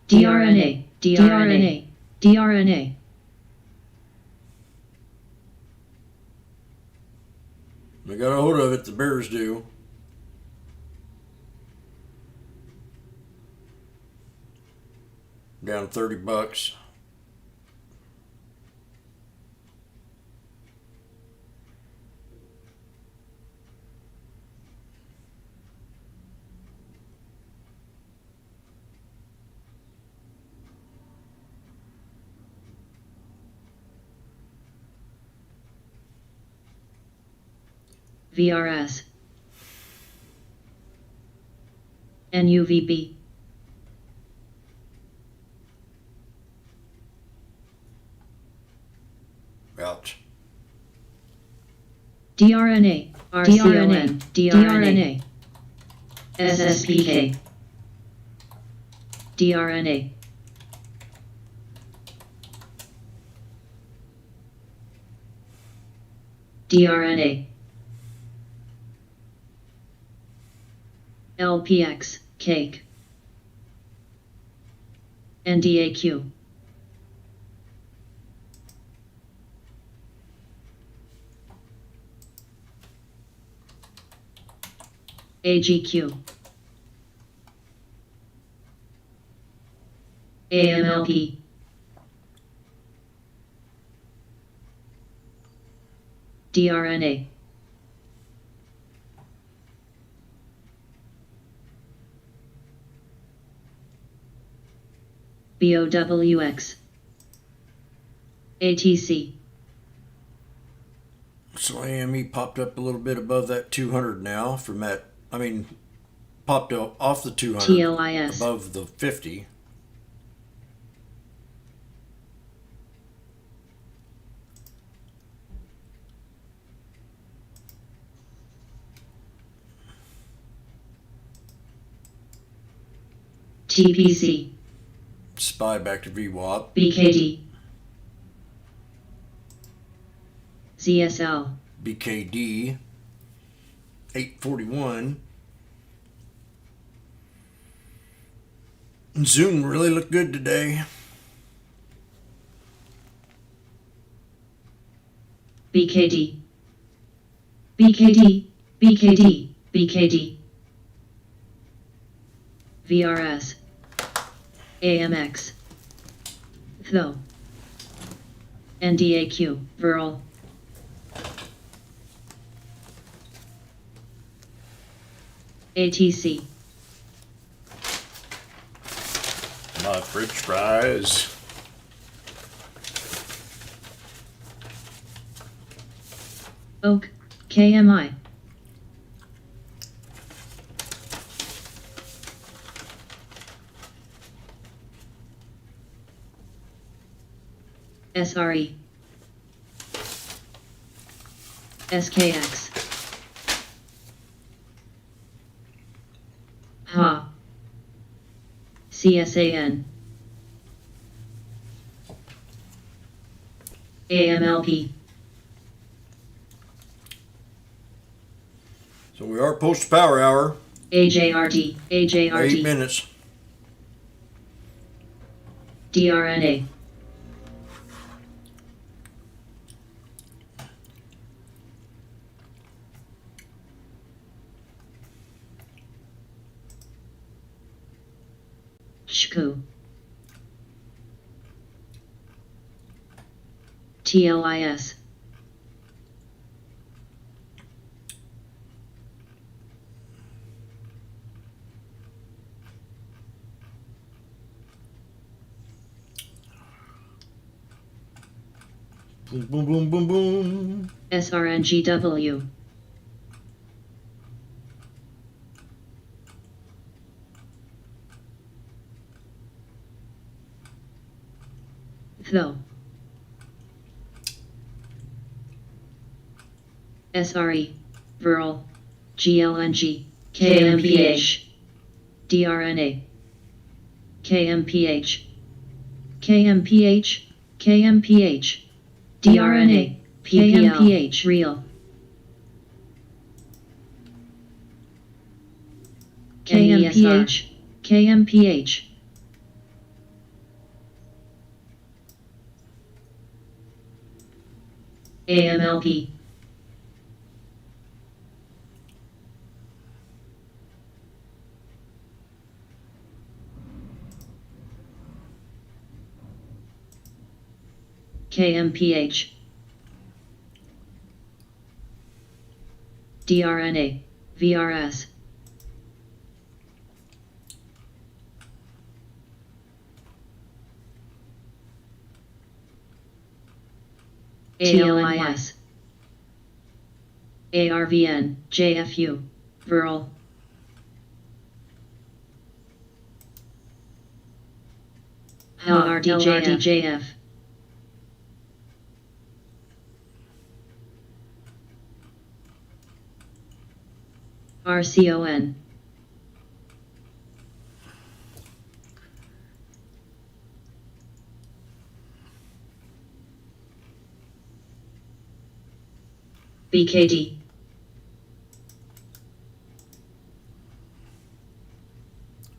DRNA DRNA DRNA I got a hold of it, the bears do. Down $30. VRS, NUVB, Ouch. DRNA, RCON, DRNA, SSPK, DRNA, DRNA, LPX, cake, NDAQ, AGQ, AMLP, DRNA, BOWX, ATC, So AME popped up a little bit above that 200 now from that, popped off the 200 TLIS, above the 50. TPC, SPY back to VWAP. BKD, ZSL, BKD 841. Zoom really looked good today. BKD, BKD, BKD, BKD, VRS, AMX, THO, NDAQ, VERL, ATC, My french fries. OAK, KMI, SRE, SKX, HA, CSAN, AMLP, So we are post power hour. AJRT, 8 AJRT, minutes. DRNA, SHKU, TLIS, Boom, boom, boom, boom, boom. SRNGW, THO, SRE, VERL, GLNG, KMPH, DRNA, KMPH, KMPH, KMPH, DRNA, KMPH, real, KMPH, KMPH, AMLP, KMPH, DRNA, VRS, ALIS, ARVN, JFU, Virl. LRDJF. RCON. BKD.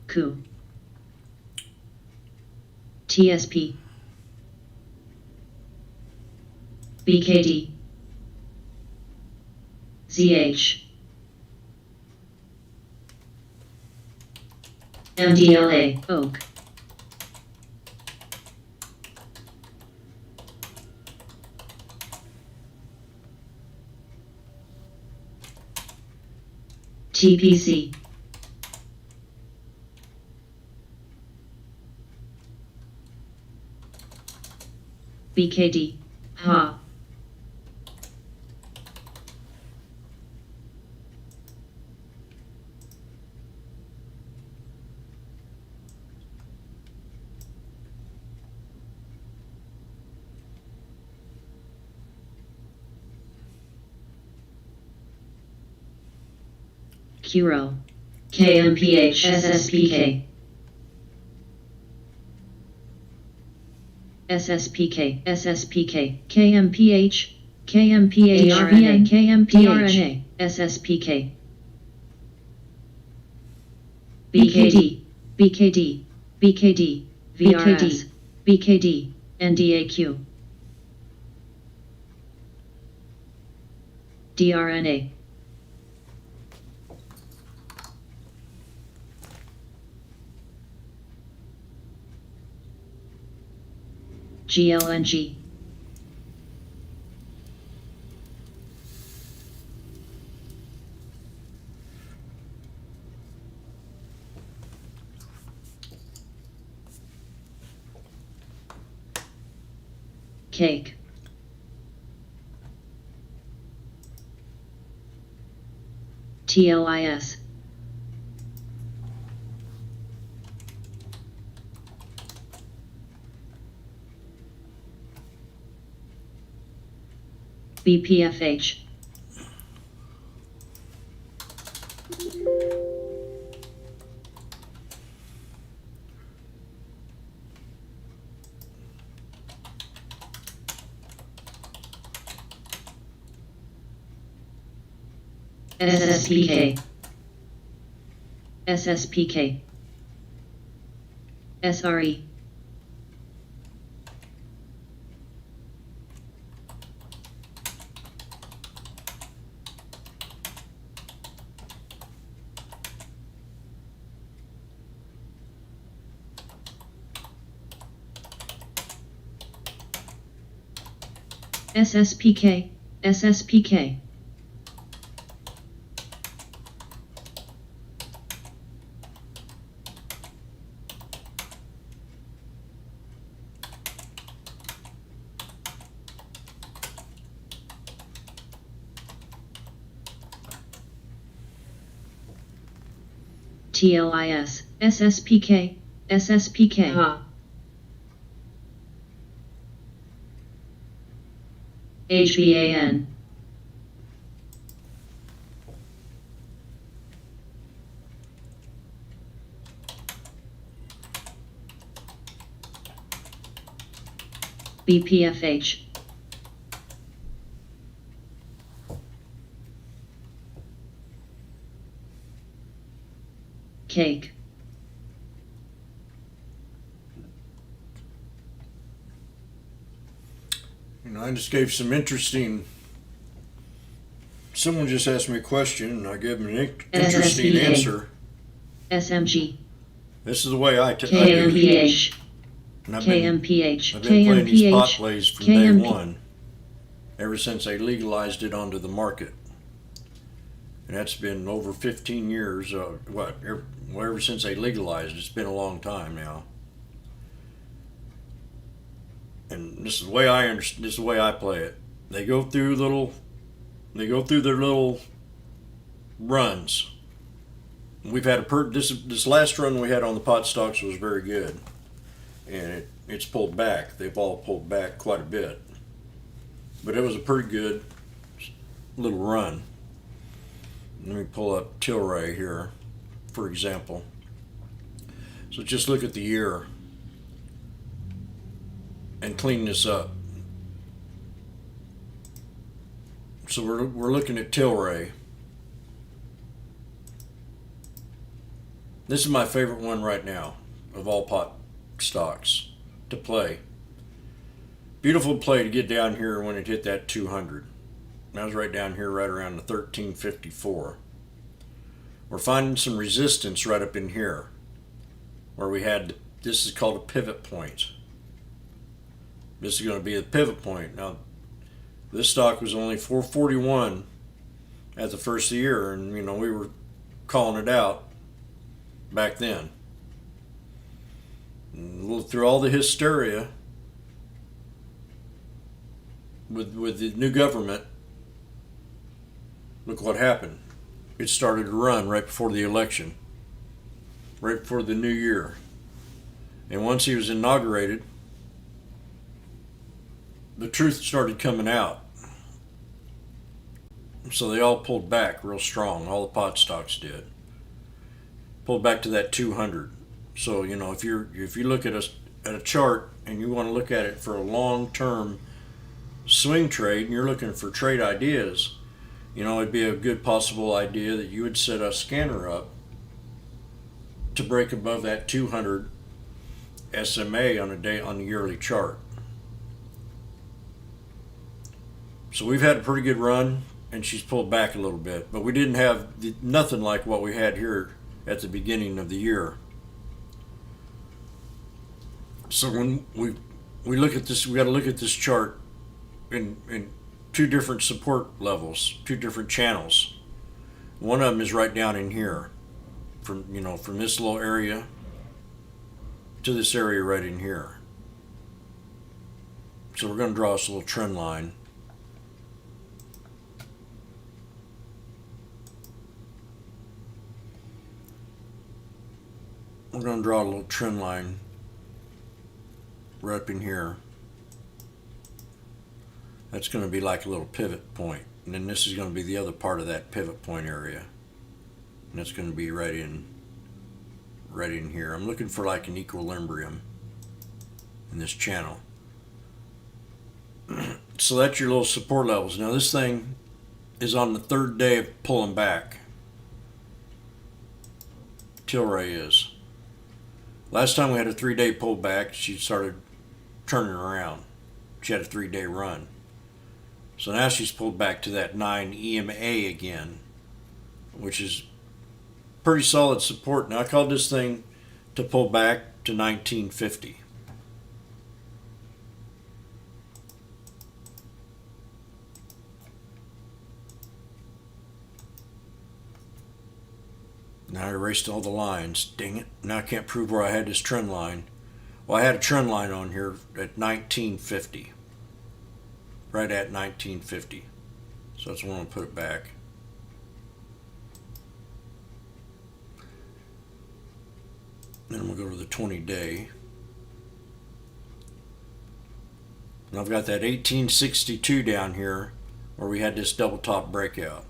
Coup. TSP. BKD. ZH. MDLA, Oak. TPC. BKD, Ha. Curo. KMPH SSPK. SSPK, SSPK, KMPH, KMPH, RNA, KMPRNA, SSPK. BKD, BKD, BKD, VRS, BKD, NDAQ. DRNA. GLNG. Cake. TLIS. BPFH. SSPK. SSPK. SRE. SSPK, SSPK. TLIS, SSPK, SSPK. HBAN. BPFH. Cake. I just gave some interesting. Someone just asked me a question, and I gave them an interesting SSPK. answer. SMG. This is the way I do it. KMPH. And I've been KMPH. playing these pot KMPH. plays from day one, ever since they legalized it onto the market. And that's been over 15 years. Ever since they legalized it, it's been a long time now. And this is the way I understand. This is the way I play it. They go through little They go through their little runs. We've had this last run we had on the pot stocks was very good, and it's pulled back. They've all pulled back quite a bit, but it was a pretty good little run. Let me pull up Tilray here, for example. So just look at the year and clean this up. So we're looking at Tilray. This is my favorite one right now of all pot stocks to play. Beautiful play to get down here when it hit that 200. I was right down here, right around the 1354. We're finding some resistance right up in here, where we had, this is called a pivot point. This is going to be a pivot point. Now, this stock was only 441 at the first of the year, and we were calling it out back then. And through all the hysteria with the new government, look what happened. It started to run right before the election, right before the new year. And once he was inaugurated, the truth started coming out. So they all pulled back real strong. All the pot stocks did. Pulled back to that 200. So, if you look at a chart and you want to look at it for a long-term swing trade and you're looking for trade ideas, it'd be a good possible idea that you would set a scanner up to break above that 200 SMA on the yearly chart. So we've had a pretty good run, and she's pulled back a little bit, but we didn't have nothing like what we had here at the beginning of the year. So when we look at this, we got to look at this chart in two different support levels, two different channels. One of them is right down in here, from this little area to this area right in here. So we're going to draw us a little trend line. We're going to draw a little trend line right up in here. That's going to be like a little pivot point. And then this is going to be the other part of that pivot point area. And that's going to be right in here. I'm looking for like an equilibrium in this channel. So that's your little support levels. Now this thing is on the third day of pulling back. Tilray is. Last time we had a 3-day pullback, she started turning around. She had a 3-day run. So now she's pulled back to that 9 EMA again, which is pretty solid support. Now I called this thing to pull back to 1950. Now I erased all the lines. Dang it. Now I can't prove where I had this trend line. Well, I had a trend line on here at 1950. Right at 1950. So that's when I'm going to put it back. Then I'm going to go to the 20-day. And I've got that 1862 down here where we had this double top breakout.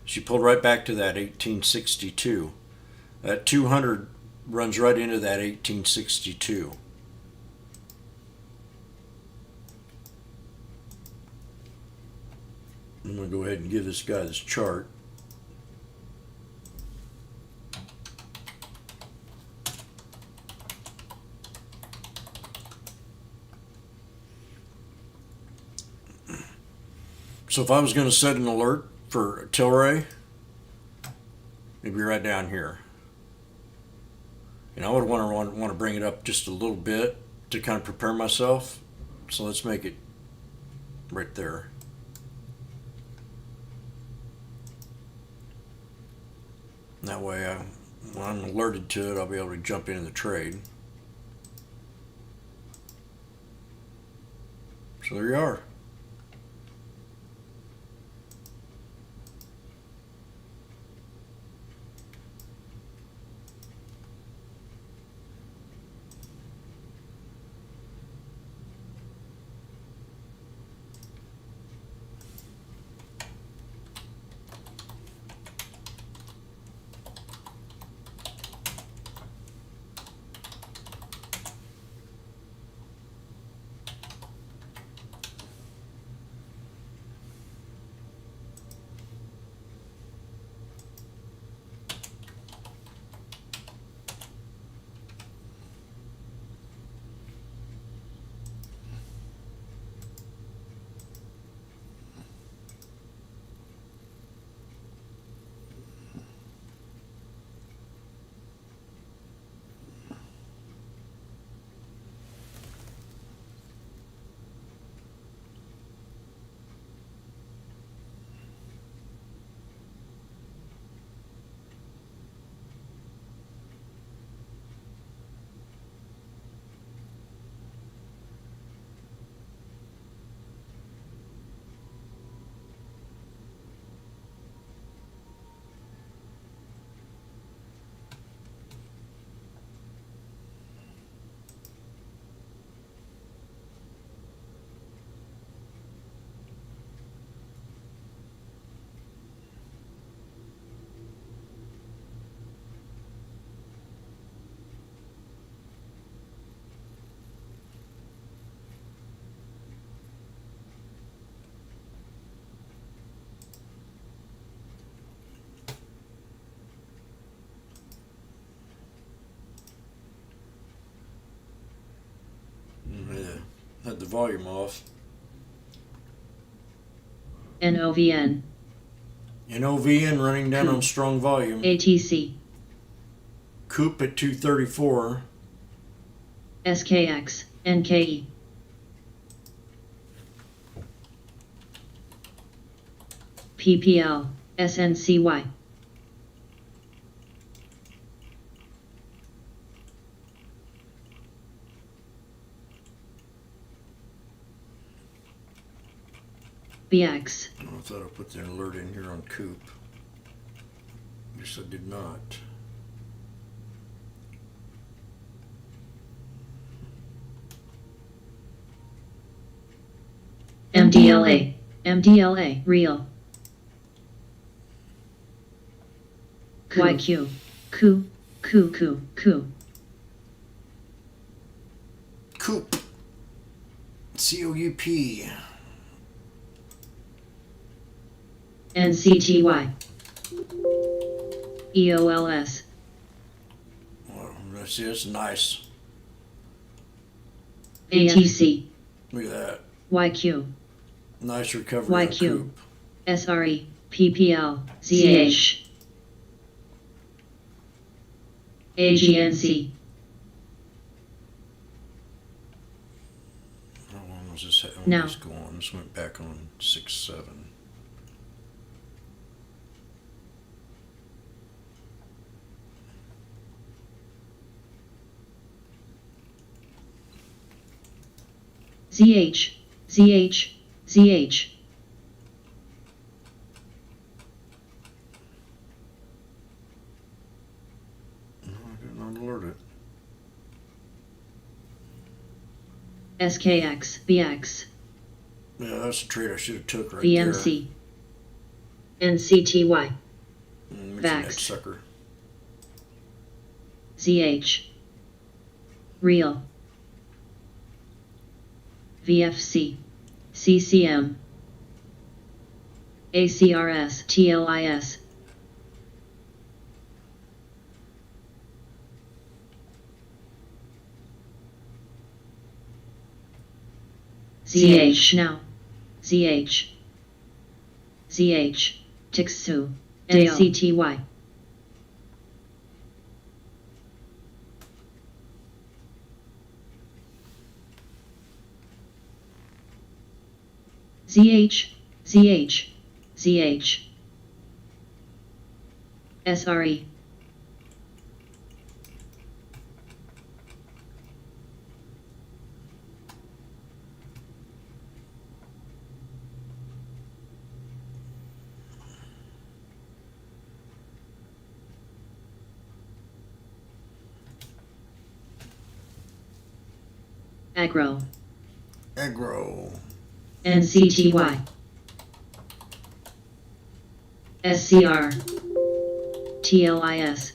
She pulled right back to that 1862. That 200 runs right into that 1862. I'm going to go ahead and give this guy this chart. So if I was going to set an alert for Tilray, it'd be right down here. And I would want to bring it up just a little bit to kind of prepare myself. So let's make it right there. That way, when I'm alerted to it, I'll be able to jump into the trade. So there you are. volume off. NOVN. NOVN running down Coop. on strong volume. ATC. Coop at 234. SKX. NKE. PPL. SNCY. BX. Oh, I thought I put the alert in here on Coop. Guess I did not. MDLA. MDLA. Real. YQ. Coup. Coup. Coup. Coup. Coop. COUP. NCTY. EOLS. Well, that's nice. ATC. Look at that. YQ. Nice recovery on YQ. Coop. SRE. PPL. ZH. AGNC. How long was this? How long No. did this go on? This went back on 6-7. ZH. ZH. ZH. No, I did not alert it. SKX. BX. Yeah, that's a trade I should have took right VMC. NCTY. there. Mention that Vax. sucker. ZH. Real. VFC. CCM. ACRS. TLIS. ZH now. ZH. ZH. Tixu. NCTY. ZH. ZH. ZH. SRE. Agro. Agro. NCTY. SCR. TLIS.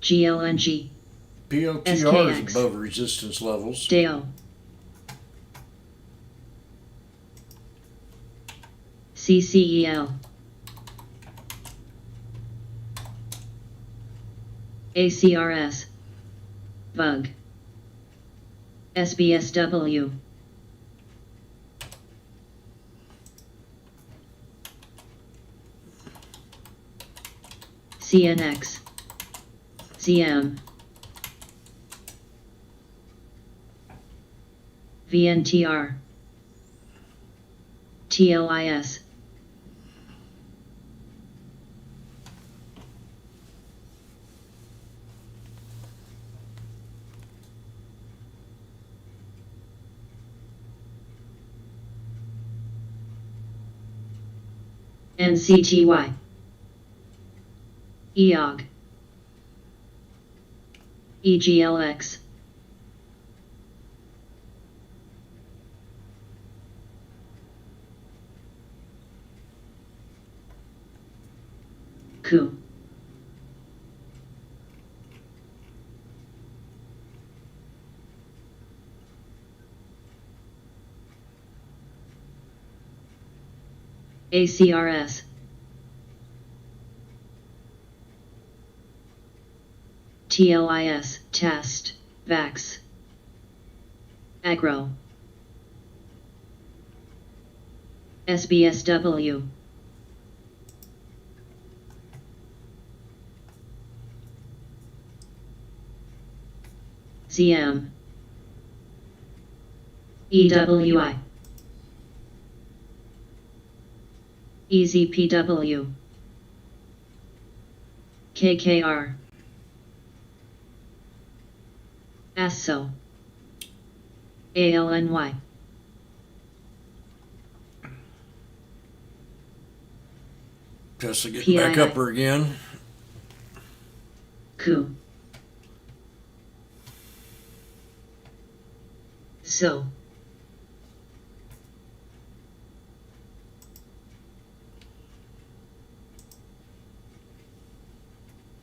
GLNG. PLTR SKX. is above resistance levels. DAO. CCEL. ACRS. Bug. SBSW. CNX. ZM. VNTR. TLIS. NCTY. EOG. EGLX. Coup. ACRS. TLIS. Test. Vax. Agro. SBSW. ZM. EWI. EZPW. KKR. ASSO. ALNY. Tesla getting back up her again. Coup. So.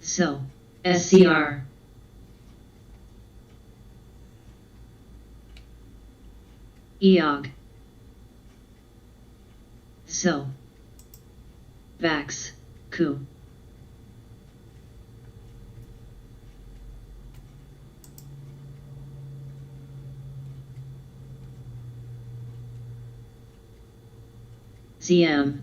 So. SCR. EOG. So. Vax. Coup. ZM.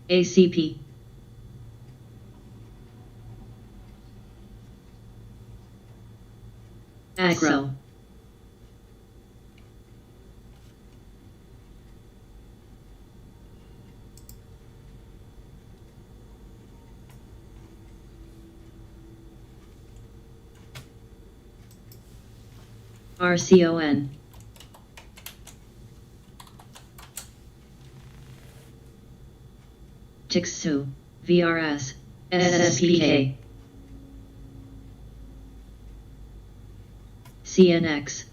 ACP. Agro. RCON. Tixu. VRS. SSPK. CNX.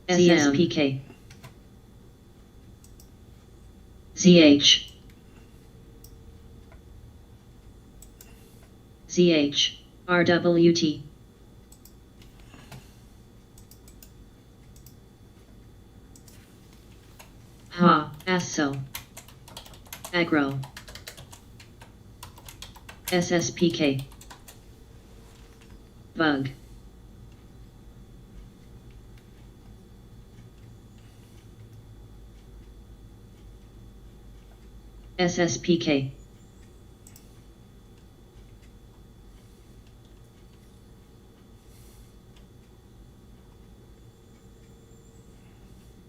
SSPK. ZH. ZH. RWT. Ha. ASSO. Agro. SSPK. Bug. SSPK.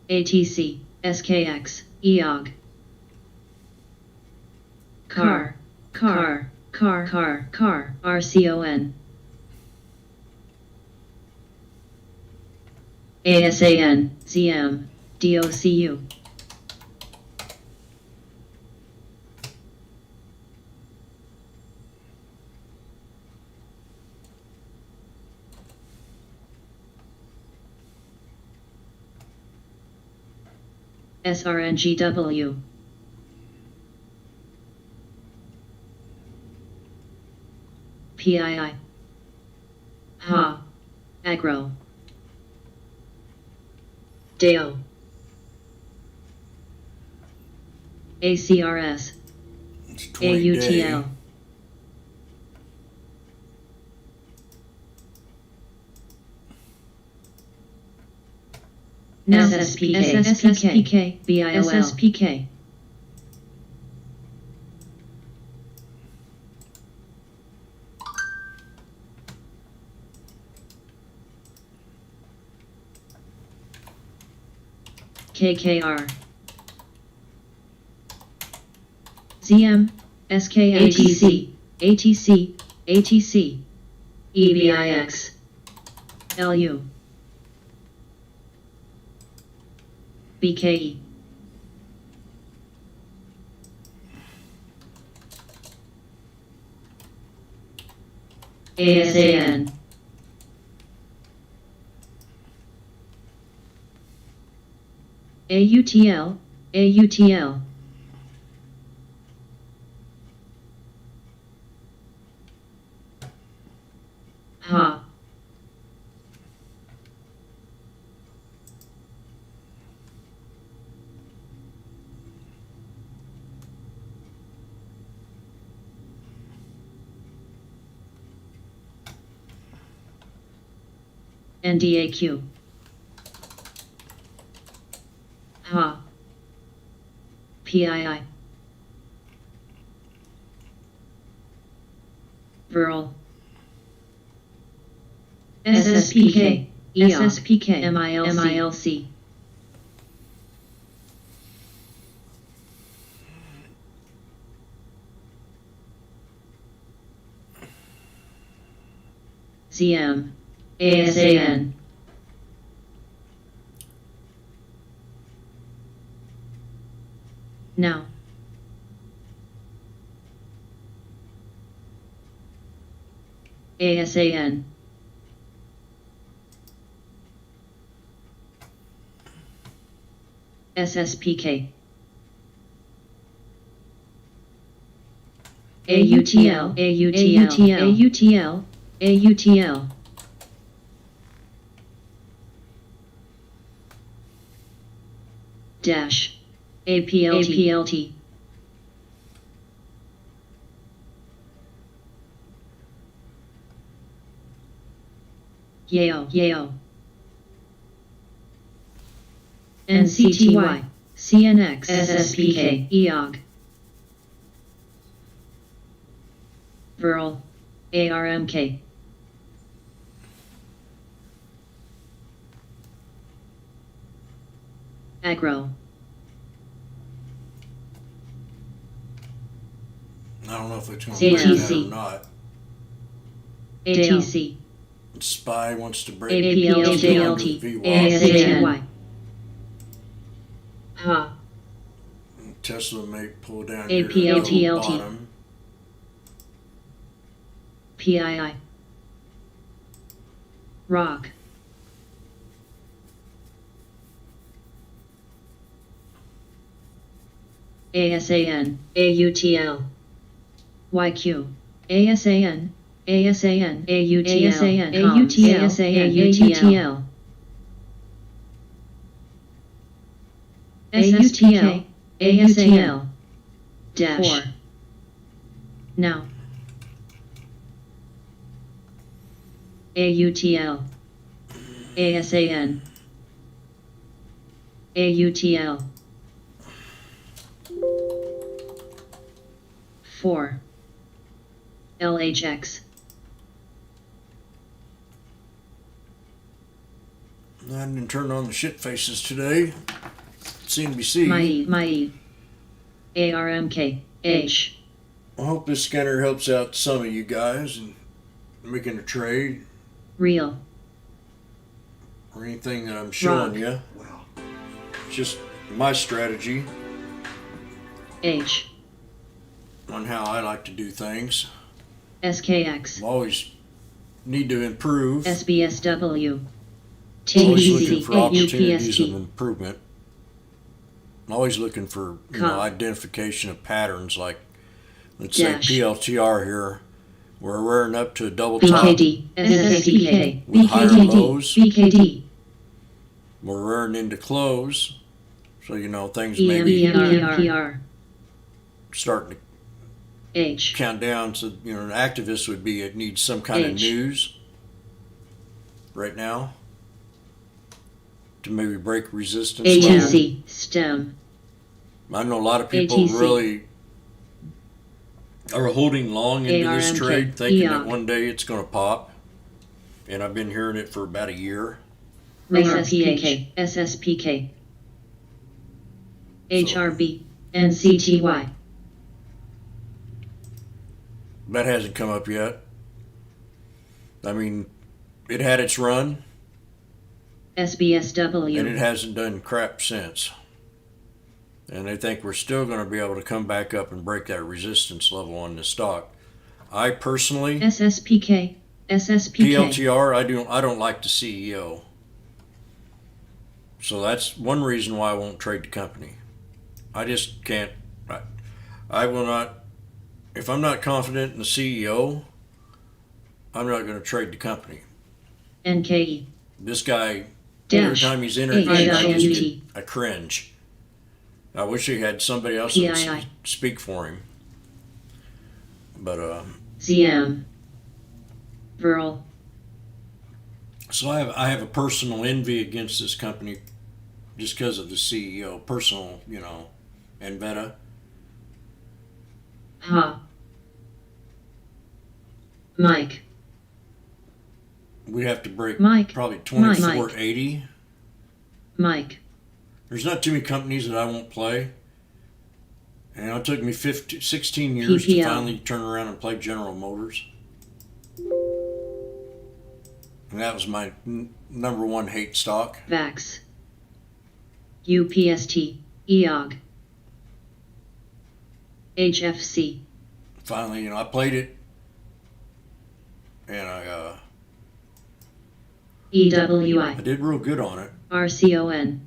ATC. SKX. EOG. Car. RCON. ASAN. ZM. DOCU. SRNGW. PII. Ha. Agro. DEO. ACRS. It's 20 day. AUTL. SSPK. BIOL. SSPK. KKR. ZM. SKATC. ATC. EBIX. LU. BKE. ASAN. AUTL. Ha. NDAQ. Ha. PII. Virl. SSPK. SSPK. MILC. ZM. ASAN. Now. ASAN. SSPK. AUTL. AUTL. AUTL. AUTL. Dash. APLT. APLT. Yale. Yale. NCTY. CNX. SSPK. EOG. Virl. ARMK. Agro. I don't know if it's going to break that or not. ATC. Spy wants to break APLT. VWAP. ASANY. Ha. Tesla may pull down here APLT. bottom. PII. Rock. ASAN. AUTL. YQ. ASAN. ASAN. AUTL. ASAN. AUTL. AUTL. SSPK. ASAL. Dash. 4. Now. AUTL. ASAN. AUTL. 4. LHX. I didn't turn on the shit faces today. CNBC. My ARMK. H. I hope this scanner helps out some of you guys in making a trade Real. or anything that I'm showing you. Well, It's just my strategy H. on how I like to do things. SKX. I always need to improve. SBSW. Always looking TEC. for opportunities of AUPST. improvement. I'm always looking for Cop. identification of patterns, like let's Dash. say PLTR here. We're wearing up to a double top BKD. SSPK. with higher lows. BKD. We're wearing into close, so things may be EMPR. starting to H. count down. So an activist would be it needs some kind of H. news right now to maybe break resistance level. ATC. STEM. I know a lot of people ATC. really are holding long into this ARMK. trade, thinking that EOG. one day it's going to pop. And I've been hearing it for about a year. SSPK. SSPK. HRB. NCTY. That hasn't come up yet. I mean, it had its run, SBSW. and it hasn't done crap since. And they think we're still going to be able to come back up and break that resistance level on the stock. I personally, SSPK. SSPK. PLTR, I don't like the CEO. So that's one reason why I won't trade the company. I just can't. I will not. If I'm not confident in the CEO, I'm not going to trade the company. NKE. This guy, every Dash. time he's entered, AWT. I cringe. I wish he had somebody else that PII. would speak for him. But ZM. Virl. so I have a personal envy against this company just because of the CEO. Personal, and Meta. Ha. Mike. We'd have to break Mike. probably Mike. 2480. Mike. There's not too many companies that I won't play. And it took me 16 years to PPL. finally turn around and play General Motors. And that was my number one hate stock. Vax. UPST. EOG. HFC. Finally, I played it. And I EWI. did real good on it. RCON.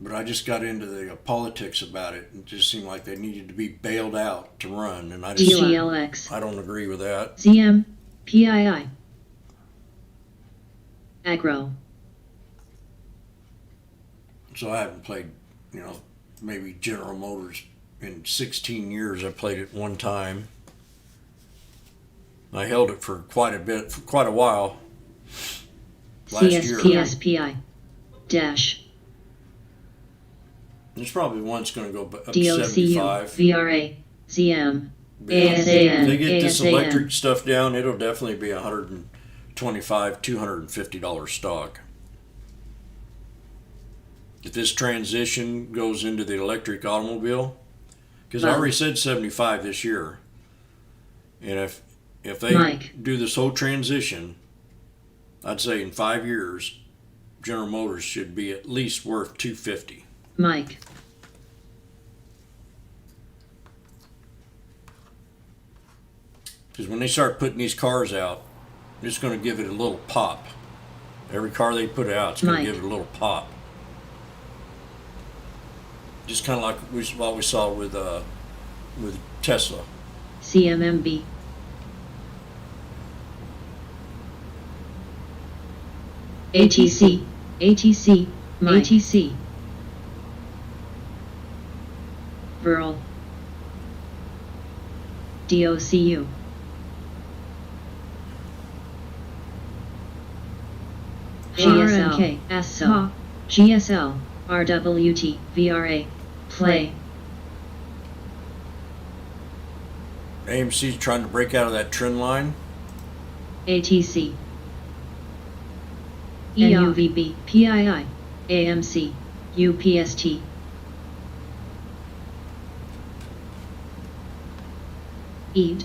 But I just got into the politics about it. It just seemed like they needed to be bailed out to run. And I DCLX. don't agree with that. ZM. PII. Agro. So I haven't played, maybe General Motors in 16 years. I played it one time. I held it for quite a while. Last year. CSPSPI. Dash. There's probably one that's going to go up to DOCU. 75. VRA. ZM. If ASAN. they get this ASAN. electric stuff down, it'll definitely be $125, $250 stock. If this transition goes into the electric automobile, because I already said 75 this year, and if they Mike. do this whole transition, I'd say in 5 years, General Motors should be at least worth 250. Mike. Because when they start putting these cars out, it's going to give it a little pop. Every car they put out, it's going to Mike. give it a little pop. Just kind of like what we saw with Tesla. CMMB. ATC. ATC. Mike. ATC. Virl. DOCU. GSL. SO. GSL. RWT. VRA. Play. AMC's trying to break out of that trend line. ATC. NUVB. PII. AMC. UPST. Eat.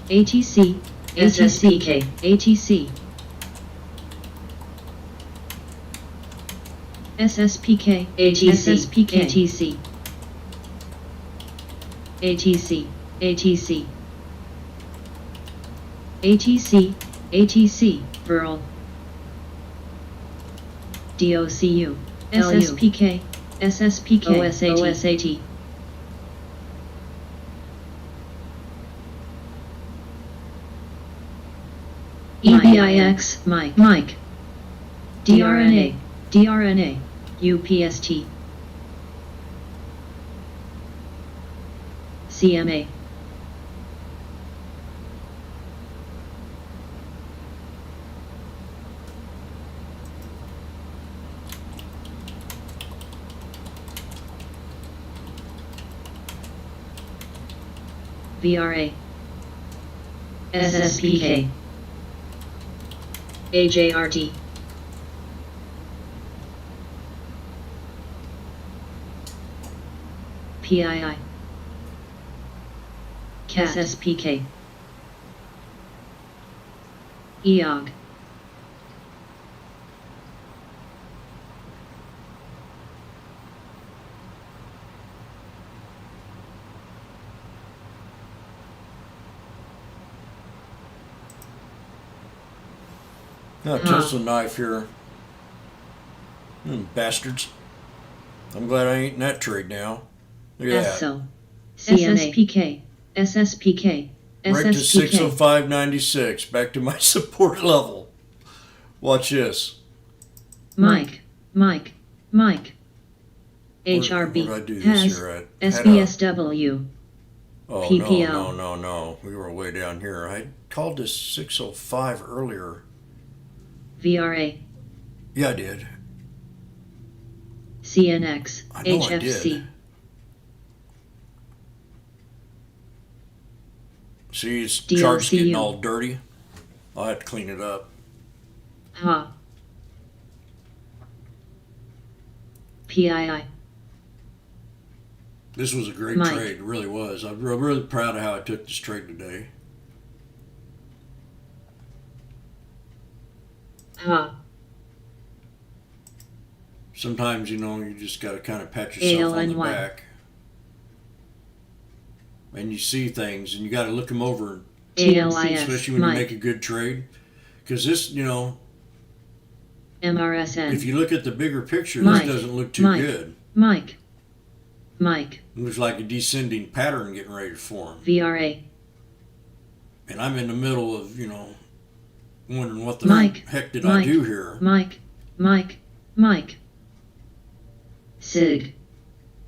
ATC. SSPK. ATC. SSPK. ATC. SSPK. ATC. ATC. ATC. ATC. Virl. DOCU. SSPK. SSPK. OSAT. EBIX. Mike. DRNA. UPST. CMA. VRA. SSPK. AJRT. PII. SSPK. EOG. Got a Tesla knife here. Bastards. I'm glad I ain't in that trade now. Look at that. SO. SSPK. SSPK. Right to SSPK. 605.96. Back to my support level. Watch this. Mike. HRB What did I do this has year at? SBSW. Oh, PPL. no. We were way down here. I called this 605 earlier. VRA. Yeah, I did. CNX. I know I HFC. did. See, its chart's getting all dirty. I'll have to clean it up. HA. PII. This was a great Mike. trade. It really was. I'm really proud of how I took this trade today. HA. Sometimes, you just got to kind of pat yourself on the ALNY. back. And you see things, and you got to look them over, ALIS. especially when you Mike. make a good trade. Because this, MRSN. if you look at the bigger picture, Mike. this doesn't look too Mike. good. Mike. It looks like a descending pattern getting ready to form. VRA. And I'm in the middle of, wondering what the Mike. heck did I do here? Mike. SIG.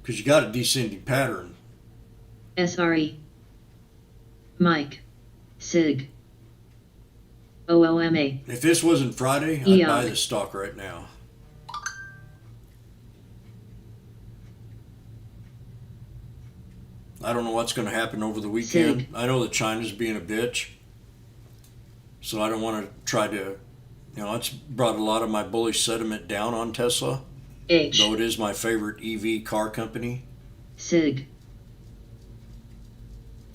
Because you got a descending pattern. SRE. Mike. SIG. OOMA. If this wasn't Friday, I'd EOG. buy this stock right now. I don't know what's going to happen over the weekend. SIG. I know that China's being a bitch. So I don't want to try to, it's brought a lot of my bullish sentiment down on Tesla. H. Though it is my favorite EV car company. SIG.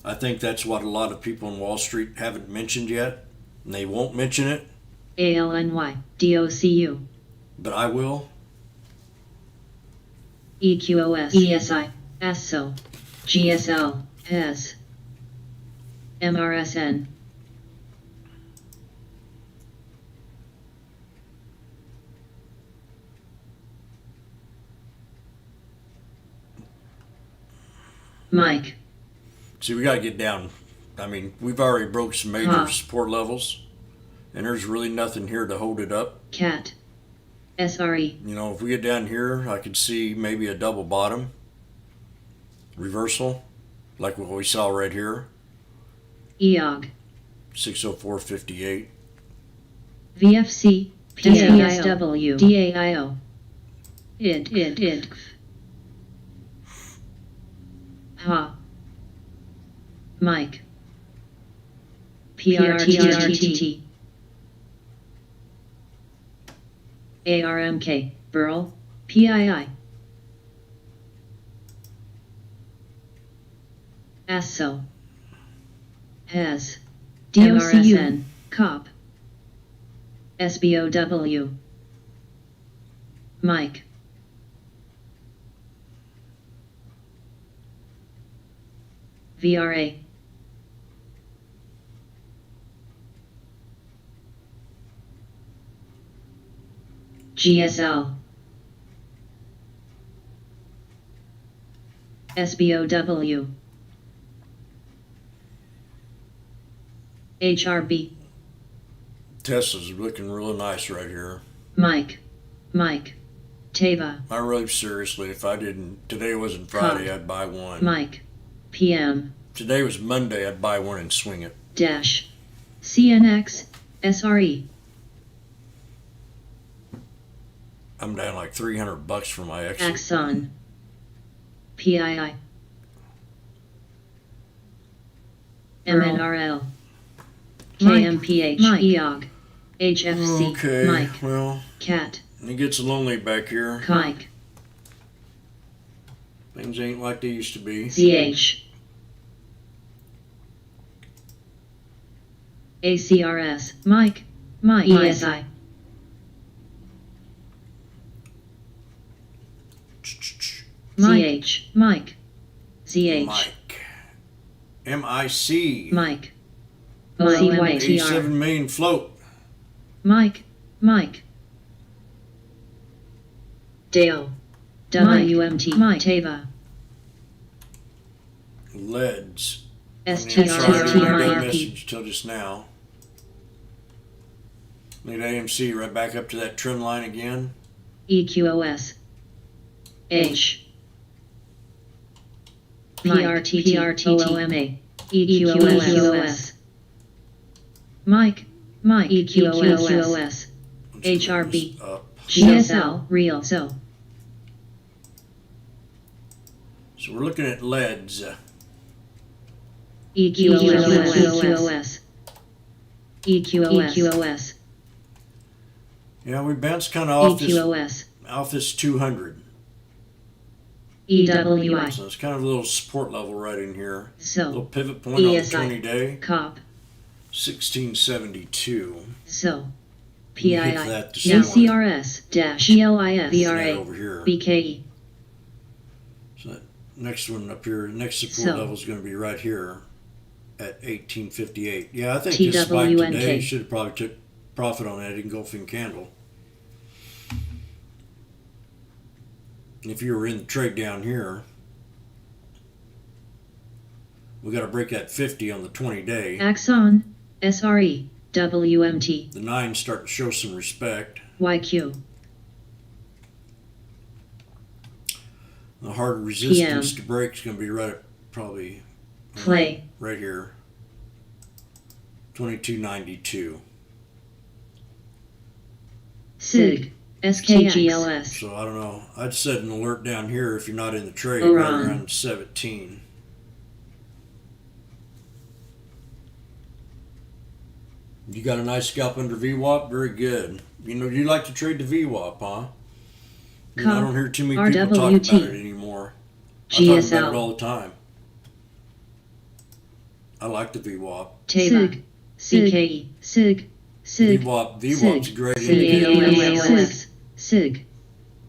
I think that's what a lot of people in Wall Street haven't mentioned yet. And they won't mention it, ALNY. DOCU. but I will. EQOS. ESI. ASO. GSL. HES. MRSN. Mike. See, we got to get down. I mean, we've already broke some major Huh. support levels, and there's really nothing here to hold it up. CAT. SRE. If we get down here, I could see maybe a double bottom reversal, like what we saw right here, EOG. 604.58. VFC. PSW. DAIO. ID. Ha. Mike. PRTRTT. ARMK. Burl. PII. ASO. HES. DOCN. COP. SBOW. Mike. VRA. GSL. SBOW. HRB. Tesla's looking real nice right here. Mike. Teva. I really seriously, if today wasn't Friday, I'd buy one. Mike. PM. Today was Monday, I'd buy one and swing it. Dash. CNX. SRE. I'm down like $300 for my exit. Axon. PII. MNRL. KMPH. EOG. HFC. Okay, Mike. well, CAT. it gets lonely back here. Mike. Things ain't like they used to be. ZH. ACRS. Mike. ESI. ZH. Mike. ZH. Mike. MIC. Mike. 87 million float. Mike. Mike. Dale. WMT. Mike. Tava. Leads. STRT. Sorry, I didn't read that Mike. message till just now. Lead AMC right back up to that trend line again. EQOS. H. PRT. PRT. EQOS. Mike. Mike. EQOS. HRB. Up. GSL. Real. So. So we're looking at leads. EQOS. EQOS. Yeah, we bounced kind of EQOS. off this 200. EWI. So it's kind of a little support level right in here. So. Little pivot point on the ESI. 20-day. COP. 1672. So. We hit PII. that this morning. CRS. Dash. ELIS. That VRA. over here. BKE. So that next one up here, next support So. level is going to be right here at 1858. Yeah, I think this spike TWNK. today should have probably took profit on that engulfing candle. If you were in the trade down here, we got to break that 50 on the 20-day. Axon. SRE. WMT. The 9's starting to show some respect. YQ. The hard resistance to break is going to be right at probably Play. right here. 2292. SIG. SKGLS. So I don't know. I'd set an alert down here if you're not in the trade Iran. right around 17. You got a nice scalp under VWAP? Very good. You know, you like to trade the VWAP, huh? You know, I don't hear too many people talk about it anymore. I talk about GSL. it all the time. I like the VWAP. SIG. CKE. SIG. SIG. VWAP's a great indicator. CAOS. SIG.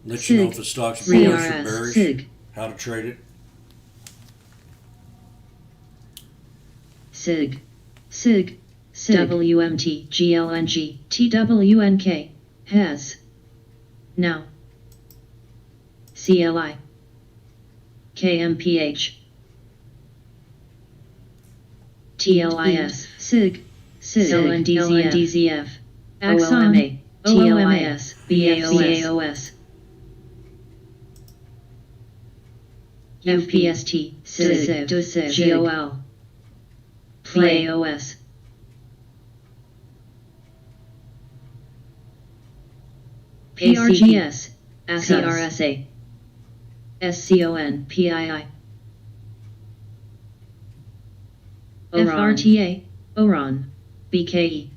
Let you know if the stock's bullish or CRS. bearish, SIG. how to trade it. SIG. SIG. WMT. GLNG. TWNK. Has. Now. CLI. KMPH. TLIS. SIG. SIG. LNDZF. Axon. TLIS. BAOS. UPST. SIG. GOL. PlayOS. PRGS. CRSA. SCON. PII. FRTA. ORAN. BKE.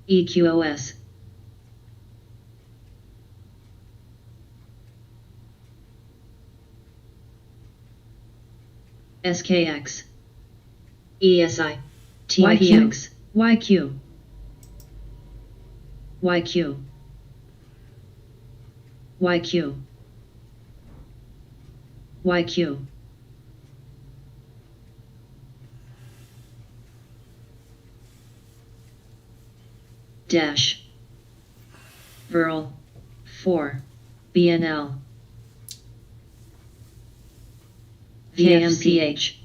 EQOS. SKX. ESI. TPX. YQ. YQ. YQ. YQ. Dash. Virl. 4. BNL. KMPH.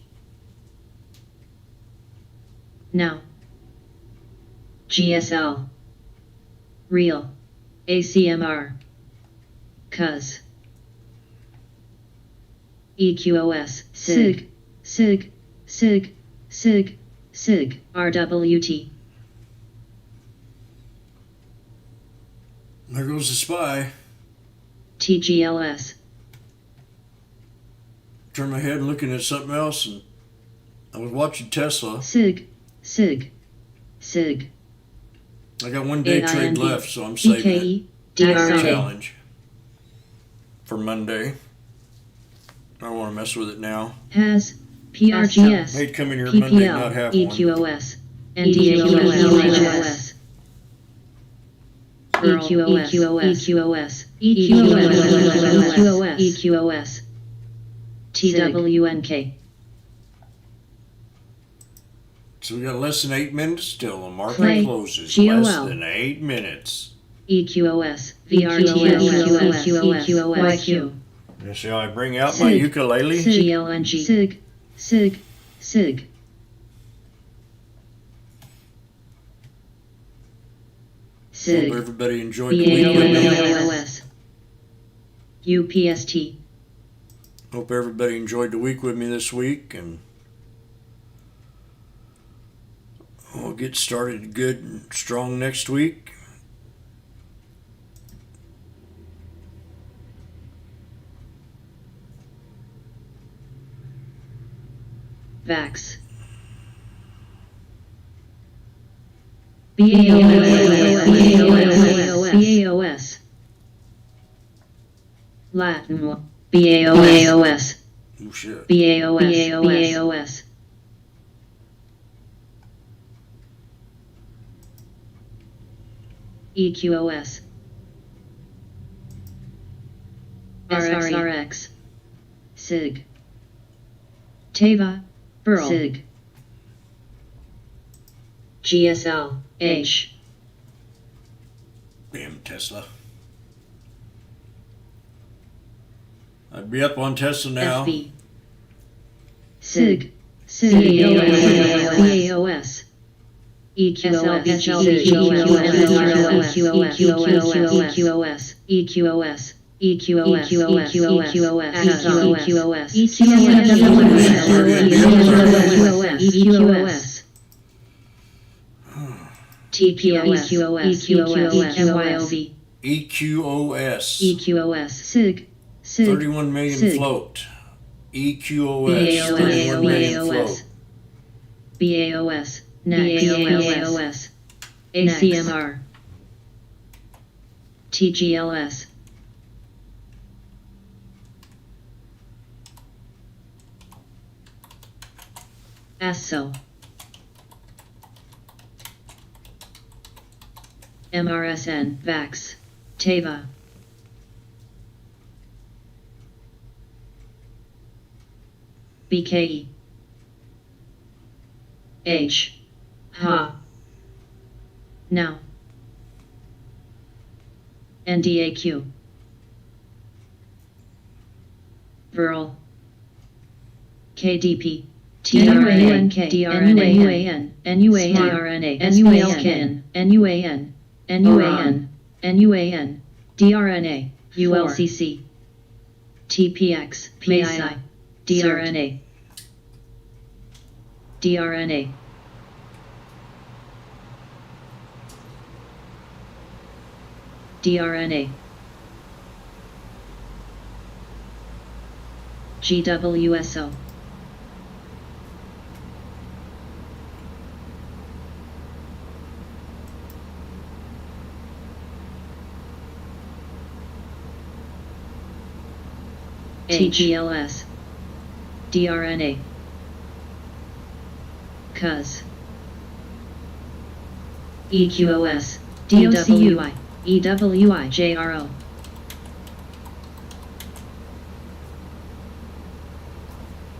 Now. GSL. Real. ACMR. Cuz. EQOS. SIG. SIG. SIG. SIG. SIG. RWT. There goes the SPY. TGLS. Turn my head looking at something else, and I was watching Tesla. SIG. SIG. SIG. I got one day trade AINB. left, so I'm saving BKE. it. DRA. Challenge for Monday. I don't want to mess with it now. Has. PRGS. They'd come in here Monday and not PPL. have one. EQOS. NDAQOS. EQOS. EQOS. EQOS. EQOS. TWNK. So we got less than 8 minutes till the market Play. closes. GOL. Less than 8 minutes. EQOS, VRTS, EQOS, YQ. And shall I bring out my ukulele? GLNG, SIG, SIG, SIG. Hope everybody enjoyed the week with me. BAOS, UPST. Hope everybody enjoyed the week with me this week, and we'll get started good and strong next week. VAX. BAOS. Latin. BAOS. Oh shit. BAOS. EQOS. RX. SIG. Teva. Burl. SIG. GSL. H. Damn Tesla. I'd be up on Tesla now. FB. SIG. BAOS. EQOS. TPOS, MYOV, EQOS. SIG, 31 million SIG. float. EQOS. 31 million float. BAOS, BAOS, ACMR, TGLS, ASO, MRSN, VAX, Teva, BKE, H, HA, Now, NDAQ, Virl, KDP, TRANK, DRNAN, NUAN, RNA, NUALKN, NUAN, NUAN, NUAN, DRNA, ULCC, TPX, PII, DRNA, DRNA, DRNA, GWSO, TGLS, DRNA, CUS, EQOS, DOCUI, EWI, JRO,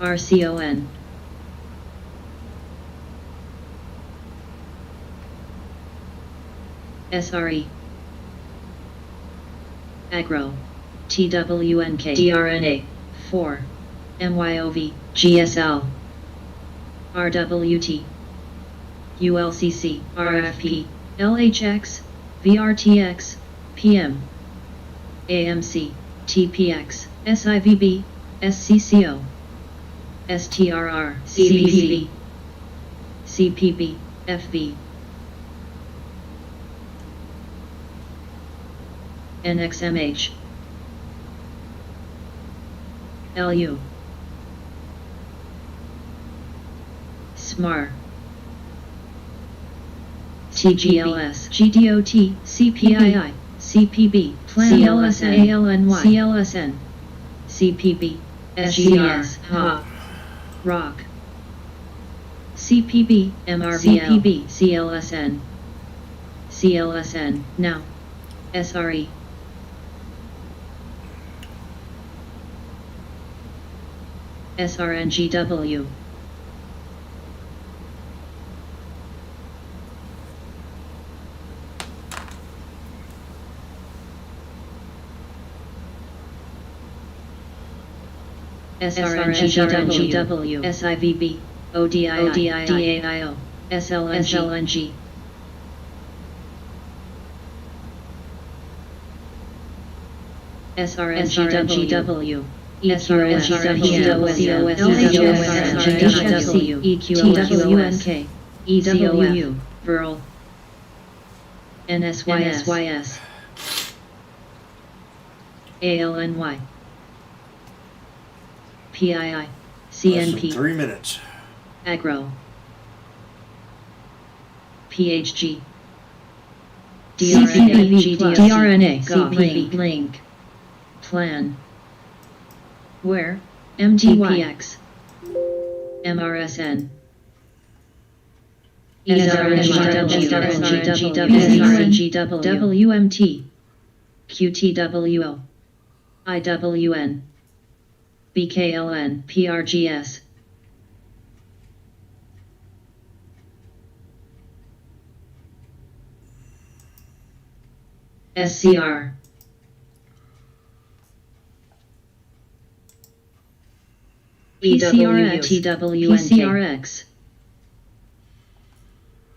RCON, SRE, Agro, TWNK, DRNA, 4, MYOV, GSL, RWT, ULCC, RFP, LHX, VRTX, PM, AMC, TPX, SIVB, SCCO, STRR, CPB, CPB, FV, NXMH, LU, SMAR, TGLS, GDOT, CPII, CPB, CLSN, ALNY, CLSN, CPB, SGS, HA, ROC, CPB, MRVL, CPB, CLSN, CLSN, now, SRE, SRNGW, SRNGW, SIVB, ODII, DAIO, SLNG, SRNGW, SRNGW, EQLWNK, EWU, VERL, NSYS, ALNY, PII, Less than CNP, 3 minutes. Agro, PHG, CPV+, DRNA, CPV, link, plan, where, MTPX, MRSN, WMT, QTWO, IWN, BKLN, PRGS, SCR, PCRX, PCRX,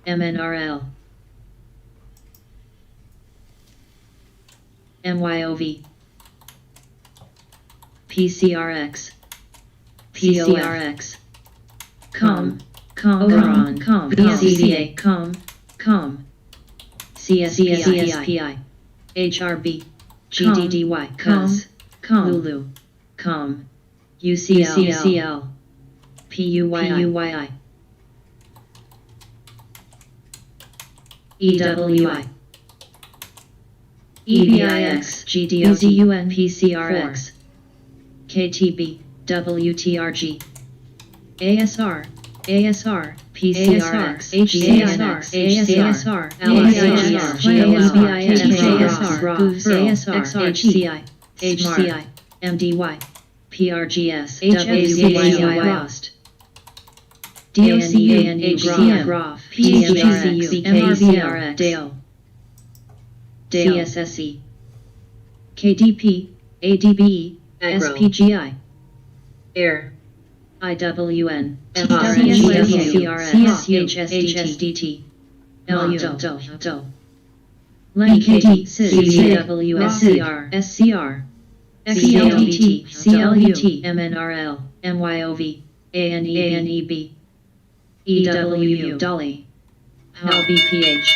MNRL, MYOV, PCRX, PCRX, Oberon, BCCA, CSPI, HRB, GDDY, Lulu, UCL, PUYI, EWI, EBIX, GDOZUN, PCRX, KTB, WTRG, ASR, PCRX, HCSR, LSR, HCI, HCI, MDY, PRGS, WCY, Rost, DOCAN, HCM, PCRX, MRVRX, DAO, CSSE, KDP, ADBE, Agro, SPGI, Air, IWN, CRS, CSU, LU, BKT, CW, SCR, XCLDT, CLUT, MNRL, MYOV, ANEB, EW, Dolly, LBPH.